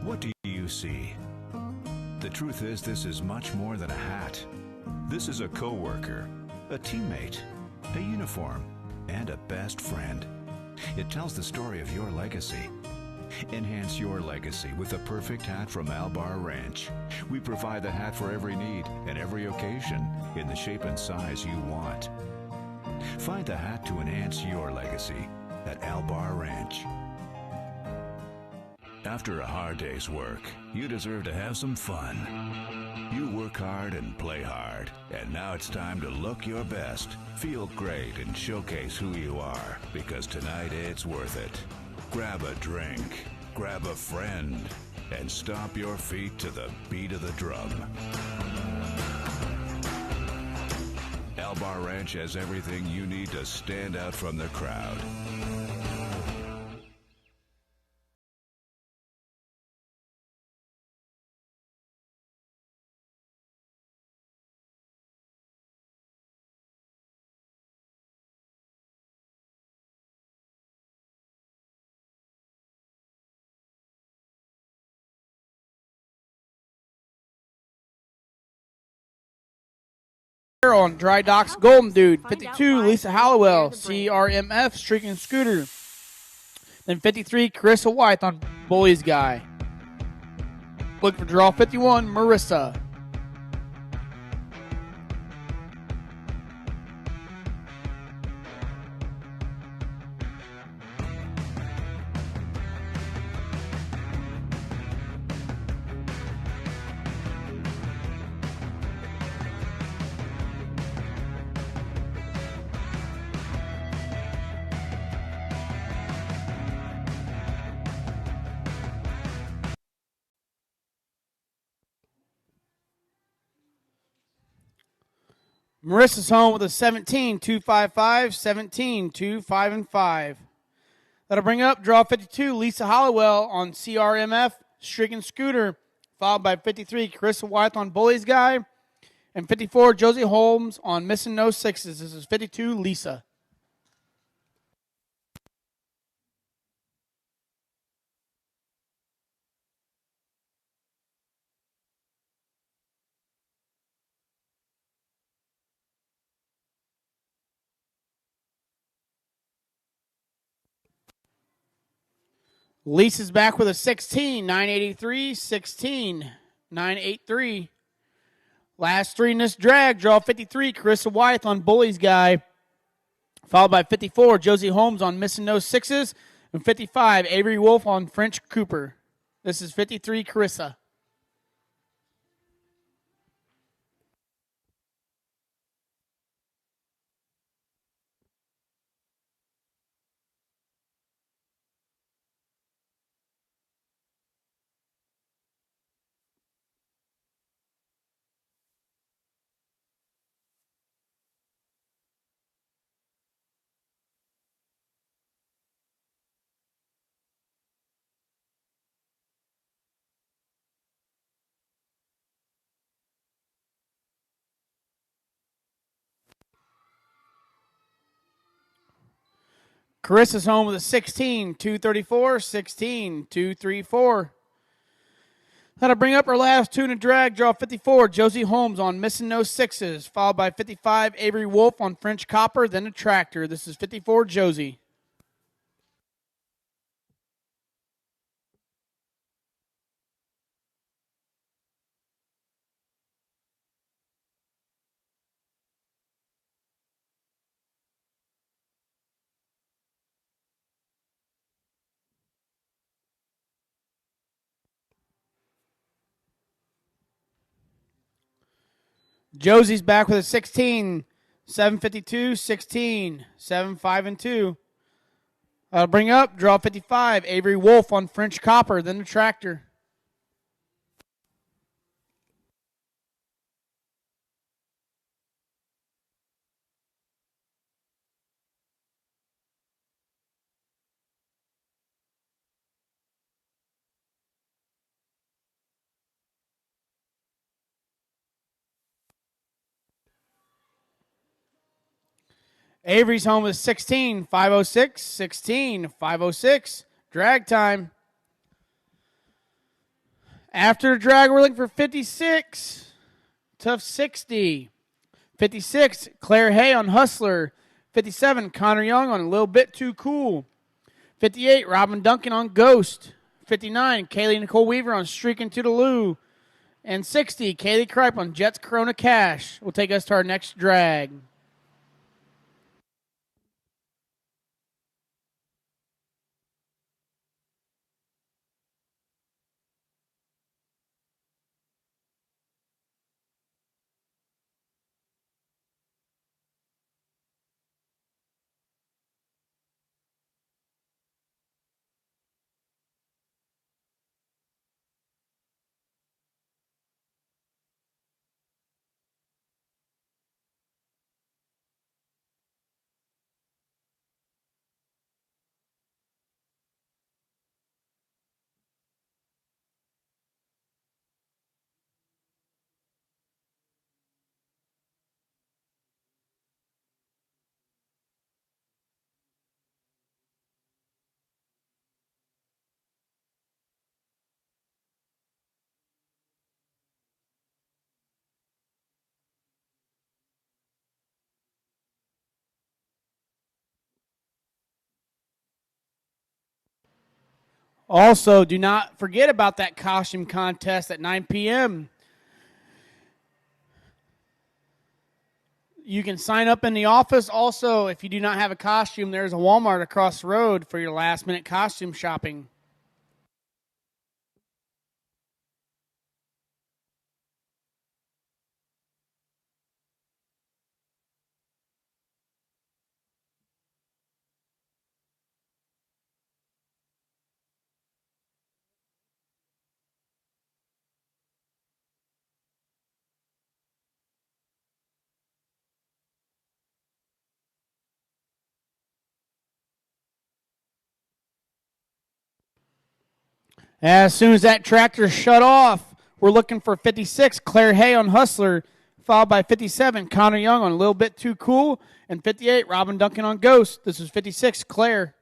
What do you see? The truth is, this is much more than a hat. This is a coworker, a teammate, a uniform, and a best friend. It tells the story of your legacy. Enhance your legacy with a perfect hat from Albar Ranch. We provide the hat for every need and every occasion in the shape and size you want. Find the hat to enhance your legacy at Albar Ranch. After a hard day's work, you deserve to have some fun. You work hard and play hard, and now it's time to look your best, feel great, and showcase who you are, because tonight it's worth it. Grab a drink, grab a friend, and stomp your feet to the beat of the drum. Albar Ranch has everything you need to stand out from the crowd. On Dry Docks Golden Dude, Find 52 out why Lisa we Hallowell, wear the brand. CRMF Streaking Scooter. Then 53 Carissa White on Bully's Guy. Look for draw 51 Marissa. Marissa's home with a 17, 255, 17, 2, 5, and 5. That'll bring up draw 52, Lisa Hollowell on CRMF, Stricken Scooter, followed by 53, Carissa White on Bully's Guy, and 54, Josie Holmes on Missing No Sixes. This is 52, Lisa. Lisa's back with a 16, 983, 16, 983. Last three in this drag, draw 53, Carissa Wyeth on Bully's Guy. Followed by 54, Josie Holmes on Missing No Sixes. And 55, Avery Wolf on French Cooper. This is 53, Carissa. Carissa's home with a 16, 234, 16, 234. That'll bring up our last two in a drag, draw 54, Josie Holmes on Missing No Sixes, followed by 55, Avery Wolf on French Copper, then a Tractor. This is 54, Josie. Josie's back with a 16, 752, 16, 7, 5, and 2. That'll bring up, draw 55, Avery Wolf on French Copper, then the Tractor. Avery's home is 16, 506, 16, 506. Drag time. After the drag, we're looking for 56. Tough 60. 56, Claire Hay on Hustler. 57, Connor Young on A Little Bit Too Cool. 58, Robin Duncan on Ghost. 59, Kaylee Nicole Weaver on Streaking to the Loo. And 60, Kaylee Kripe on Jets Corona Cash. Will take us to our next drag. Also, do not forget about that costume contest at 9 p.m. You can sign up in the office. Also, if you do not have a costume, there's a Walmart across the road for your last-minute costume shopping. As soon as that tractor shut off, we're looking for 56, Claire Hay on Hustler, followed by 57, Connor Young on A Little Bit Too Cool, and 58, Robin Duncan on Ghost. This is 56, Claire.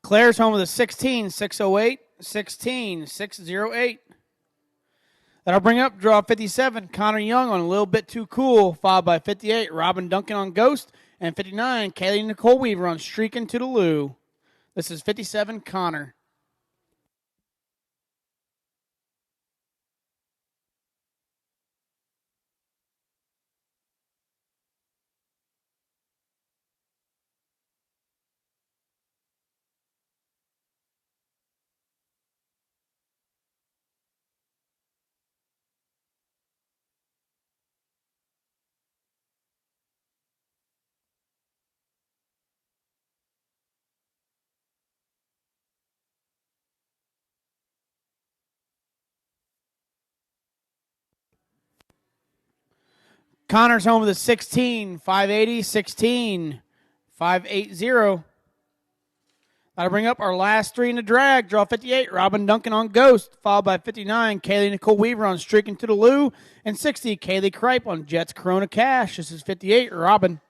Claire's home with a 16, 608, 16, 608. That'll bring up draw 57, Connor Young on A Little Bit Too Cool, followed by 58, Robin Duncan on Ghost, and 59, Kaylee Nicole Weaver on Streaking to the Lou. This is 57, Connor. Connor's home with a 16, 580, 16, 580. That'll bring up our last three in the drag. Draw 58, Robin Duncan on Ghost, followed by 59, Kaylee Nicole Weaver on Streaking to the Lou, and 60, Kaylee Kripe on Jets Corona Cash. This is 58, Robin.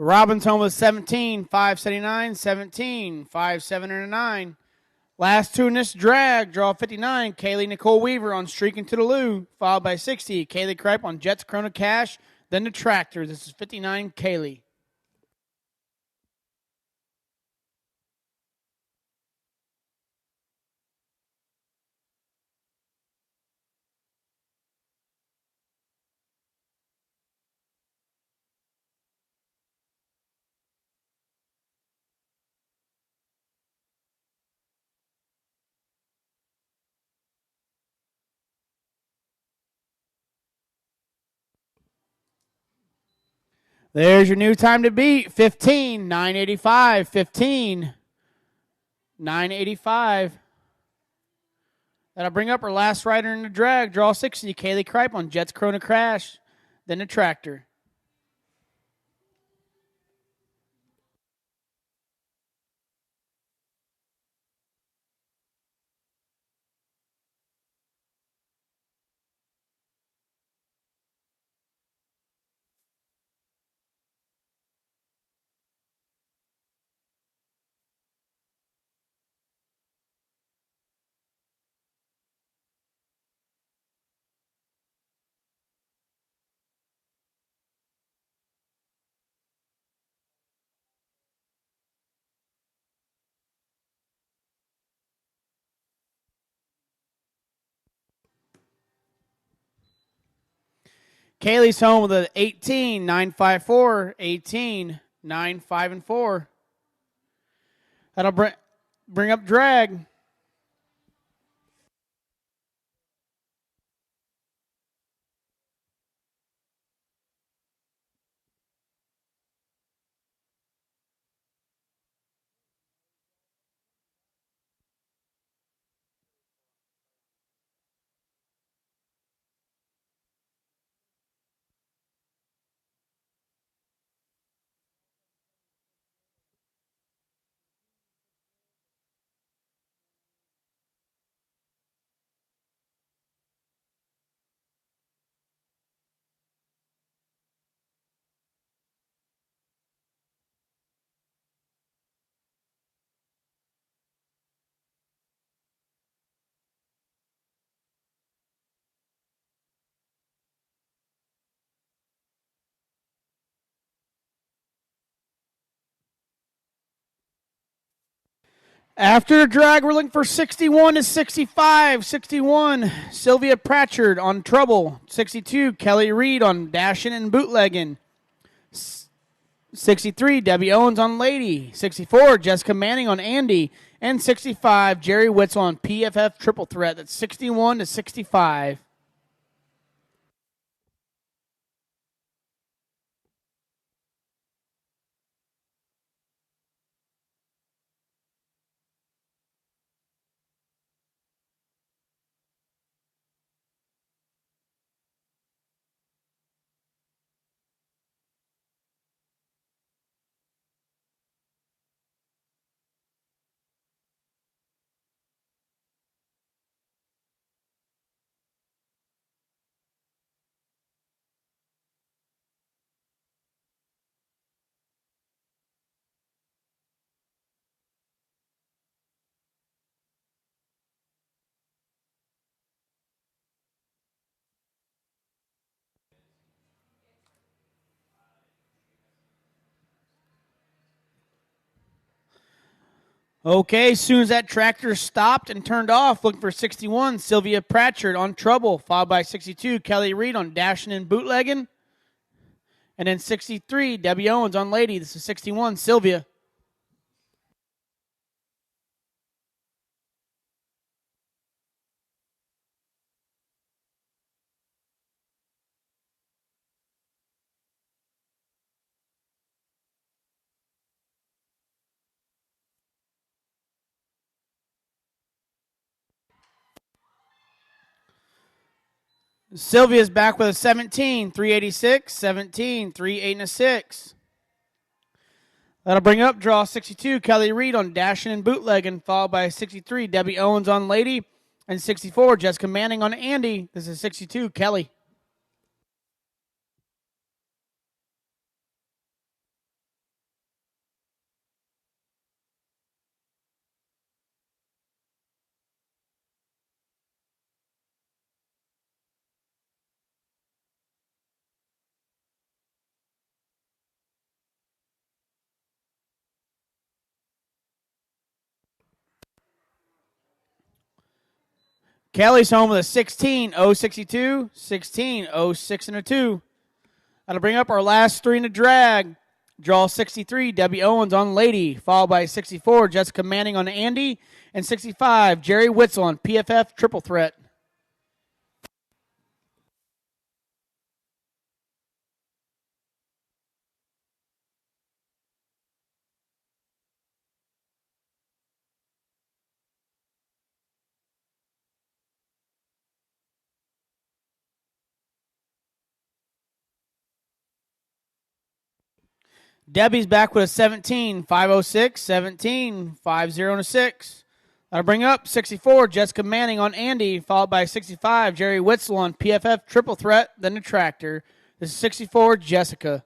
Robin's home with 17, 579, 17, 579. Last two in this drag, draw 59, Kaylee Nicole Weaver on Streaking to the Lou, followed by 60, Kaylee Kripe on Jets Corona Cash, then the Tractor. This is 59, Kaylee. There's your new time to beat, 15, 985, 15, 985. That'll bring up our last rider in the drag, draw 60, Kaylee Kripe on Jets Corona Crash, then the Tractor. Kaylee's home with an 18, 954, 18, 9, 5, and 4. That'll bring up drag. After the drag, we're looking for 61 to 65. 61, Sylvia Pratchard on Trouble. 62, Kelly Reed on Dashin' and Bootleggin'. 63, Debbie Owens on Lady. 64, Jessica Manning on Andy. And 65, Jerry Witzel on PFF Triple Threat. That's 61 to 65. Okay, as soon as that tractor stopped and turned off, looking for 61, Sylvia Pratchard on Trouble, followed by 62, Kelly Reed on Dashing and Bootlegging. And then 63, Debbie Owens on Lady. This is 61, Sylvia. Sylvia's back with a 17, 386, 17, 3, 8, and a 6. That'll bring up draw 62, Kelly Reed on Dashing and Bootlegging, followed by 63, Debbie Owens on Lady, and 64, Jessica Manning on Andy. This is 62, Kelly. Kelly's home with a 16, 062, 16, 06, and a 2. That'll bring up our last three in the drag. Draw 63, Debbie Owens on Lady, followed by 64, Jessica Manning on Andy, and 65, Jerry Witzel on PFF Triple Threat. Debbie's back with a 17, 506, 17, 50, and a 6. That'll bring up 64, Jessica Manning on Andy, followed by 65, Jerry Witzel on PFF Triple Threat, then the Tractor. This is 64, Jessica.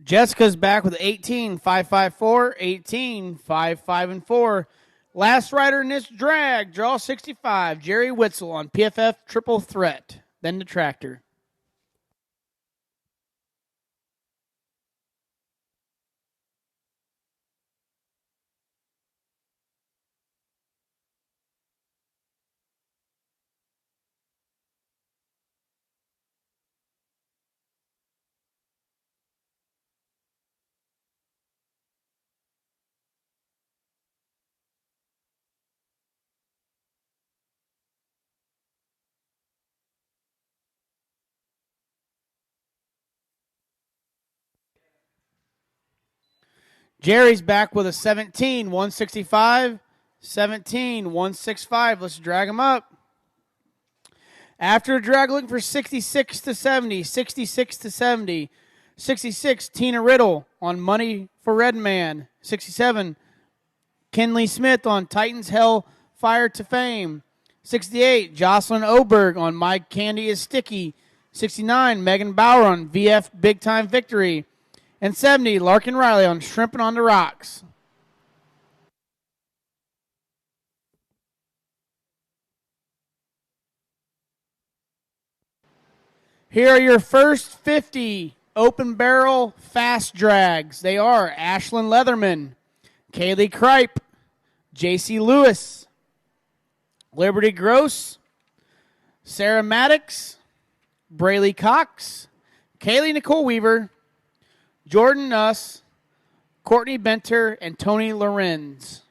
Jessica's back with 18, 554, 18, 55, and 4. Last rider in this drag, draw 65, Jerry Witzel on PFF Triple Threat, then the Tractor. Jerry's back with a 17, 165, 17, 165. Let's drag him up. After a drag, looking for 66 to 70, 66 to 70. 66, Tina Riddle on Money for Redman. 67, Kenley Smith on Titans Hell Fire to Fame. 68, Jocelyn Oberg on My Candy is Sticky. 69, Megan Bauer on VF Big Time Victory. And 70, Larkin Riley on Shrimping on the Rocks. Here are your first 50 open barrel fast drags. They are Ashlyn Leatherman, Kaylee Kripe, J.C. Lewis, Liberty Gross, Sarah Maddox, Braylee Cox, Kaylee Nicole Weaver, Jordan Nuss, Courtney Benter, and Tony Lorenz.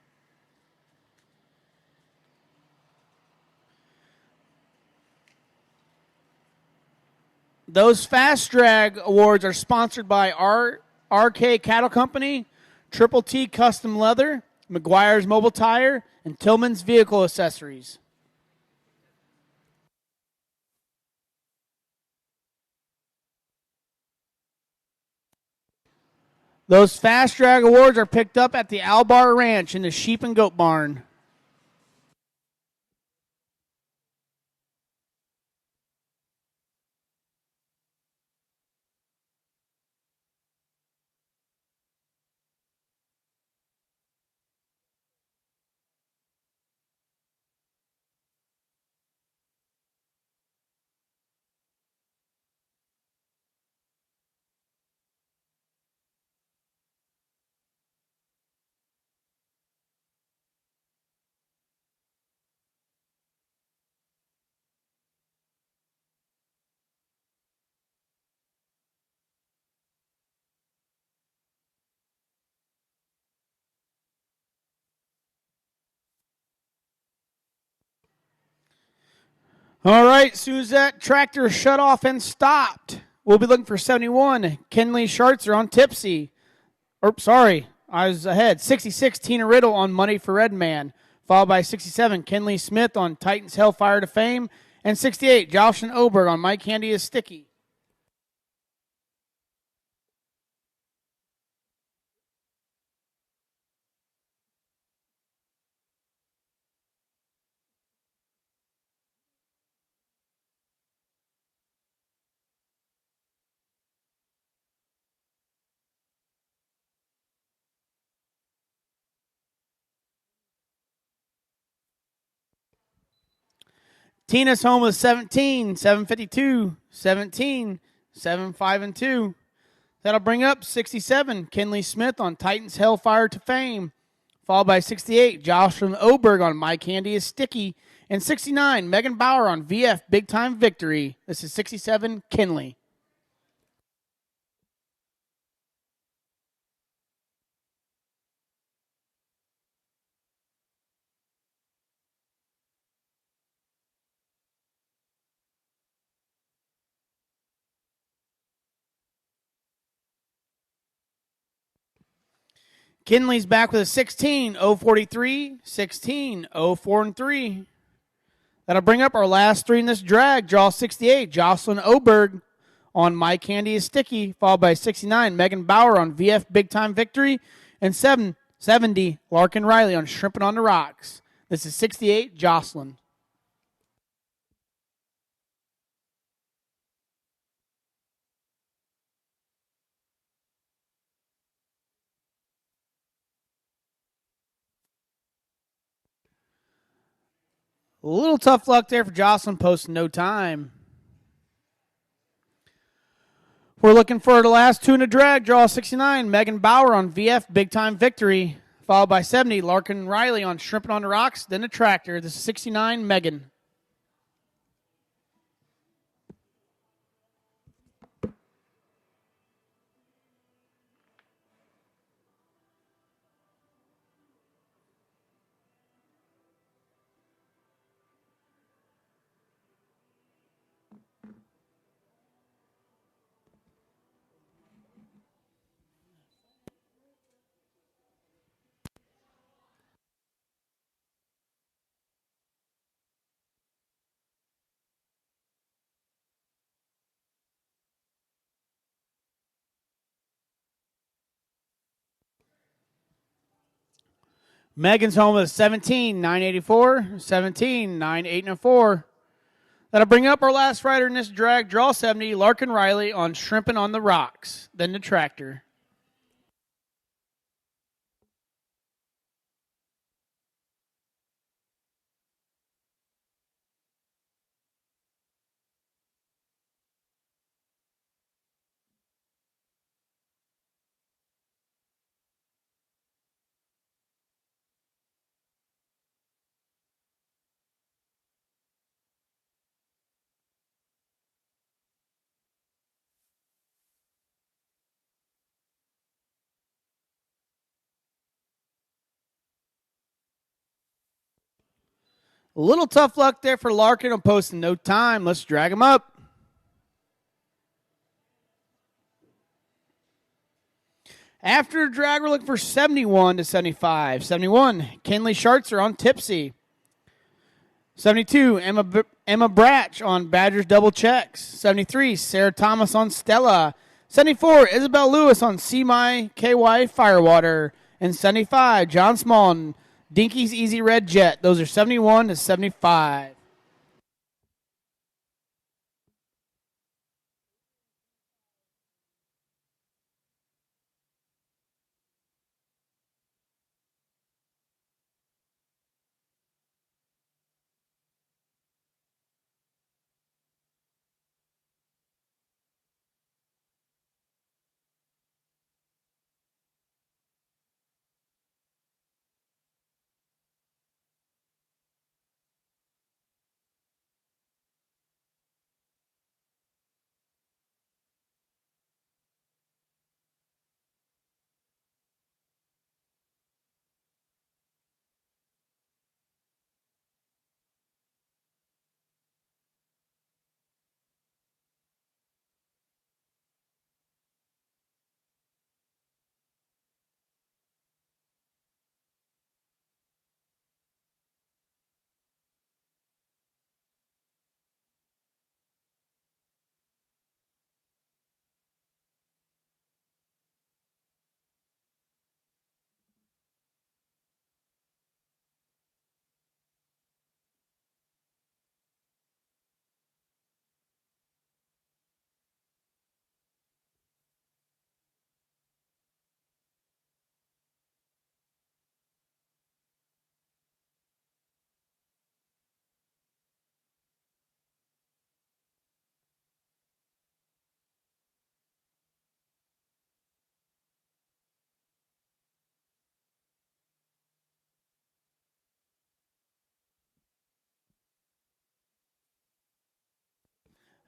Those Fast Drag Awards are sponsored by RK Cattle Company, Triple T Custom Leather, McGuire's Mobile Tire, and Tillman's Vehicle Accessories. Those Fast Drag awards are picked up at the Albar Ranch in the Sheep and Goat Barn. All right, as soon as that tractor shut off and stopped, we'll be looking for 71. Kenley Schartzer on Tipsy. I was ahead. 66, Tina Riddle on Money for Red Man. Followed by 67, Kenley Smith on Titans Hellfire to Fame. And 68, Jocelyn Oberg on My Candy is Sticky. Tina's home with 17, 752, 17, 75 and 2. That'll bring up 67, Kenley Smith on Titans Hellfire to Fame. Followed by 68, Jocelyn Oberg on My Candy is Sticky. And 69, Megan Bauer on VF Big Time Victory. This is 67, Kenley. Kinley's back with a 16, 043, 16, 04 and 3. That'll bring up our last three in this drag. Draw 68, Jocelyn Oberg on My Candy is Sticky, followed by 69, Megan Bauer on VF Big Time Victory, and 70, Larkin Riley on Shrimping on the Rocks. This is 68, Jocelyn. A little tough luck there for Jocelyn, posting no time. We're looking for the last two in the drag. Draw 69, Megan Bauer on VF Big Time Victory, followed by 70, Larkin Riley on Shrimping on the Rocks, then the Tractor. This is 69, Megan. Megan's home is 17, 984, 17, 9, 8 and 4. That'll bring up our last rider in this drag. Draw 70, Larkin Riley on Shrimping on the Rocks, then the Tractor. A little tough luck there for Larkin on posting no time. Let's drag him up. After the drag, we're looking for 71 to 75. 71, Kenley Schartzer on Tipsy. 72, Emma Bratch on Badgers Double Checks. 73, Sarah Thomas on Stella. 74, Isabel Lewis on See My KY Firewater. And 75, John Small on Dinky's Easy Red Jet. Those are 71 to 75.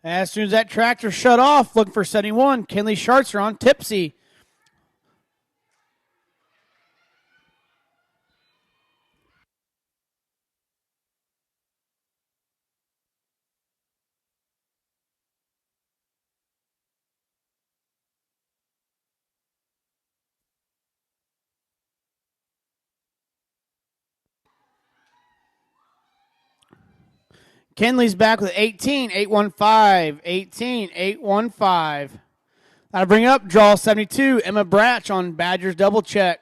As soon as that tractor shut off, looking for 71, Kenley Schartzer on Tipsy. Kenley's back with 18, 815, 18, 815. That'll bring up draw 72, Emma Bratch on Badgers Double Check.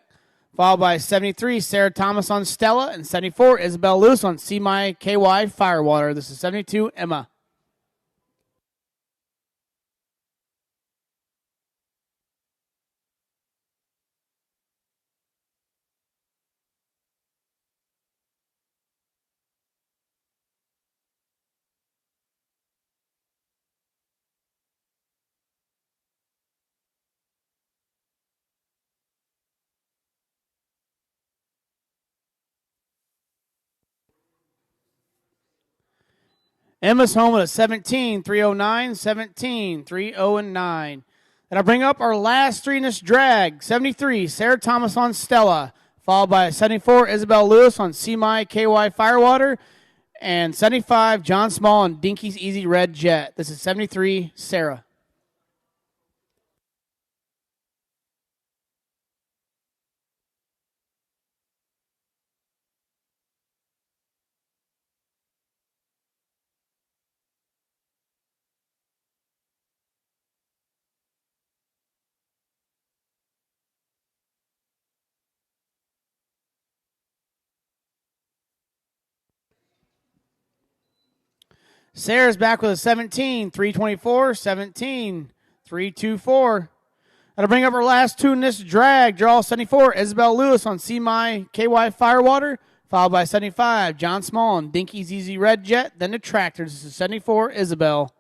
Followed by 73, Sarah Thomas on Stella. And 74, Isabel Lewis on See My KY Firewater. This is 72, Emma. Emma's home at a 17, 309, 17, 309. And I'll bring up our last three in this drag. 73, Sarah Thomas on Stella. Followed by 74, Isabel Lewis on See My KY Firewater. And 75, John Small on Dinky's Easy Red Jet. This is 73, Sarah. Sarah's back with a 17, 324, 17, 324. That'll bring up our last two in this drag. Draw 74, Isabel Lewis on See My KY Firewater. Followed by 75, John Small on Dinky's Easy Red Jet. Then the Tractors. This is 74, Isabel.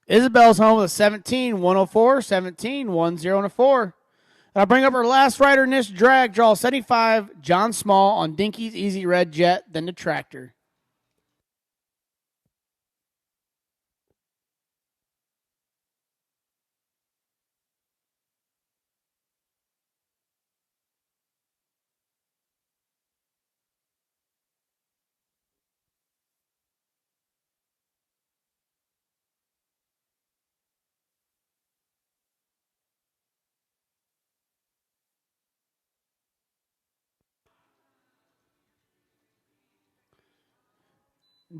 Isabel's home with a 17, 104, 17, 104. I'll bring up our last rider in this drag. Draw 75, John Small on Dinky's Easy Red Jet. Then the Tractor.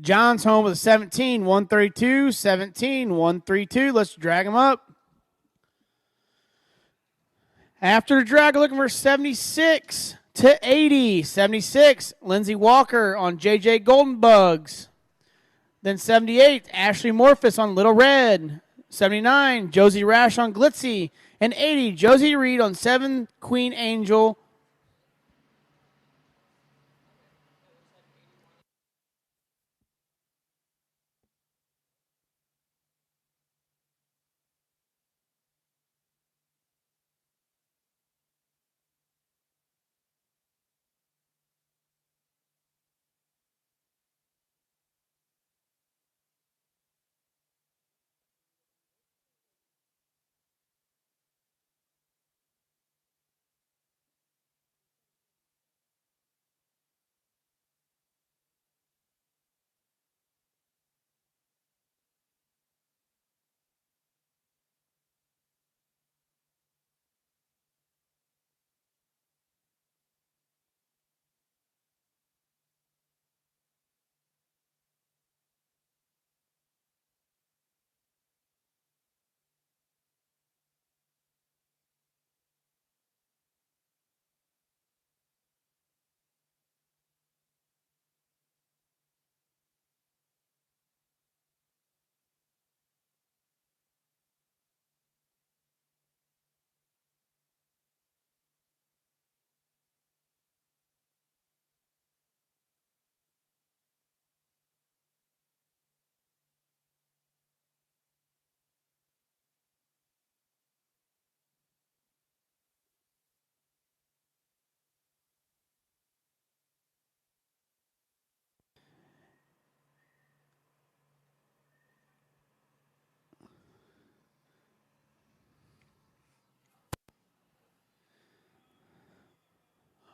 John's home with a 17, 132, 17, 132. Let's drag him up. After the drag, looking for 76 to 80. 76, Lindsey Walker on JJ Golden Bugs. Then 78, Ashley Morphus on Little Red. 79, Josie Rash on Glitzy. And 80, Josie Reed on 7 Queen Angel.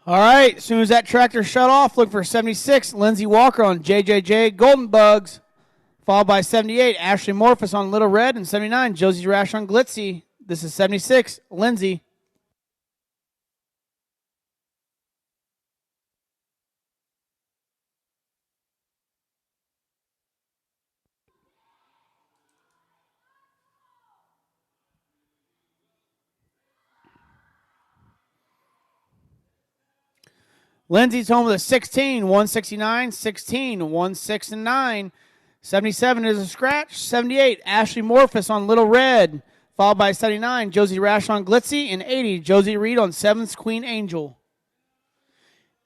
All right, as soon as that tractor shut off, look for 76, Lindsey Walker on JJJ Golden Bugs. Followed by 78, Ashley Morphus on Little Red. And 79, Josie Rash on Glitzy. This is 76, Lindsey. Lindsey's home with a 16, 169, 16, 169. 77 is a scratch. 78, Ashley Morphus on Little Red. Followed by 79, Josie Rash on Glitzy. And 80, Josie Reed on 7th Queen Angel.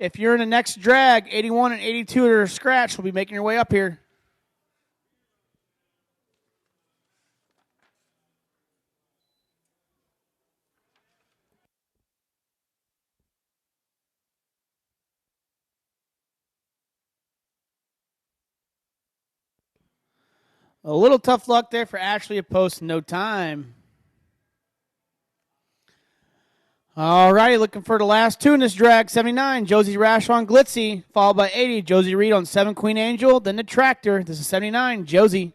If you're in the next drag, 81 and 82 are a scratch. Will be making your way up here. A little tough luck there for Ashley Post. No time. All righty, looking for the last two in this drag. 79, Josie Rash on Glitzy. Followed by 80, Josie Reed on 7 Queen Angel. Then the tractor. This is 79, Josie.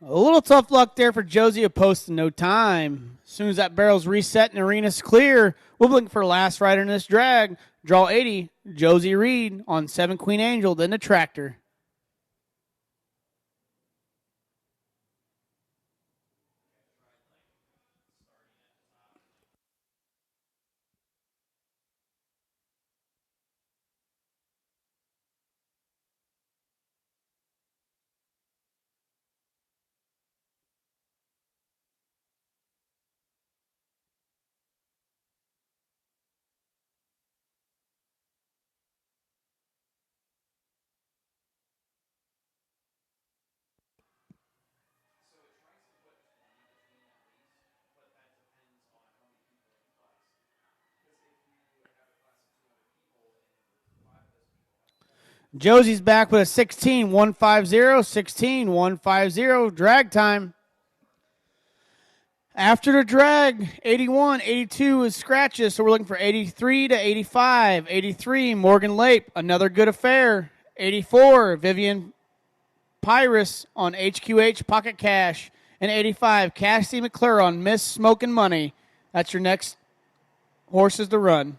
A little tough luck there for Josie Post in no time. As soon as that barrel's reset and arena's clear, we'll be looking for last rider in this drag. Draw 80, Josie Reed on 7 Queen Angel, then the tractor. Josie's back with a 16, 150, 16, 150, drag time. After the drag, 81, 82 is scratches, so we're looking for 83 to 85. 83, Morgan Lape, another good affair. 84, Vivian Pyrus on HQH Pocket Cash. And 85, Cassidy McClure on Miss Smokin' Money. That's your next horses to run.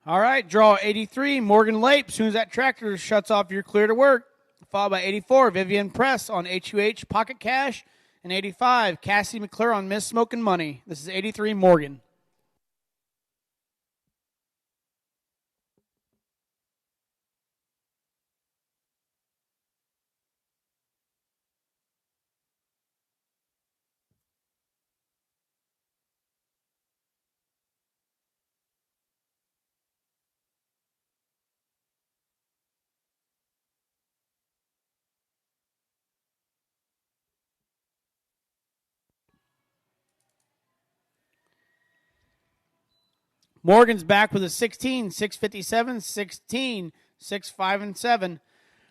All right, draw 83, Morgan Lape. As soon as that tractor shuts off, you're clear to work. Followed by 84, Vivian Press on HUH Pocket Cash. And 85, Cassie McClure on Miss Smokin' Money. This is 83, Morgan. Morgan's back with a 16, 657, 16, 6, 5, and 7.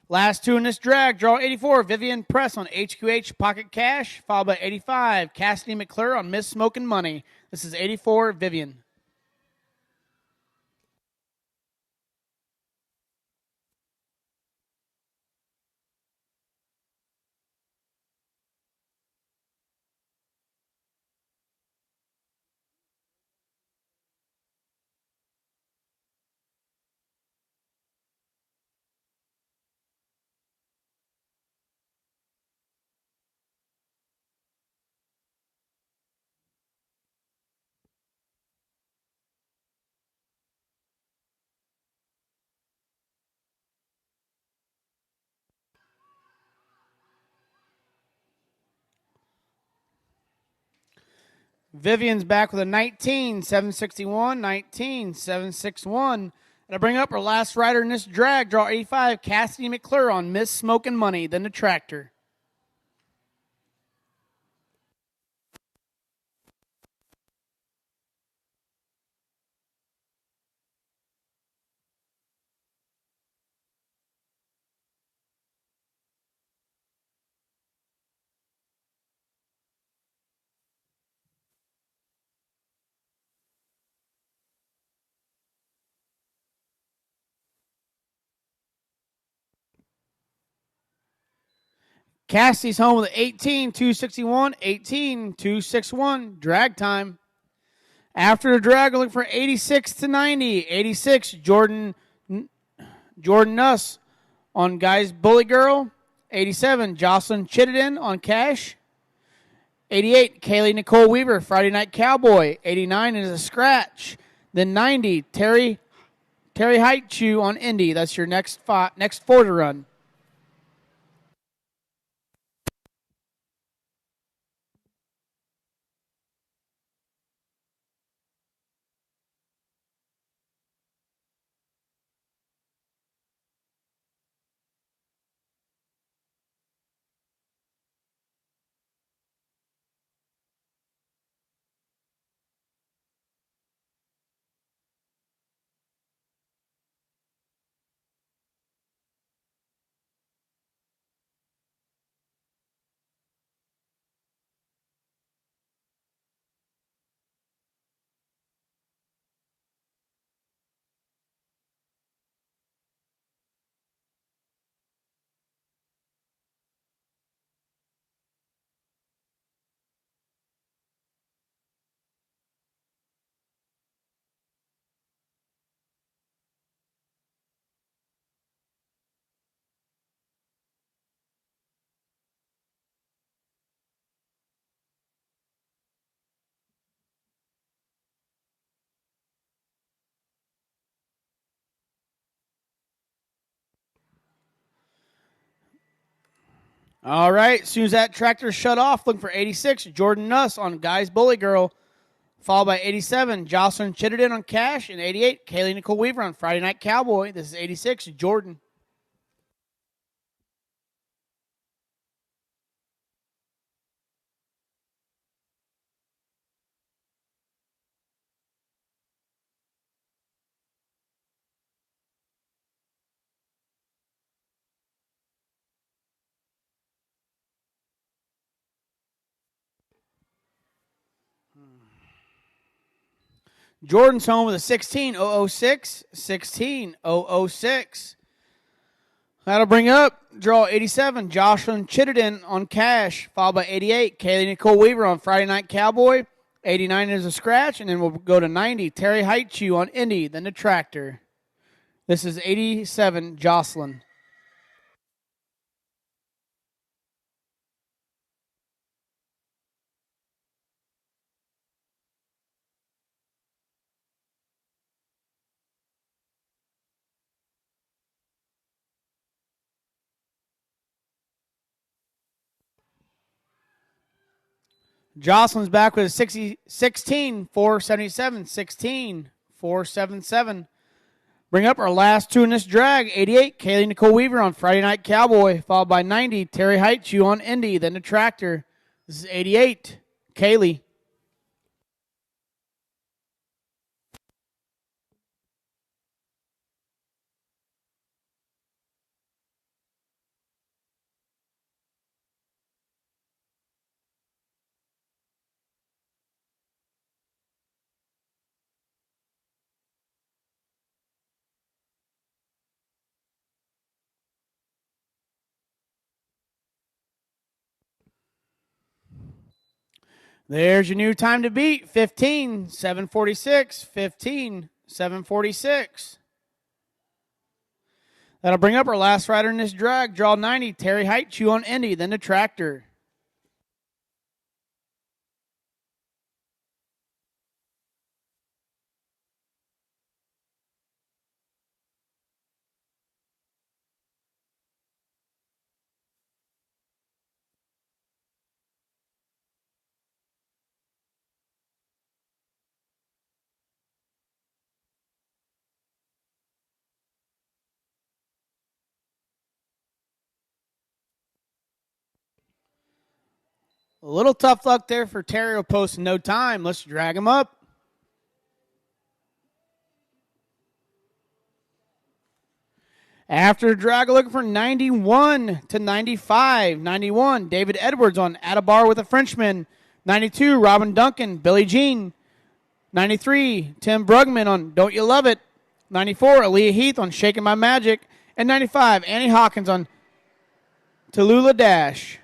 Last two in this drag. Draw 84, Vivian Press on HQH Pocket Cash, followed by 85, Cassidy McClure on Miss Smokin' Money. This is 84, Vivian. Vivian's back with a 19, 761, 19, 761. And I bring up our last rider in this drag. Draw 85, Cassidy McClure on Miss Smokin' Money, then the tractor. Cassie's home with 18, 261, 18, 261, drag time. After the drag, we're looking for 86 to 90. 86, Jordan Nuss on Guys Bully Girl. 87, Jocelyn Chittenden on Cash. 88, Kaylee Nicole Weaver, Friday Night Cowboy. 89 is a scratch. Then 90, Terry Heitchu on Indy. That's your next four to run. All right, as soon as that tractor shut off, looking for 86, Jordan Nuss on Guy's Bully Girl, followed by 87, Jocelyn Chittenden on Cash, and 88, Kaylee Nicole Weaver on Friday Night Cowboy. This is 86, Jordan. Jordan's home with a 16006, 16006. That'll bring up draw 87, Jocelyn Chittenden on Cash, followed by 88, Kaylee Nicole Weaver on Friday Night Cowboy. 89 is a scratch, and then we'll go to 90, Terry Heichu on Indy, then the Tractor. This is 87, Jocelyn. Jocelyn's back with a 16, 477, 16, 477. Bring up our last two in this drag. 88, Kaylee Nicole Weaver on Friday Night Cowboy, followed by 90, Terry Heichu on Indy, then the Tractor. This is 88, Kaylee. There's your new time to beat, 15, 746, 15, 746. That'll bring up our last rider in this drag. Draw 90, Terry Heichu on Indy, then the Tractor. A little tough luck there for Terry. Will post in no time. Let's drag him up. After drag, looking for 91 to 95. 91, David Edwards on Adabar with a Frenchman. 92, Robin Duncan, Billie Jean. 93, Tim Brugman on Don't You Love It. 94, Aaliyah Heath on Shaking My Magic. And 95, Annie Hawkins on Tallulah Dash.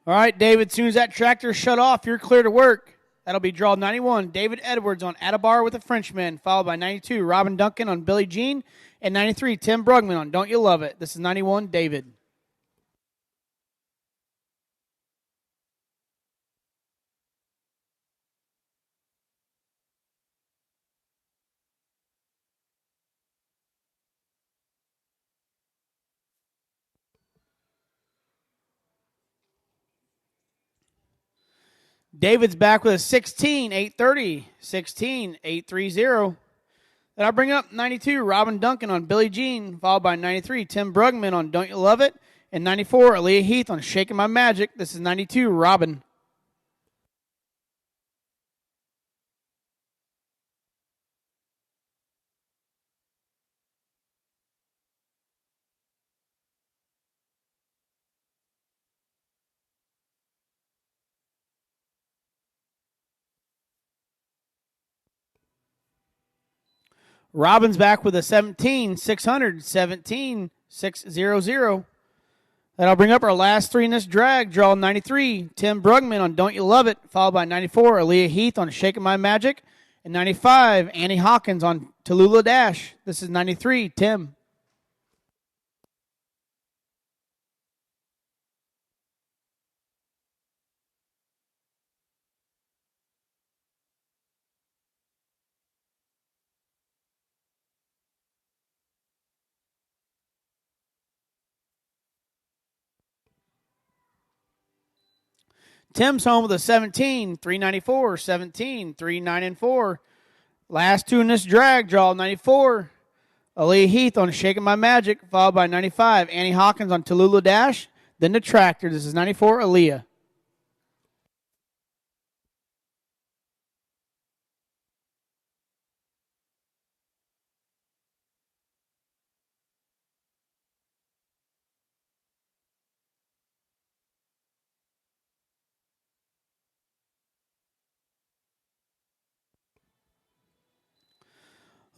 All right, David, as soon as that tractor shut off, you're clear to work. That'll be draw 91, David Edwards on Adabar with a Frenchman, followed by 92, Robin Duncan on Billie Jean, and 93, Tim Brugman on Don't You Love It. This is 91, David. David's back with a 16, 830. 16, 830. Then I'll bring up 92, Robin Duncan on Billie Jean, followed by 93, Tim Brugman on Don't You Love It, and 94, Aaliyah Heath on Shaking My Magic. This is 92, Robin. Robin's back with a 17, 600, 17, 600. That'll bring up our last three in this drag. Draw 93, Tim Brugman on Don't You Love It, followed by 94, Aaliyah Heath on Shaking My Magic, and 95, Annie Hawkins on Tallulah Dash. This is 93, Tim. Tim's home with a 17, 394, 17, 39 and 4. Last two in this drag, draw 94. Aaliyah Heath on Shaking My Magic, followed by 95. Annie Hawkins on Tallulah Dash, then the Tractor. This is 94, Aaliyah.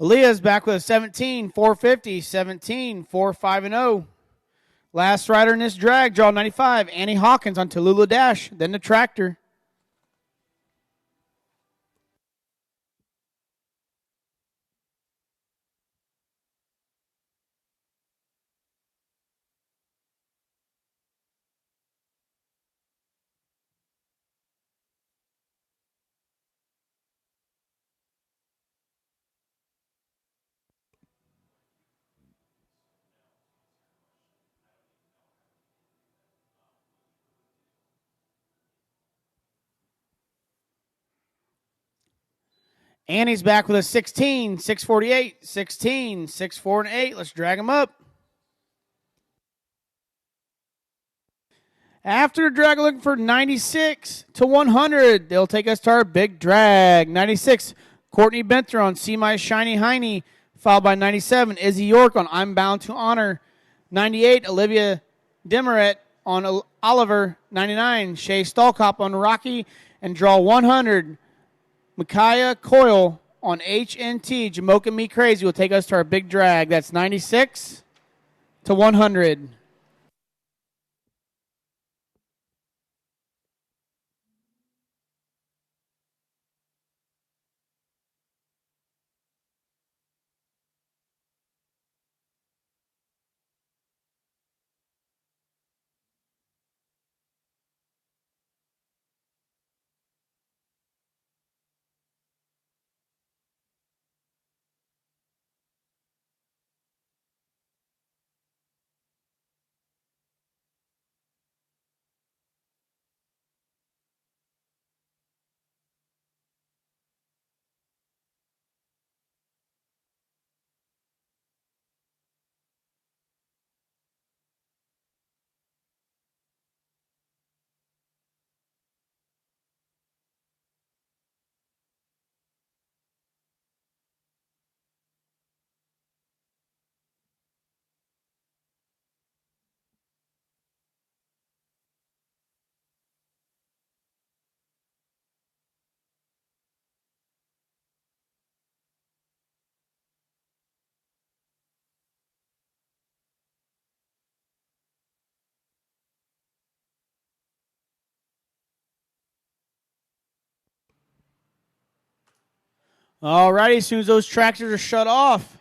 Aaliyah's back with a 17, 450, 17, 45 and 0. Last rider in this drag, draw 95. Annie Hawkins on Tallulah Dash, then the Tractor. Annie's back with a 16, 648, 16, 64 and 8. Let's drag them up. After drag, looking for 96 to 100. They'll take us to our big drag. 96, Courtney Benther on See My Shiny Hiney, followed by 97, Izzy York on I'm Bound to Honor. 98, Olivia Demeret on Oliver. 99, Shay Stallcop on Rocky. And draw 100, Micaiah Coyle on HNT, Jamoke Me Crazy, will take us to our big drag. That's 96 to 100. All righty, as soon as those tractors are shut off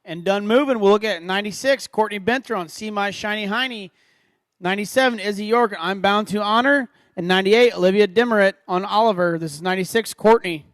and done moving, we'll look at 96, Courtney Benther on See My Shiny Hiney. 97, Izzy York on I'm Bound to Honor. And 98, Olivia Demeret on Oliver. This is 96, Courtney.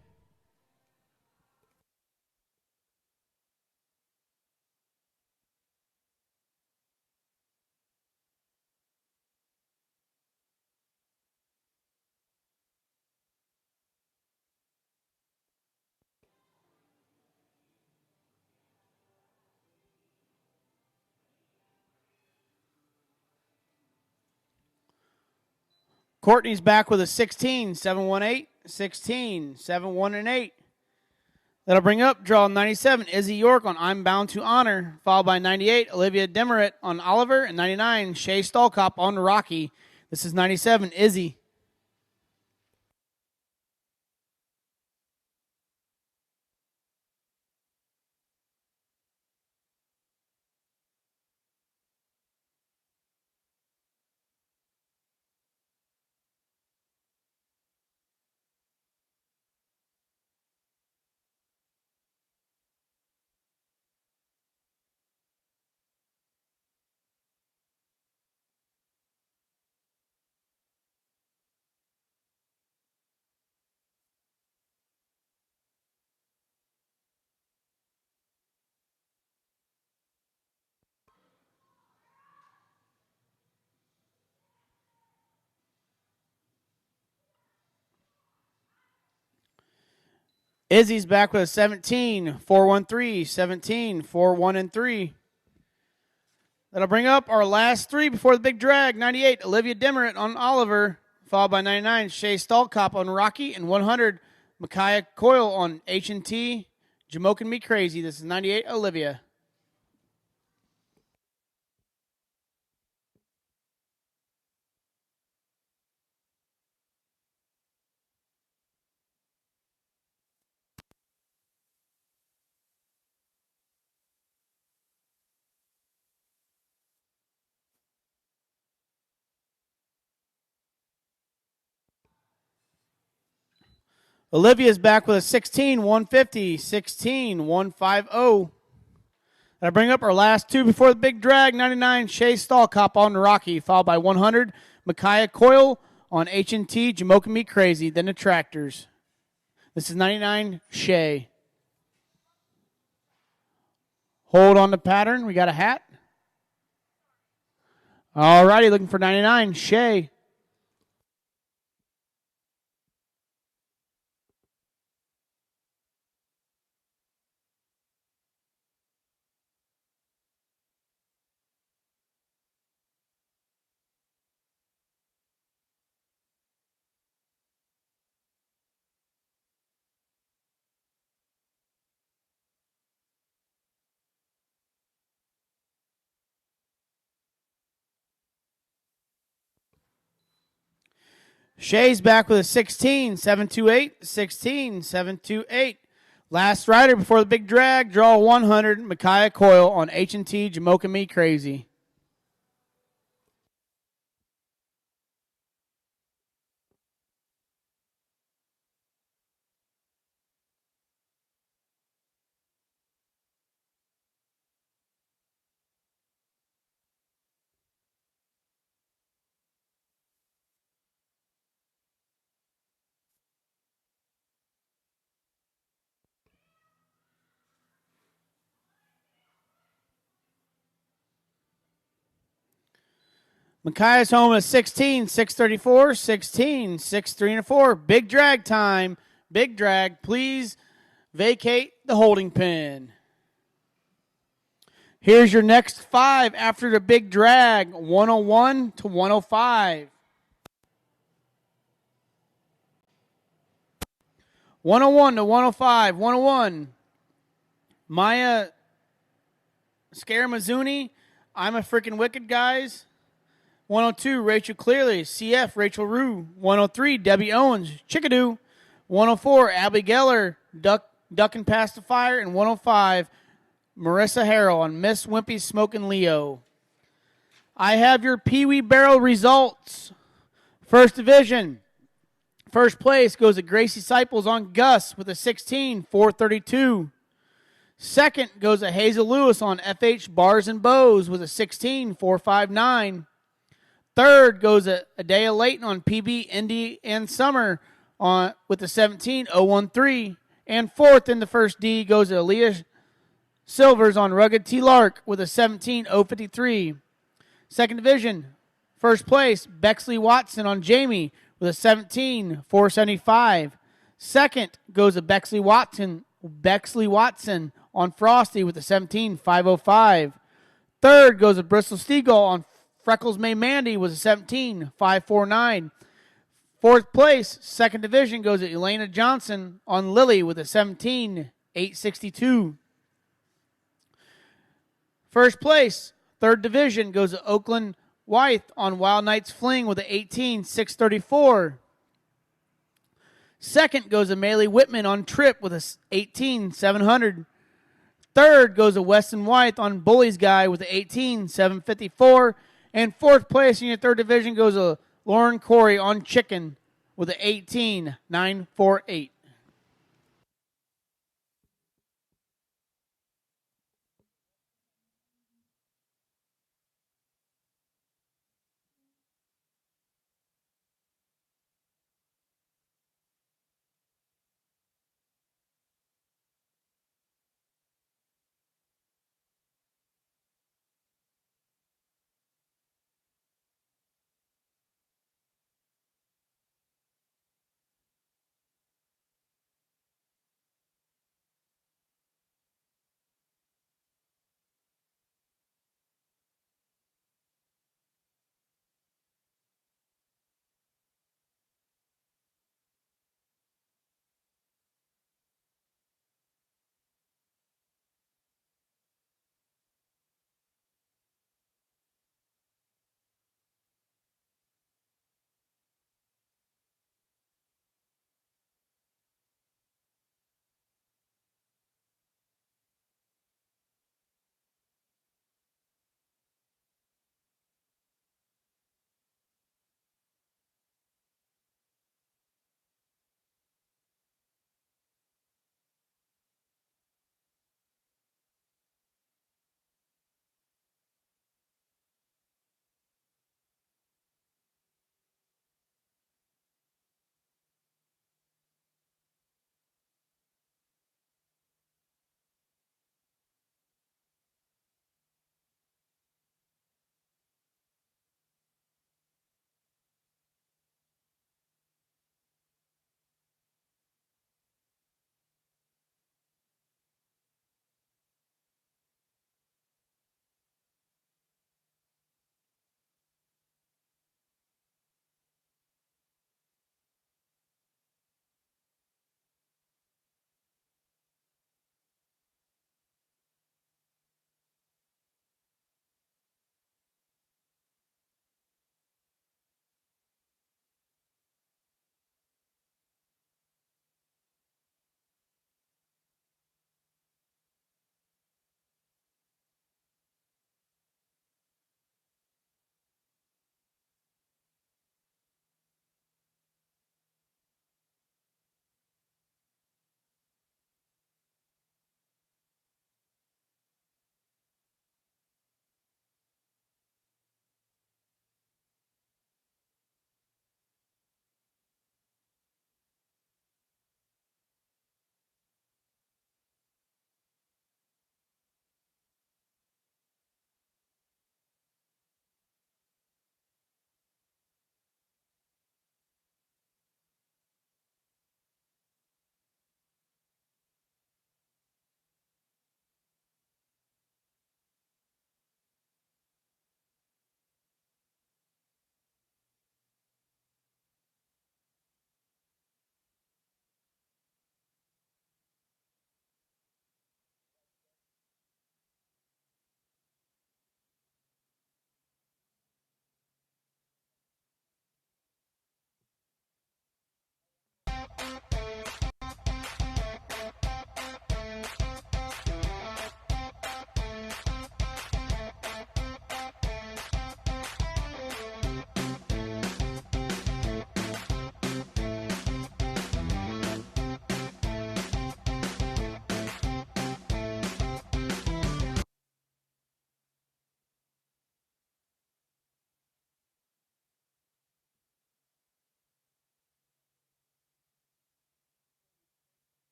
Courtney's back with a 16, 718, 16, 7, 1, and 8. That'll bring up draw 97, Izzy York on I'm Bound to Honor, followed by 98, Olivia Demerit on Oliver, and 99, Shay Stallcop on Rocky. This is 97, Izzy. Izzy's back with a 17, 413, 17, 4, 1, and 3. That'll bring up our last three before the big drag. 98, Olivia Demerit on Oliver, followed by 99, Shay Stallcop on Rocky, and 100, Micaiah Coyle on H&T, Jamoking Me Crazy. This is 98, Olivia. Olivia's back with a 16, 150, 16, 150. That'll bring up our last two before the big drag. 99, Shay Stallcop on Rocky, followed by 100, Micaiah Coyle on H&T, Jamoking Me Crazy, then the Tractors. This is 99, Shay. Hold on the pattern. We got a hat. All righty, looking for 99, Shay. Shay's back with a 16, 728, 16, 728. Last rider before the big drag, draw 100, Micaiah Coyle on H&T, Jamoking Me Crazy. Micaiah's home is 16, 634, 16, 6, 3, and 4. Big drag time. Big drag. Please vacate the holding pen. Here's your next five after the big drag, 101 to 105. 101 to 105. 101, Maya Scaramazuni, I'm a Freaking Wicked, Guys. 102, Rachel Clearly, CF, Rachel Rue. 103, Debbie Owens, Chickadoo. 104, Abby Geller, Ducking Past the Fire. And 105, Marissa Harrell on Miss Wimpy's Smoking Leo. I have your Pee Wee Barrel results. First division. First place goes to Gracie Seipels on Gus with a 16, 432. Second goes to Hazel Lewis on FH Bars and Bows with a 16, 459. Third goes to Adea Layton on PB Indy and Summer with the 17-013. And fourth in the first D goes to Aaliyah Silvers on Rugged T. Lark with a 17-053. Second division, first place, Bexley Watson on Jamie with a 17-475. Second goes to Bexley Watson on Frosty with a 17-505. Third goes to Bristol Stegall on Freckles May Mandy with a 17-549. Fourth place, second division, goes to Elena Johnson on Lily with a 17.862. First place, third division, goes to Oakland Wythe on Wild Knights Fling with an 18.634. Second goes to Maley Whitman on Trip with a 18.700. Third goes to Weston Wythe on Bully's Guy with an 18.754. And fourth place in your third division goes to Lauren Corey on Chicken with an 18.948.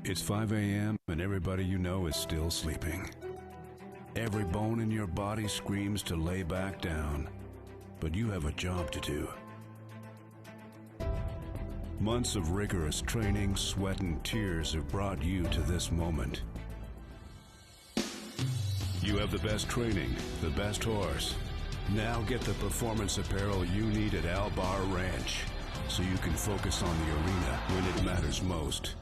It's 5 a.m. and everybody you know is still sleeping. Every bone in your body screams to lay back down, but you have a job to do. Months of rigorous training, sweat, and tears have brought you to this moment. You have the best training, the best horse, Now get the performance apparel you need at Albar Ranch so you can focus on the arena when it matters most.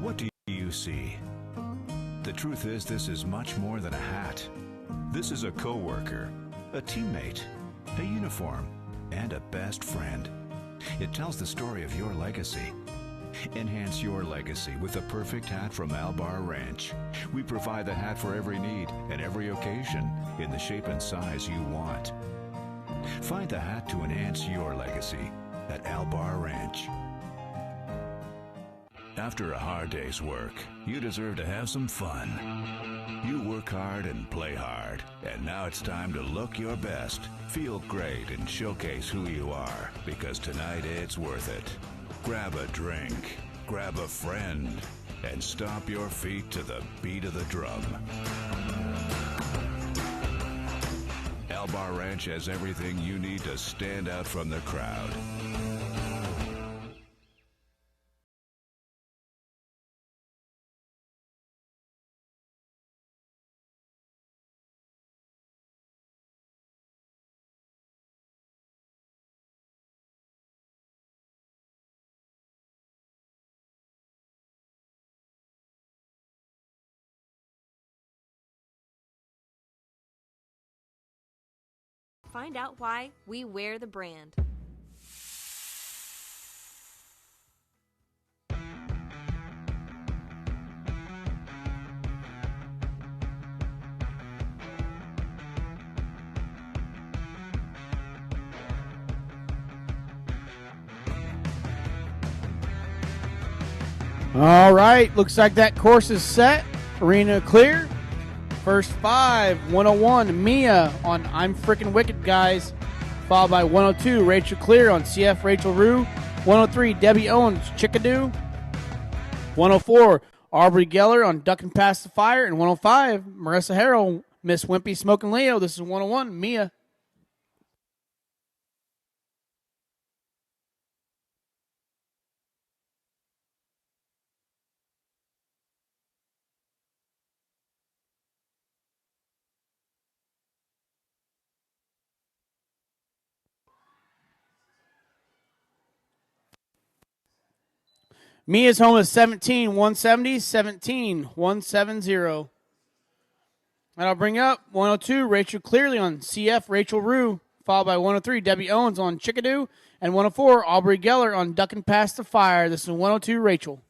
What do you see? The truth is, this is much more than a hat. This is a coworker, a teammate, a uniform, and a best friend. It tells the story of your legacy. Enhance your legacy with the perfect hat from Albar Ranch. We provide the hat for every need and every occasion in the shape and size you want. Find the hat to enhance your legacy at Albar Ranch. After a hard day's work, you deserve to have some fun. You work hard and play hard, and now it's time to look your best, feel great, and showcase who you are, because tonight it's worth it. Grab a drink, grab a friend, and stomp your feet to the beat of the drum. Albar Ranch has everything you need to stand out from the crowd. Find out why we wear the brand. All right, looks like that course is set. Arena clear. First 5, 101, Mia on I'm Frickin' Wicked, guys. Followed by 102, Rachel Clear on CF Rachel Rue. 103, Debbie Owens, Chickadoo. 104, Aubrey Geller on Duckin' Past the Fire. And 105, Marissa Harrell, Miss Wimpy Smokin' Leo. This is 101, Mia. Mia's home is 17, 170, 17, 170. And I'll bring up 102, Rachel Clearly on CF Rachel Rue, followed by 103, Debbie Owens on Chickadoo, and 104, Aubrey Geller on Duckin' Past the Fire. This is 102, Rachel.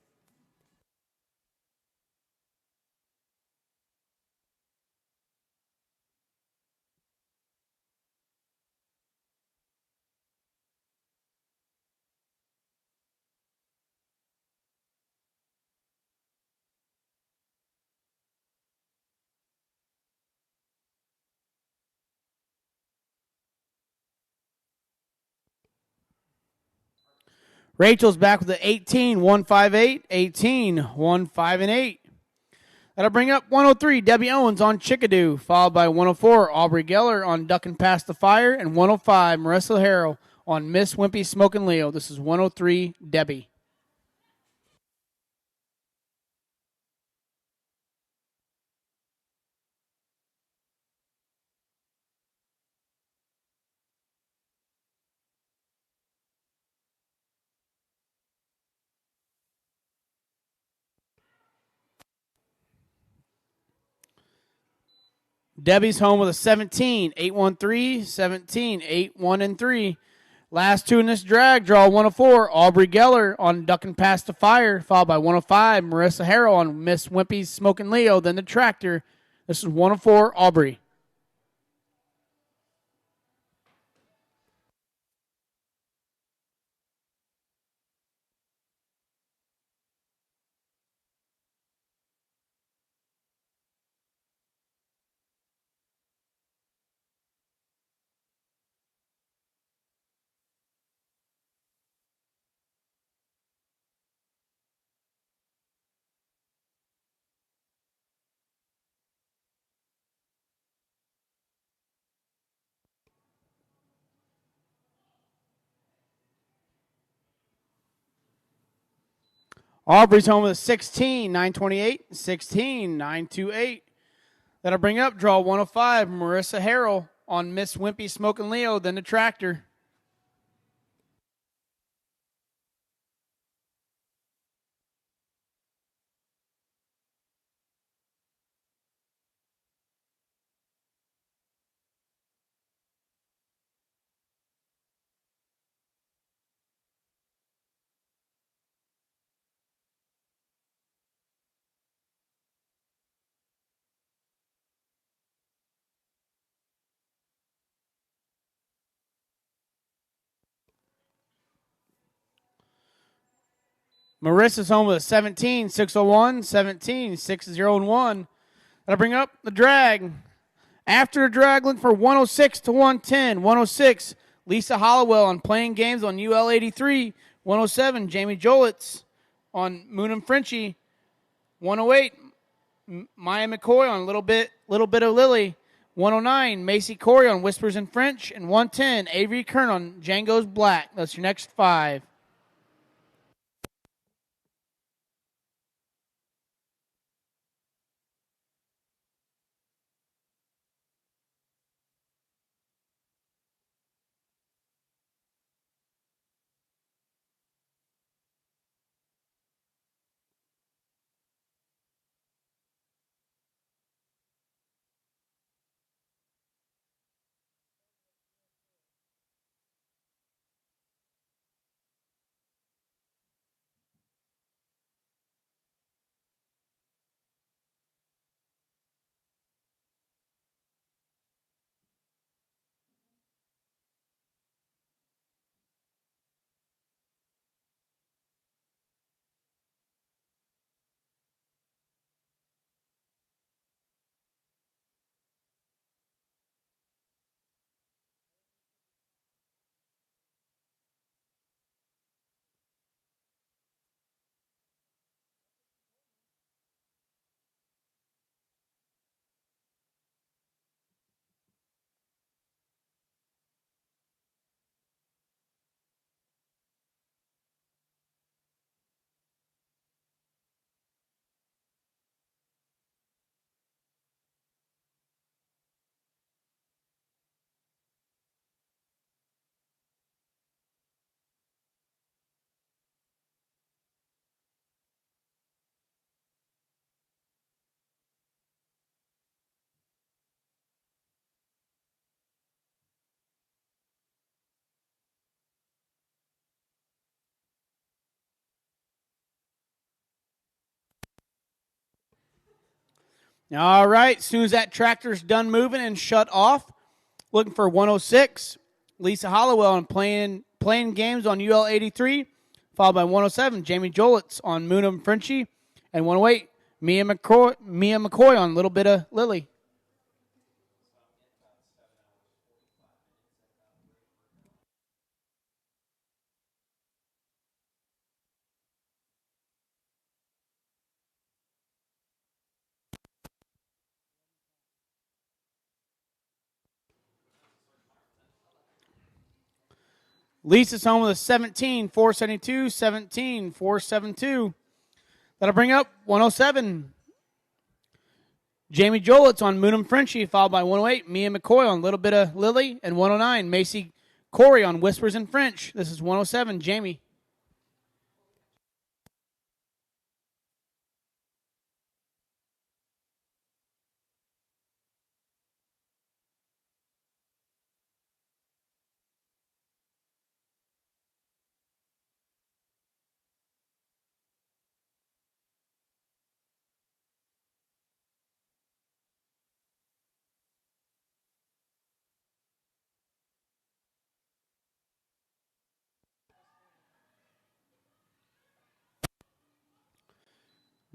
Rachel's back with the 18, 158, 18, 1, 5, and 8. That'll bring up 103, Debbie Owens on Chickadoo, followed by 104, Aubrey Geller on Ducking Past the Fire, and 105, Marissa Harrell on Miss Wimpy Smokin' Leo. This is 103, Debbie. Debbie's home with a 17, 813, 17, 8, 1, and 3. Last two in this drag, draw 104, Aubrey Geller on Ducking Past the Fire, followed by 105, Marissa Harrell on Miss Wimpy's Smokin' Leo, then the Tractor. This is 104, Aubrey. Aubrey's home with a 16, 928, 16, 928. That'll bring up draw 105, Marissa Harrell on Miss Wimpy Smokin' Leo, then the Tractor. Marissa's home with a 17, 601, 17, 60, and 1. That'll bring up the drag. After the drag, looking for 106 to 110. 106, Lisa Hollowell on Playing Games on UL 83. 107, Jamie Jolitz on Moon and Frenchie. 108, Maya McCoy on Little Bit of Lily. 109, Macy Corey on Whispers in French. And 110, Avery Kern on Django's Black. That's your next 5. All right, as soon as that tractor's done moving and shut off, looking for 106, Lisa Hollowell on playing games on UL 83, followed by 107, Jamie Jolitz on Moon and Frenchie, and 108, Mia McCoy on Little Bit of Lily. Lisa's home with a 17, 472, 17, 472. That'll bring up 107. Jamie Jolitz on Moonham Frenchie, followed by 108. Mia McCoy on Little Bit of Lily, and 109. Macy Corey on Whispers in French. This is 107. Jamie.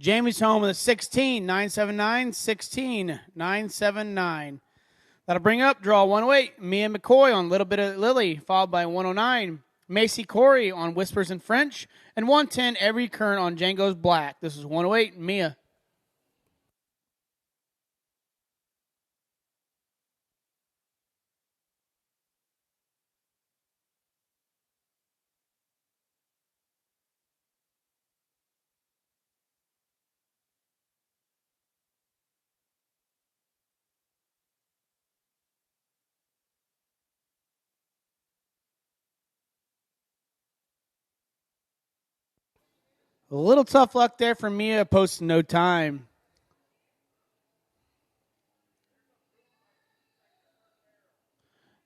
Jamie's home with a 16, 979, 16, 979. That'll bring up draw 108. Mia McCoy on Little Bit of Lily, followed by 109. Macy Corey on Whispers in French, and 110 Every Current on Django's Black. This is 108. Mia. A little tough luck there for Mia, posting no time.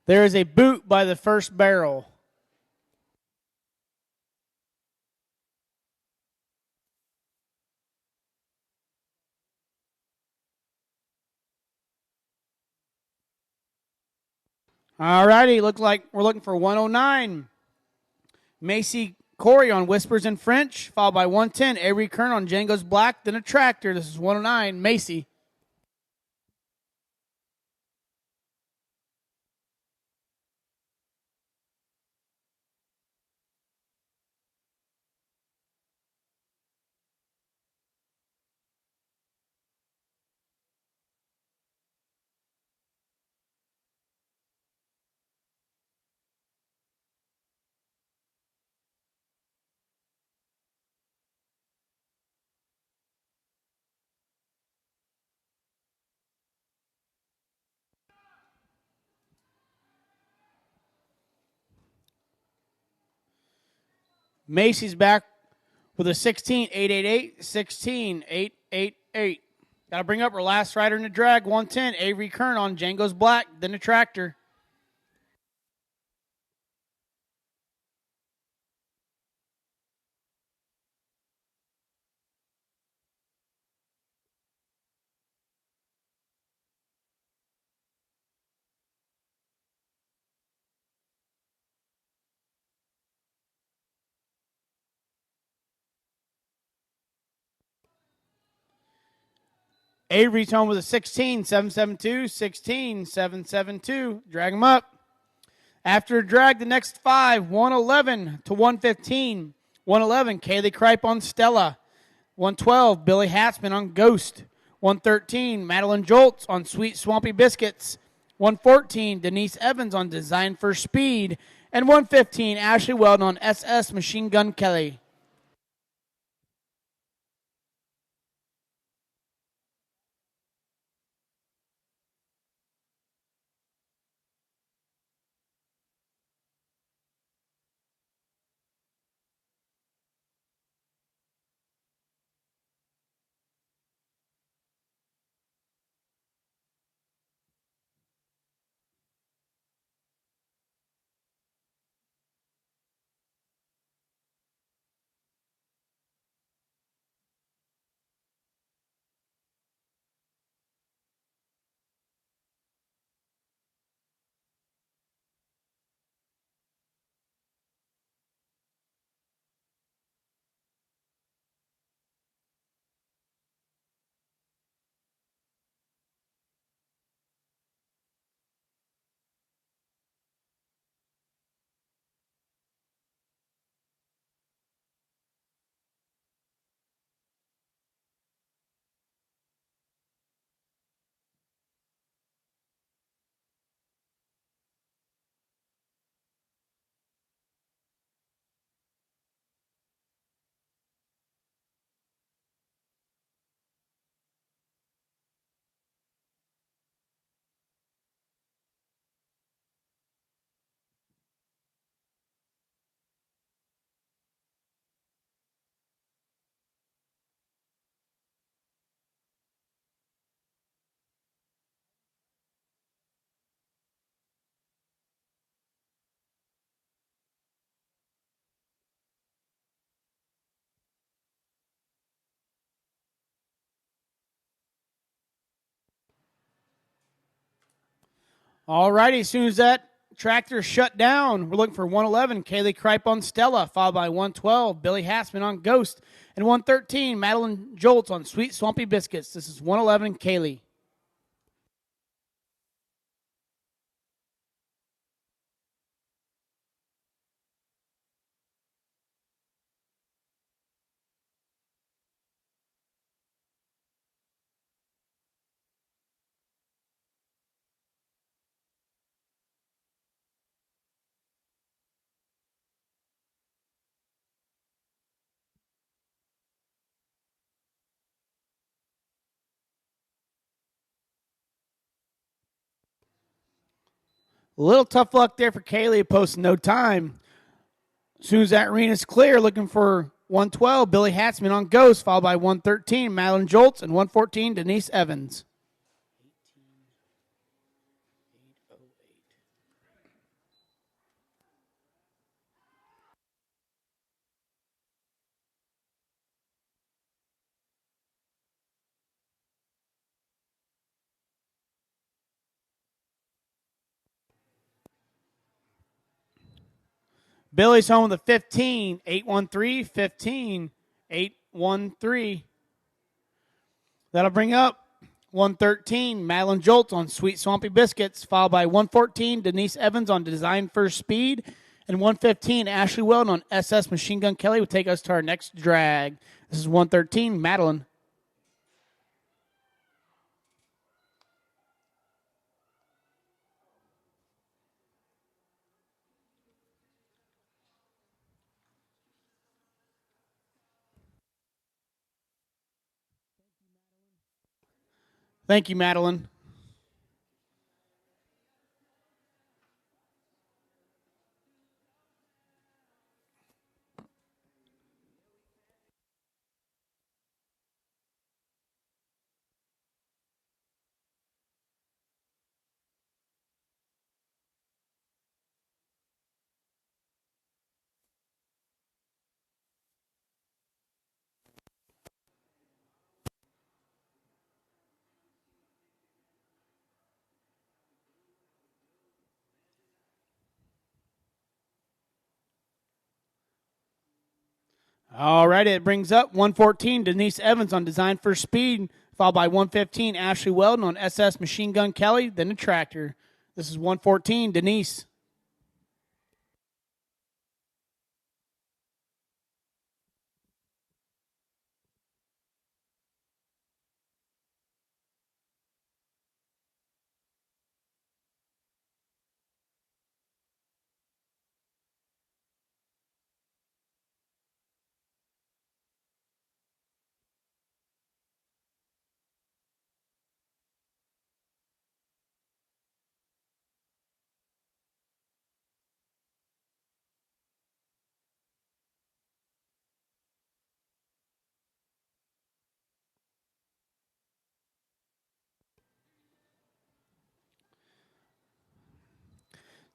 There is a boot by the first barrel. All righty, look like we're looking for 109. Macy Corey on Whispers in French, followed by 110. Avery Kern on Django's Black, then a tractor. This is 109. Macy. Macy's back with a 16, 888, 16, 888. Got to bring up our last rider in the drag, 110. Avery Kern on Django's Black, then a tractor. Avery's home with a 16, 772, 16, 772. Drag him up. After a drag, the next five, 111 to 115. 111, Kaylee Kripe on Stella. 112, Billy Hatzman on Ghost. 113, Madeline Joltz on Sweet Swampy Biscuits. 114, Denise Evans on Design for Speed. And 115, Ashley Weldon on SS Machine Gun Kelly. All righty, as soon as that tractor shut down, we're looking for 111, Kaylee Kripe on Stella, followed by 112, Billy Hassman on Ghost, and 113, Madeline Joltz on Sweet Swampy Biscuits. This is 111, Kaylee. A little tough luck there for Kaylee, posting no time. As soon as that arena's clear, looking for 112, Billy Hatzman on Ghost, followed by 113, Madeline Joltz, and 114, Denise Evans. Billy's home with a 15, 813, 15, 813. That'll bring up 113, Madeline Joltz on Sweet Swampy Biscuits, followed by 114, Denise Evans on Design First Speed, and 115, Ashley Weldon on SS Machine Gun Kelly will take us to our next drag. This is 113, Madeline. Thank you, Madeline. All right, it brings up 114, Denise Evans on Design for Speed, followed by 115, Ashley Weldon on SS Machine Gun Kelly, then the tractor. This is 114, Denise.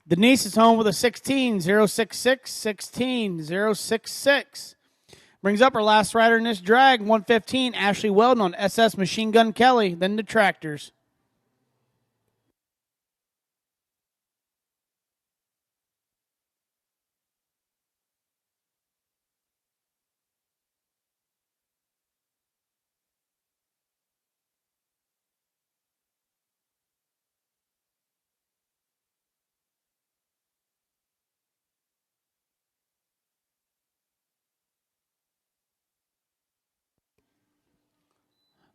Denise is home with a 16, 066, 16, 066. Brings up our last rider in this drag, 115, Ashley Weldon on SS Machine Gun Kelly, then the tractors.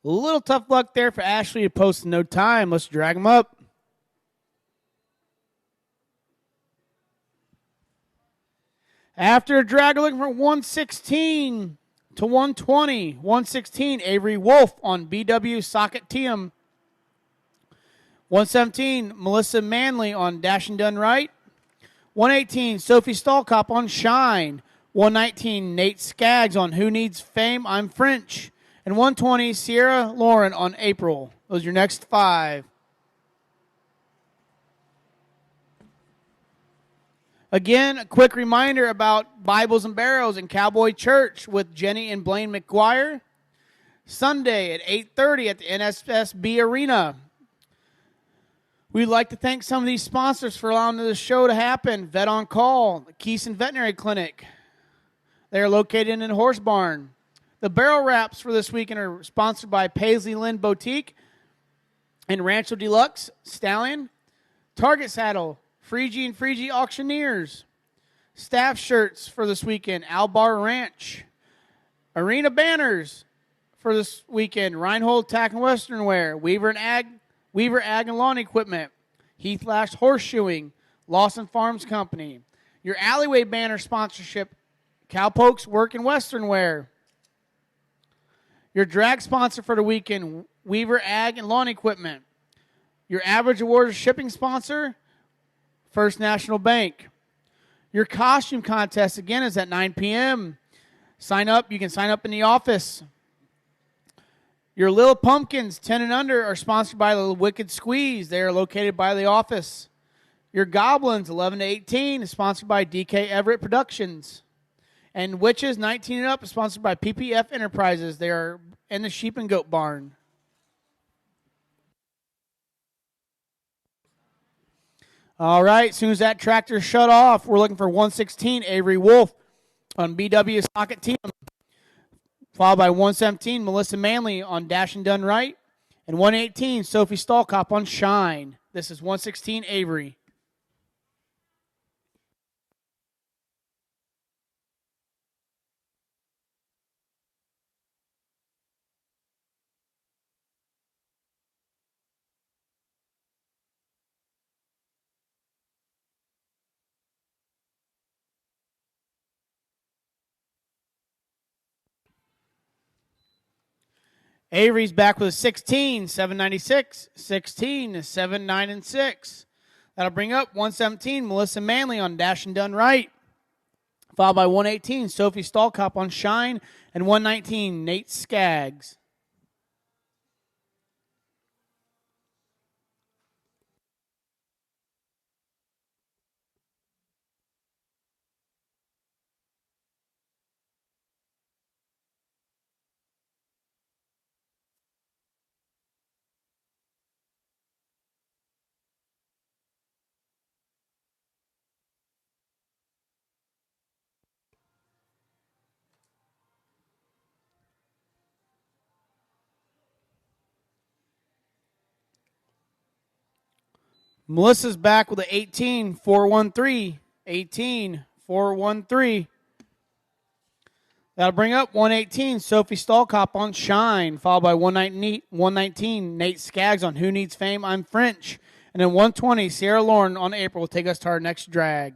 A little tough luck there for Ashley to post no time. Let's drag him up. After a drag, we're looking for 116 to 120. 116, Avery Wolf on BW Socket TM. 117, Melissa Manley on Dash and Done Right. 118, Sophie Stallcop on Shine. 119, Nate Skaggs on Who Needs Fame? I'm French. And 120, Sierra Lauren on April. Those are your next five. Again, a quick reminder about Bibles and Barrels in Cowboy Church with Jenny and Blaine McGuire. Sunday at 8:30 at the NSSB Arena. We'd like to thank some of these sponsors for allowing this show to happen. Vet on Call, the Keeson Veterinary Clinic. They are located in Horse Barn. The barrel wraps for this weekend are sponsored by Paisley Lynn Boutique and Rancho Deluxe Stallion. Target Saddle, Freegee and Freegee Auctioneers. Staff shirts for this weekend, Albar Ranch. Arena banners for this weekend, Reinhold Tack and Western Wear, Weaver Ag and Lawn Equipment, Heath Lash Horseshoeing, Lawson Farms Company. Your alleyway banner sponsorship, Cowpokes Work and Western Wear. Your drag sponsor for the weekend, Weaver Ag and Lawn Equipment. Your average awards shipping sponsor, First National Bank. Your costume contest, again, is at 9 p.m. Sign up. You can sign up in the office. Your Little Pumpkins, 10 and under, are sponsored by the Wicked Squeeze. They are located by the office. Your Goblins, 11 to 18, is sponsored by DK Everett Productions. And Witches, 19 and up, is sponsored by PPF Enterprises. They are in the Sheep and Goat Barn. All right, as soon as that tractor shut off, we're looking for 116, Avery Wolf on BW Socket Team. Followed by 117, Melissa Manley on Dash and Done Right. And 118, Sophie Stallcop on Shine. This is 116, Avery. Avery's back with a 16, 796, 16, 7, 9, and 6. That'll bring up 117, Melissa Manley on Dash and Done Right. Followed by 118, Sophie Stallcop on Shine. And 119, Nate Skaggs. Melissa's back with an 18, 413. 18, 413. That'll bring up 118, Sophie Stallcop on Shine, followed by 119, Nate Skaggs on Who Needs Fame, I'm French. And then 120, Sierra Lauren on April will take us to our next drag.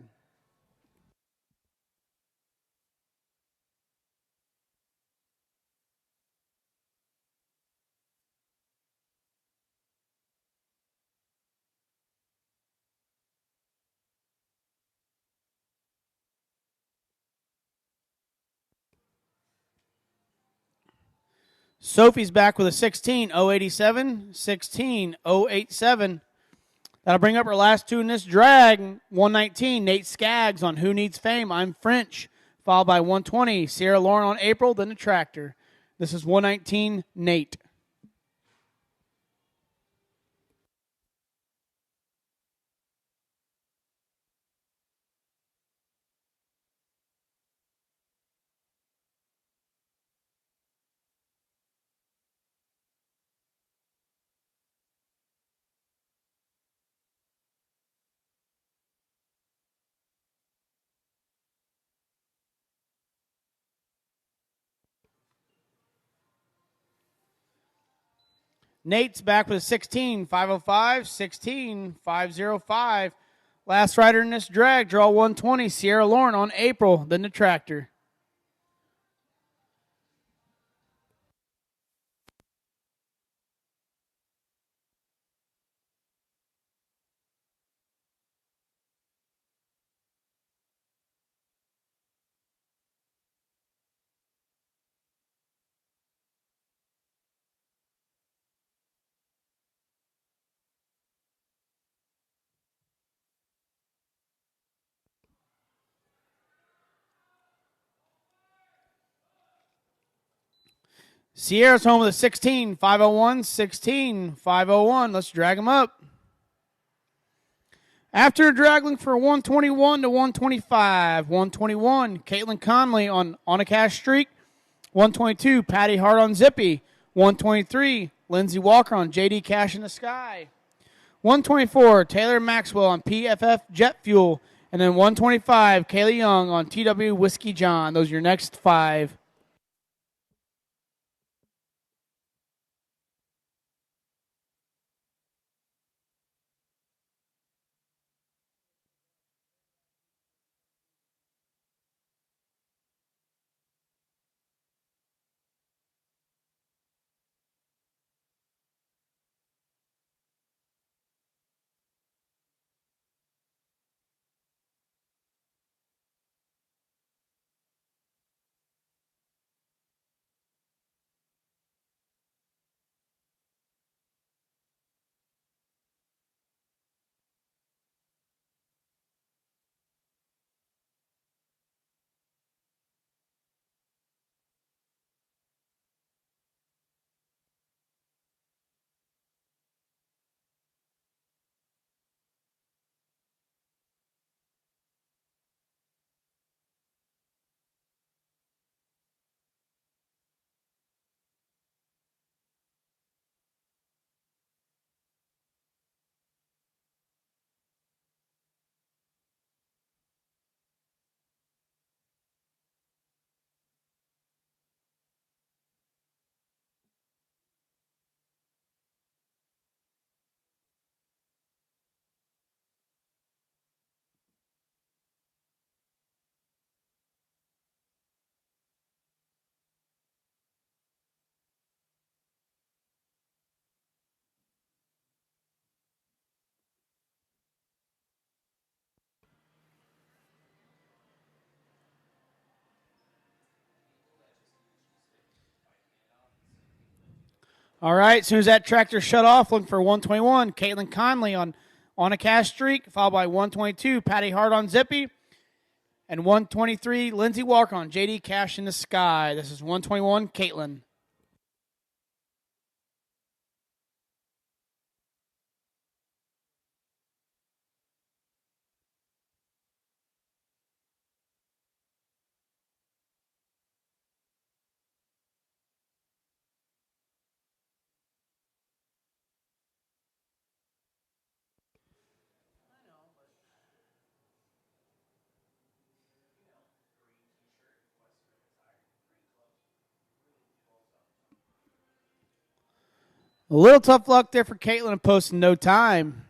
Sophie's back with a 16, 087, 16, 087. That'll bring up our last two in this drag. 119, Nate Skaggs on Who Needs Fame, I'm French. Followed by 120, Sierra Lauren on April, then the tractor. This is 119, Nate. Nate's back with a 16, 505, 16, 505. Last rider in this drag, draw 120, Sierra Lauren on April, then the tractor. Sierra's home with a 16, 501, 16, 501. Let's drag them up. After dragging for 121 to 125. 121, Caitlin Conley on a cash streak. 122, Patty Hart on Zippy. 123, Lindsey Walker on JD Cash in the Sky. 124, Taylor Maxwell on PFF Jet Fuel. And then 125, Kaylee Young on TW Whiskey John. Those are your next 5. All right, as soon as that tractor shut off, looking for 121, Caitlin Conley on a cash streak, followed by 122, Patty Hart on Zippy, and 123, Lindsey Walker on JD Cash in the Sky. This is 121, Caitlin. A little tough luck there for Caitlin and posting no time.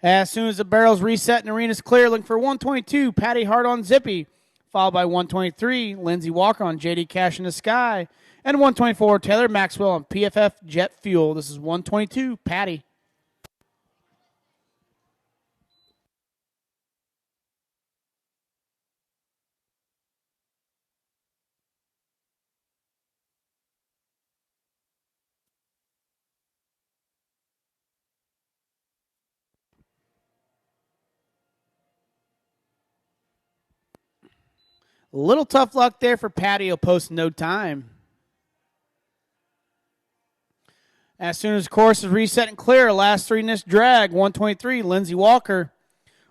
As soon as the barrels reset and arena's clear, looking for 122, Patty Hart on Zippy, followed by 123, Lindsey Walker on JD Cash in the Sky, and 124, Taylor Maxwell on PFF Jet Fuel. This is 122, Patty. A little tough luck there for Patty. He'll post no time. As soon as the course is reset and clear, last 3 in this drag, 123, Lindsey Walker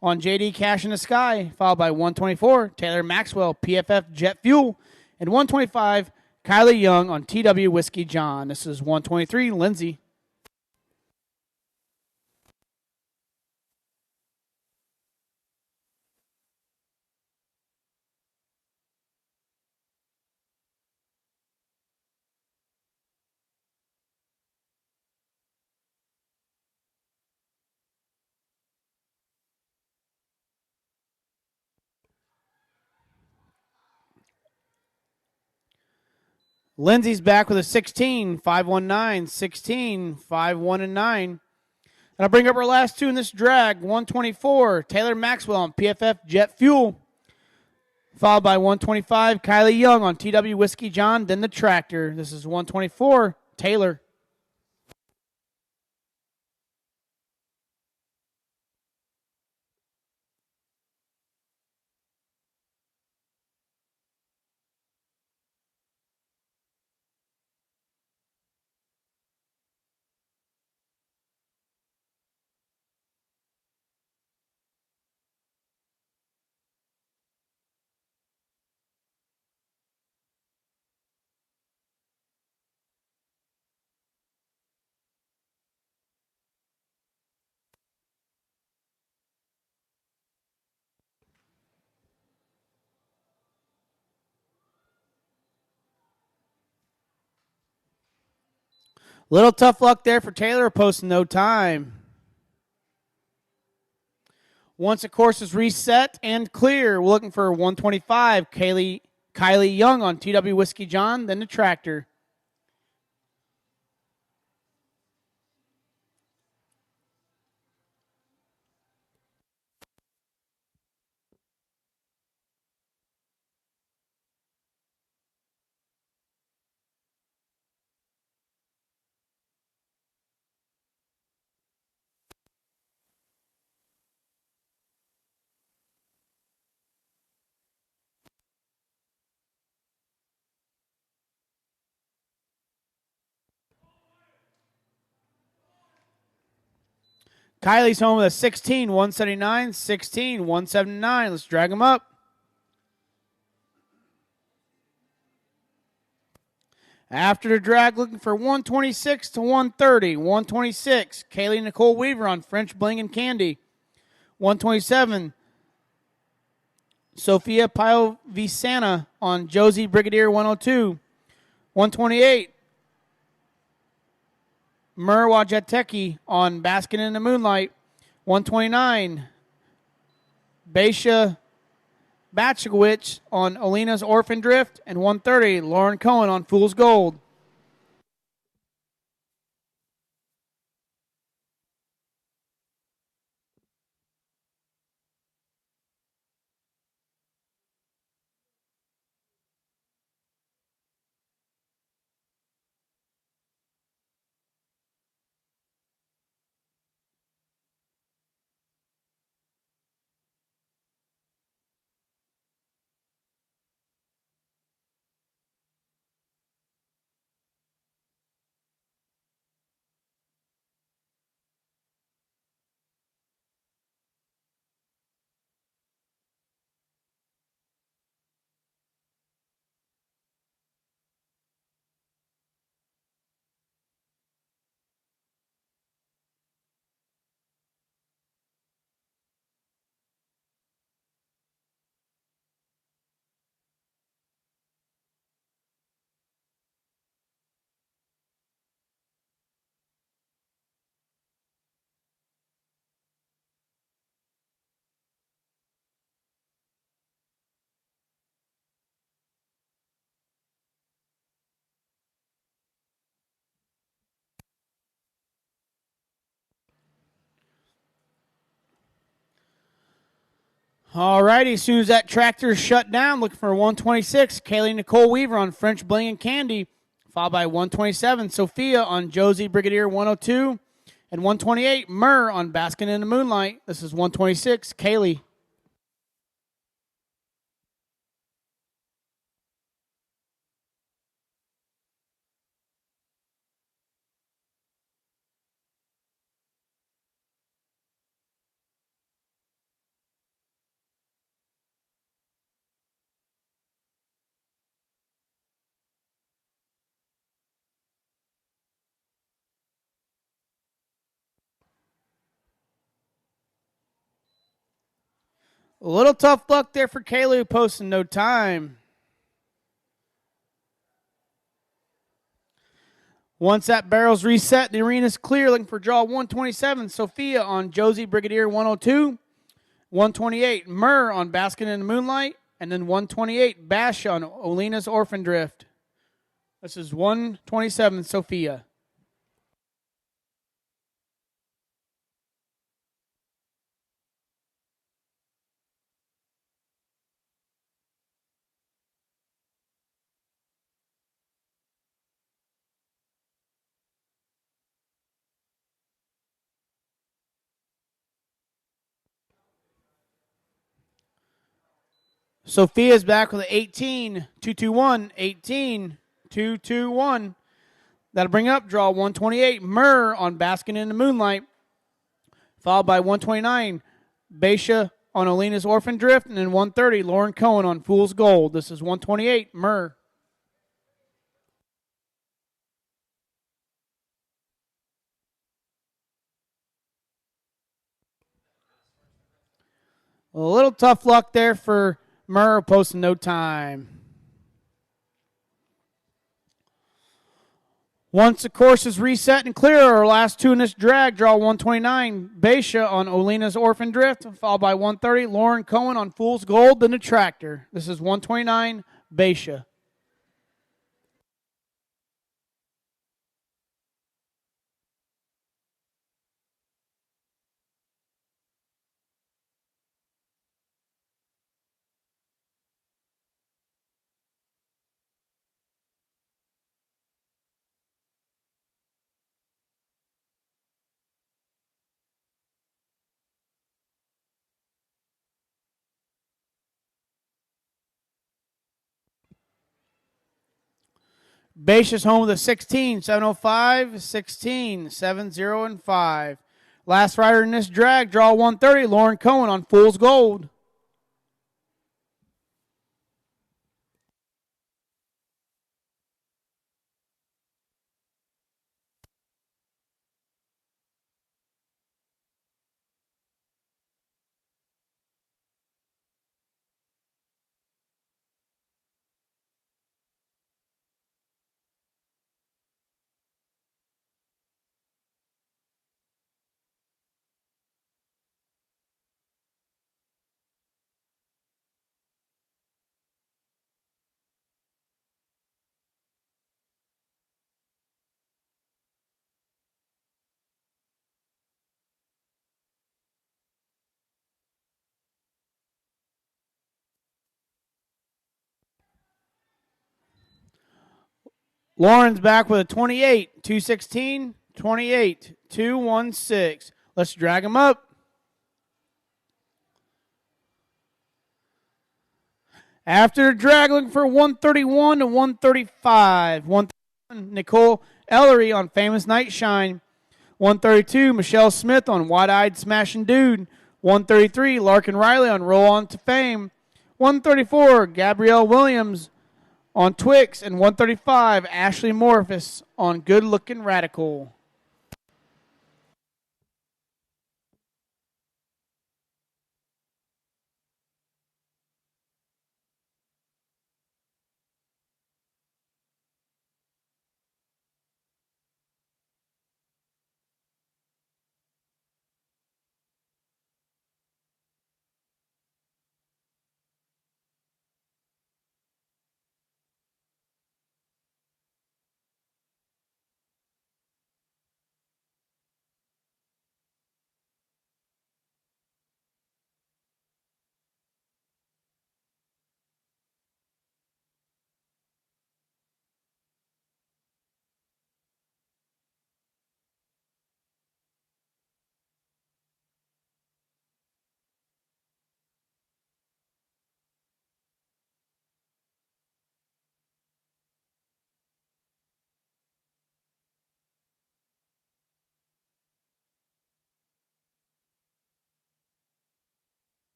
on JD Cash in the Sky, followed by 124, Taylor Maxwell, PFF Jet Fuel, and 125, Kylie Young on TW Whiskey John. This is 123, Lindsey. Lindsey's back with a 16, 519, 16, 5-1 and 9. And I'll bring up our last 2 in this drag. 124, Taylor Maxwell on PFF Jet Fuel, followed by 125, Kylie Young on TW Whiskey John, then the tractor. This is 124, Taylor. Little tough luck there for Taylor, posting no time. Once the course is reset and clear, we're looking for 125, Kylie Young on TW Whiskey John, then the tractor. Kylie's home with a 16, 179, 16, 179. Let's drag him up. After the drag, looking for 126 to 130. 126, Kaylee Nicole Weaver on French Bling and Candy. 127, Sophia Piovisana on Josie Brigadier 102. 128, Merwa Jateki on Baskin in the Moonlight. 129, Baisha Batchowicz on Alina's Orphan Drift. And 130, Lauren Cohen on Fool's Gold. All righty, as soon as that tractor is shut down, looking for 126, Kaylee Nicole Weaver on French Bling and Candy, followed by 127, Sophia on Josie Brigadier 102, and 128, Myrrh on Baskin in the Moonlight. This is 126, Kaylee. A little tough luck there for Kaylee, posting no time. Once that barrel's reset, the arena's clear. Looking for draw 127, Sophia on Josie Brigadier 102. 128, Myrrh on Baskin in the Moonlight. And then 128, Bash on Olina's Orphan Drift. This is 127, Sophia. Sophia's back with an 18, 221, 18, 221. That'll bring up draw 128, Myrrh on Baskin in the Moonlight, followed by 129, Baisha on Alina's Orphan Drift, and then 130, Lauren Cohen on Fool's Gold. This is 128, Myrrh. A little tough luck there for Myrrh, posting no time. Once the course is reset and clear, our last two in this drag, draw 129, Baisha on Olena's Orphan Drift, followed by 130, Lauren Cohen on Fool's Gold, then the Tractor. This is 129, Baisha. Baisha's home with a 16, 705, 16, 70, and 5. Last rider in this drag, draw 130, Lauren Cohen on Fool's Gold. Lauren's back with a 28, 216, 28, 216. Let's drag him up. After drag, looking for 131 to 135. 131, Nicole Ellery on Famous Night Shine. 132, Michelle Smith on Wide-Eyed Smashing Dude. 133, Larkin Riley on Roll On to Fame. 134, Gabrielle Williams on Twix. And 135, Ashley Morphus on Good Looking Radical.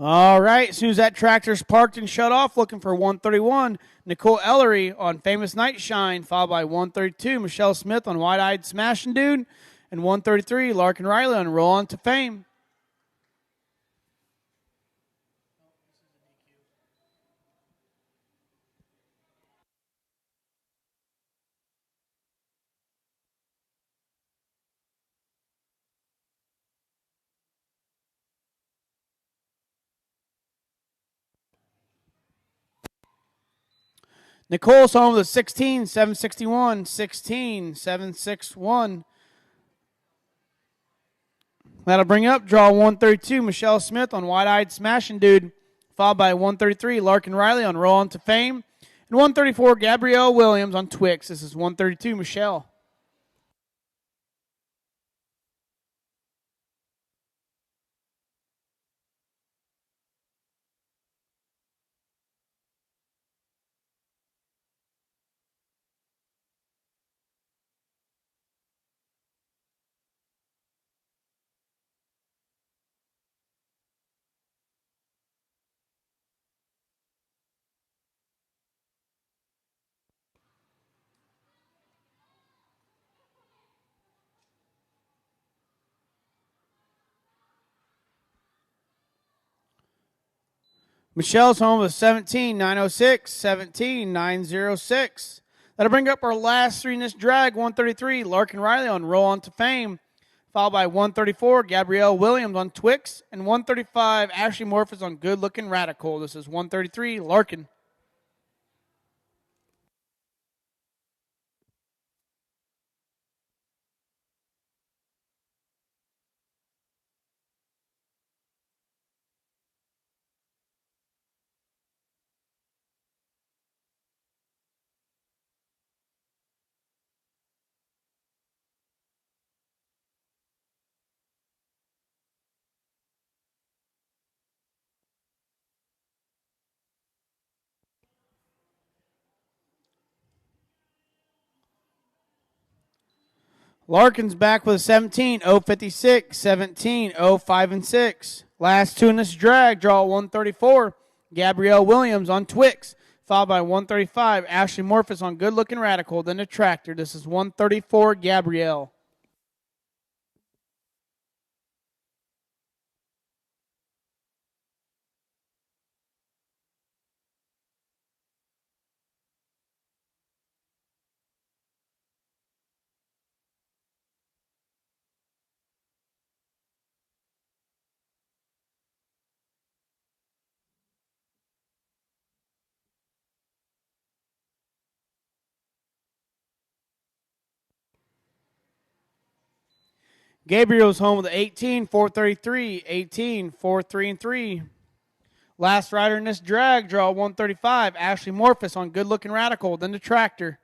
All right, as soon as that tractor's parked and shut off, looking for 131, Nicole Ellery on Famous Night Shine, followed by 132, Michelle Smith on Wide-Eyed Smashing Dude, and 133, Larkin Riley on Roll On to Fame. Nicole's home with a 16, 761, 16, 761. That'll bring up draw 132, Michelle Smith on Wide-Eyed Smashing Dude, followed by 133, Larkin Riley on Roll On to Fame, and 134, Gabrielle Williams on Twix. This is 132, Michelle. Michelle's home with 17,906, 17,906. That'll bring up our last three in this drag. 133, Larkin Riley on Roll On to Fame, followed by 134, Gabrielle Williams on Twix, and 135, Ashley Morphus on Good Looking Radical. This is 133, Larkin. Larkin's back with a 17,056, 17,005 and 6. Last two in this drag, draw 134, Gabrielle Williams on Twix, followed by 135, Ashley Morphus on Good Looking Radical, then the Tractor. This is 134, Gabrielle. Gabriel's home with 18, 433, 18, 4, 3, and 3. Last rider in this drag, draw 135, Ashley Morphus on Good Looking Radical, then the Tractor.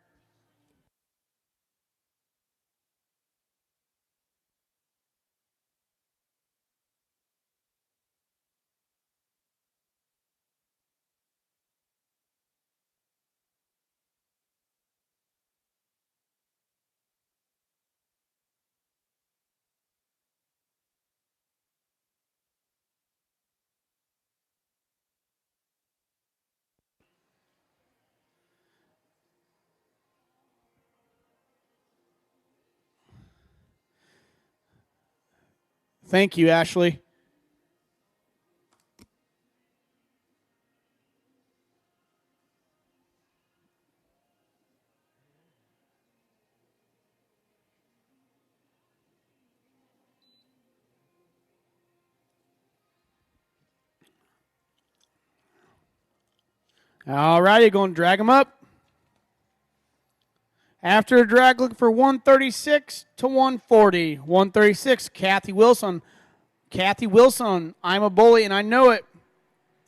Thank you, Ashley. All righty, going to drag him up. After a drag, looking for 136 to 140. 136, Kathy Wilson. Kathy Wilson, I'm a Bully and I Know It.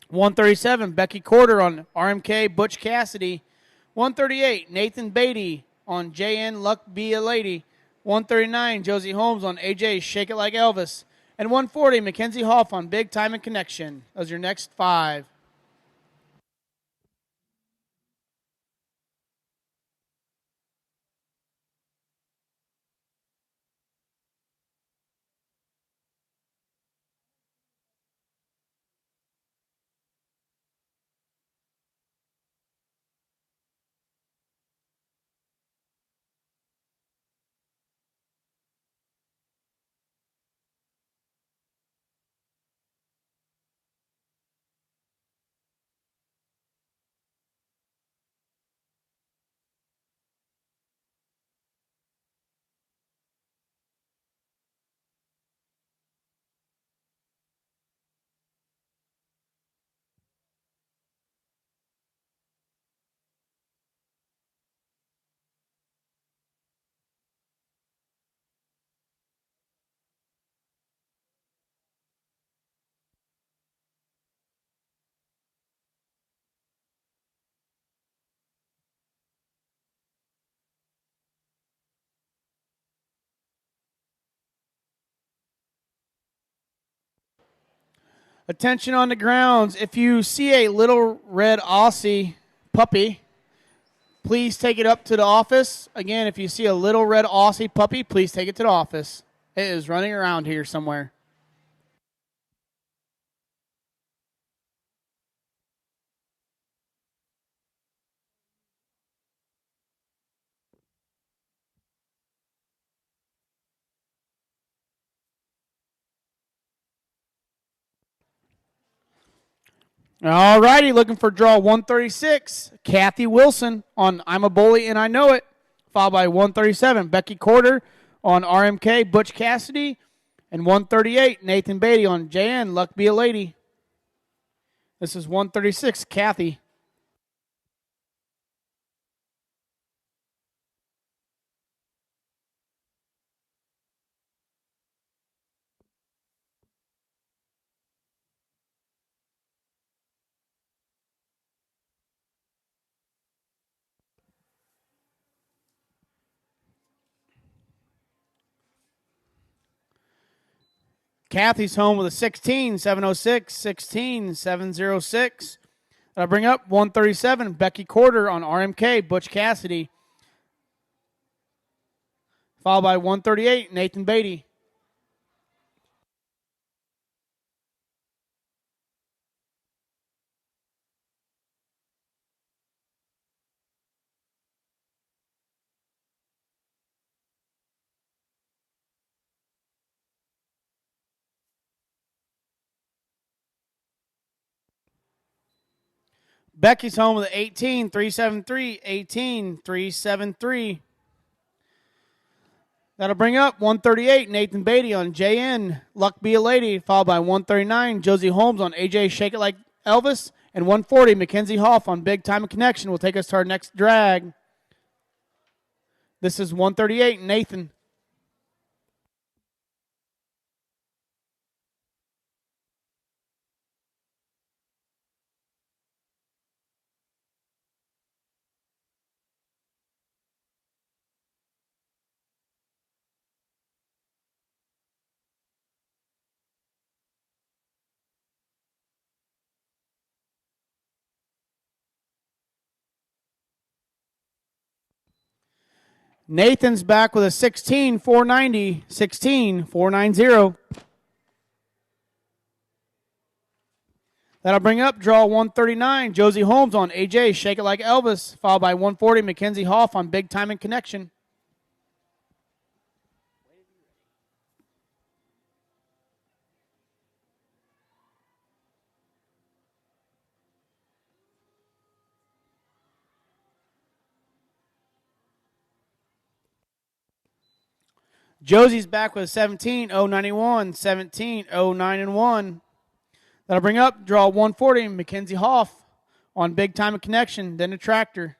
137, Becky Corder on RMK Butch Cassidy. 138, Nathan Beatty on JN Luck Be a Lady. 139, Josie Holmes on AJ Shake It Like Elvis. And 140, Mackenzie Hoff on Big Time and Connection. Those are your next five. Attention on the grounds. If you see a little red Aussie puppy, please take it up to the office. Again, if you see a little red Aussie puppy, please take it to the office. It is running around here somewhere. All righty, looking for draw 136. Kathy Wilson on I'm a Bully and I Know It, followed by 137. Becky Corder on RMK, Butch Cassidy, and 138. Nathan Beatty on JN, Luck Be a Lady. This is 136, Kathy. Kathy's home with a 16, 706, 16, 706. That'll bring up 137, Becky Corder on RMK, Butch Cassidy. Followed by 138, Nathan Beatty. Becky's home with 18, 373, 18, 373. That'll bring up 138, Nathan Beatty on JN, Luck Be a Lady, followed by 139, Josie Holmes on AJ, Shake It Like Elvis, and 140, Mackenzie Hoff on Big Time Connection will take us to our next drag. This is 138, Nathan. Nathan's back with a 16, 490, 16, 490. That'll bring up draw 139, Josie Holmes on AJ, Shake It Like Elvis, followed by 140, Mackenzie Hoff on Big Time and Connection. Josie's back with 17, 091, 17, 09 and 1. That'll bring up draw 140, Mackenzie Hoff on Big Time and Connection, then a tractor.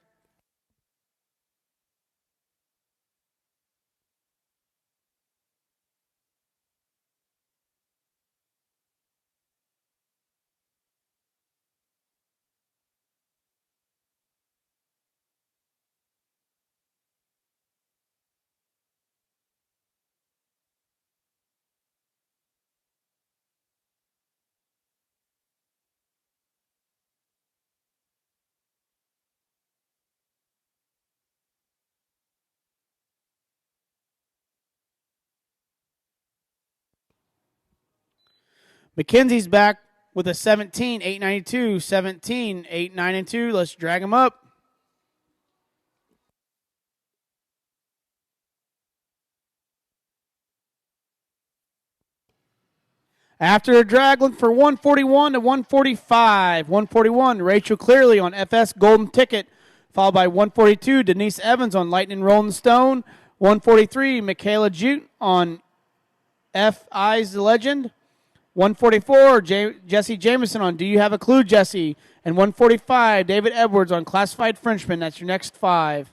Mackenzie's back with a 17, 892, 17, 89 and 2. Let's drag him up. After a drag, look for 141 to 145. 141, Rachel Clearly on FS Golden Ticket, followed by 142, Denise Evans on Lightning Rolling Stone. 143, Michaela Jute on F.I.'s the Legend. 144, Jesse Jameson on Do You Have a Clue, Jesse? And 145, David Edwards on Classified Frenchman. That's your next five.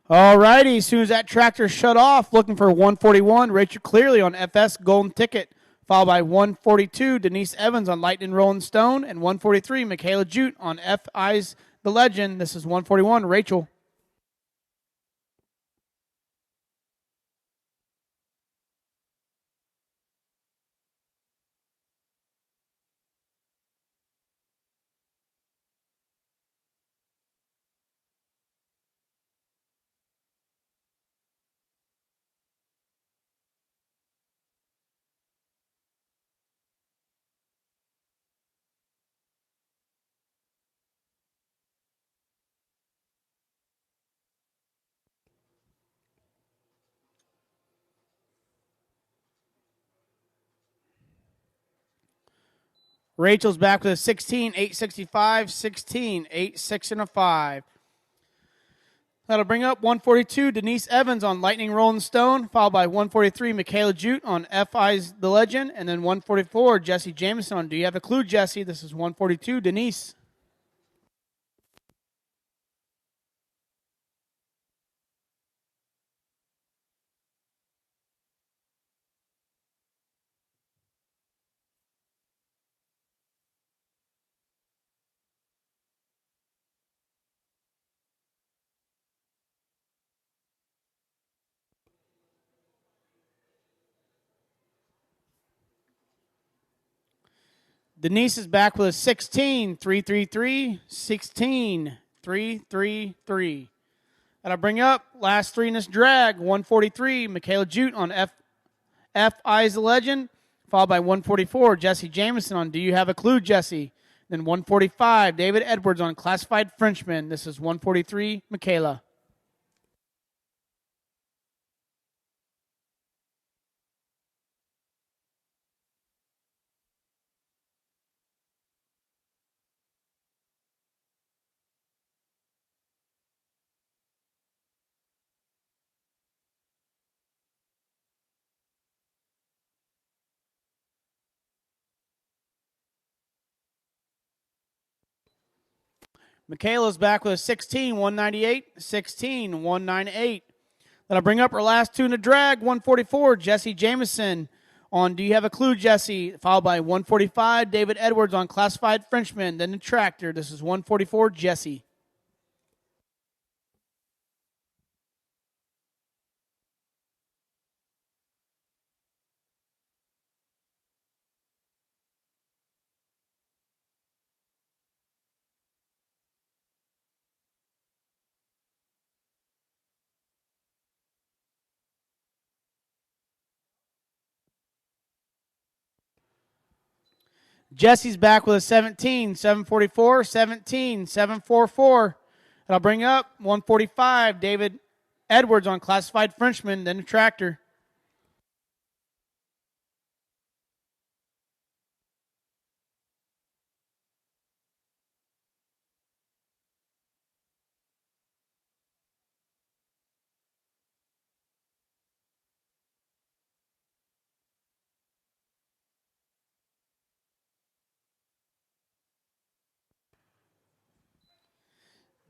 All righty. As soon as that tractor shut off, looking for 141, Rachel Clearly on FS Golden Ticket, followed by 142, Denise Evans on Lightning Rolling Stone, and 143, Michaela Jute on F Eyes the Legend. This is 141, Rachel. Rachel's back with a 16, 865, 16, 8, 6, and a 5. That'll bring up 142, Denise Evans on Lightning Rolling Stone, followed by 143, Michaela Jute on F Eyes the Legend, and then 144, Jesse Jameson on Do You Have a Clue, Jesse? This is 142, Denise. Denise is back with a 16, 333, 16, 333. That'll bring up last three in this drag, 143, Michaela Jute on F Eyes the Legend, followed by 144, Jesse Jameson on Do You Have a Clue, Jesse? Then 145, David Edwards on Classified Frenchman. This is 143, Michaela. Michaela's back with a 16, 198, 16, 198. That'll bring up her last two in the drag, 144, Jesse Jameson on Do You Have a Clue, Jesse? Followed by 145, David Edwards on Classified Frenchman. Then the tractor. This is 144, Jesse. Jesse's back with a 17, 744, 17, 744. And I'll bring up 145, David Edwards on Classified Frenchman, then the tractor.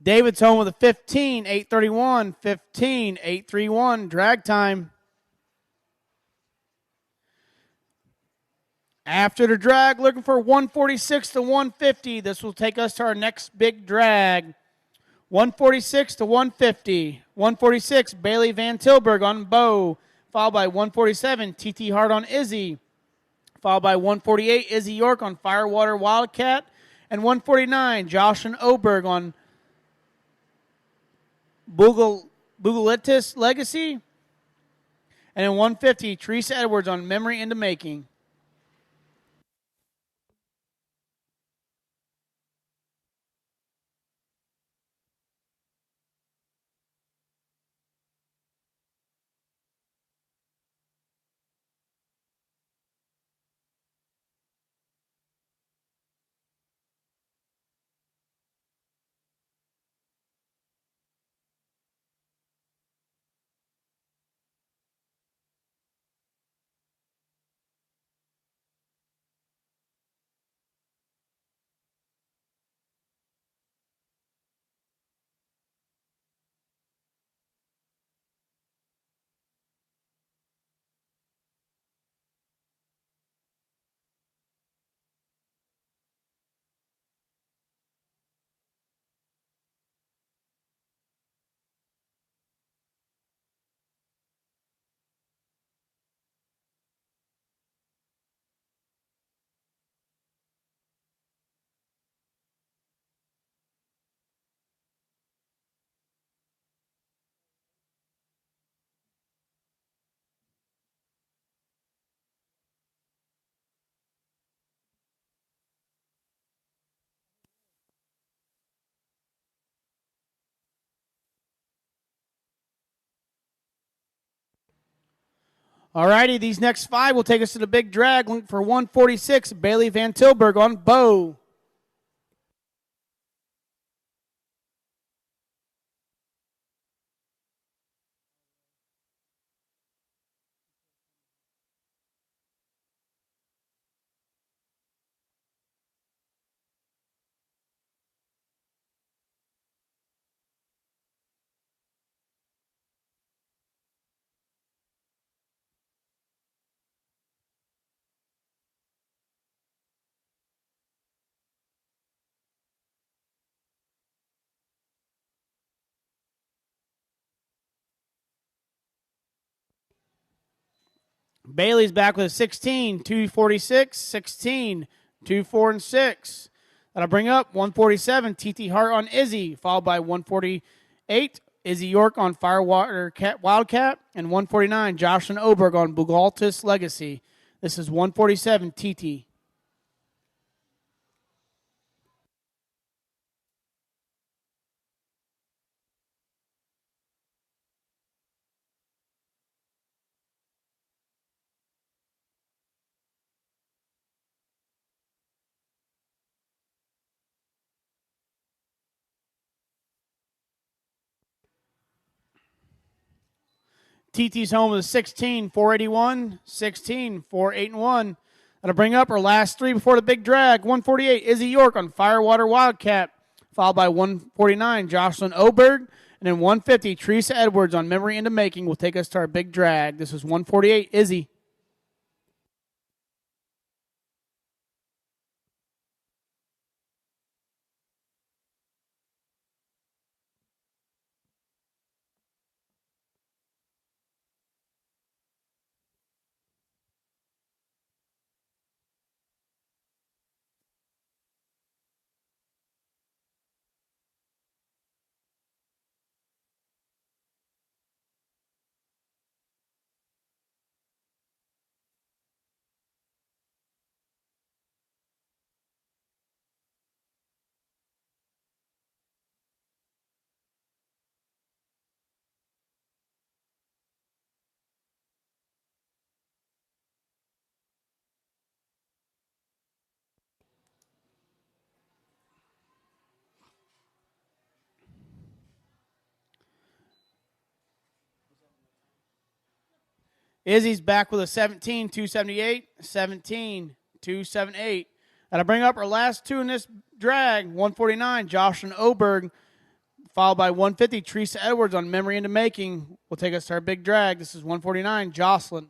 David's home with a 15, 831, 15, 831, drag time. After the drag, looking for 146 to 150. This will take us to our next big drag. 146 to 150. 146, Bailey Van Tilburg on Bow, followed by 147, TT Hart on Izzy, followed by 148, Izzy York on Firewater Wildcat, and 149, Josh and Oberg on Bugalitis Legacy, and in 150, Teresa Edwards on Memory in the Making. Alrighty, these next 5 will take us to the big drag. Link for 146, Bailey Van Tilburg on bow. Bailey's back with a 16, 246, 16, 2, 4, and 6. That'll bring up 147, TT Hart on Izzy, followed by 148, Izzy York on Firewater Wildcat, and 149, Jocelyn Oberg on Bugaltis Legacy. This is 147, TT. TT's home with a 16, 481, 16, 4, 8, and 1. That'll bring up our last 3 before the big drag. 148, Izzy York on Firewater Wildcat, followed by 149, Jocelyn Oberg, and then 150, Teresa Edwards on Memory into Making will take us to our big drag. This is 148, Izzy. Izzy's back with a 17, 278, 17, 278. That'll bring up our last 2 in this drag. 149, Jocelyn Oberg, followed by 150, Teresa Edwards on Memory into Making will take us to our big drag. This is 149, Jocelyn.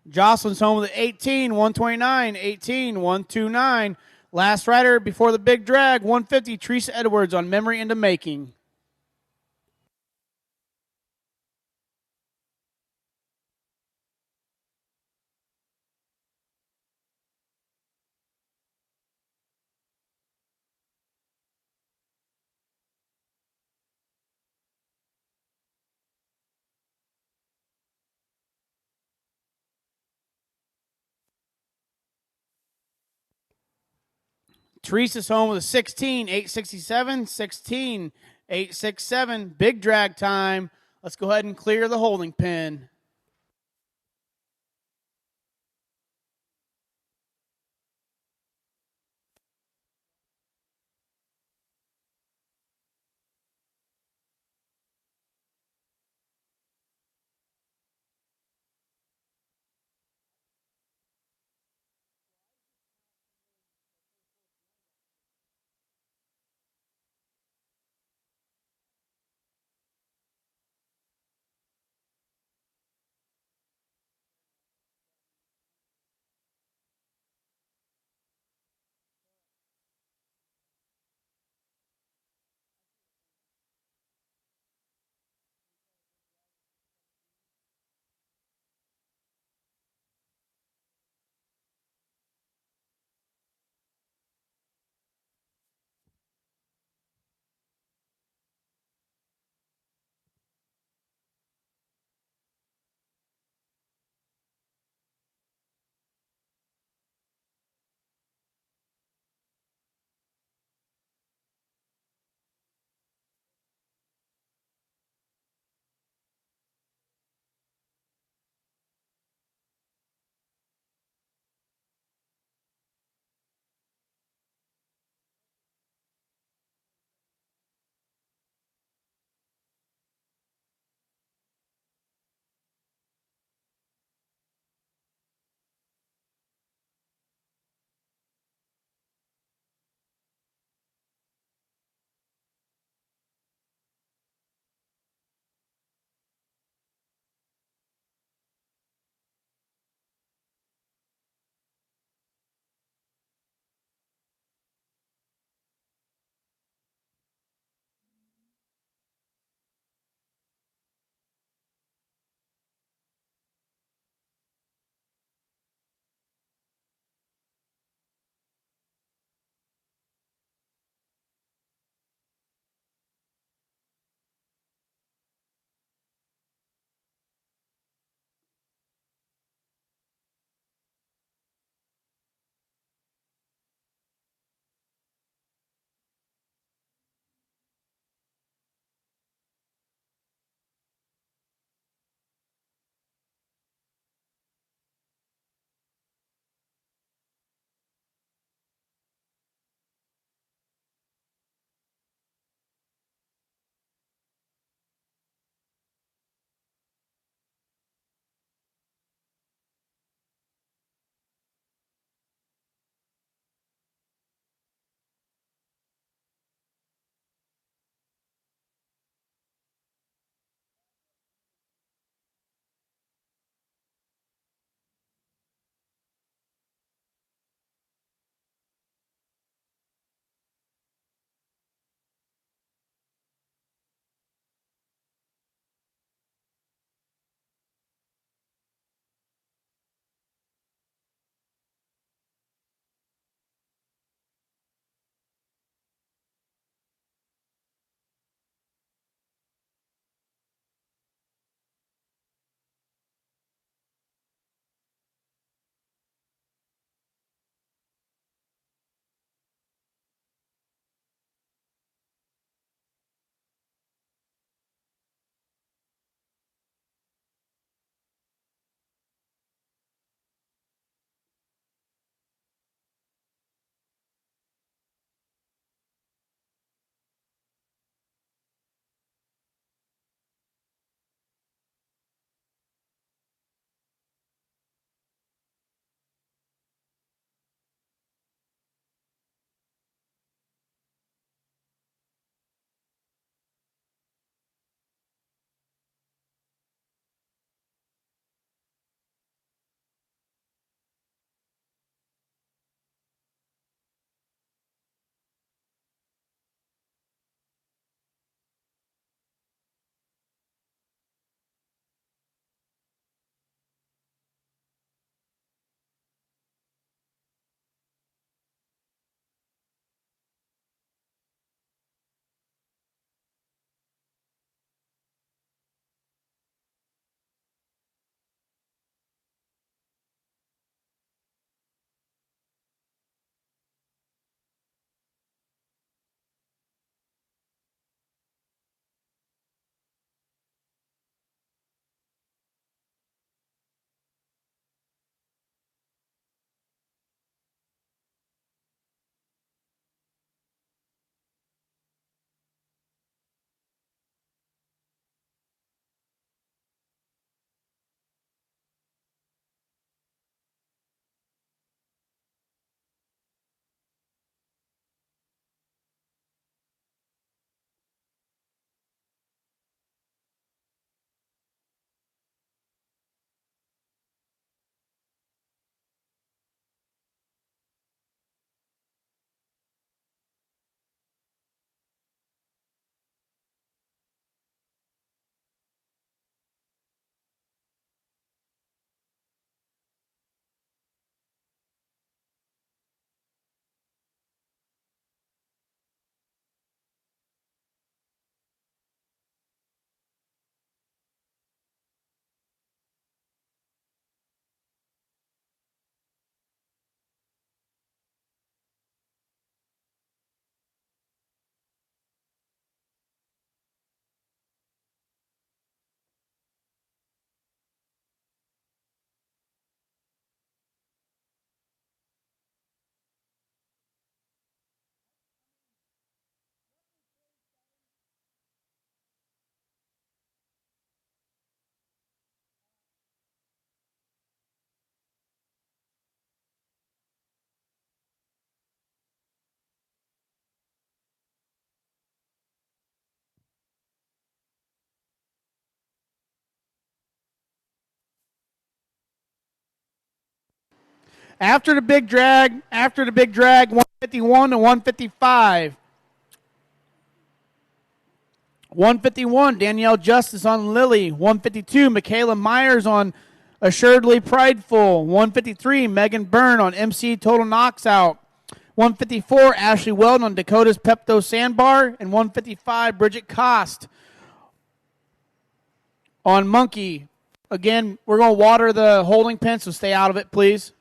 Jocelyn's home with 18, 129, 18, 129. Last rider before the big drag, 150, Teresa Edwards on Memory into Making. Teresa's home with a 16, 867, 16, 867. Big drag time. Let's go ahead and clear the holding pin. After the big drag, 151 to 155. 151, Danielle Justice on Lily. 152, Michaela Myers on Assuredly Prideful. 153, Megan Byrne on MC Total Knocks Out. 154, Ashley Weldon on Dakota's Pepto Sandbar. And 155, Bridget Cost on Monkey. Again, we're going to water the holding pen, so stay out of it, please.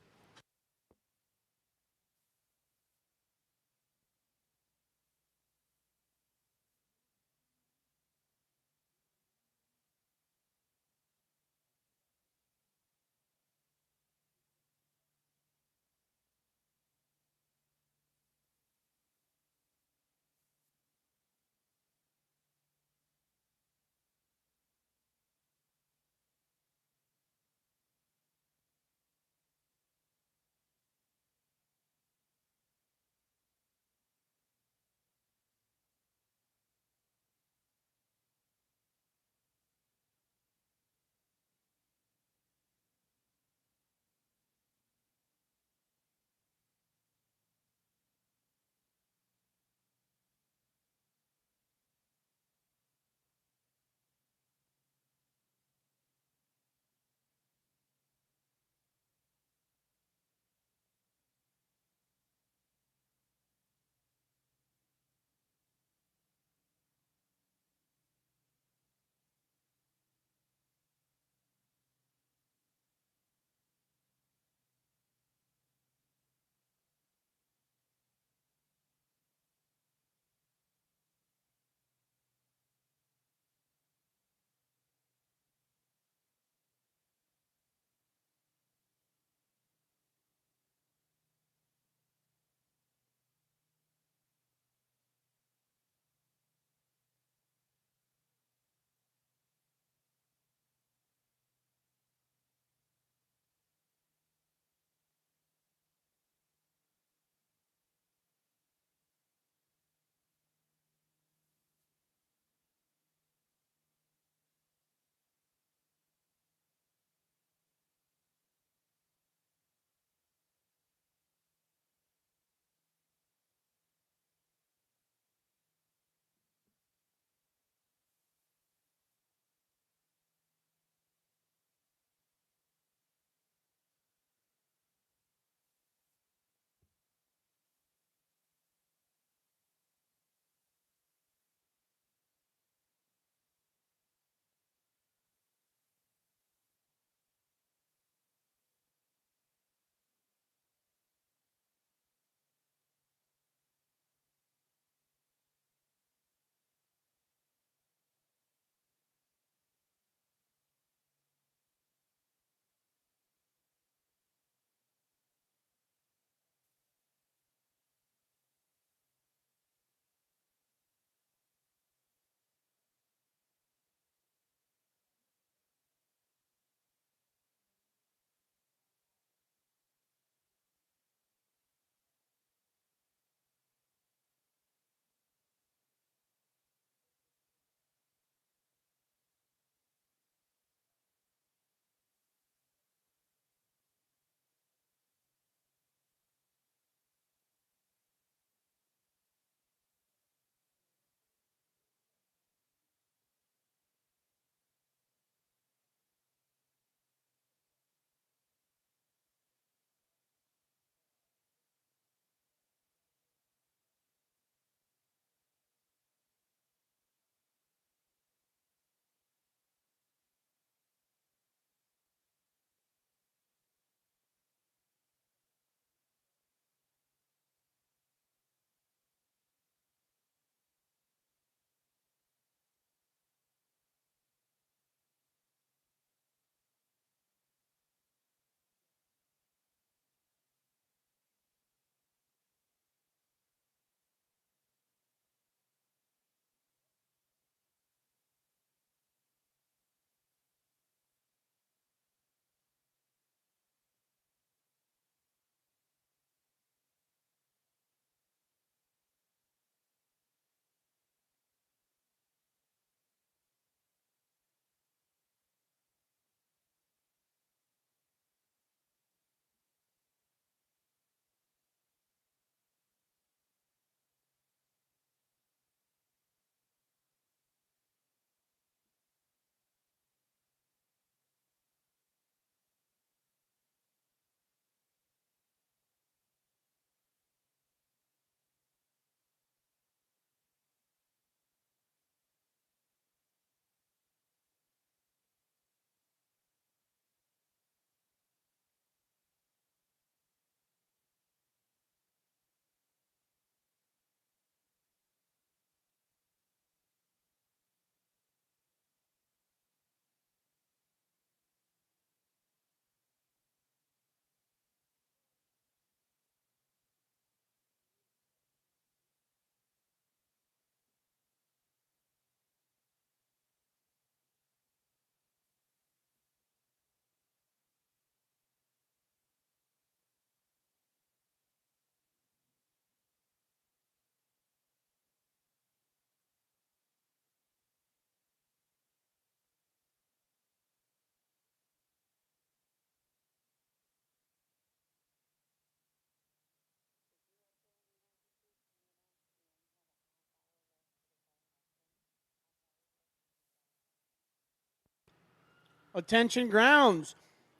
Attention grounds.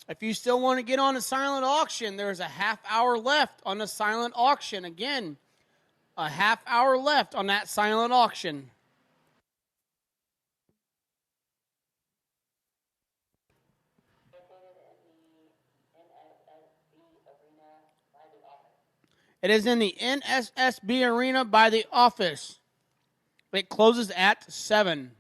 If you still want to get on a silent auction, there's a half hour left on the silent auction. Again, a half hour left on that silent auction. It is in the NSSB Arena by the office. It closes at 7.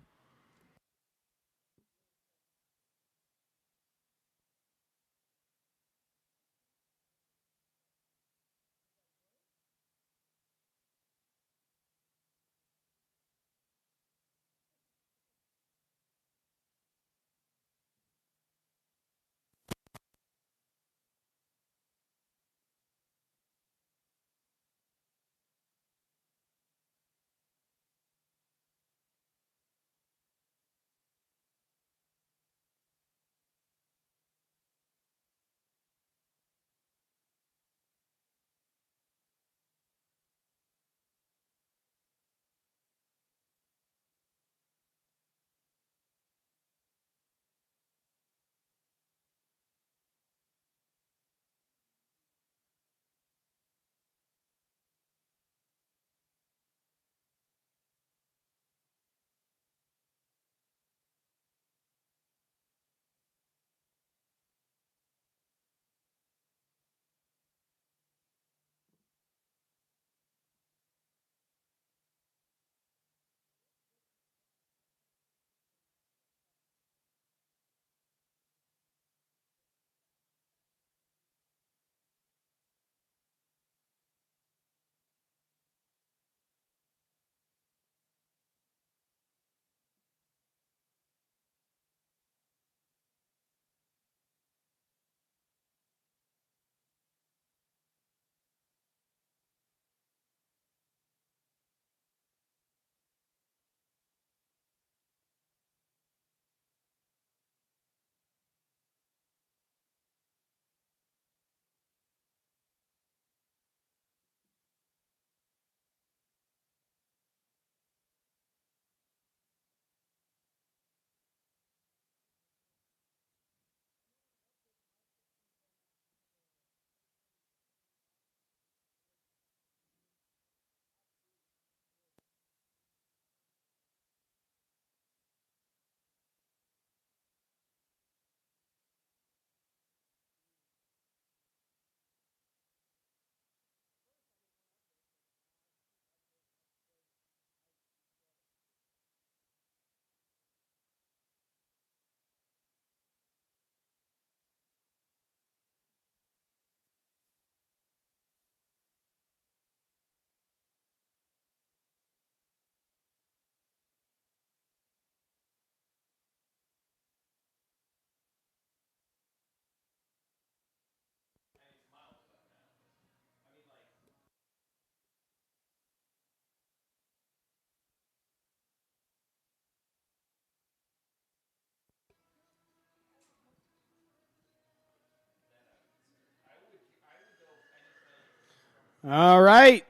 All right.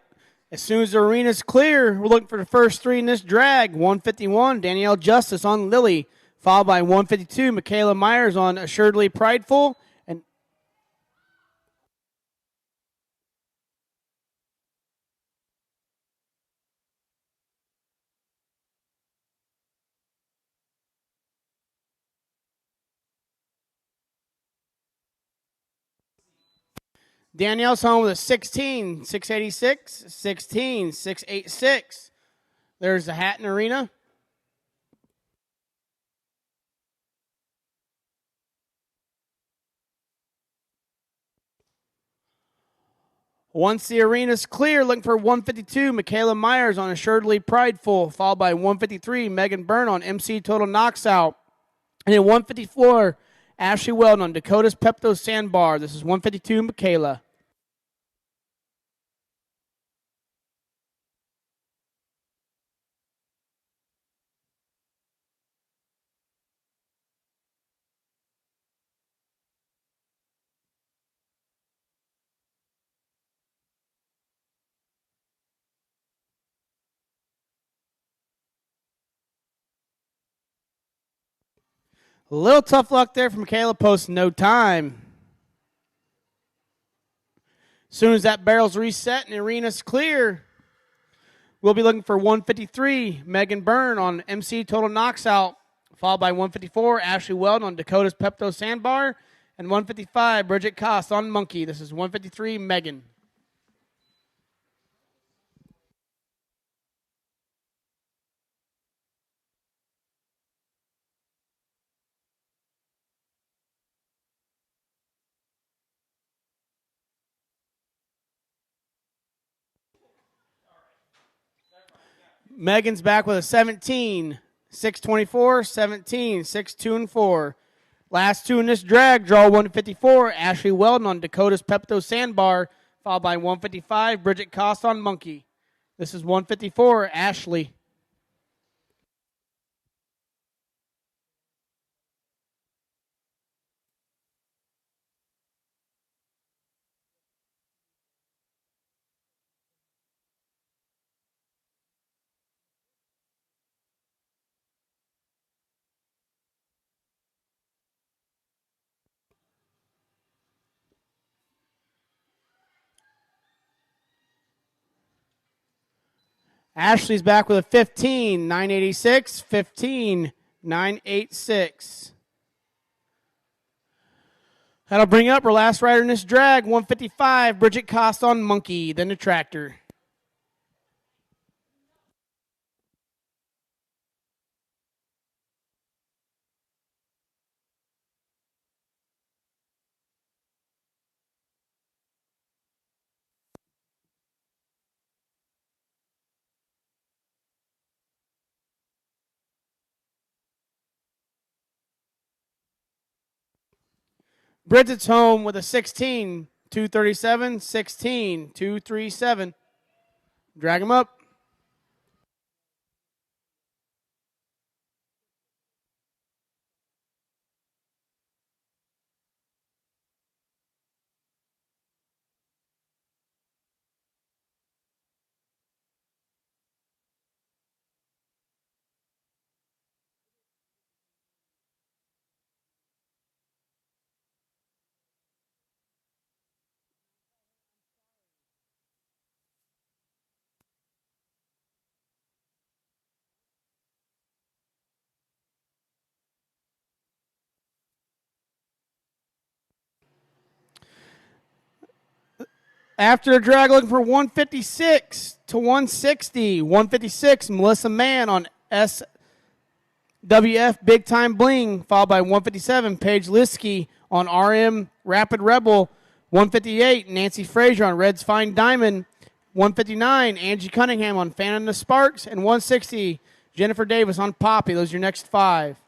As soon as the arena's clear, we're looking for the first 3 in this drag. 151, Danielle Justice on Lily, followed by 152, Michaela Myers on Assuredly Prideful. And Danielle's home with a 16, 686, 16, 686. There's the Hatton Arena. Once the arena's clear, looking for 152, Michaela Myers on Assuredly Prideful, followed by 153, Megan Byrne on MC Total Knockout. And then 154, Ashley Weldon on Dakota's Pepto Sandbar. This is 152, Michaela. A little tough luck there from Michaela Post. No time. As soon as that barrel's reset and the arena's clear, we'll be looking for 153, Megan Byrne on MC Total Knocks Out, followed by 154, Ashley Weldon on Dakota's Pepto Sandbar, and 155, Bridget Koss on Monkey. This is 153, Megan. Megan's back with a 17, 624, 17, 6, 2, and 4. Last two in this drag, draw 154, Ashley Weldon on Dakota's Pepto Sandbar, followed by 155, Bridget Koss on Monkey. This is 154, Ashley. Ashley's back with a 15, 986, 15, 986. That'll bring up our last rider in this drag, 155, Bridget Koss on Monkey, then the tractor. Bridget's home with a 16, 237, 16, 237. Drag him up. After a drag, looking for 156 to 160. 156, Melissa Mann on SWF Big Time Bling, followed by 157, Paige Liskey on RM Rapid Rebel. 158, Nancy Frazier on Red's Fine Diamond. 159, Angie Cunningham on Fan and the Sparks. And 160, Jennifer Davis on Poppy. Those are your next five.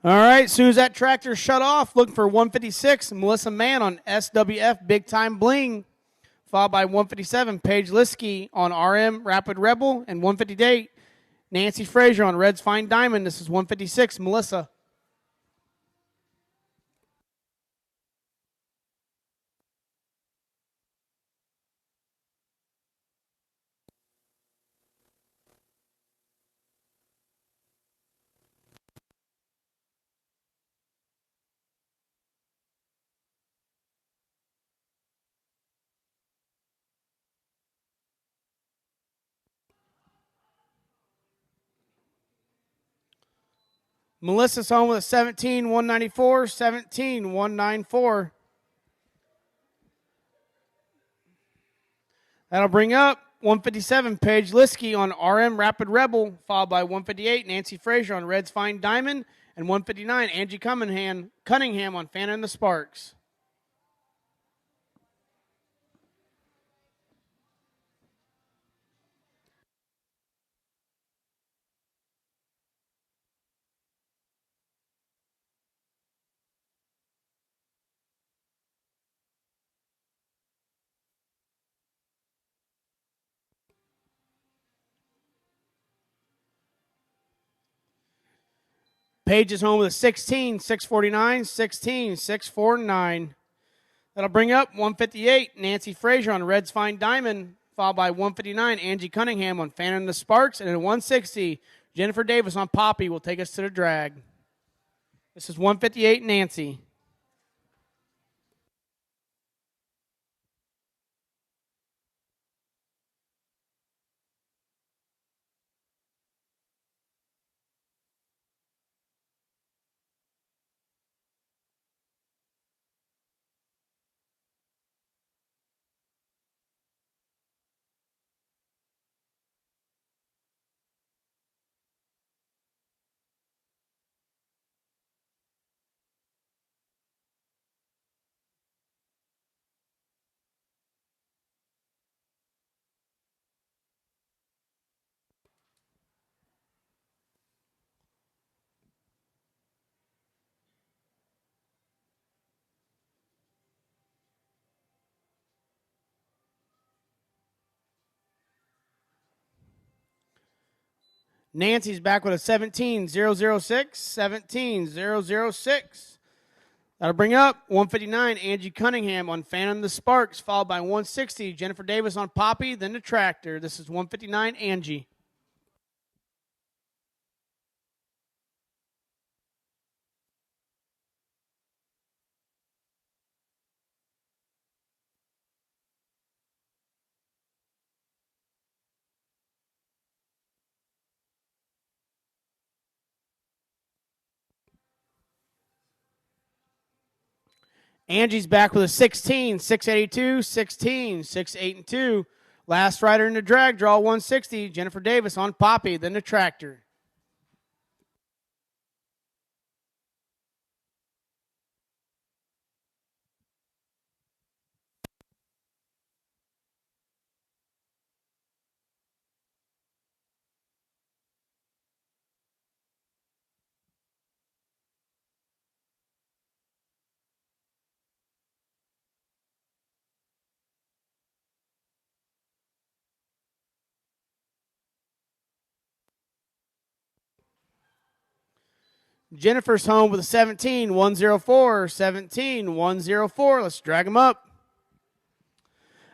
All right, as soon as that tractor shut off, looking for 156, Melissa Mann on SWF Big Time Bling, followed by 157, Paige Liskey on RM Rapid Rebel, and 158, Nancy Frazier on Red's Fine Diamond. This is 156, Melissa. Melissa's home with a 17, 194, 17, 194. That'll bring up 157, Paige Liskey on RM Rapid Rebel, followed by 158, Nancy Frazier on Red's Fine Diamond, and 159, Angie Cunningham on Fan and the Sparks. Paige is home with a 16, 649, 16, 649. That'll bring up 158, Nancy Frazier on Red's Fine Diamond, followed by 159, Angie Cunningham on Fan and the Sparks, and then 160, Jennifer Davis on Poppy will take us to the drag. This is 158, Nancy. Nancy's back with a 17-006, 17-006. That'll bring up 159, Angie Cunningham on Fan and the Sparks, followed by 160, Jennifer Davis on Poppy, then the Tractor. This is 159, Angie. Angie's back with a 16, 682, 16, 682. Last rider in the drag, draw 160, Jennifer Davis on Poppy, then the Tractor. Jennifer's home with a 17, 104, 17, 104. Let's drag them up.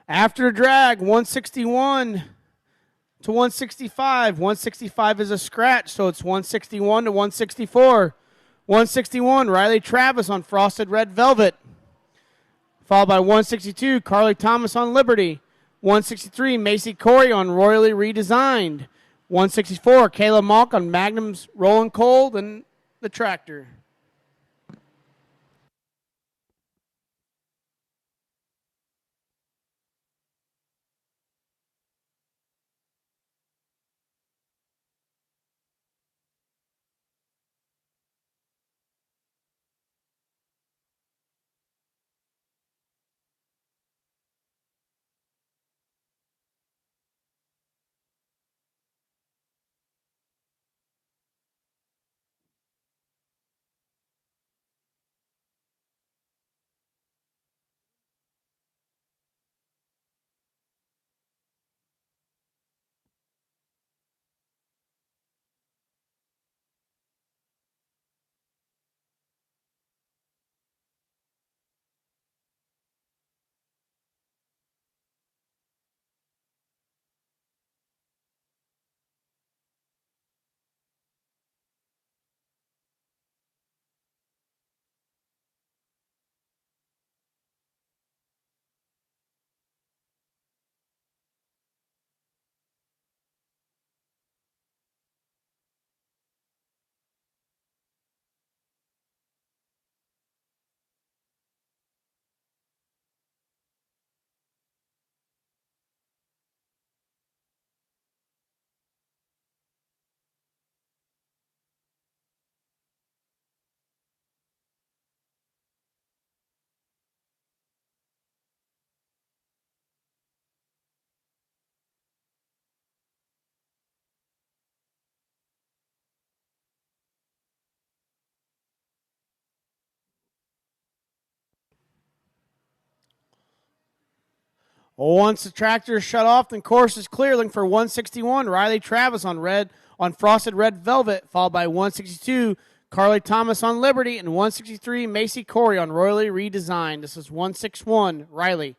After the drag, 161 to 165. 165 is a scratch, so it's 161 to 164. 161, Riley Travis on Frosted Red Velvet. Followed by 162, Carly Thomas on Liberty. 163, Macy Corey on Royally Redesigned. 164, Kayla Malk on Magnum's Rolling Cold and the Tractor. Once the tractor is shut off, then course is clear. Looking for 161, Riley Travis on frosted red velvet, followed by 162, Carly Thomas on Liberty, and 163, Macy Corey on Royally Redesigned. This is 161, Riley.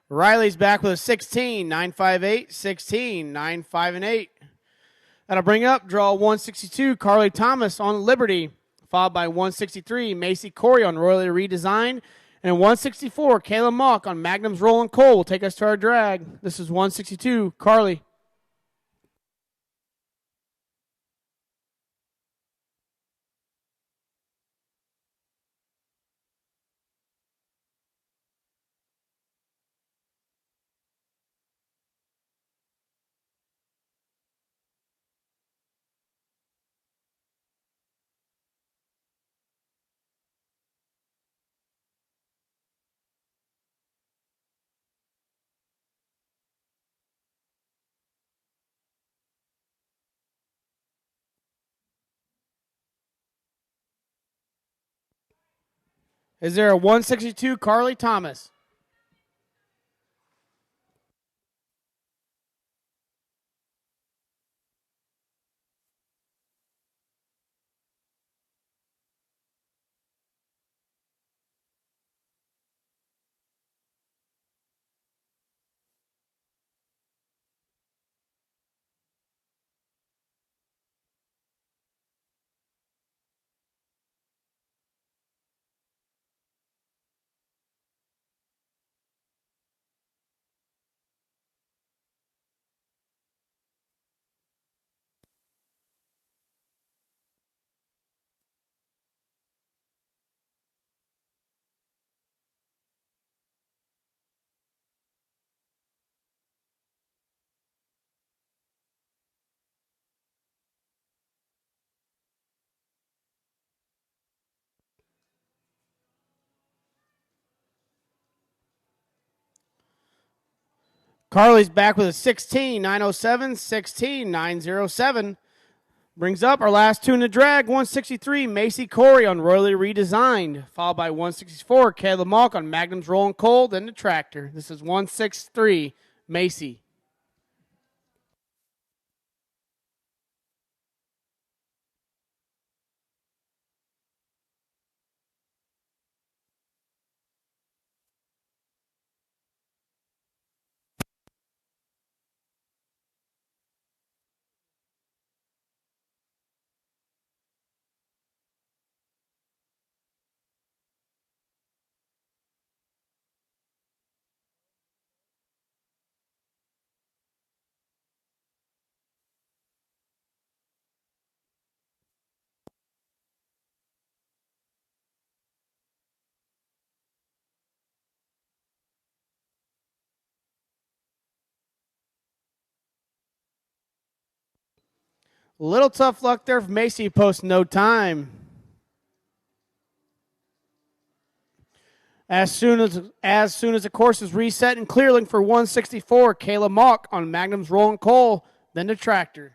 Riley's back with a 16, 958, 16, 95 and 8. That'll bring up draw 162, Carly Thomas on Liberty, followed by 163, Macy Corey on Royally Redesigned, and 164, Kayla Mock on Magnum's Rolling Coal will take us to our drag. This is 162, Carly. Is there a 162, Carly Thomas? Carly's back with a 16, 907, 16, 907. Brings up our last two in the drag, 163, Macy Corey on Royally Redesigned, followed by 164, Kayla Mock on Magnum's Rolling Coal, then the tractor. This is 163, Macy. Little tough luck there for Macy, post no time. As soon as the course is reset and clearing for 164, Kayla Mock on Magnum's Rolling Coal, then the tractor.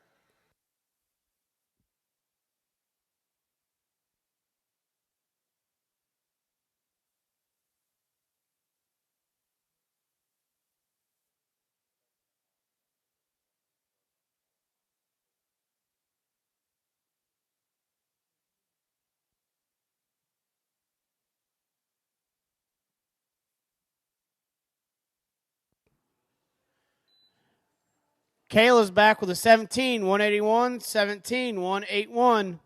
Kayla's back with a 17, 181, 17, 181.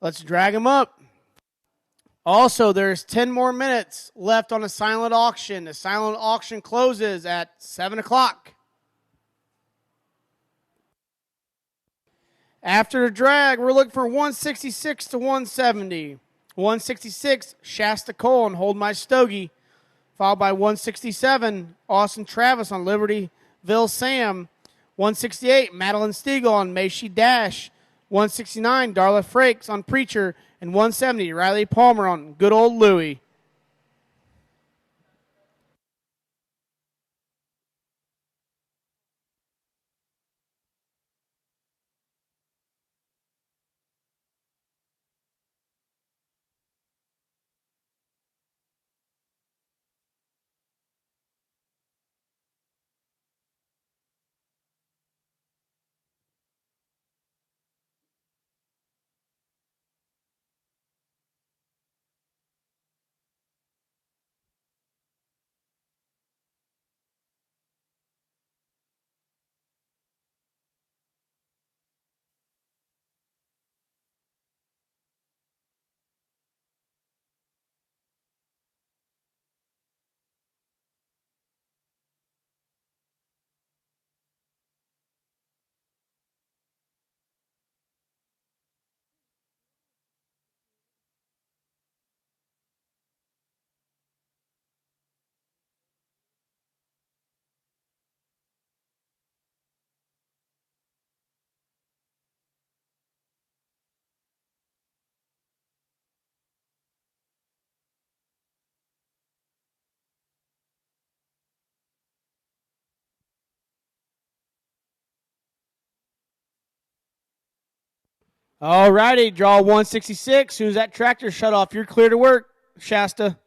Let's drag him up. Also, there's 10 more minutes left on a silent auction. The silent auction closes at 7 o'clock. After the drag, we're looking for 166 to 170. 166, Shasta Cole and Hold My Stogie. followed by 167, Austin Travis on Libertyville Sam. 168, Madeline Stiegel on May She Dash. 169, Darla Frakes on Preacher. And 170, Riley Palmer on Good Old Louie. All righty, draw 166. As soon as that tractor shut off, you're clear to work, Shasta.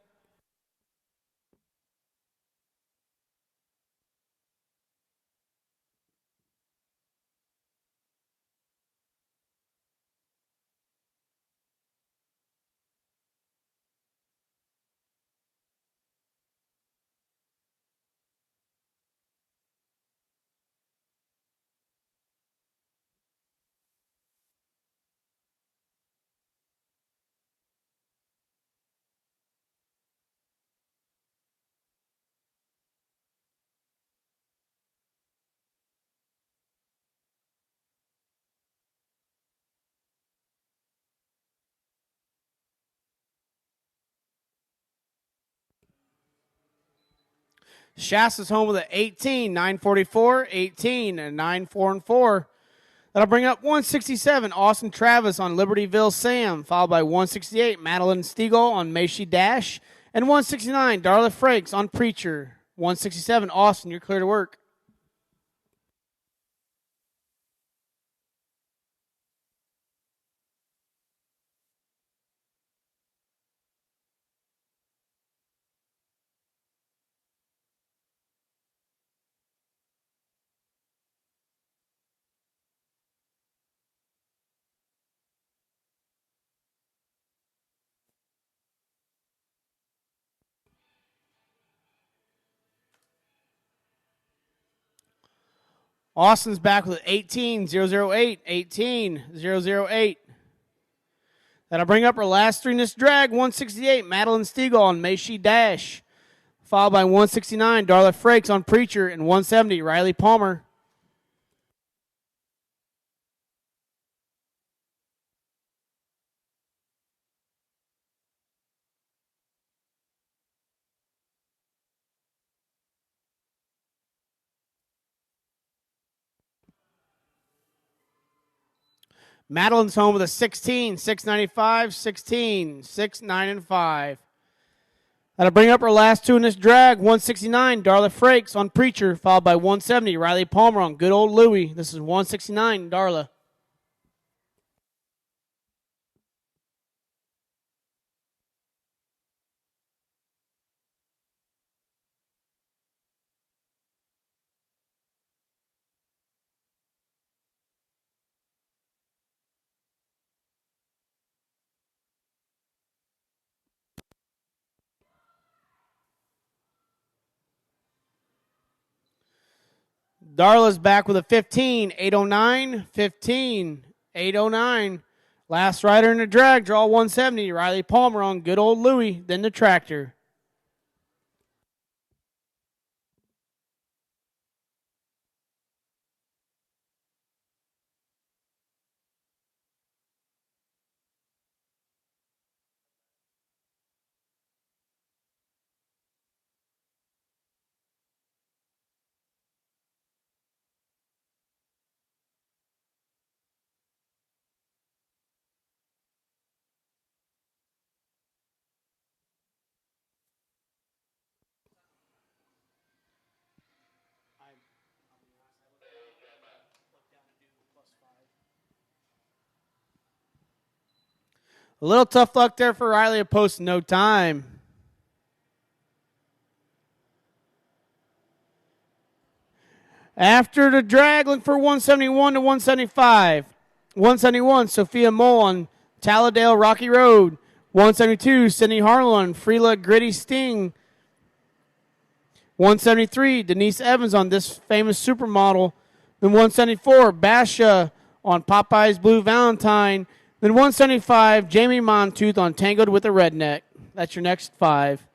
Shasta's home with an 18, 944, 18, and 9, 4, and 4. That'll bring up 167, Austin Travis on Libertyville Sam, followed by 168, Madeline Stiegel on May She Dash, and 169, Darla Frakes on Preacher. 167, Austin, you're clear to work. Austin's back with 18, 008, 18, 008. That'll bring up her last three in this drag. 168, Madeline Stiegel on May She Dash, followed by 169, Darla Frakes on Preacher, and 170, Riley Palmer. Madeline's home with a 16, 695, 16, 6, 9, and 5. That'll bring up her last two in this drag. 169, Darla Frakes on Preacher, followed by 170, Riley Palmer on Good Old Louie. This is 169, Darla. Darla's back with a 15, 809, 15, 809. Last rider in the drag, draw 170, Riley Palmer on Good Old Louie, then the tractor. A little tough luck there for Riley. A post in no time. After the drag, look for 171 to 175. 171, Sophia Mole on Talladale Rocky Road. 172, Sydney Harlan, Freela Gritty Sting. 173, Denise Evans on This Famous Supermodel. Then 174, Basha on Popeye's Blue Valentine. Then 175, Jamie Montooth on Tangled with a Redneck. That's your next 5.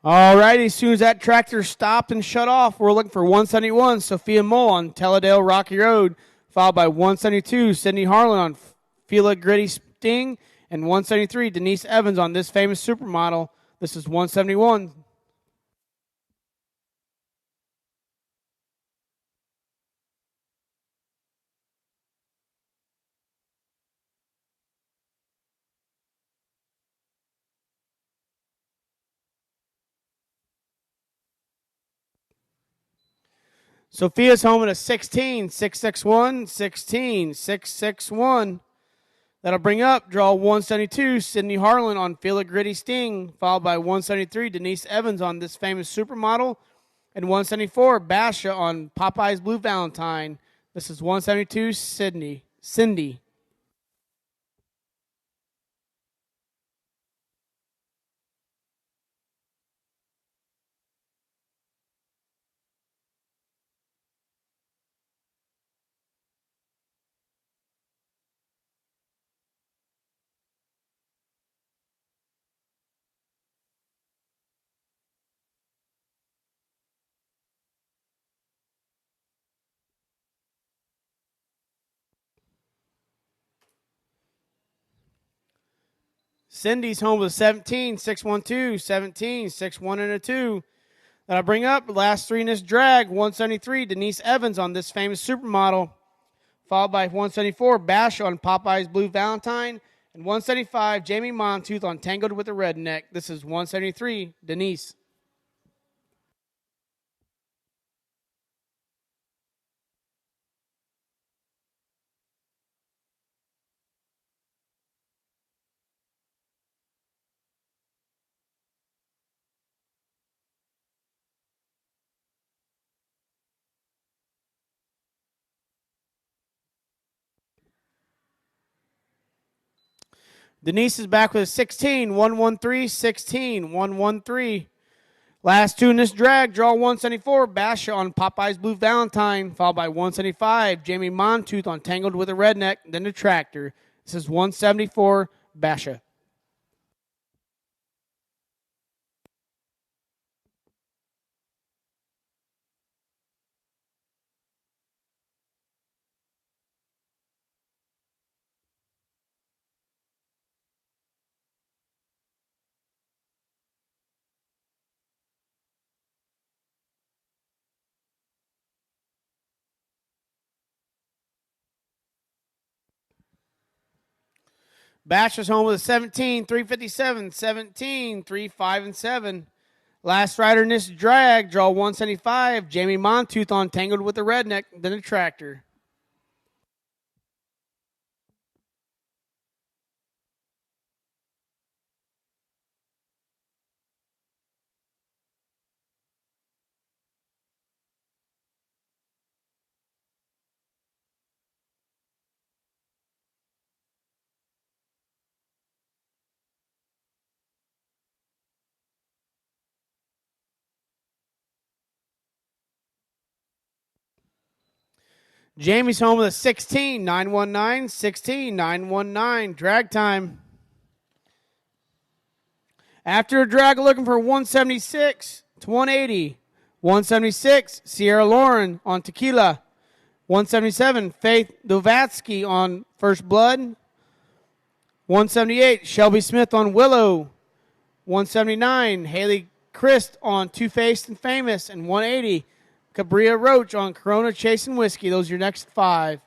All right, as soon as that tractor stopped and shut off, we're looking for 171, Sophia Mole on Talladale Rocky Road, followed by 172, Sydney Harlan on Fela Gritty Sting, and 173, Denise Evans on This Famous Supermodel. This is 171. Sophia's home at a 16, 661, 16, 661. That'll bring up draw 172, Sydney Harlan on Feel It Gritty Sting, followed by 173, Denise Evans on This Famous Supermodel, and 174, Basha on Popeye's Blue Valentine. This is 172, Cindy. Cindy's home with a 17, 612, 17, 61 and a 2. That'll bring up the last 3 in this drag, 173, Denise Evans on This Famous Supermodel, followed by 174, Bash on Popeye's Blue Valentine, and 175, Jamie Montooth on Tangled with a Redneck. This is 173, Denise. Denise is back with a 16, 113, 16, 113. Last 2 in this drag, draw 174, Basha on Popeye's Blue Valentine, followed by 175, Jamie Montooth on Tangled with a Redneck, then the Tractor. This is 174, Basha. Bachelor's home with a 17, 357, 17, 3, 5, and 7. Last rider in this drag, draw 175. Jamie Montooth on Tangled with the Redneck, then a tractor. Jamie's home with a 16, 919, 16, 919. Drag time. After a drag, looking for 176 to 180. 176, Sierra Lauren on Tequila. 177, Faith Dovatsky on First Blood. 178, Shelby Smith on Willow. 179, Haley Christ on Two-Faced and Famous. And 180, Cabria Roach on Corona Chasing Whiskey. Those are your next 5.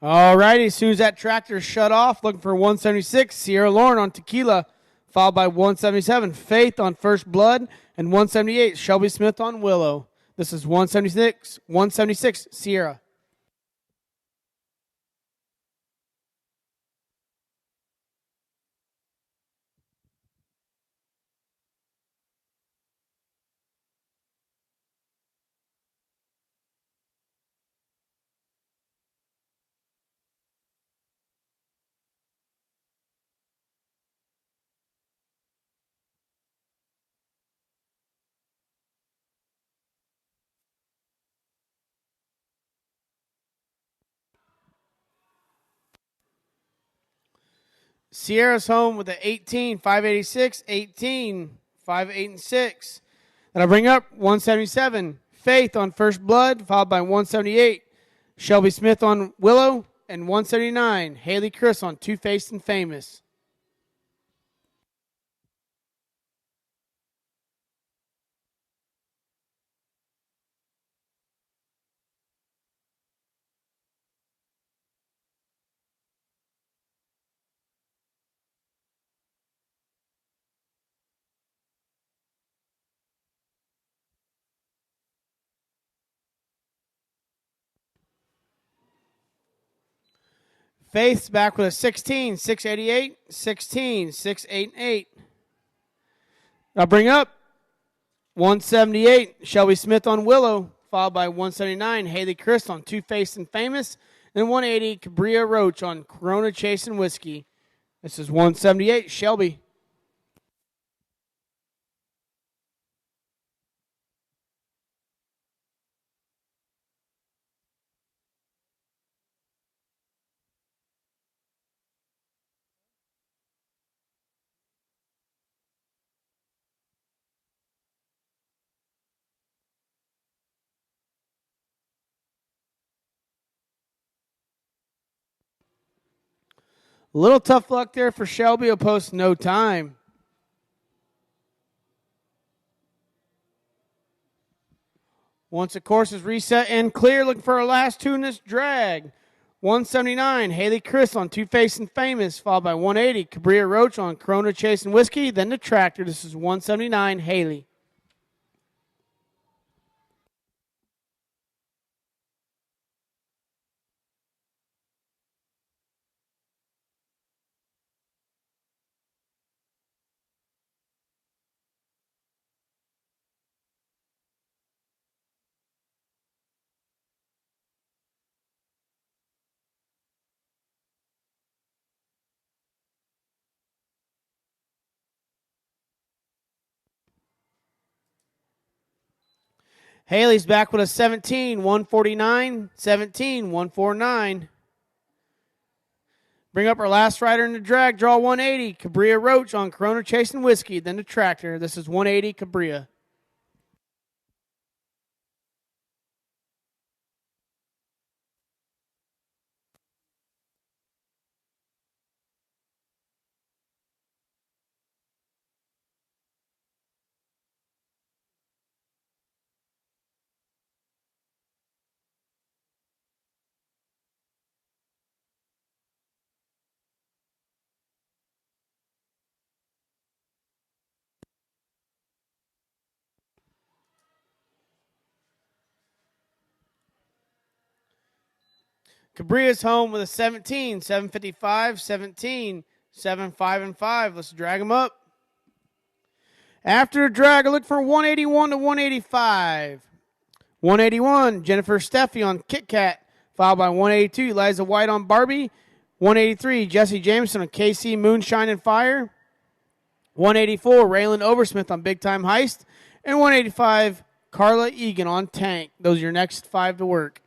All righty, as soon as that tractor shut off, looking for 176, Sierra Lauren on Tequila, followed by 177, Faith on First Blood, and 178, Shelby Smith on Willow. This is 176, Sierra. Sierra's home with the 18, 586, 18, 5, 8, and 6. Then I bring up 177, Faith on First Blood, followed by 178, Shelby Smith on Willow, and 179, Haley Chris on Two-Faced and Famous. Faith's back with a 16, 688, 16, 6, 8, and 8. I'll bring up 178, Shelby Smith on Willow, followed by 179, Haley Chris on Two-Faced and Famous, and 180, Cabria Roach on Corona Chasing Whiskey. This is 178, Shelby. A little tough luck there for Shelby. Will post no time. Once the course is reset and clear, looking for our last two in this drag. 179, Haley Chris on Two Faced and Famous, followed by 180, Cabria Roach on Corona Chase and Whiskey, then the Tractor. This is 179, Haley. Haley's back with a 17, 149, 17, 149. Bring up our last rider in the drag, draw 180, Cabria Roach on Corona Chase and Whiskey, then the Tractor. This is 180, Cabria. Cabria's home with a 17, 755, 17, 75 and 5. Let's drag them up. After the drag, I look for 181 to 185. 181, Jennifer Steffi on Kit Kat, followed by 182, Eliza White on Barbie. 183, Jesse Jameson on KC Moonshine and Fire. 184, Raylan Oversmith on Big Time Heist. And 185, Carla Egan on Tank. Those are your next five to work.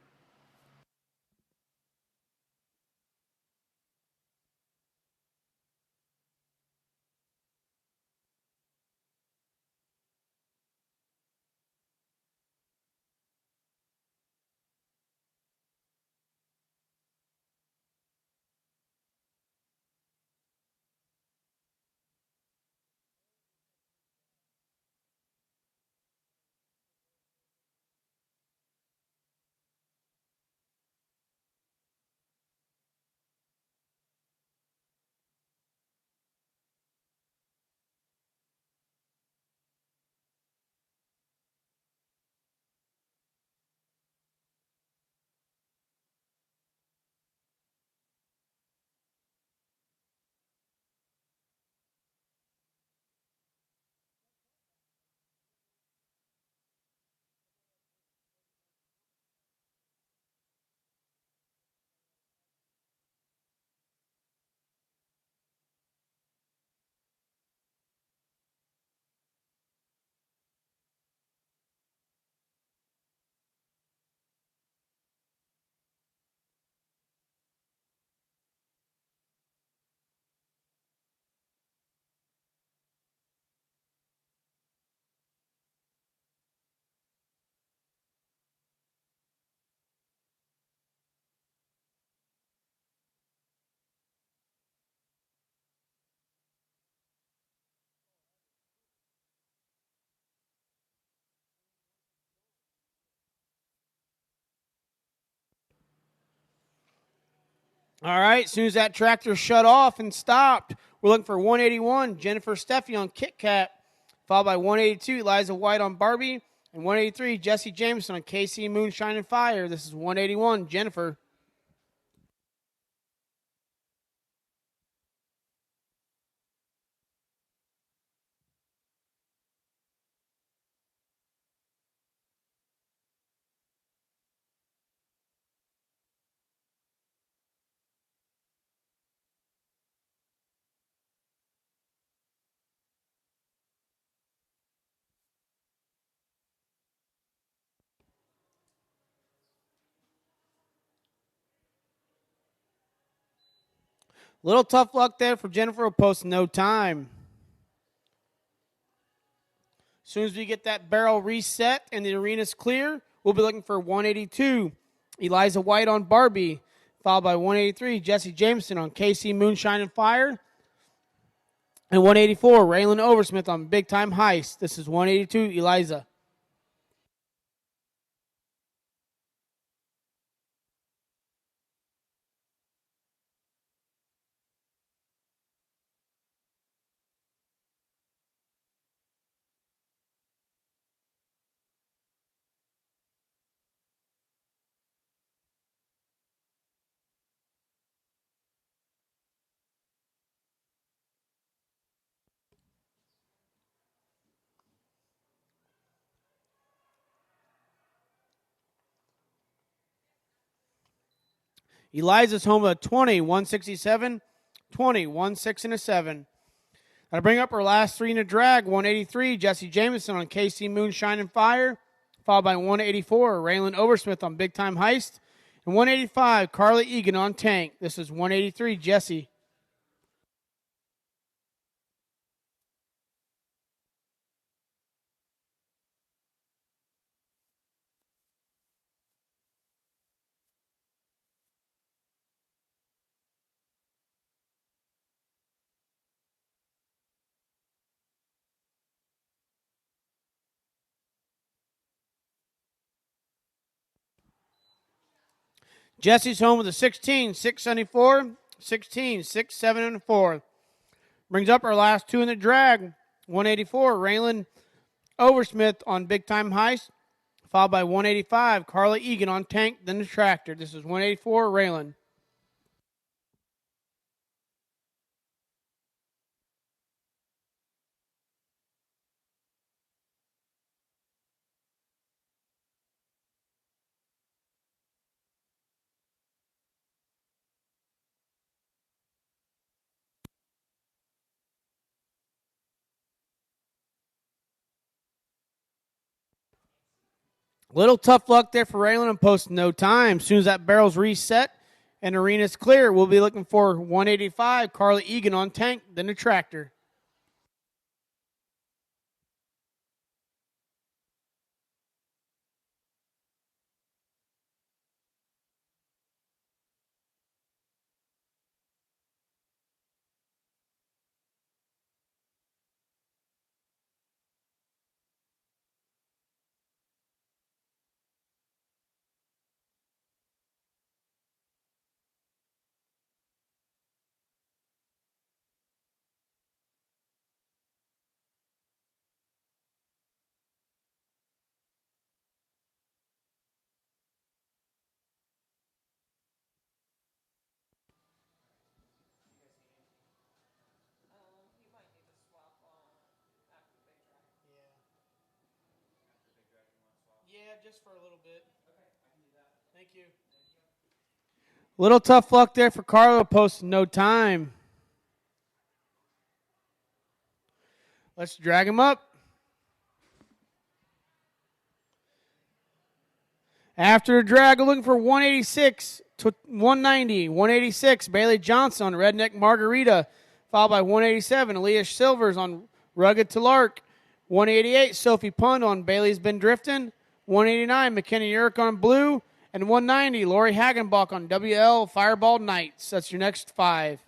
All right, as soon as that tractor shut off and stopped, we're looking for 181, Jennifer Steffi on Kit Kat, followed by 182, Eliza White on Barbie, and 183, Jesse Jameson on KC Moonshine and Fire. This is 181, Jennifer. Little tough luck there for Jennifer. Will post no time. As soon as we get that barrel reset and the arena's clear, we'll be looking for 182, Eliza White on Barbie, followed by 183, Jesse Jameson on KC Moonshine and Fire. And 184, Raylan Oversmith on Big Time Heist. This is 182, Eliza. Eliza's home of 20, 167, 20, 1, 6, and a 7. That'll bring up her last three in the drag. 183, Jesse Jameson on KC Moonshine and Fire, followed by 184, Raylan Oversmith on Big Time Heist, and 185, Carly Egan on Tank. This is 183, Jesse. Jesse's home with a 16, 674, 16, 6, 7, and 4. Brings up our last two in the drag. 184, Raylan Oversmith on Big Time Heist, followed by 185, Carla Egan on Tank, then the Tractor. This is 184, Raylan. Little tough luck there for Raylan and post no time. As soon as that barrel's reset and arena's clear, we'll be looking for 185, Carly Egan on Tank, then the Tractor. Yeah, just for a little bit. Okay, I can do that. Thank you. Little tough luck there for Carlo, posting no time. Let's drag him up. After the drag, we're looking for 186 to 190. 186, Bailey Johnson on Redneck Margarita, followed by 187, Aaliyah Silvers on Rugged to Lark. 188, Sophie Pund on Bailey's Been Driftin'. 189, McKenna Yerrick on Blue. And 190, Lori Hagenbach on WL Fireball Nights. That's your next five.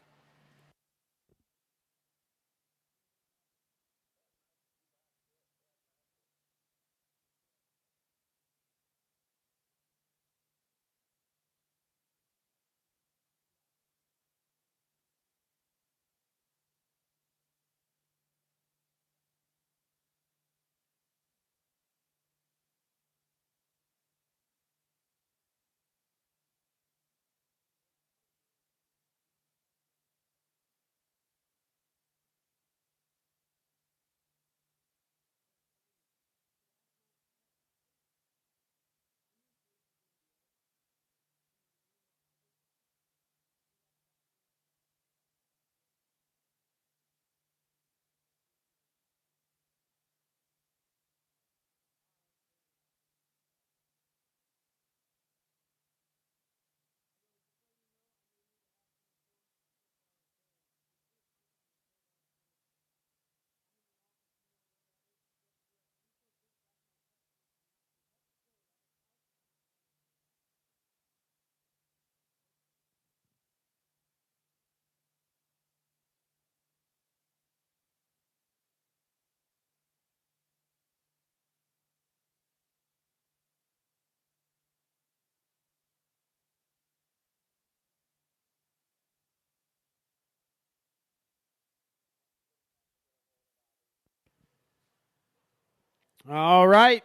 All right.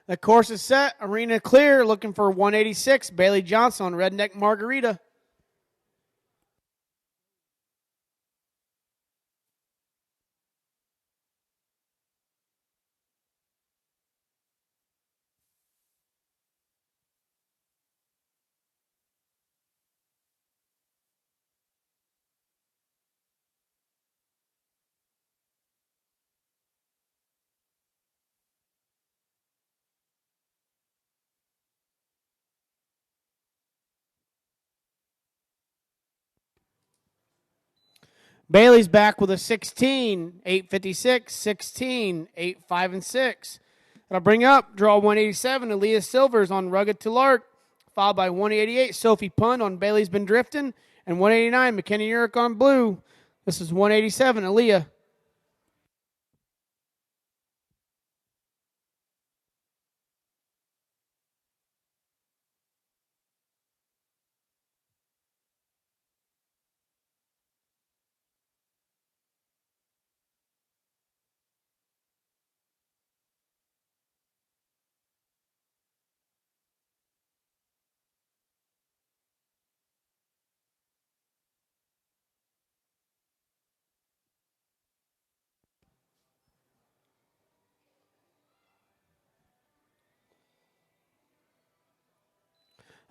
The course is set. Arena clear. Looking for 186. Bailey Johnson on Redneck Margarita. Bailey's back with a 16, 856, 16, 8, 5, and 6. That'll bring up draw 187, Aaliyah Silvers on Rugged to Lark, followed by 188, Sophie Pund on Bailey's Been Drifting, and 189, McKenna Urick on Blue. This is 187, Aaliyah.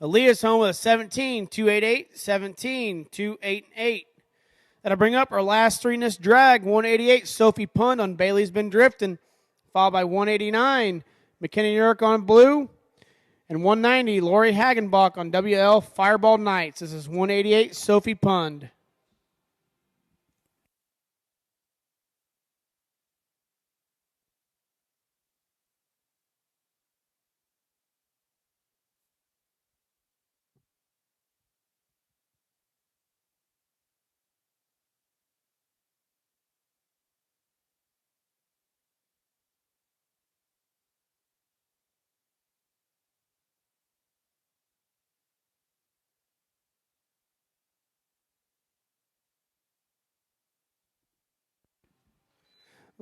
Aaliyah's home with a 17, 288, 17, 288. That'll bring up our last three in this drag. 188, Sophie Pund on Bailey's Been Drifting, followed by 189, McKenna Urick on Blue, and 190, Lori Hagenbach on WL Fireball Nights. This is 188, Sophie Pund.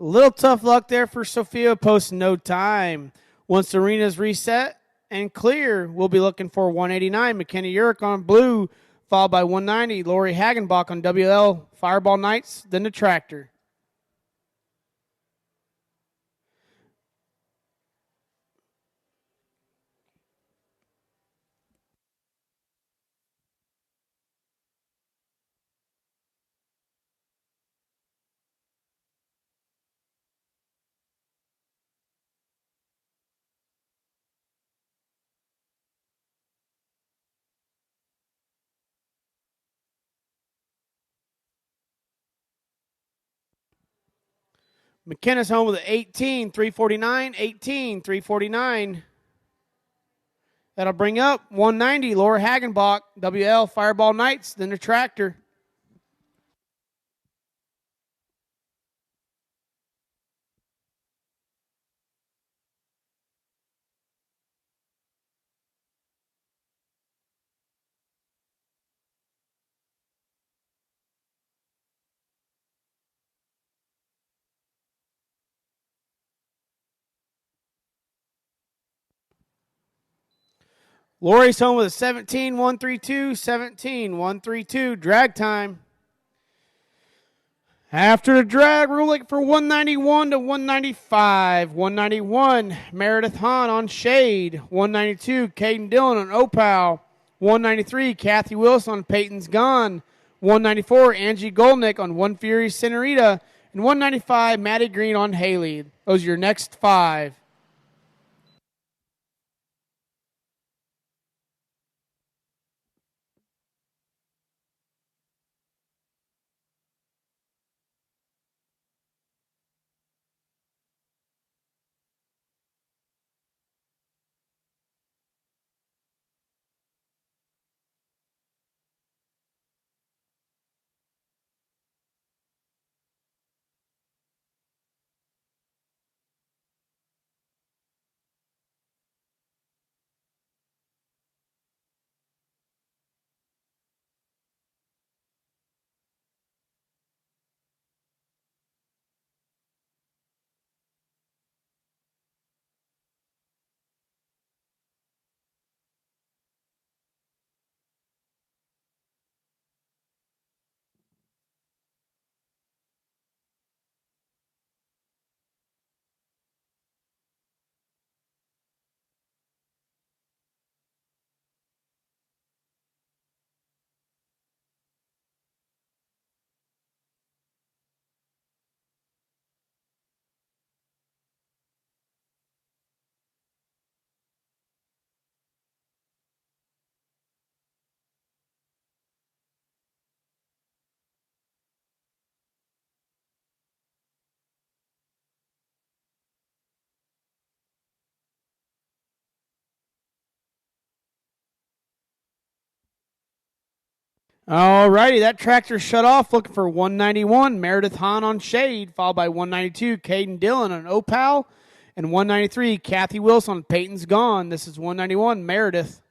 A little tough luck there for Sophia, post no time. Once the arena's reset and clear, we'll be looking for 189, McKenna Urick on Blue, followed by 190, Lori Hagenbach on WL Fireball Nights, then the Tractor. McKenna's home with an 18, 349, 18, 349. That'll bring up 190, Laura Hagenbach, WL Fireball Nights, then the Tractor. Lori's home with a 17, 132, 17, 132. Drag time. After the drag, we're looking for 191 to 195. 191, Meredith Hahn on Shade. 192, Caden Dillon on Opal. 193, Kathy Wilson on Peyton's Gone. 194, Angie Goldnick on One Fury Senorita. And 195, Maddie Green on Haley. Those are your next five. Alrighty, that tractor shut off looking for 191, Meredith Hahn on Shade, followed by 192, Caden Dillon on Opal, and 193, Kathy Wilson on Peyton's Gone. This is 191, Meredith.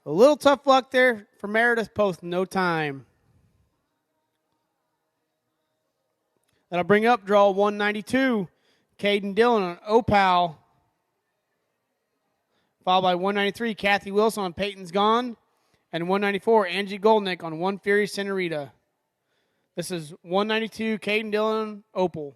A little tough luck there for Meredith, post no time. That'll bring up draw 192, Caden Dillon on Opal, followed by 193, Kathy Wilson on Peyton's Gone, and 194, Angie Goldnick on One Fury Senorita. This is 192, Caden Dillon, Opal.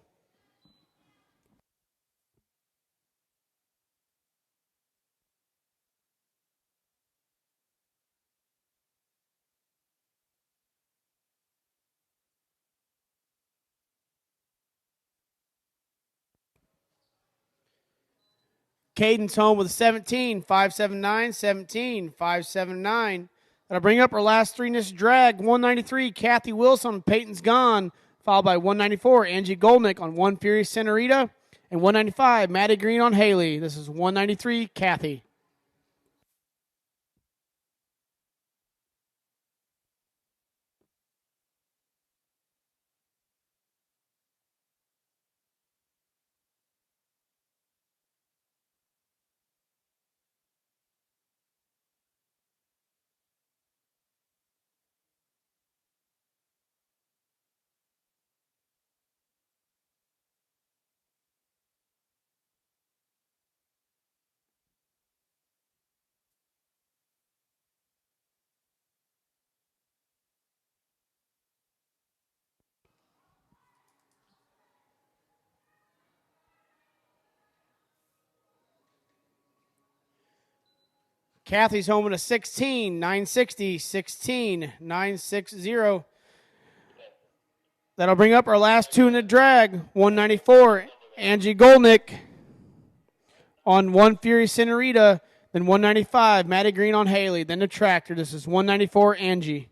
Caden's home with a 17, 579, 17, 579. That'll bring up our last three in this drag. 193, Kathy Wilson on Peyton's Gone, followed by 194, Angie Goldnick on One Fury Senorita, and 195, Maddie Green on Haley. This is 193, Kathy. Kathy's home with a 16, 960, 16, 960. That'll bring up our last two in the drag. 194, Angie Goldnick on One Fury Senorita, then 195, Maddie Green on Haley, then the tractor. This is 194, Angie.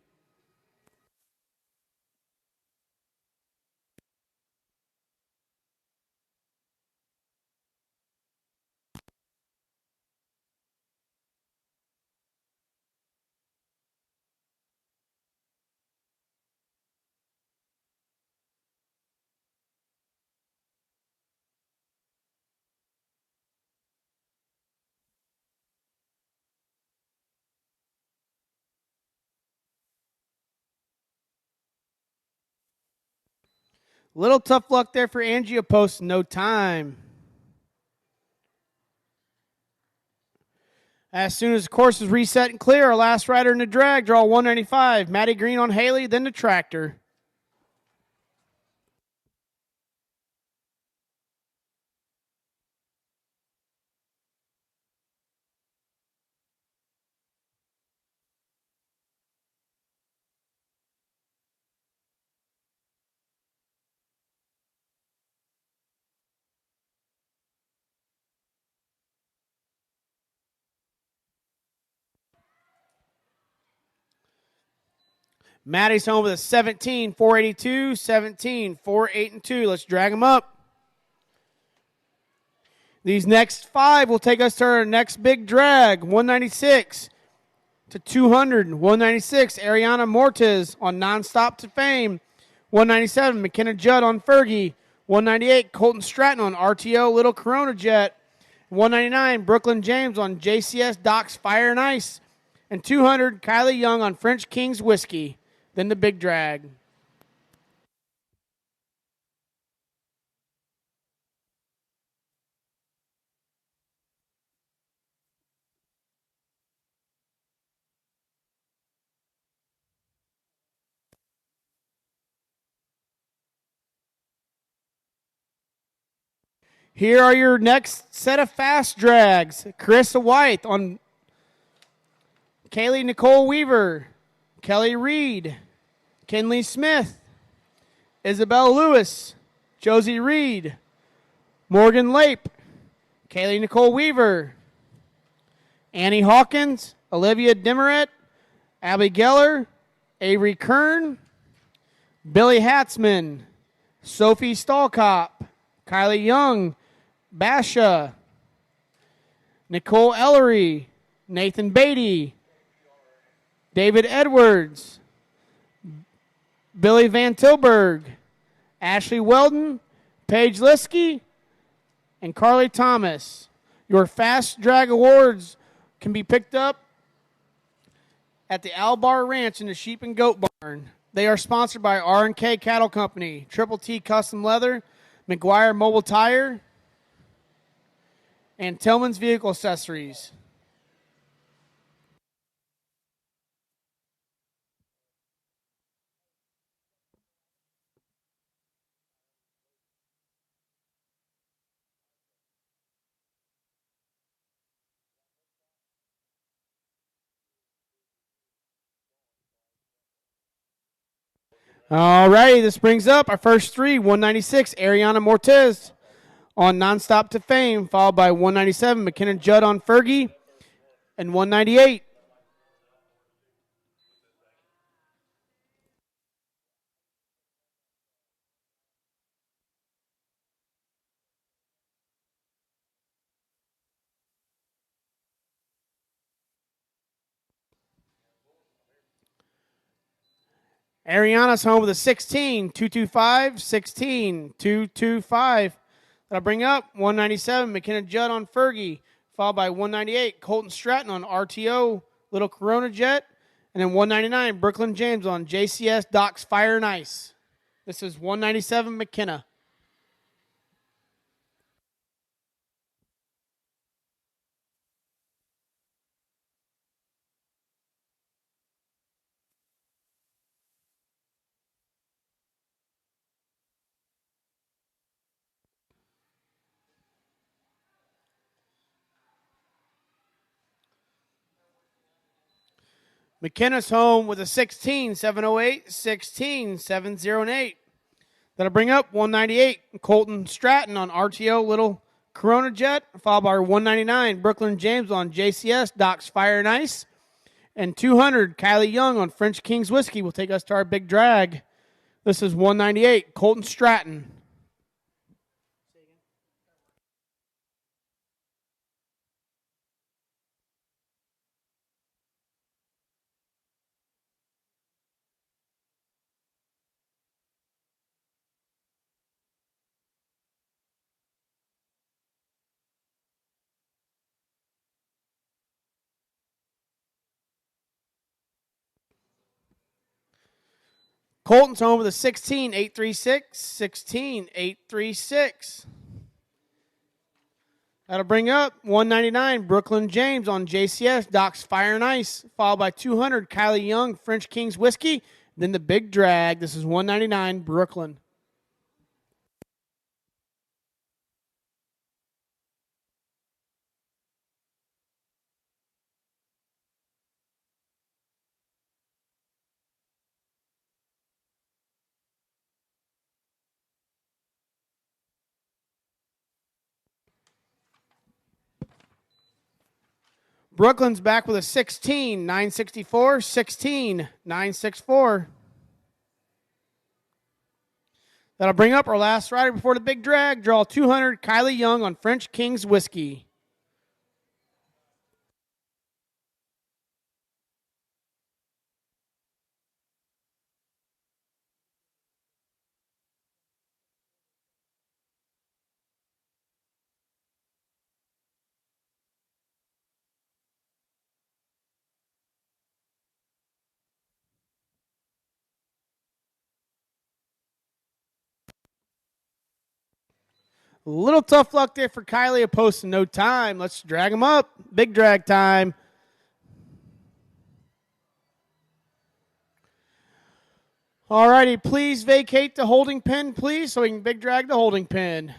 Little tough luck there for Angie, post no time. As soon as the course is reset and clear, our last rider in the drag, draw 195, Maddie Green on Haley, then the tractor. Maddie's home with a 17, 482, 17, 48 and 2. Let's drag them up. These next five will take us to our next big drag. 196 to 200. 196, Ariana Mortez on Nonstop to Fame. 197, McKenna Judd on Fergie. 198, Colton Stratton on RTO Little Corona Jet. 199, Brooklyn James on JCS Docks Fire and Ice. And 200, Kylie Young on French King's Whiskey. Then the big drag. Here are your next set of fast drags. Carissa White on Kaylee Nicole Weaver, Kelly Reed, Kinley Smith, Isabel Lewis, Josie Reed, Morgan Lape, Kaylee Nicole Weaver, Annie Hawkins, Olivia Demeret, Abby Geller, Avery Kern, Billy Hatzman, Sophie Stallcop, Kylie Young, Basha, Nicole Ellery, Nathan Beatty, David Edwards, Billy Van Tilburg, Ashley Weldon, Paige Liskey, and Carly Thomas. Your Fast Drag Awards can be picked up at the Albar Ranch in the Sheep and Goat Barn. They are sponsored by R&K Cattle Company, Triple T Custom Leather, McGuire Mobile Tire, and Tillman's Vehicle Accessories. All righty, this brings up our first three. 196, Ariana Mortez on Nonstop to Fame, followed by 197, McKenna Judd on Fergie, and 198. Ariana's home with a 16, 225, 16, 225. That'll bring up 197, McKenna Judd on Fergie, followed by 198, Colton Stratton on RTO, Little Corona Jet, and then 199, Brooklyn James on JCS Docks Fire and Ice. This is 197, McKenna. McKenna's home with a 16, 708, 16, 708. That'll bring up 198, Colton Stratton on RTO Little Corona Jet, followed by 199, Brooklyn James on JCS Docks Fire and Ice, and 200, Kylie Young on French King's Whiskey will take us to our big drag. This is 198, Colton Stratton. Colton's home with a 16, 836, 16, 836. That'll bring up 199, Brooklyn James on JCS Docks Fire and Ice, followed by 200, Kylie Young, French King's Whiskey, then the big drag. This is 199, Brooklyn. Brooklyn's back with a 16, 964, 16, 964. That'll bring up our last rider before the big drag. Draw 200, Kylie Young on French King's Whiskey. A little tough luck there for Kylie, opposed to no time. Let's drag him up. Big drag time. All righty, please vacate the holding pen, please, so we can big drag the holding pen.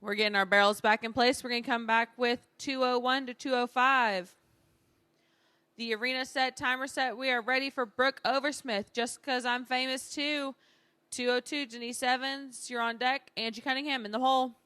We're getting our barrels back in place. We're going to come back with 201 to 205. The arena set, timer set. We are ready for Brooke Oversmith. Just because I'm famous too. 202, Denise Evans, you're on deck. Angie Cunningham in the hole.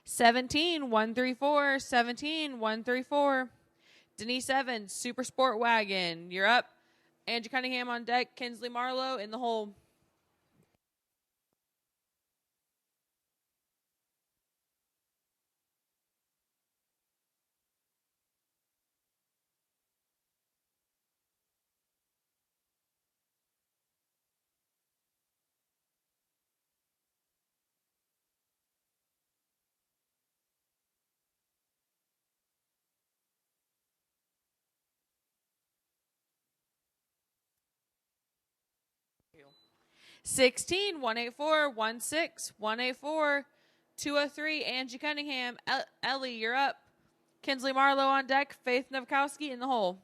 Seventeen, 134, 17, 134. Denise Evans, Super Sport Wagon. You're up. Angie Cunningham on deck. Kinsley Marlowe in the hole. Sixteen, 184, 16, 184, 203. Angie Cunningham. Ellie, you're up. Kinsley Marlowe on deck. Faith Novakowski in the hole.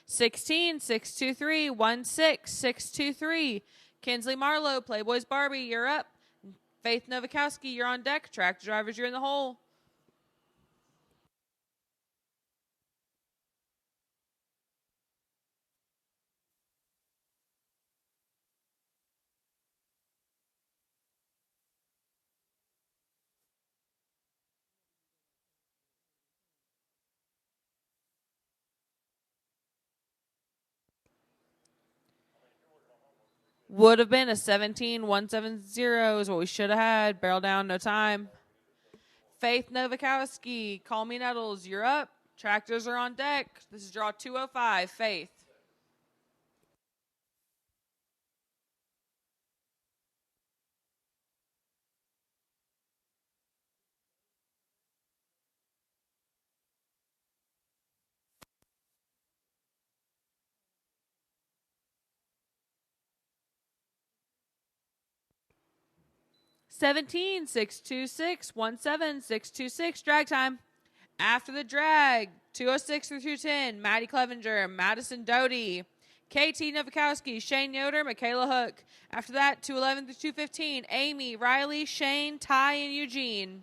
Sixteen, 623, 16, 623. Kinsley Marlowe, Playboy's Barbie, you're up. Faith Novakowski, you're on deck. Tractor drivers, you're in the hole. Would have been a 17, 170 is what we should have had. Barrel down, no time. Faith Novakowski, Call Me Nettles, you're up. Tractors are on deck. This is draw 205, Faith. Seventeen, 626, 17626, drag time. After the drag, 206 through 210, Maddie Clevenger, Madison Doty, KT Novakowski, Shane Yoder, Michaela Hook. After that, 211 through 215, Amy, Riley, Shane, Ty, and Eugene.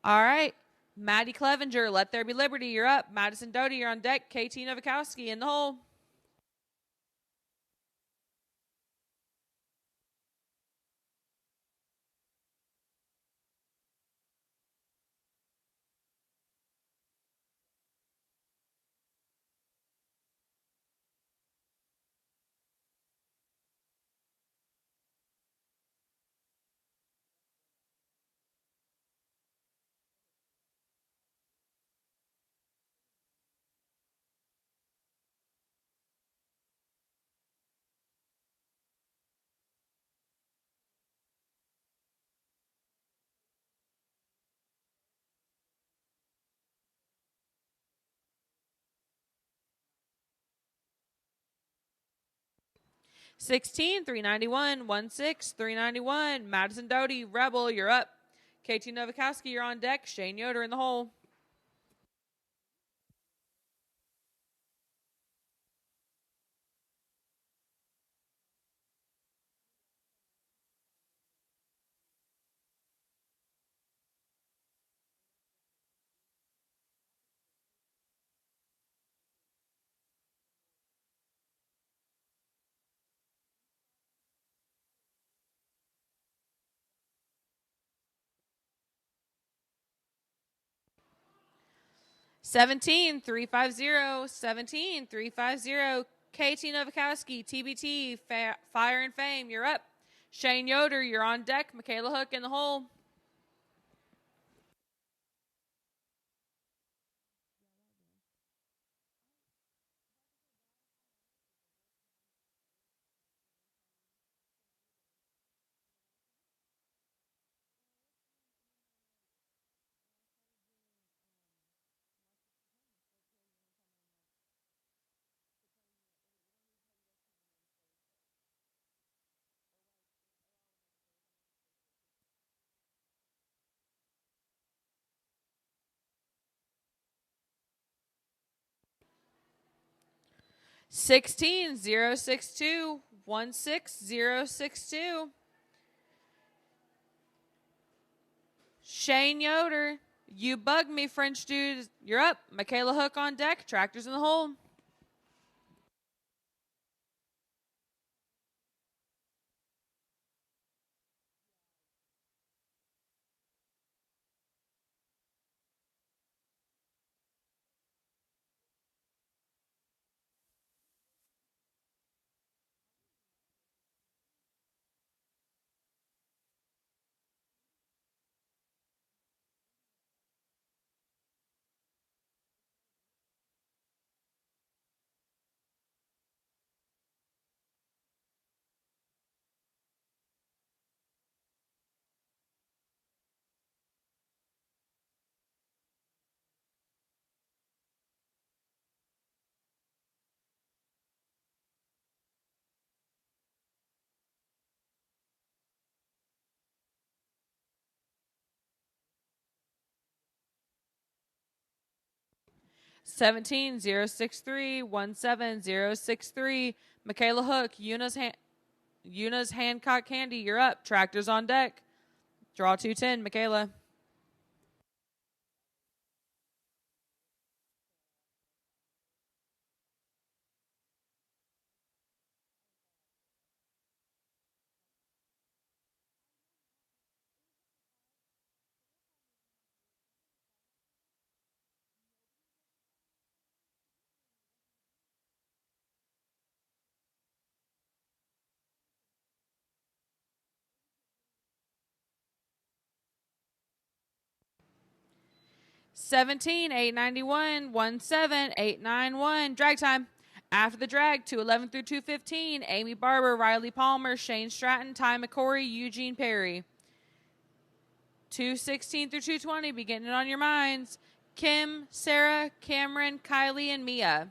All right. Maddie Clevenger, Let There Be Liberty, you're up. Madison Doty, you're on deck. KT Novikowski in the hole. $16, $391, 16, $391. Madison Doty, Rebel, you're up. KT Novikowski, you're on deck. Shane Yoder in the hole. $17, $350, $17, $350. KT Novikowski, TBT, Fire and Fame, you're up. Shane Yoder, you're on deck. Michaela Hook in the hole. $16, $062, 16062. Shane Yoder, You Bug Me, French Dude, you're up. Michaela Hook on deck. Tractors in the hole. $17, $063, 17063. Michaela Hook, Yuna's Hancock Candy, you're up. Tractors on deck. Draw 210, Michaela. $17, $891, 17, $891. Drag time. After the drag, 211 through 215. Amy Barber, Riley Palmer, Shane Stratton, Ty McCory, Eugene Perry. 216 through 220. Be getting it on your minds. Kim, Sarah, Cameron, Kylie, and Mia.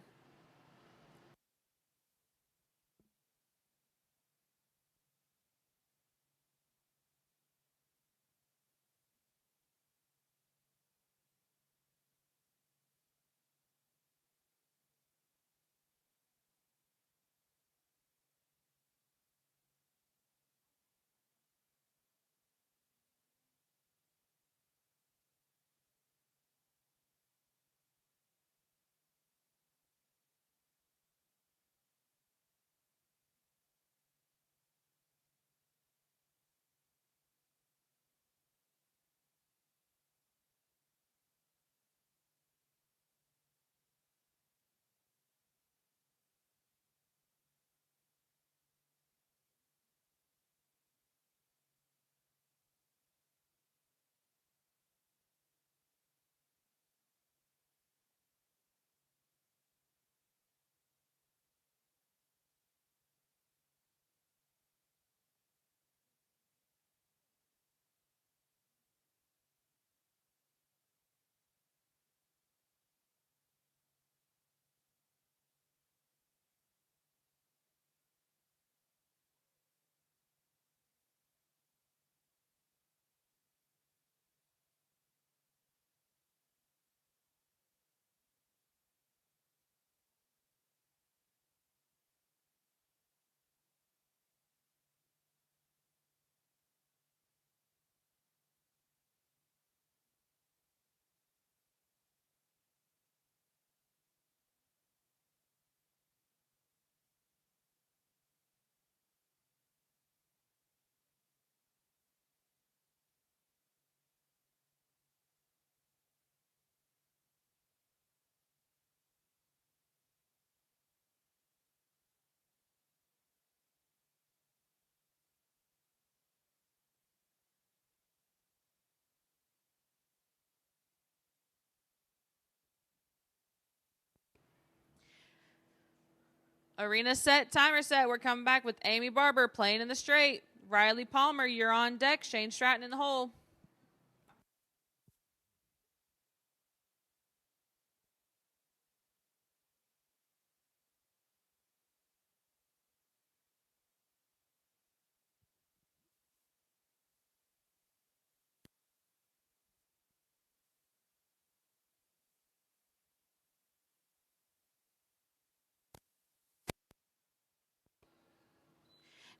Arena set, timer set. We're coming back with Amy Barber playing in the straight. Riley Palmer, you're on deck. Shane Stratton in the hole.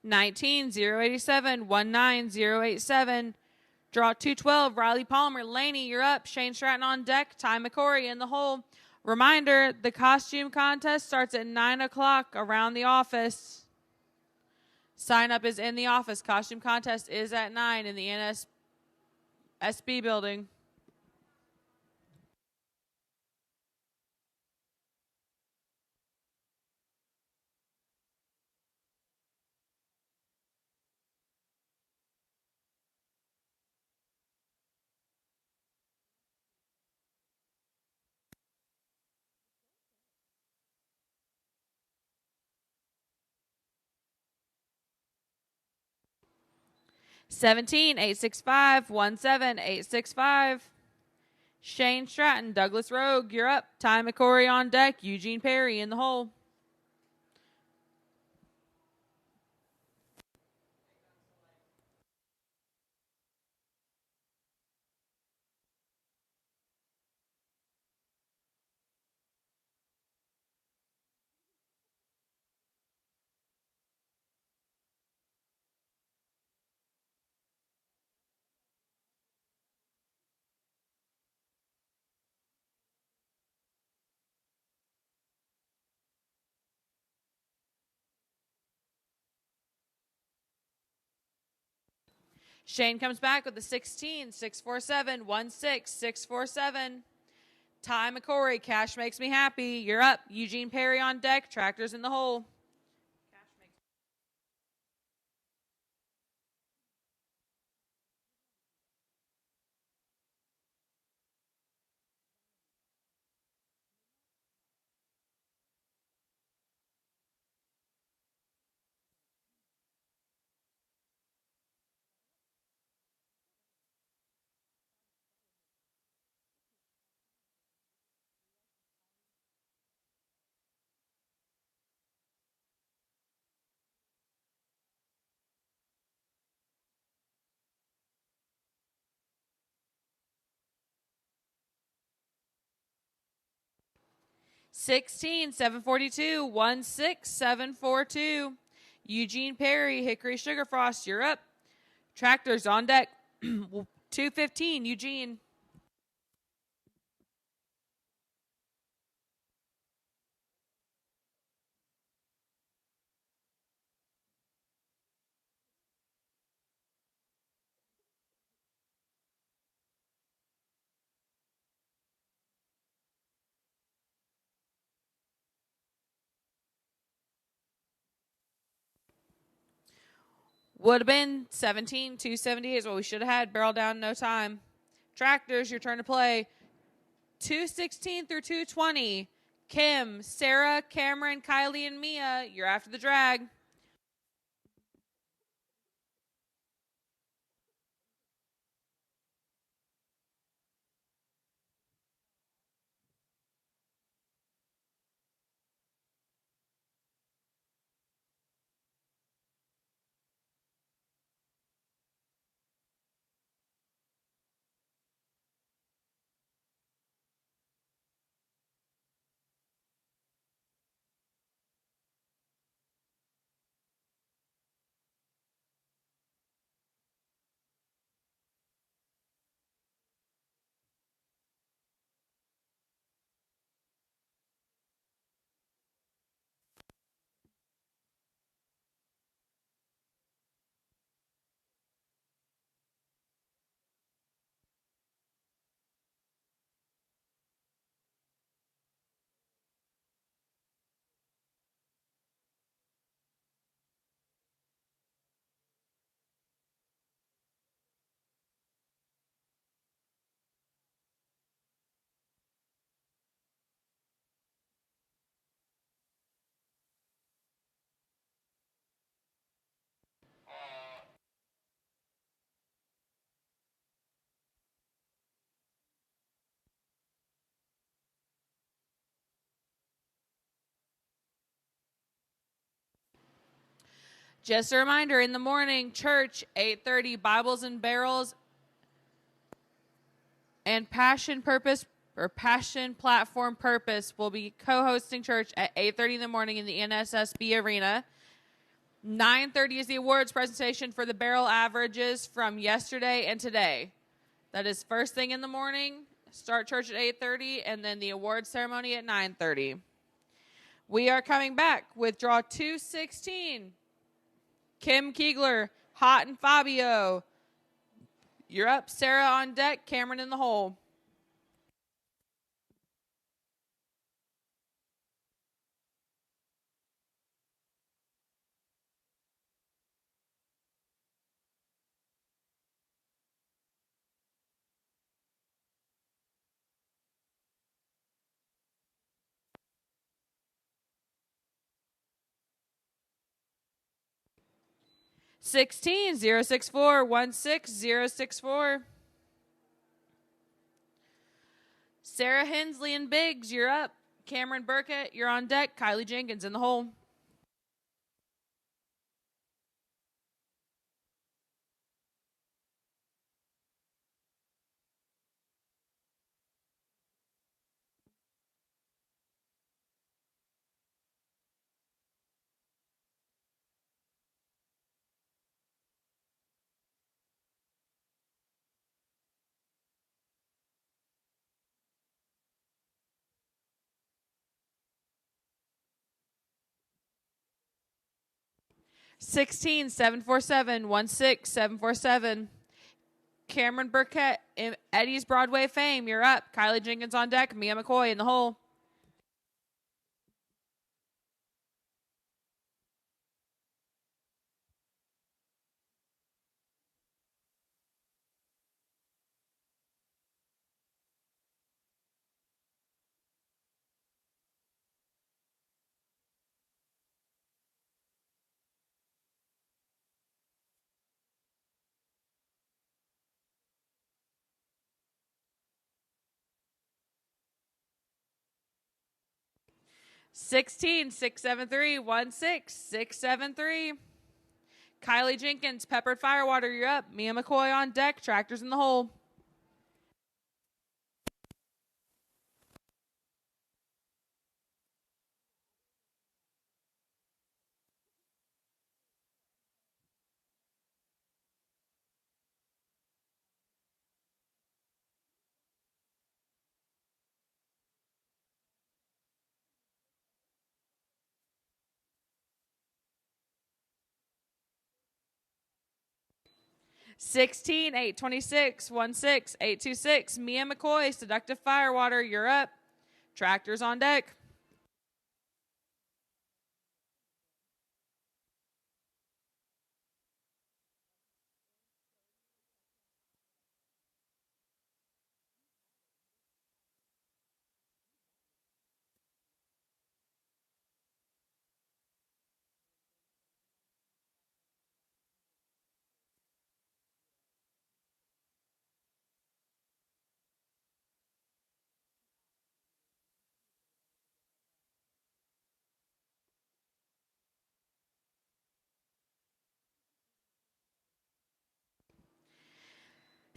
Nineteen 087 19087. Draw 212. Riley Palmer. Laney, you're up. Shane Stratton on deck. Ty McCory in the hole. Reminder, the costume contest starts at 9 o'clock around the office. Sign up is in the office. Costume contest is at 9 in the NSB building. Seventeen 865 17865. Shane Stratton, Douglas Rogue, you're up. Ty McCory on deck. Eugene Perry in the hole. Shane comes back with the 16 647 16647. Ty McCory, cash makes me happy. You're up. Eugene Perry on deck. Tractors in the hole. Sixteen 742 16742. Eugene Perry, Hickory Sugar Frost, you're up. Tractors on deck. 215, Eugene. Would have been 17 278 is what we should have had. Barrel down, no time. Tractors, your turn to play. 216 through 220. Kim, Sarah, Cameron, Kylie, and Mia, you're after the drag. Just a reminder, in the morning, church, 8:30, Bibles and Barrels, and Passion Platform Purpose will be co-hosting church at 8:30 in the morning in the NSSB Arena. 9:30 is the awards presentation for the barrel averages from yesterday and today. That is first thing in the morning, start church at 8:30, and then the awards ceremony at 9:30. We are coming back with draw 216. Kim Keegler, Hot and Fabio. You're up. Sarah on deck, Cameron in the hole. Sixteen 064 16064. Sarah Hensley and Biggs, you're up. Cameron Burkett, you're on deck. Kylie Jenkins in the hole. Sixteen 747 16747. Cameron Burkett, Eddie's Broadway fame, you're up. Kylie Jenkins on deck. Mia McCoy in the hole. Sixteen 673 16673. Kylie Jenkins, Peppered Firewater, you're up. Mia McCoy on deck. Tractors in the hole. Sixteen 826 16826. Mia McCoy, Seductive Firewater, you're up. Tractors on deck.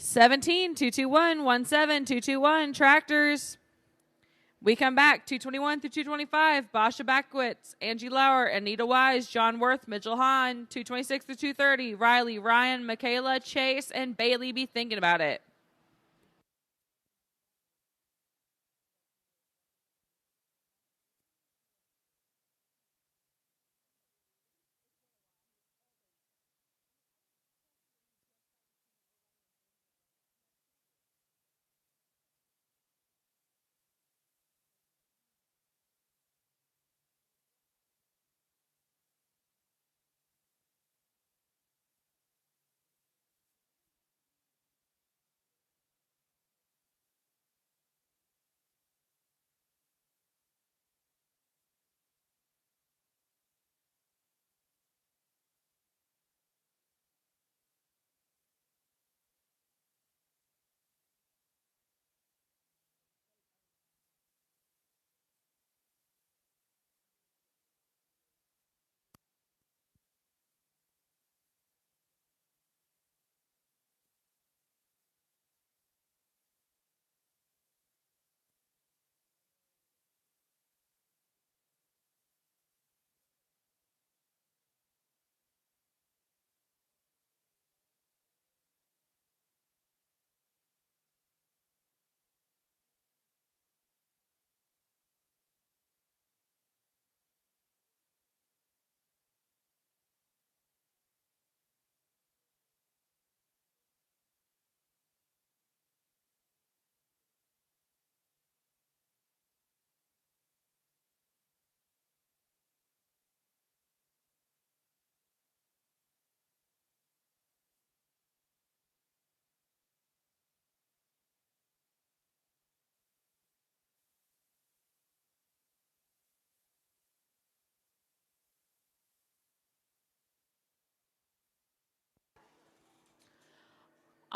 Seventeen 221 17221. Tractors. We come back 221 through 225. Basha Backwitz, Angie Lauer, Anita Wise, John Worth, Mitchell Hahn. 226 through 230. Riley, Ryan, Michaela, Chase, and Bailey be thinking about it.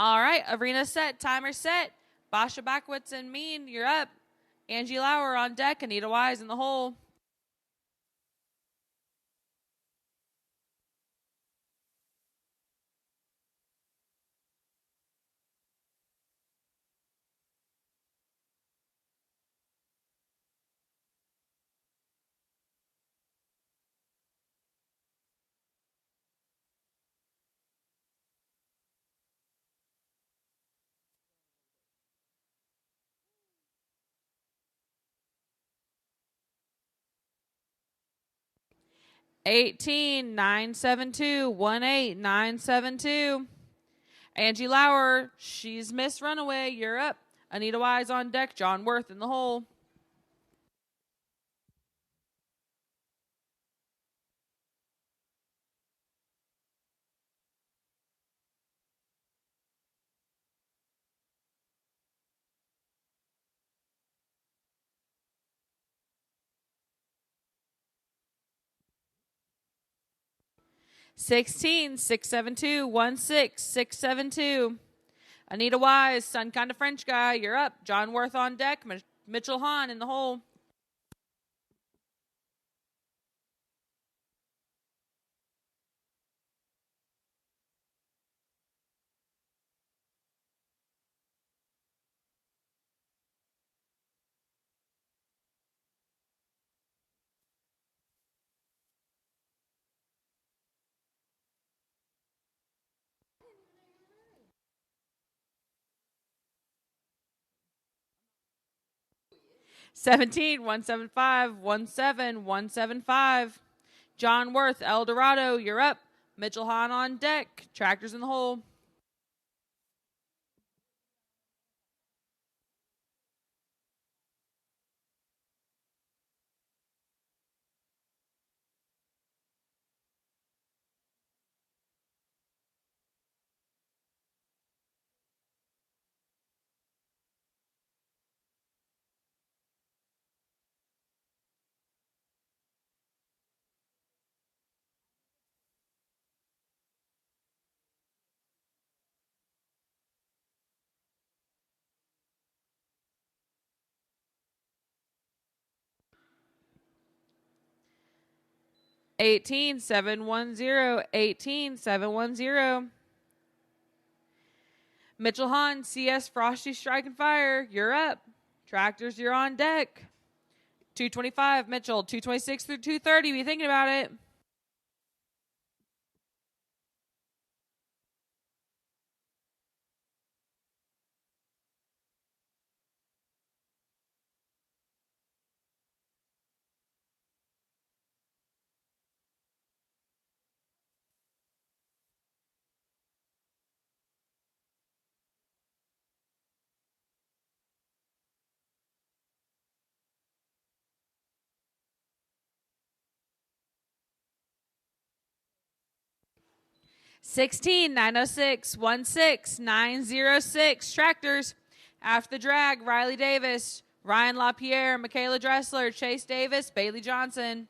All right, arena set, timer set. Basha Backwitz and Mean, you're up. Angie Lauer on deck, Anita Wise in the hole. $18 972 $18 972. Angie Lauer, she's Miss Runaway. You're up. Anita Wise on deck. John Worth in the hole. $16 672 16672. Anita Wise, Sun Kinda French Guy. You're up. John Worth on deck. Mitchell Hahn in the hole. $17 175 17175. John Worth, El Dorado. You're up. Mitchell Hahn on deck. Tractors in the hole. $18 710 $18 710. Mitchell Hahn, CS Frosty Strike and Fire. You're up. Tractors, you're on deck. 225 Mitchell, 226 through 230. Be thinking about it. $16 906 16906. Tractors. After the drag, Riley Davis, Ryan LaPierre, Michaela Dressler, Chase Davis, Bailey Johnson.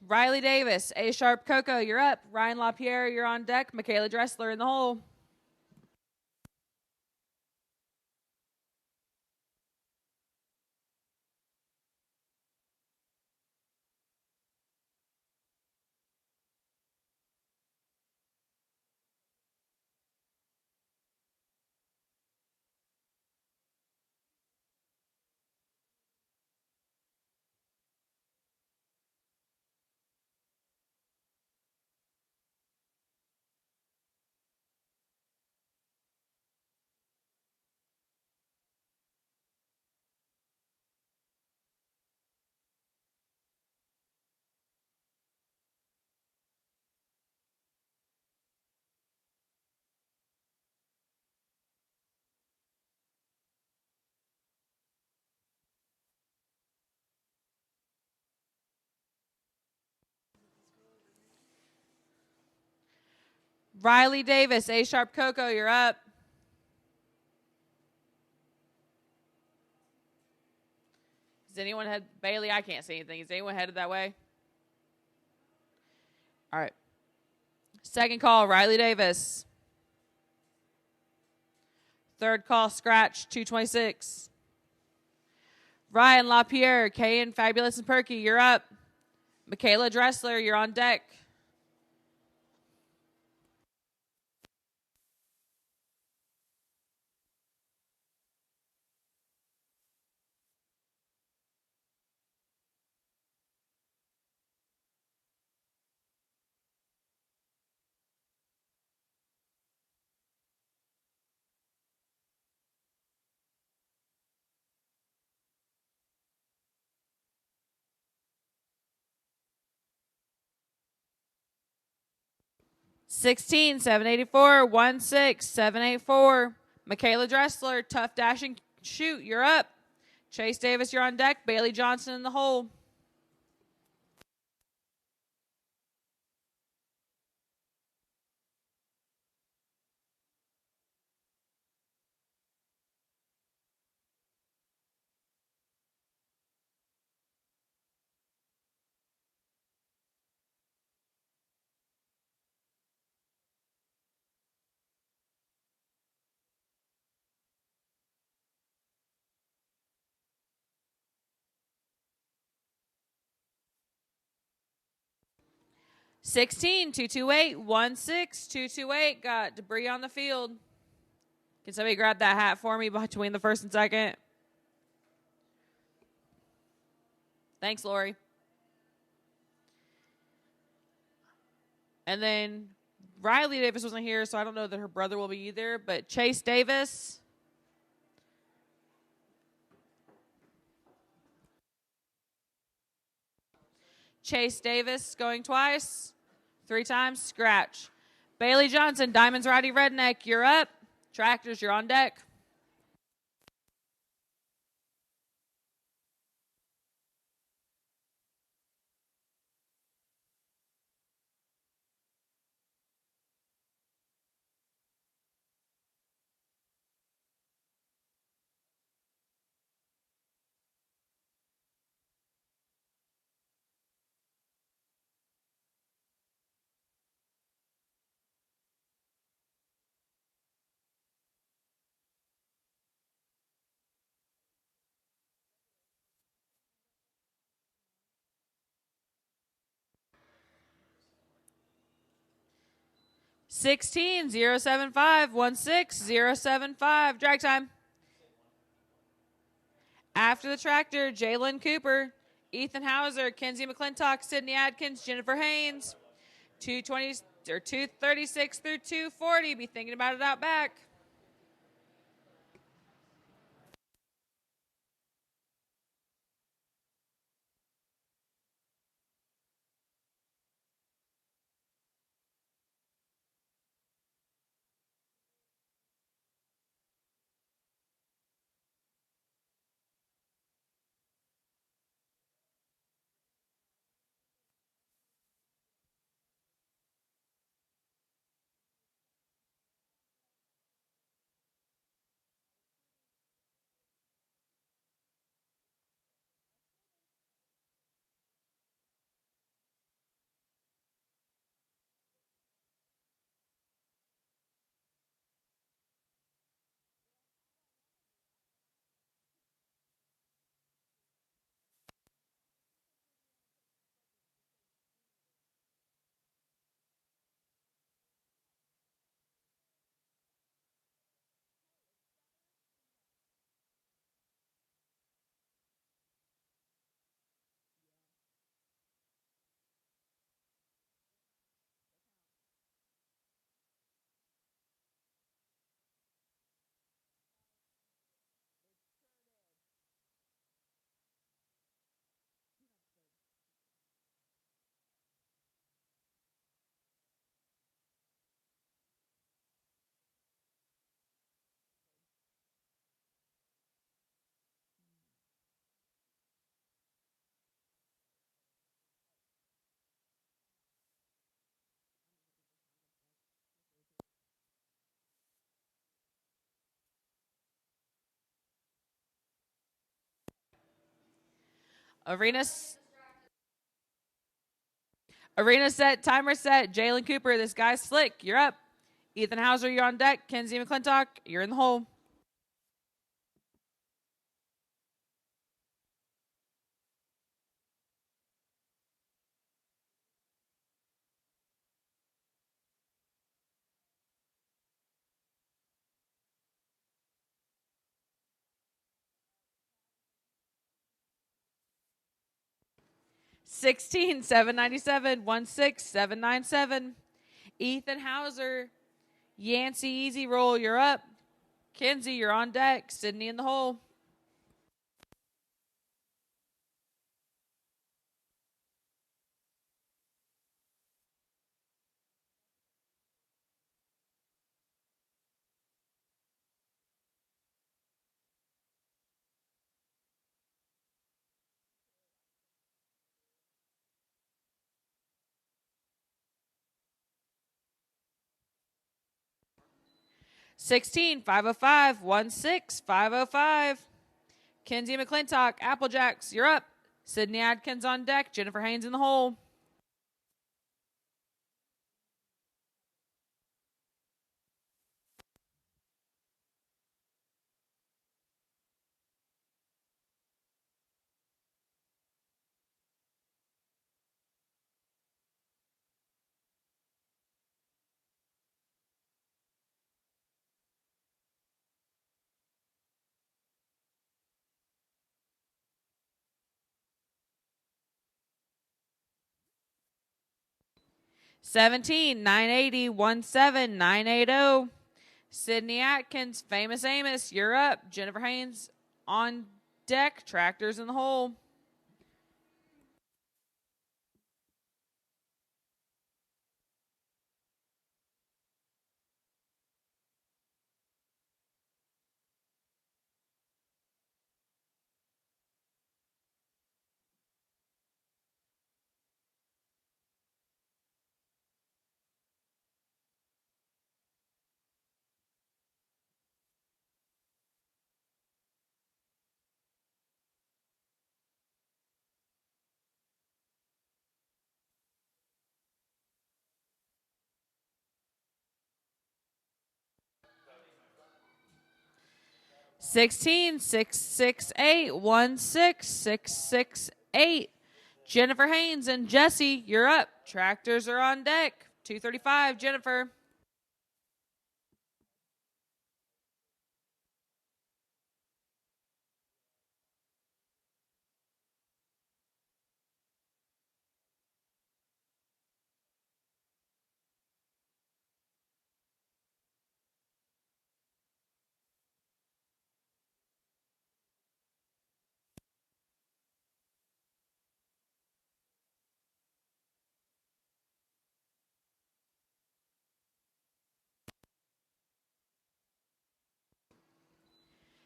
Riley Davis, A Sharp Coco, you're up. Ryan LaPierre, you're on deck. Michaela Dressler in the hole. Riley Davis, A Sharp Coco, you're up. Does anyone head Bailey? I can't see anything. Is anyone headed that way? All right. Second call, Riley Davis. Third call, scratch, 226. Ryan LaPierre, Kay and Fabulous and Perky, you're up. Michaela Dressler, you're on deck. $16, 784, 16, 784. Michaela Dressler, Tough Dash and Shoot, you're up. Chase Davis, you're on deck. Bailey Johnson in the hole. $16, 228, 16, 228. Got debris on the field. Can somebody grab that hat for me between the first and second? Thanks, Lori. And then Riley Davis wasn't here, so I don't know that her brother will be either. But Chase Davis. Chase Davis going twice. 3 times, scratch. Bailey Johnson, Diamonds Roddy Redneck, you're up. Tractors, you're on deck. $16, 075, 16, 075. Drag time. After the tractor, Jalen Cooper, Ethan Hauser, Kenzie McClintock, Sydney Adkins, Jennifer Haynes. 220 or 236 through 240. Be thinking about it out back. Arena Arena set, timer set. Jalen Cooper, this guy's slick. You're up. Ethan Hauser, you're on deck. Kenzie McClintock, you're in the hole. $16, $797, $16, $797. Ethan Hauser, Yancey, easy roll, you're up. Kenzie, you're on deck. Sydney in the hole. $16, $505, $16, $505. Kenzie McClintock, Applejacks, you're up. Sydney Adkins on deck. Jennifer Haynes in the hole. $17, $980, $17, $980. Sydney Atkins, Famous Amos, you're up. Jennifer Haynes on deck. Tractors in the hole. $16, $668, $16, $668. Jennifer Haynes and Jesse, you're up. Tractors are on deck. $235, Jennifer.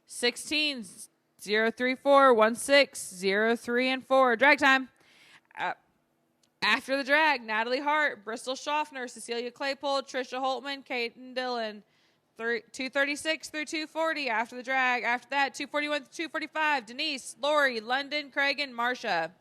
$16, $034, $16, $03 and 4. Drag time. After the drag, Natalie Hart, Bristol Schaffner, Cecilia Claypole, Trisha Holtman, Kate and Dillon. 236 through 240 after the drag. After that, 241 to 245, Denise, Lori, London, Craig, and Marcia.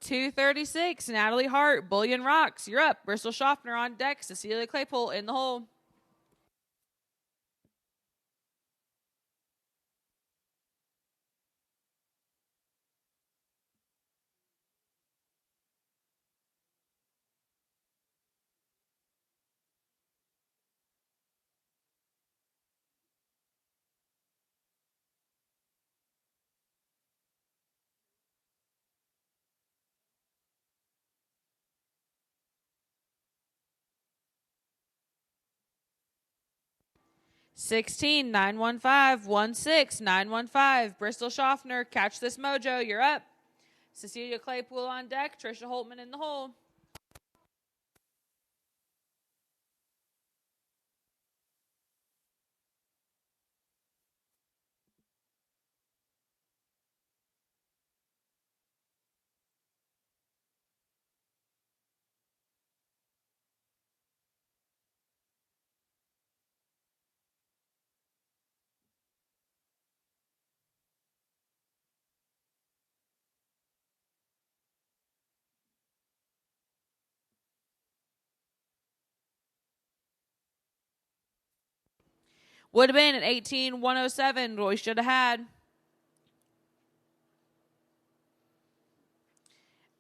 236, Natalie Hart, Bullion Rocks. You're up. Bristol Schaffner on deck. Cecilia Claypool in the hole. $16, 915, 16, 915. Bristol Schaffner, catch this mojo. You're up. Cecilia Claypool on deck. Trisha Holtman in the hole. Would have been at 18-107, what we should have had.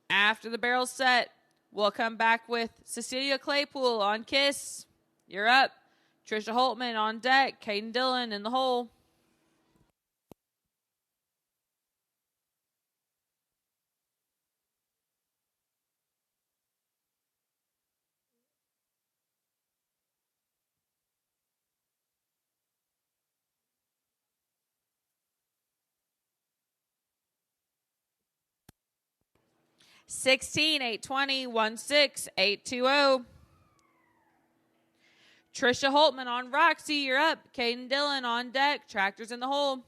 After the barrel's set, we'll come back with Cecilia Claypool on Kiss. You're up. Trisha Holtman on deck. Caden Dillon in the hole. $16, 820, 16, 820. Trisha Holtman on Roxy. You're up. Caden Dillon on deck. Tractors in the hole.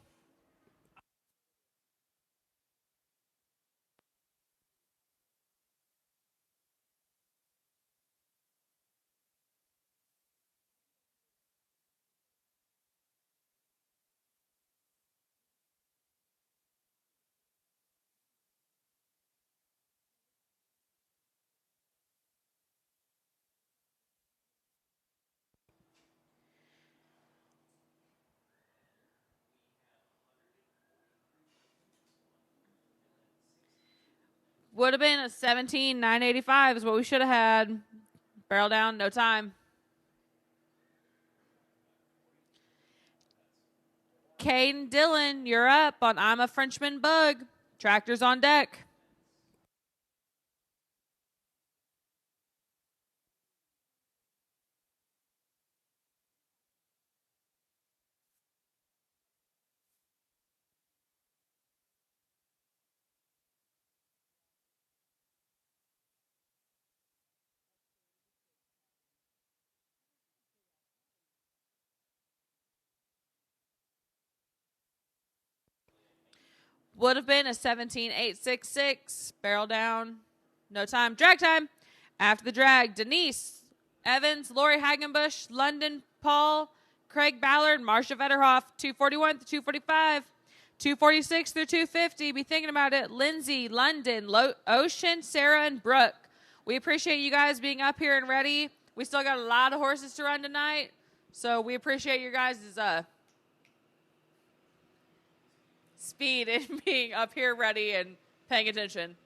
Would have been a 17, 985 is what we should have had. Barrel down, no time. Caden Dillon, you're up on I'm a Frenchman Bug. Tractors on deck. Would have been a 17-866. Barrel down. No time. Drag time. After the drag, Denise Evans, Lori Hagenbush, London Paul, Craig Ballard, Marsha Vetterhoff, 241 to 245. 246 through 250. Be thinking about it. Lindsay, London, Ocean, Sarah, and Brooke. We appreciate you guys being up here and ready. We still got a lot of horses to run tonight. So we appreciate your guys' speed in being up here ready and paying attention.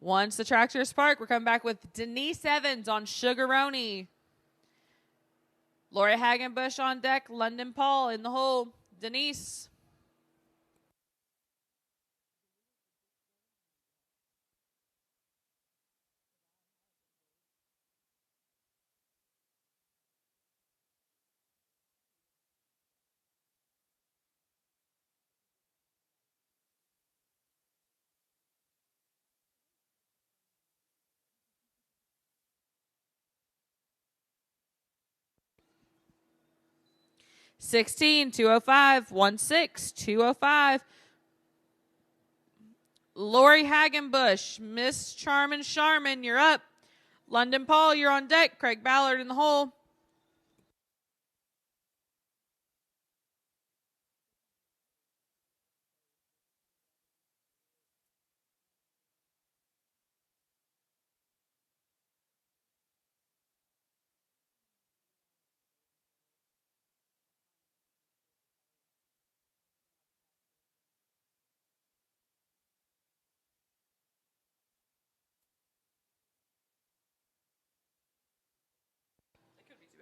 Once the tractors park, we're coming back with Denise Evans on Sugaroni. Lori Hagenbush on deck. London Paul in the hole. Denise. $16, $205, $16, $205. Lori Hagenbush, Miss Charmin Sharman, you're up. London Paul, you're on deck. Craig Ballard in the hole.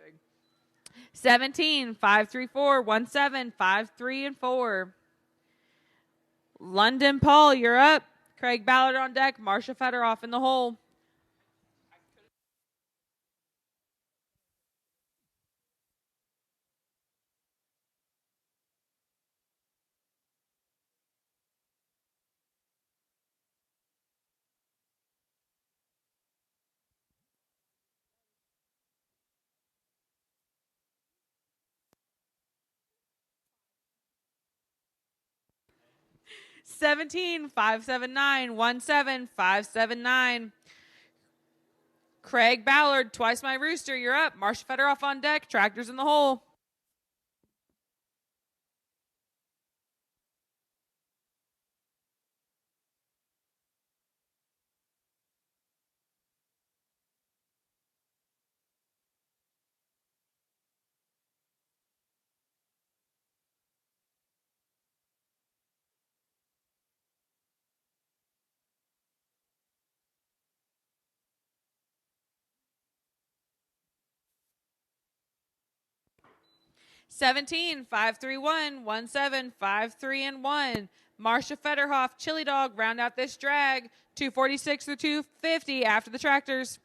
Big. 17, 5, 3, 4, 1, 7, 5, 3, and 4. London Paul, you're up. Craig Ballard on deck. Marsha Federoff in the hole. $17, 579, 17, 579. Craig Ballard, Twice My Rooster, you're up. Marsha Federoff on deck. Tractors in the hole. $17, 531, 17, 53, and 1. Marsha Federhoff, Chili Dog, round out this drag. 246 through 250 after the tractors.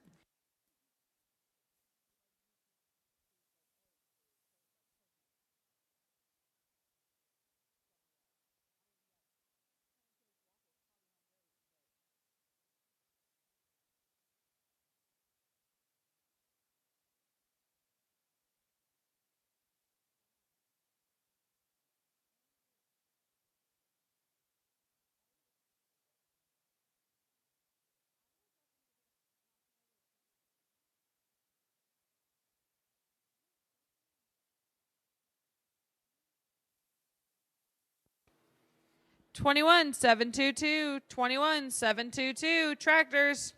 $21,722, $21,722. Tractors.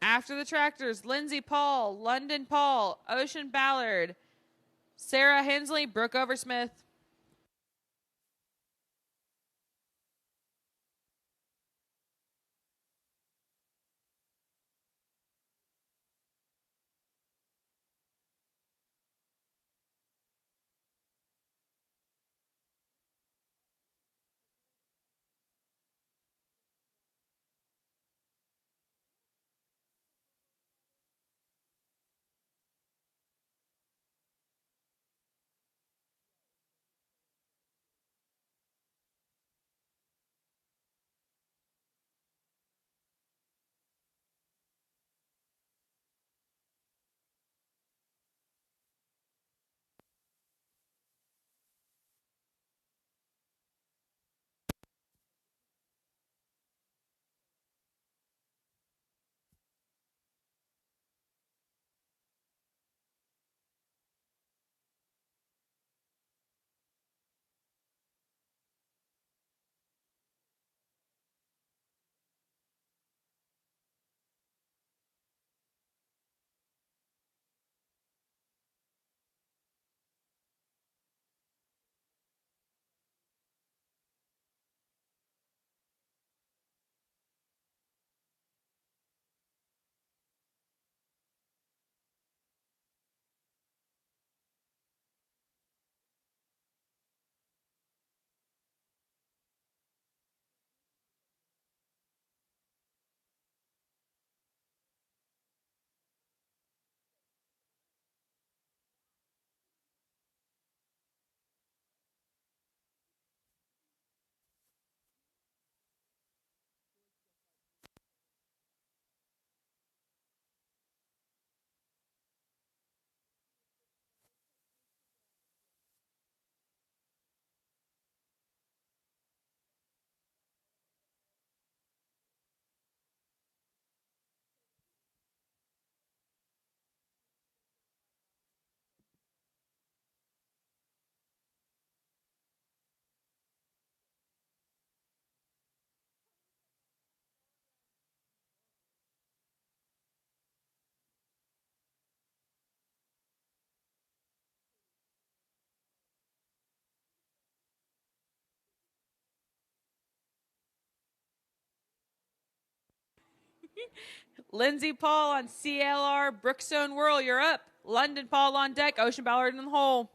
After the tractors, Lindsay Paul, London Paul, Ocean Ballard, Sarah Hensley, Brooke Oversmith. Lindsay Paul on CLR, Brookstone Whirl, you're up. London Paul on deck, Ocean Ballard in the hole.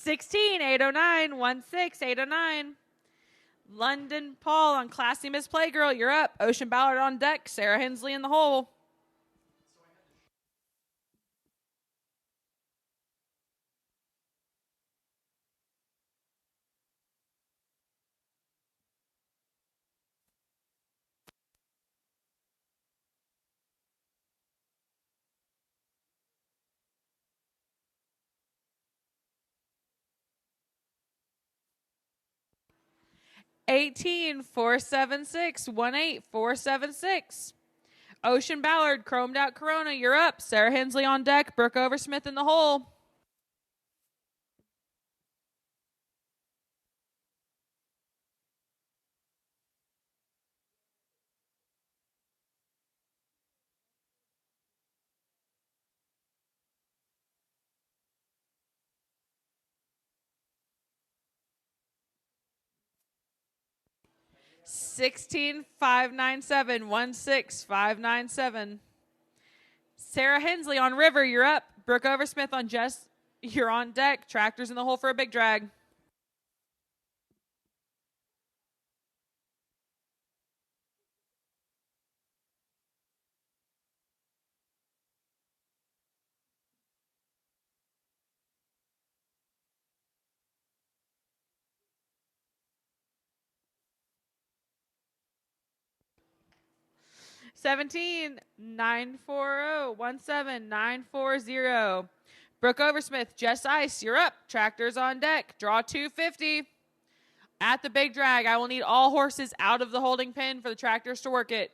$16, 809, 16, 809. London Paul on Classy Miss Playgirl, you're up. Ocean Ballard on deck, Sarah Hensley in the hole. $18, 476, 18, 476. Ocean Ballard, chromed out Corona, you're up. Sarah Hensley on deck, Brooke Oversmith in the hole. $16, 597, 16, 597. Sarah Hensley on River, you're up. Brooke Oversmith on Jess, you're on deck. Tractors in the hole for a big drag. $17, 940, 17, 940. Brooke Oversmith, Jess Ice, you're up. Tractors on deck. Draw 250. At the big drag, I will need all horses out of the holding pen for the tractors to work it.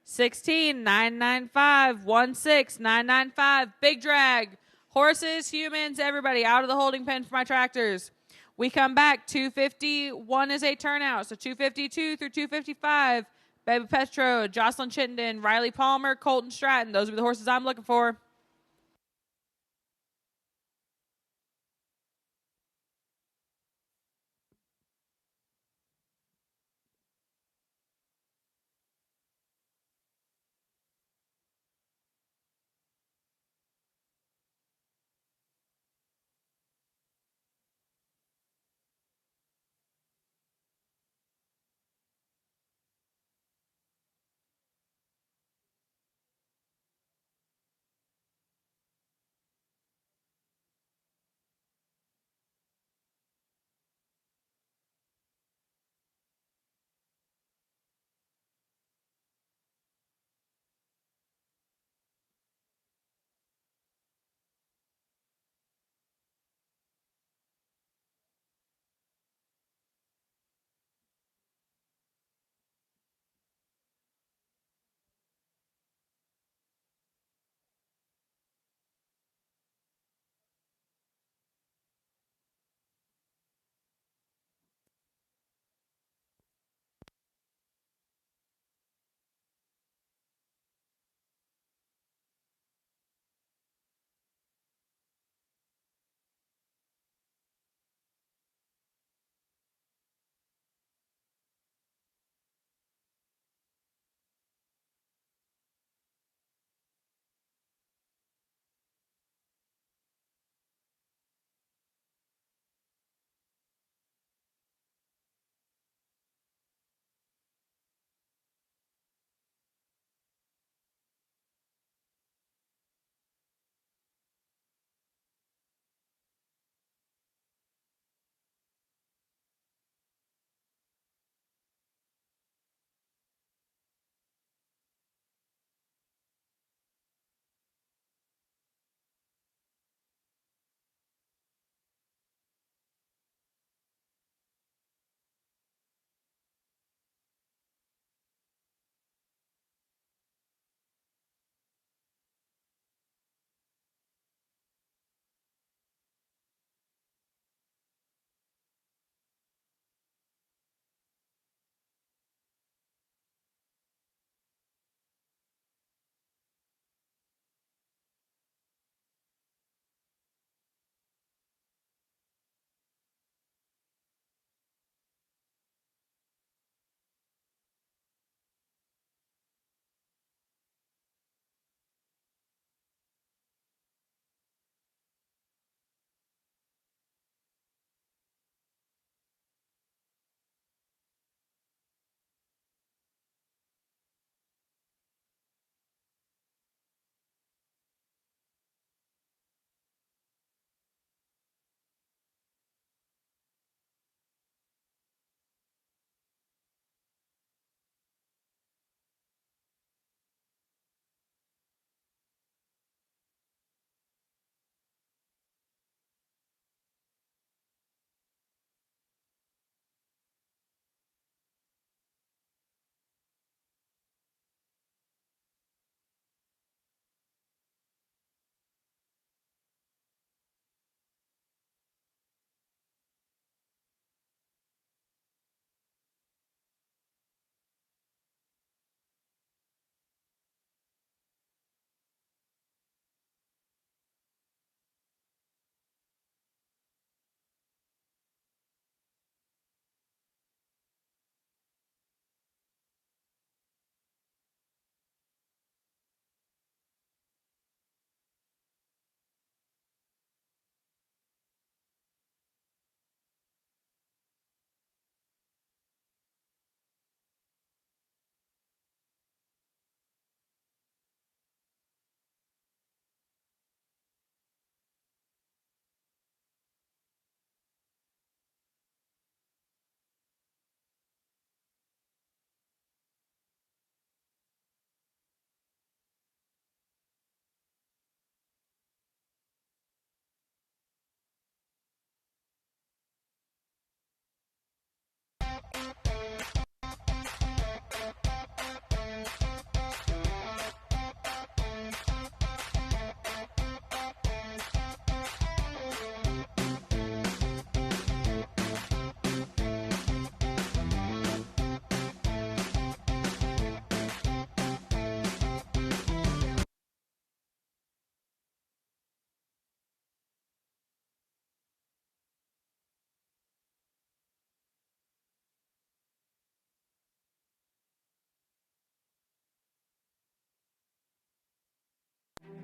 $16, 995, 16, 995. Big drag. Horses, humans, everybody out of the holding pen for my tractors. We come back. 251 is a turnout. So 252 through 255. Baby Petro, Jocelyn Chittenden, Riley Palmer, Colton Stratton. Those are the horses I'm looking for.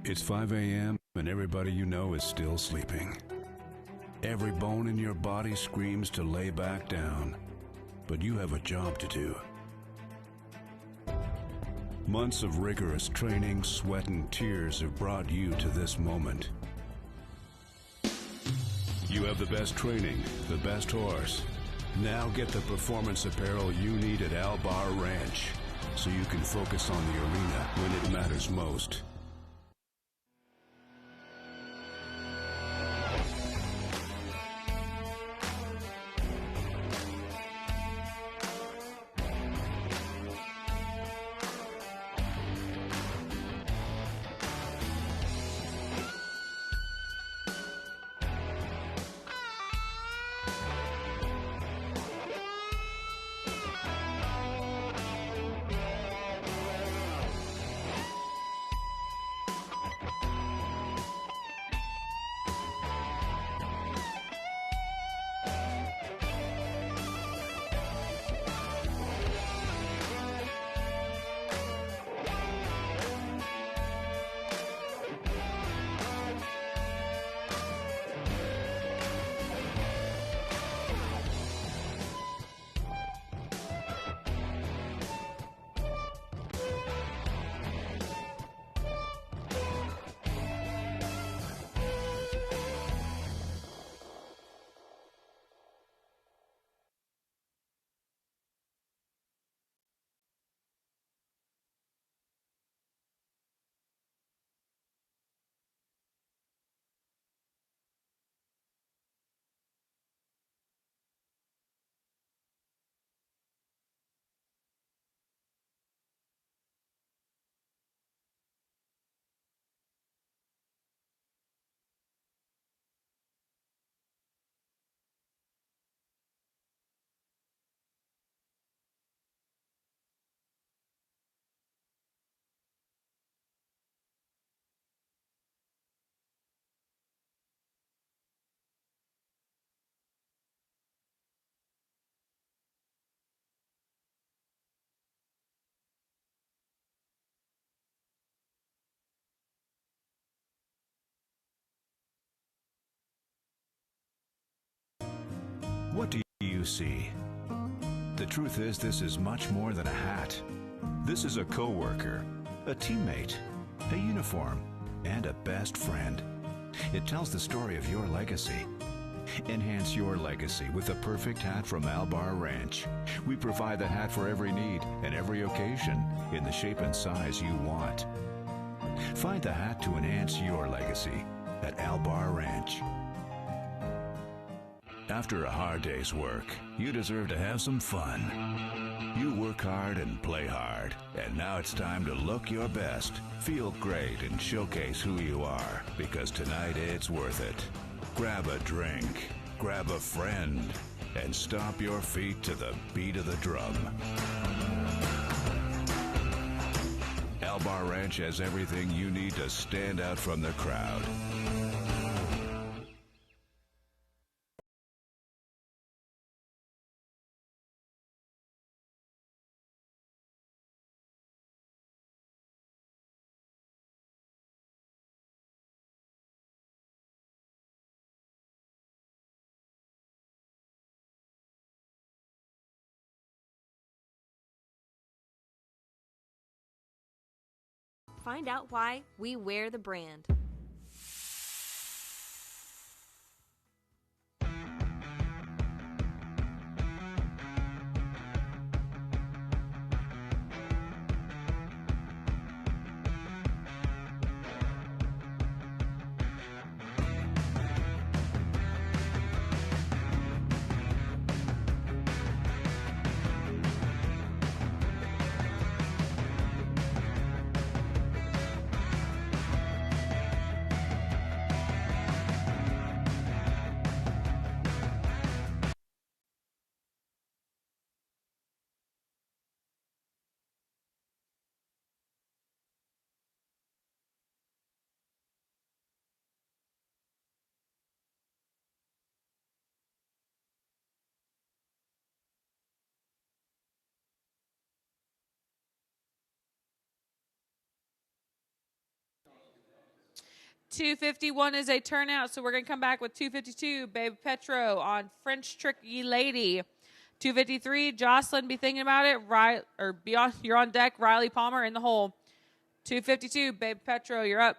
It's 5 a.m. and everybody you know is still sleeping. Every bone in your body screams to lay back down, but you have a job to do. Months of rigorous training, sweat, and tears have brought you to this moment. You have the best training, the best horse. Now get the performance apparel you need at Albar Ranch so you can focus on the arena when it matters most. What do you see? The truth is, this is much more than a hat. This is a coworker, a teammate, a uniform, and a best friend. It tells the story of your legacy. Enhance your legacy with the perfect hat from Albar Ranch. We provide the hat for every need and every occasion in the shape and size you want. Find the hat to enhance your legacy at Albar Ranch. After a hard day's work, you deserve to have some fun. You work hard and play hard, and now it's time to look your best, feel great, and showcase who you are, because tonight it's worth it. Grab a drink, grab a friend, and stomp your feet to the beat of the drum. Albar Ranch has everything you need to stand out from the crowd. Find out why we wear the brand. 251 is a turnout, so we're going to come back with 252, Babe Petro on French Tricky Lady. 253, Jocelyn, be thinking about it. You're on deck. Riley Palmer in the hole. 252, Babe Petro, you're up.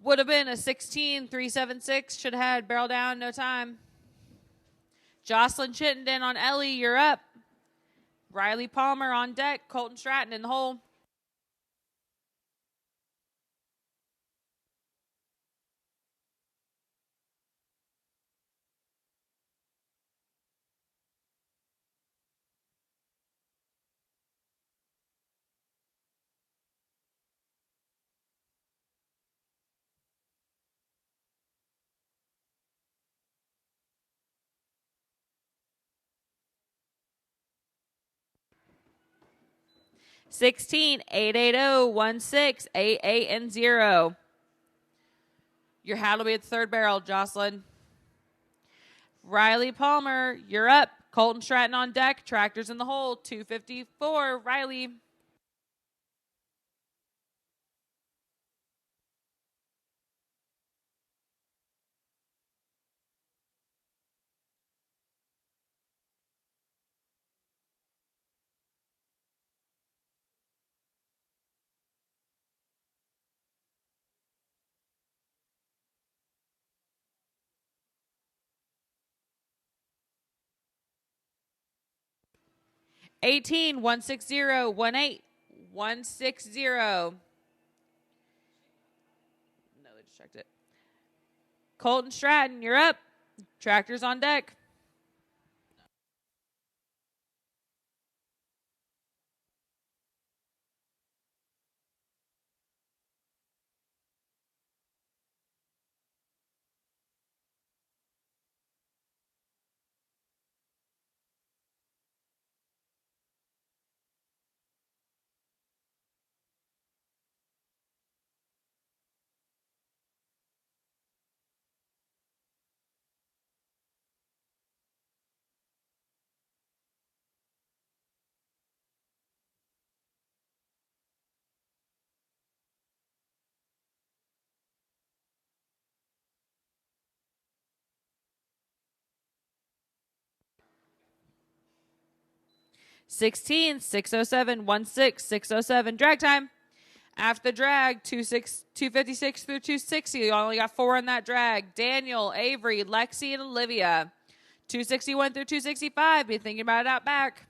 Would have been a 16-376. Should have had barrel down, no time. Jocelyn Chittenden on Ellie, you're up. Riley Palmer on deck. Colton Stratton in the hole. $16 880 16 88 and 0. Your hat will be at the third barrel, Jocelyn. Riley Palmer, you're up. Colton Stratton on deck. Tractors in the hole. 254. Riley. $18 160 18 160. No, they just checked it. Colton Stratton, you're up. Tractors on deck. $16 607 16 607. Drag time. After the drag, 256 through 260. You only got 4 in that drag. Daniel, Avery, Lexi, and Olivia. 261 through 265. Be thinking about it out back.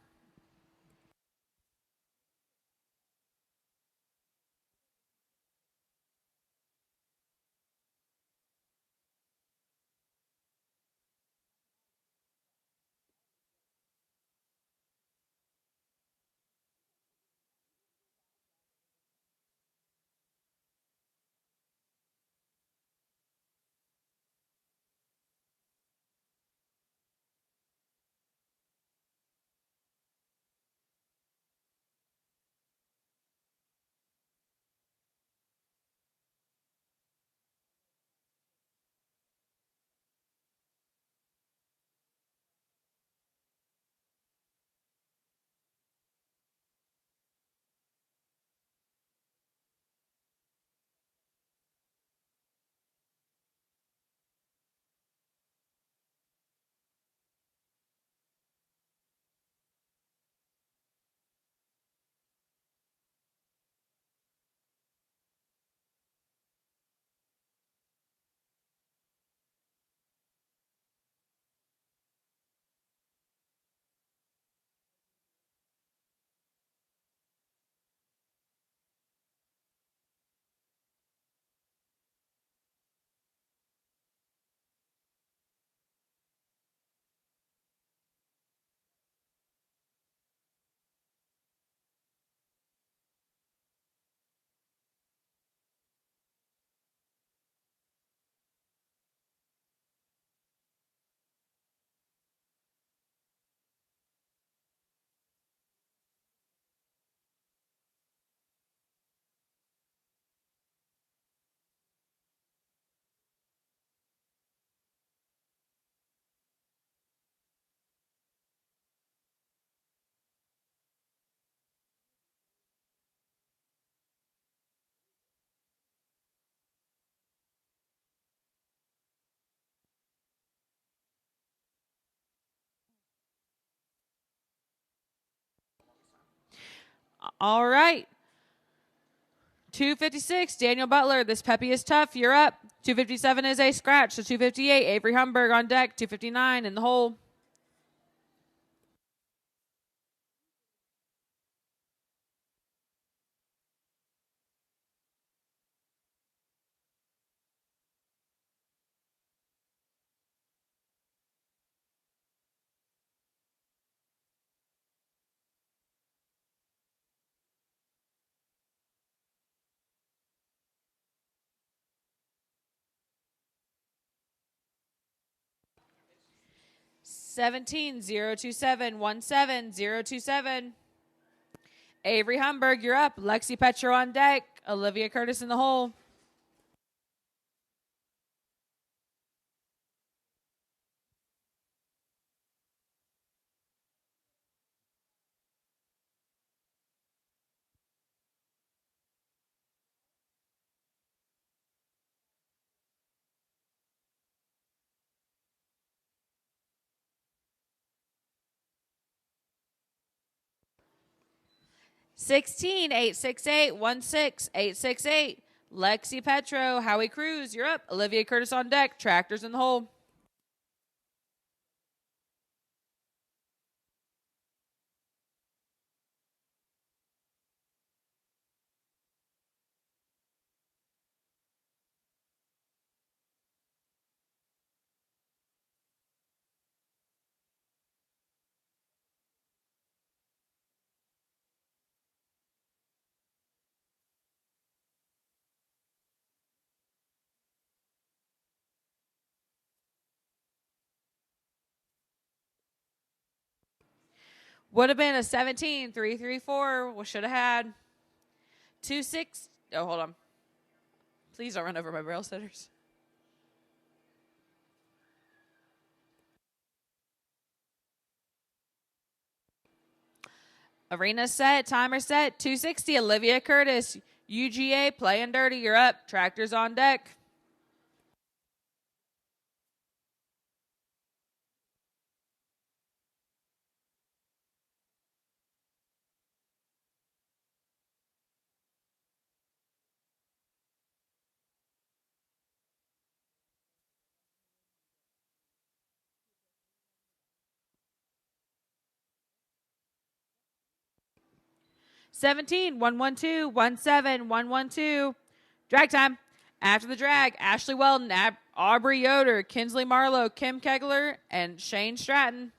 All right. 256, Daniel Butler. This Peppy is tough. You're up. 257 is a scratch. So 258, Avery Humberg on deck. 259 in the hole. Seventeen 027 Avery Humberg, you're up. Lexi Petro on deck. Olivia Curtis in the hole. Sixteen 868 Lexi Petro, Howie Cruz, you're up. Olivia Curtis on deck. Tractors in the hole. Would have been a 17-334. We should have had 2-6. Oh, hold on. Please don't run over my barrel setters. Arena set, timer set, 260. Olivia Curtis, UGA playing dirty. You're up. Tractors on deck. Seventeen 112 Drag time. After the drag, Ashley Weldon, Aubrey Yoder, Kinsley Marlowe, Kim Kegler, and Shane Stratton.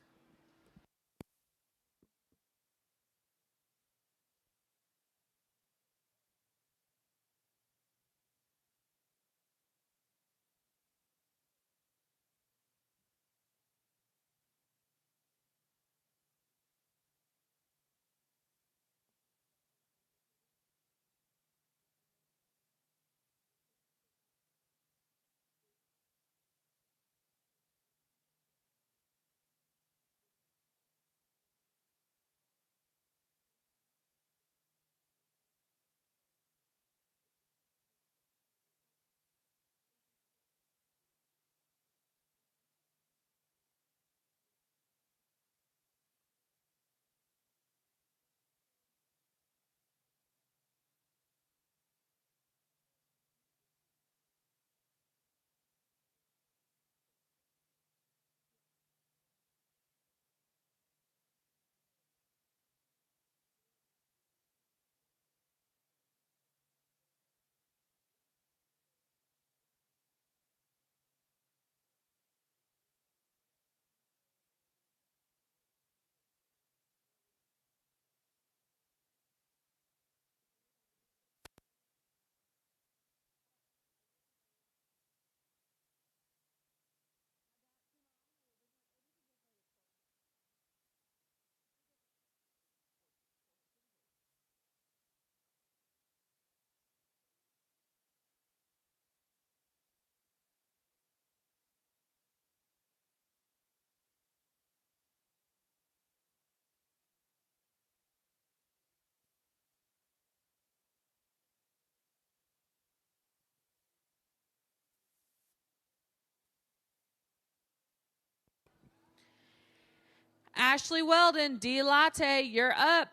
Ashley Weldon, D Latte, you're up.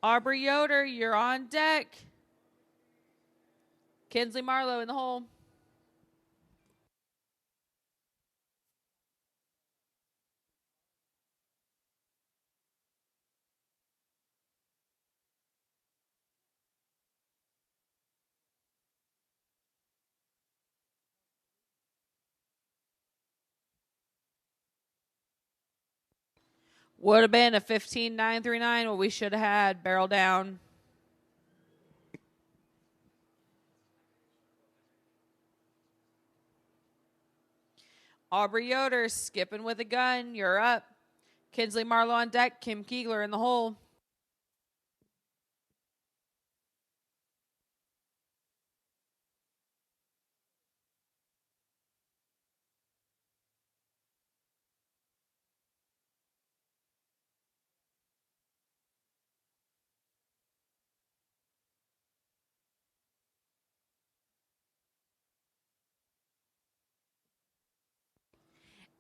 Aubrey Yoder, you're on deck. Kinsley Marlowe in the hole. Would have been a 15-939. What we should have had. Barrel down. Aubrey Yoder skipping with a gun. You're up. Kinsley Marlowe on deck. Kim Keegler in the hole.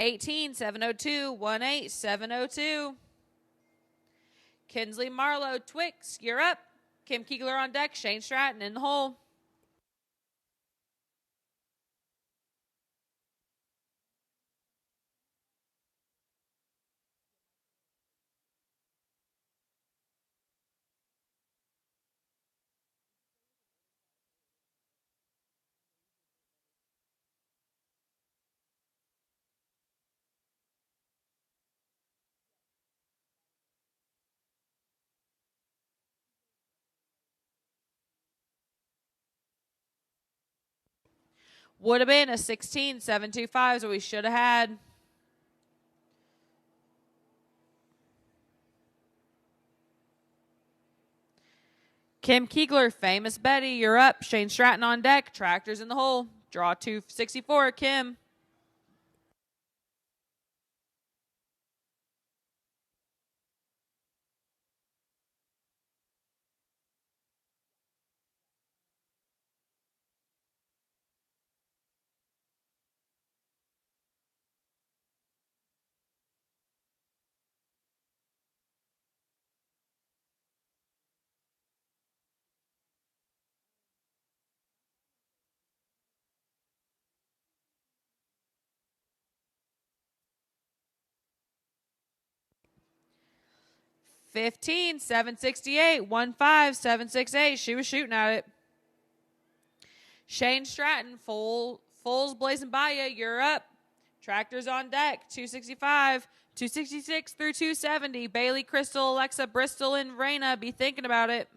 $18, 702, 18, 702. Kinsley Marlowe, Twix, you're up. Kim Keegler on deck. Shane Stratton in the hole. Would have been a 16, 725, so we should have had. Kim Keegler, Famous Betty, you're up. Shane Stratton on deck. Tractors in the hole. Draw 264, Kim. $15, 768, 15, 768. She was shooting at it. Shane Stratton, fulls blazing by you. You're up. Tractors on deck. 265, 266 through 270. Bailey, Crystal, Alexa, Bristol, and Raina. Be thinking about it.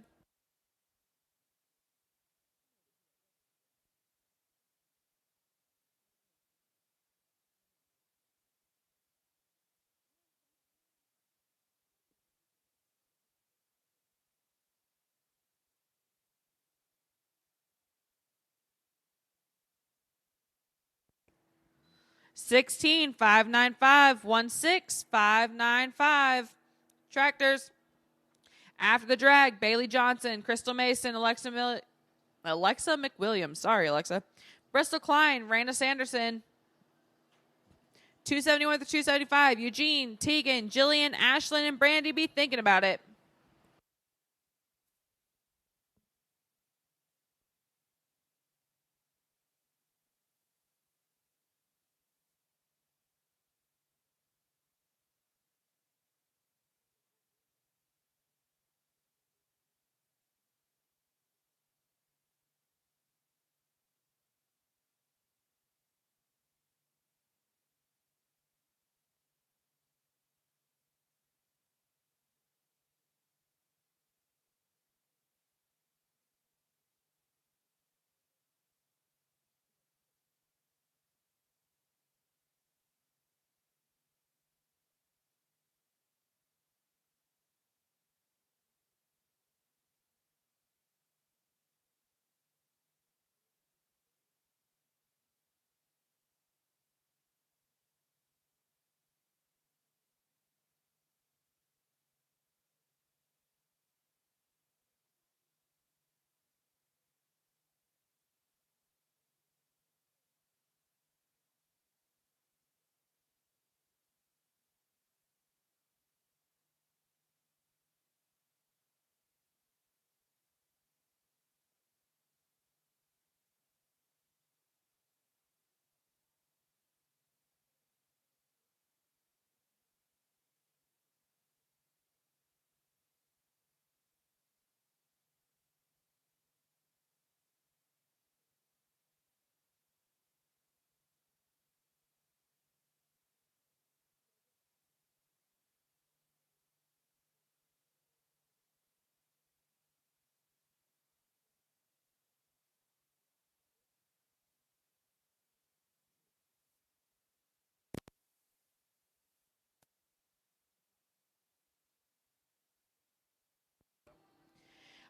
$16, 595, 16, 595. Tractors. After the drag, Bailey Johnson, Crystal Mason, Alexa McWilliams. Sorry, Alexa. Bristol Klein, Raina Sanderson. 271 to 275. Eugene, Tegan, Jillian, Ashlyn, and Brandy. Be thinking about it.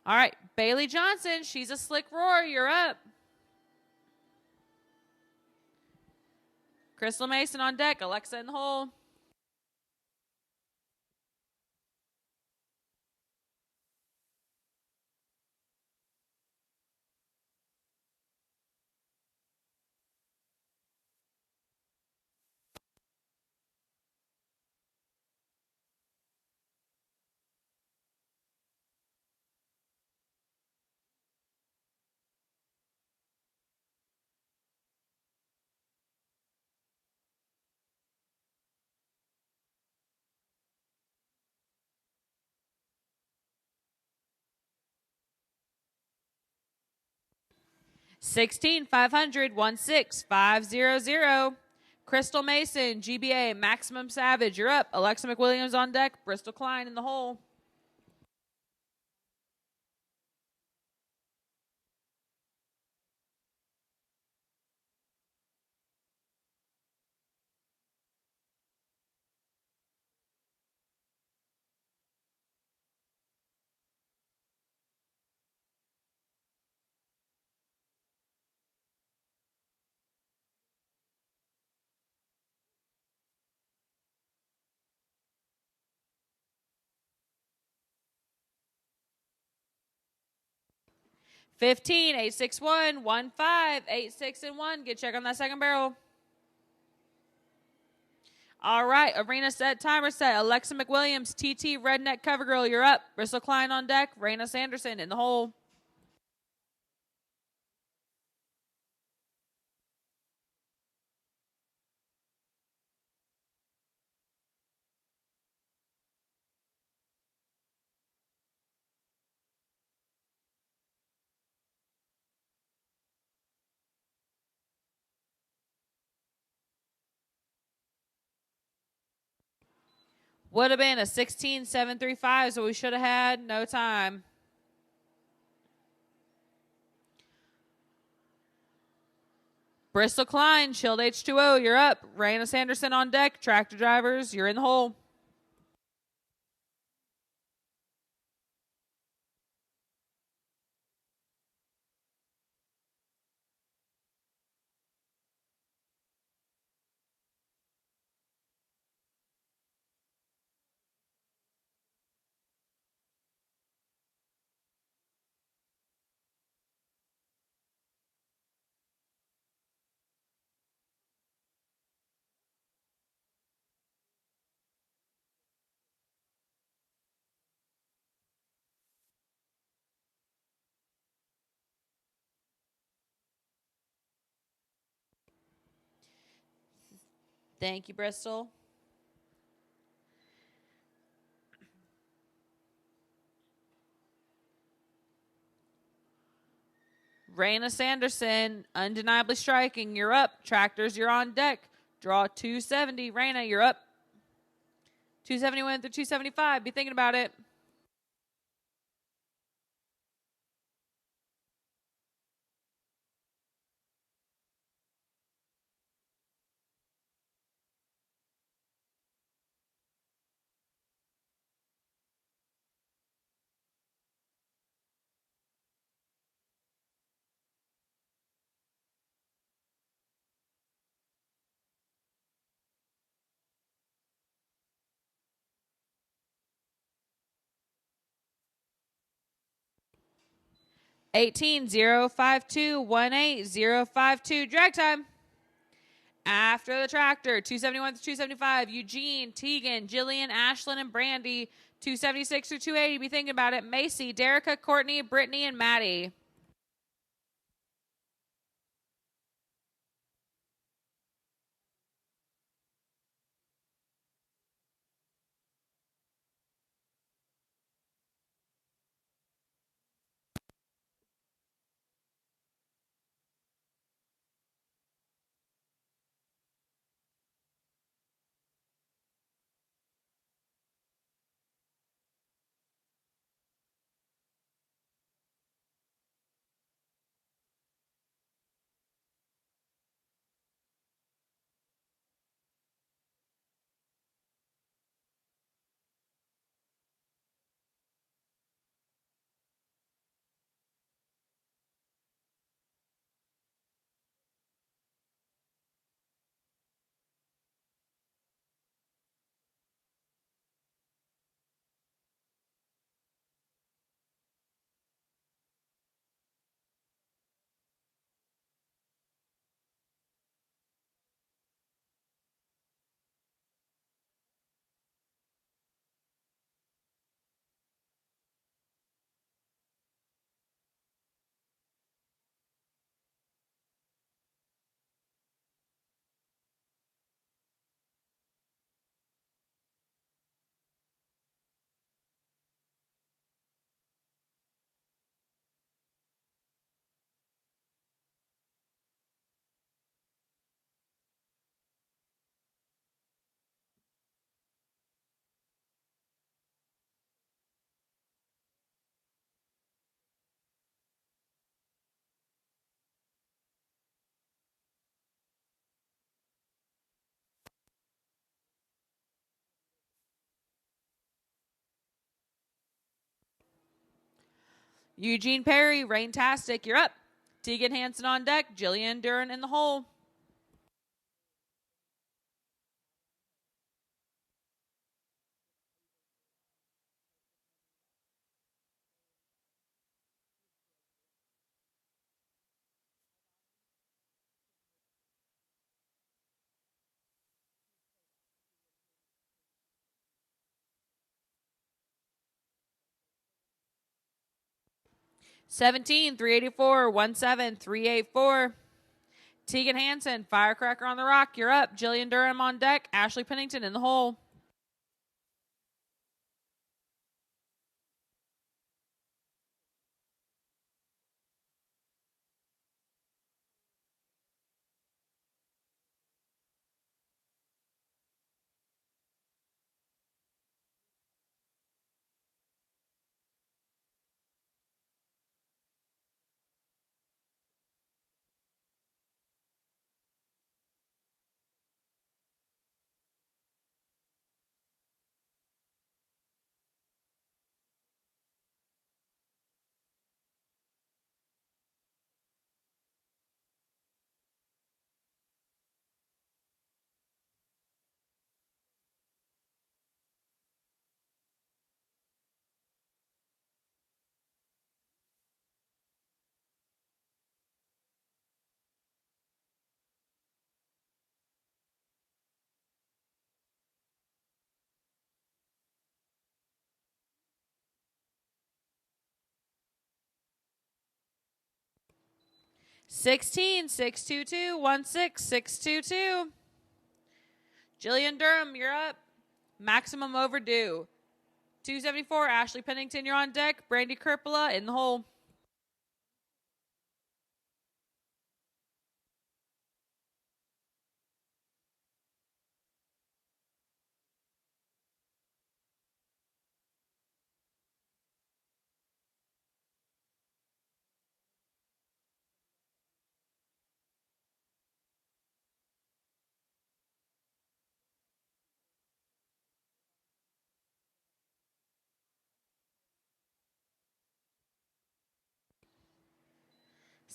All right, Bailey Johnson, she's a slick roar. You're up. Crystal Mason on deck. Alexa in the hole. $16, 500, 16, 500. Crystal Mason, GBA, Maximum Savage. You're up. Alexa McWilliams on deck. Bristol Klein in the hole. $15, 861, 15, 86 and 1. Get check on that second barrel. All right, arena set, timer set. Alexa McWilliams, TT Redneck Cover Girl, you're up. Bristol Klein on deck. Raina Sanderson in the hole. Would have been a 16-735, so we should have had no time. Bristol Klein, Shield H2O, you're up. Raina Sanderson on deck. Tractor drivers, you're in the hole. Thank you, Bristol. Raina Sanderson, undeniably striking. You're up. Tractors, you're on deck. Draw 270. Raina, you're up. 271 through 275. Be thinking about it. $18, 052, 18, 052. Drag time. After the tractor, 271 to 275. Eugene, Tegan, Jillian, Ashlyn, and Brandy. 276 through 280. Be thinking about it. Macy, Derica, Courtney, Brittany, and Maddie. Eugene Perry, Raintastic, you're up. Tegan Hansen on deck. Jillian Duran in the hole. $17, $384, $17, $384. Tegan Hansen, Firecracker on the Rock, you're up. Jillian Durham on deck. Ashley Pennington in the hole. $16, $622, $16, $622. Jillian Durham, you're up. Maximum Overdue. $274, Ashley Pennington, you're on deck. Brandy Kerpela in the hole.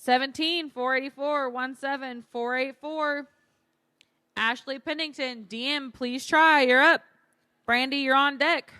$17, $484, $17, $484. Ashley Pennington, DM, please try. You're up. Brandy, you're on deck.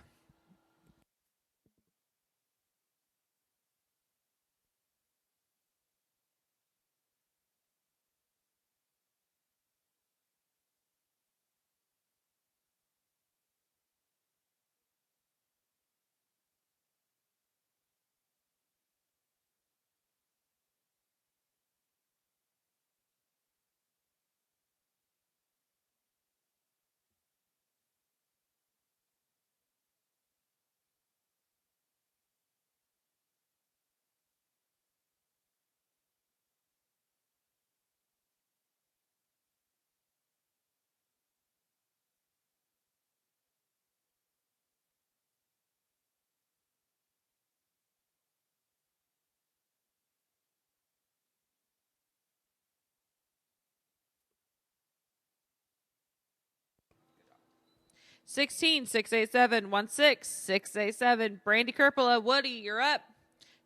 $16, $687, $16, $687. Brandy Kerpela, Woody, you're up.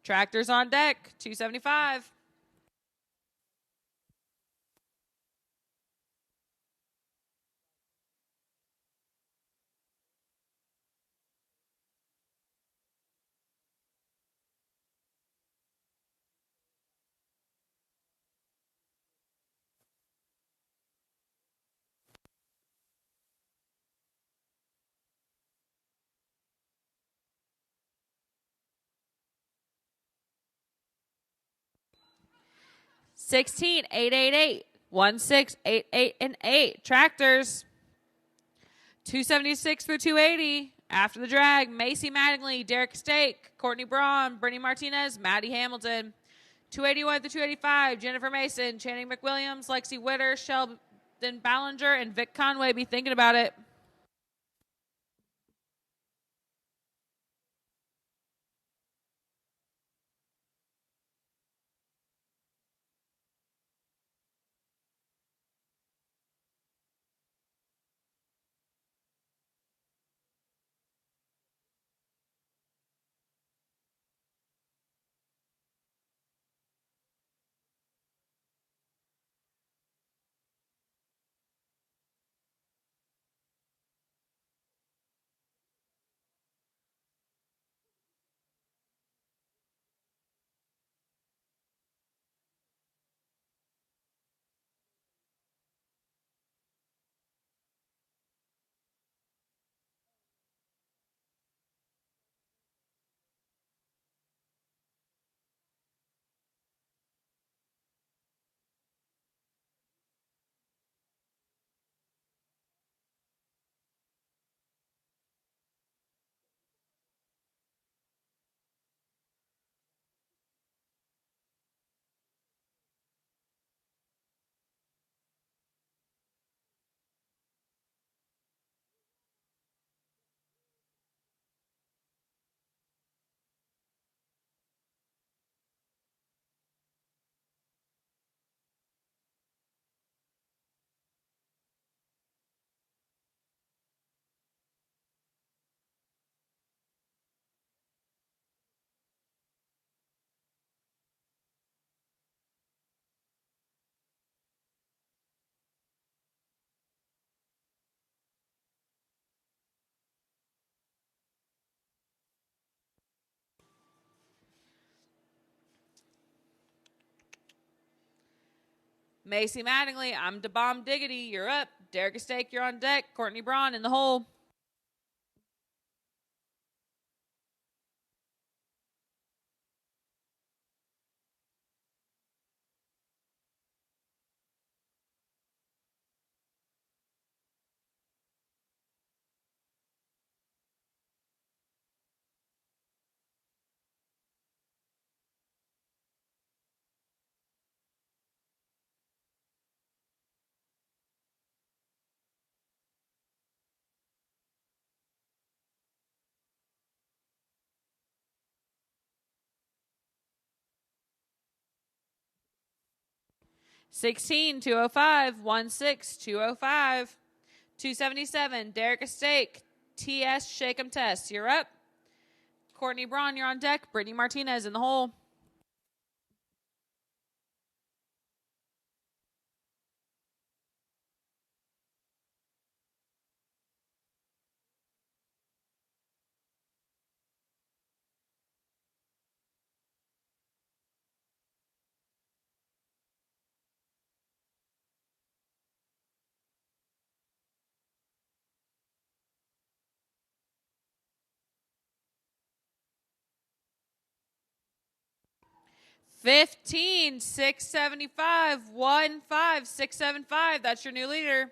Tractors on deck. $275. $16, $888, $16, $88, and $8. Tractors. $276 through $280. After the drag, Macy Mattingly, Derek Stake, Courtney Braun, Brittany Martinez, Maddie Hamilton. $281 through $285. Jennifer Mason, Channing McWilliams, Lexi Witter, Sheldon Ballinger, and Vic Conway. Be thinking about it. Macy Mattingly, I'm DeBomb Diggity. You're up. Derek Estake, you're on deck. Courtney Braun in the hole. $16, $205, $16, $205, $277. Derek Estake, TS Shake'em Test. You're up. Courtney Braun, you're on deck. Brittany Martinez in the hole. $15, $675, $15, $675. That's your new leader.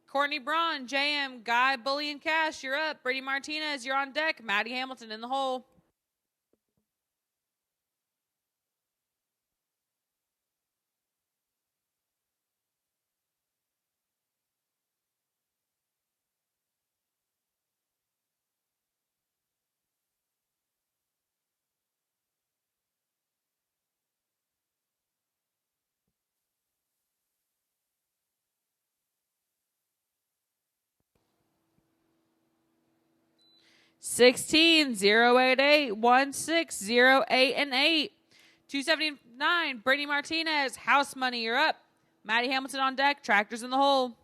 Courtney Braun, JM, Guy, Bully, and Cash, you're up. Brittany Martinez, you're on deck. Maddie Hamilton in the hole. $16, $088, $16, $08, and $8. $279, Brittany Martinez, House Money, you're up. Maddie Hamilton on deck. Tractors in the hole.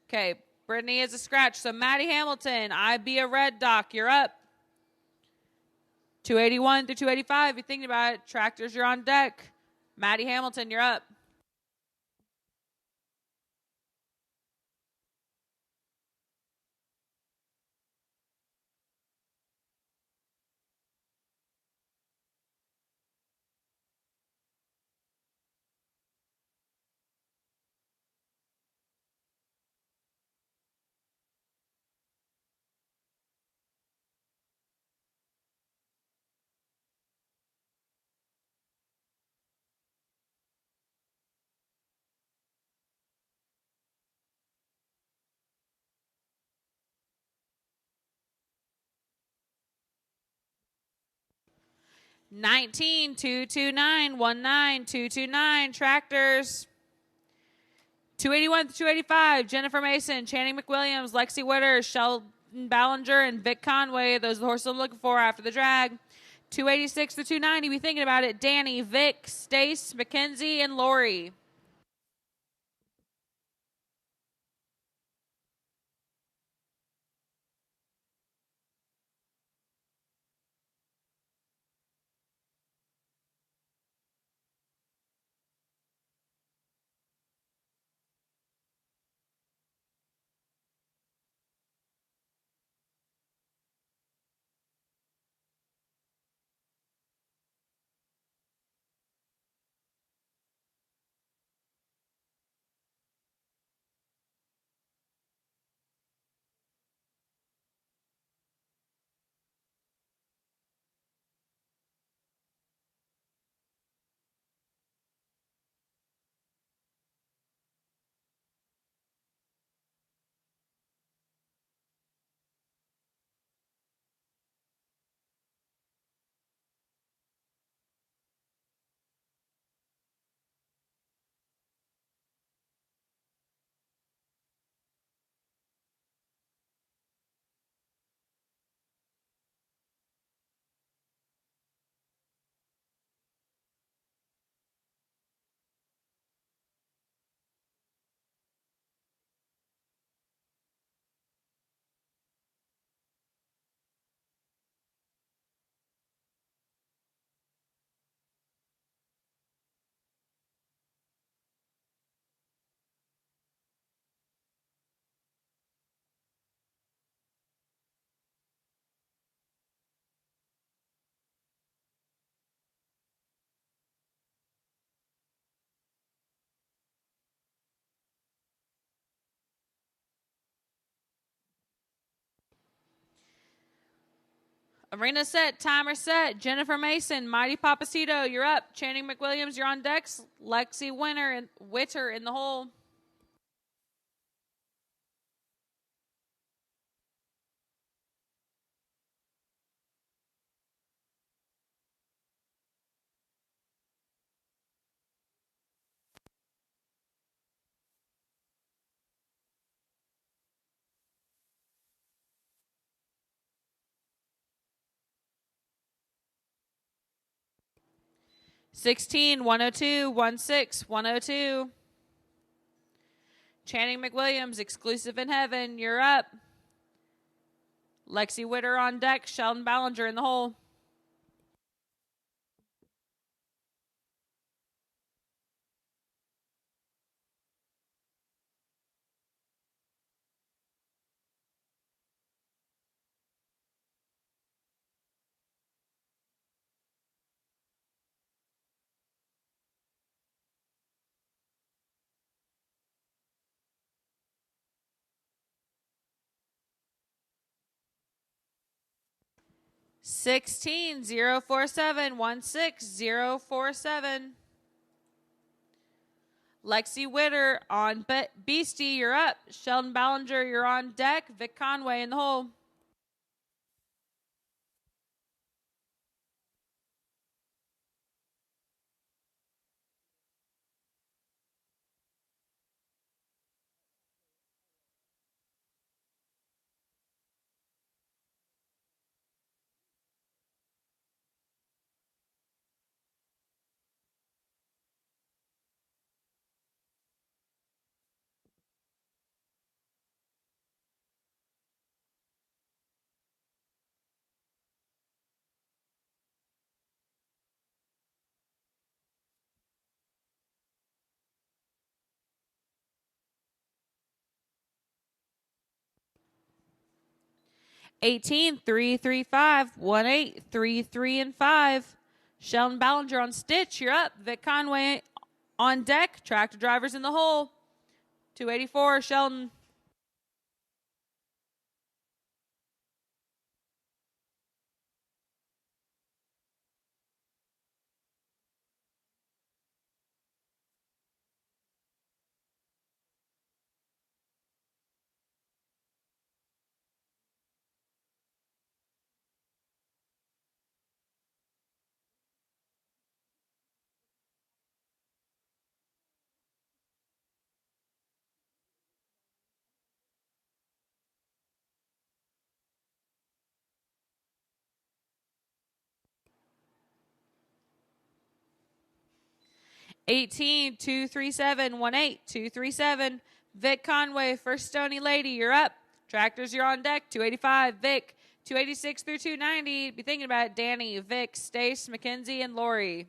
Okay, Brittany is a scratch. So Maddie Hamilton, I be a red doc. You're up. 281 through 285. You're thinking about it. Tractors, you're on deck. Maddie Hamilton, you're up. $19, $229, $19, $229. Tractors. 281 to 285. Jennifer Mason, Channing McWilliams, Lexi Witter, Sheldon Ballinger, and Vic Conway. Those are the horses I'm looking for after the drag. 286 to 290. Be thinking about it. Danny, Vic, Stace, Mackenzie, and Lori. Arena set, timer set. Jennifer Mason, Mighty Papacito, you're up. Channing McWilliams, you're on decks. Lexi Witter in the hole. $16, 102, 16, 102. Channing McWilliams, exclusive in heaven, you're up. Lexi Witter on deck. Sheldon Ballinger in the hole. $16, 047, 16, 047. Lexi Witter on Beastie, you're up. Sheldon Ballinger, you're on deck. Vic Conway in the hole. $18, 335, 18, 33 and 5. Sheldon Ballinger on Stitch, you're up. Vic Conway on deck. Tractor drivers in the hole. 284, Sheldon. $18, 237, 18, 237. Vic Conway, First Stony Lady, you're up. Tractors, you're on deck. 285, Vic. 286 through 290. Be thinking about it. Danny, Vic, Stace, Mackenzie, and Lori.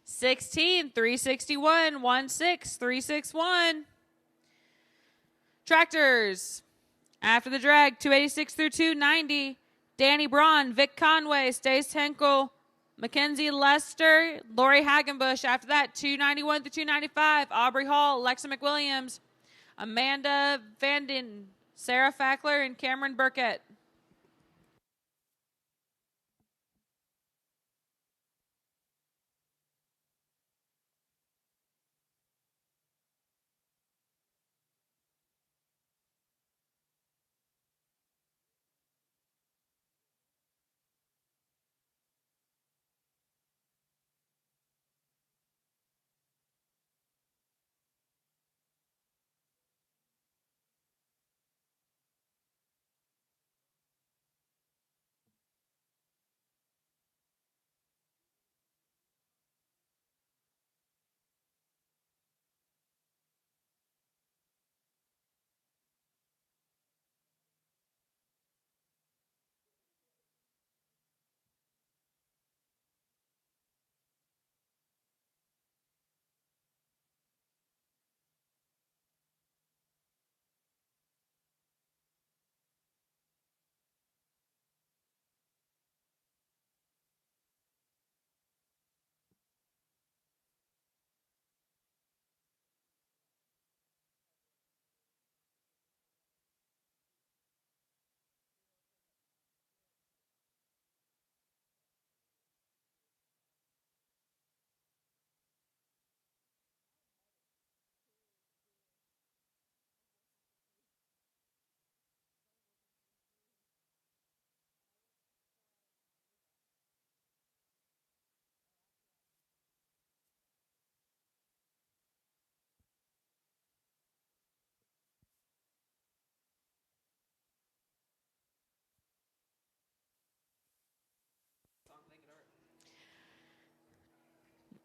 $16, 361, 16, 361. Tractors. After the drag, 286 through 290. Danny Braun, Vic Conway, Stace Henkel, Mackenzie Lester, Lori Hagenbush. After that, 291 through 295. Aubrey Hall, Lexa McWilliams, Amanda Vanden, Sarah Fackler, and Cameron Burkett.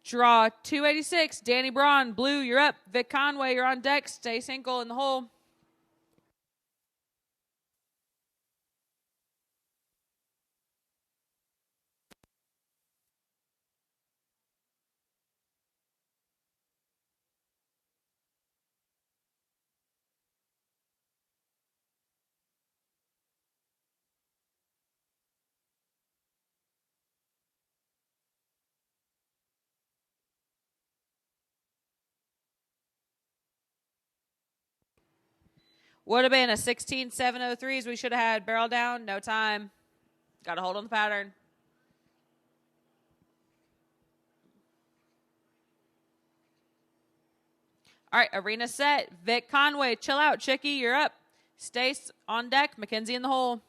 Draw 286. Danny Braun, blue, you're up. Vic Conway, you're on deck. Stay single in the hole. Would have been a 16-703s. We should have had barrel down. No time. Got to hold on the pattern. All right, arena set. Vic Conway, chill out, Chicky. You're up. Stace on deck. Mackenzie in the hole.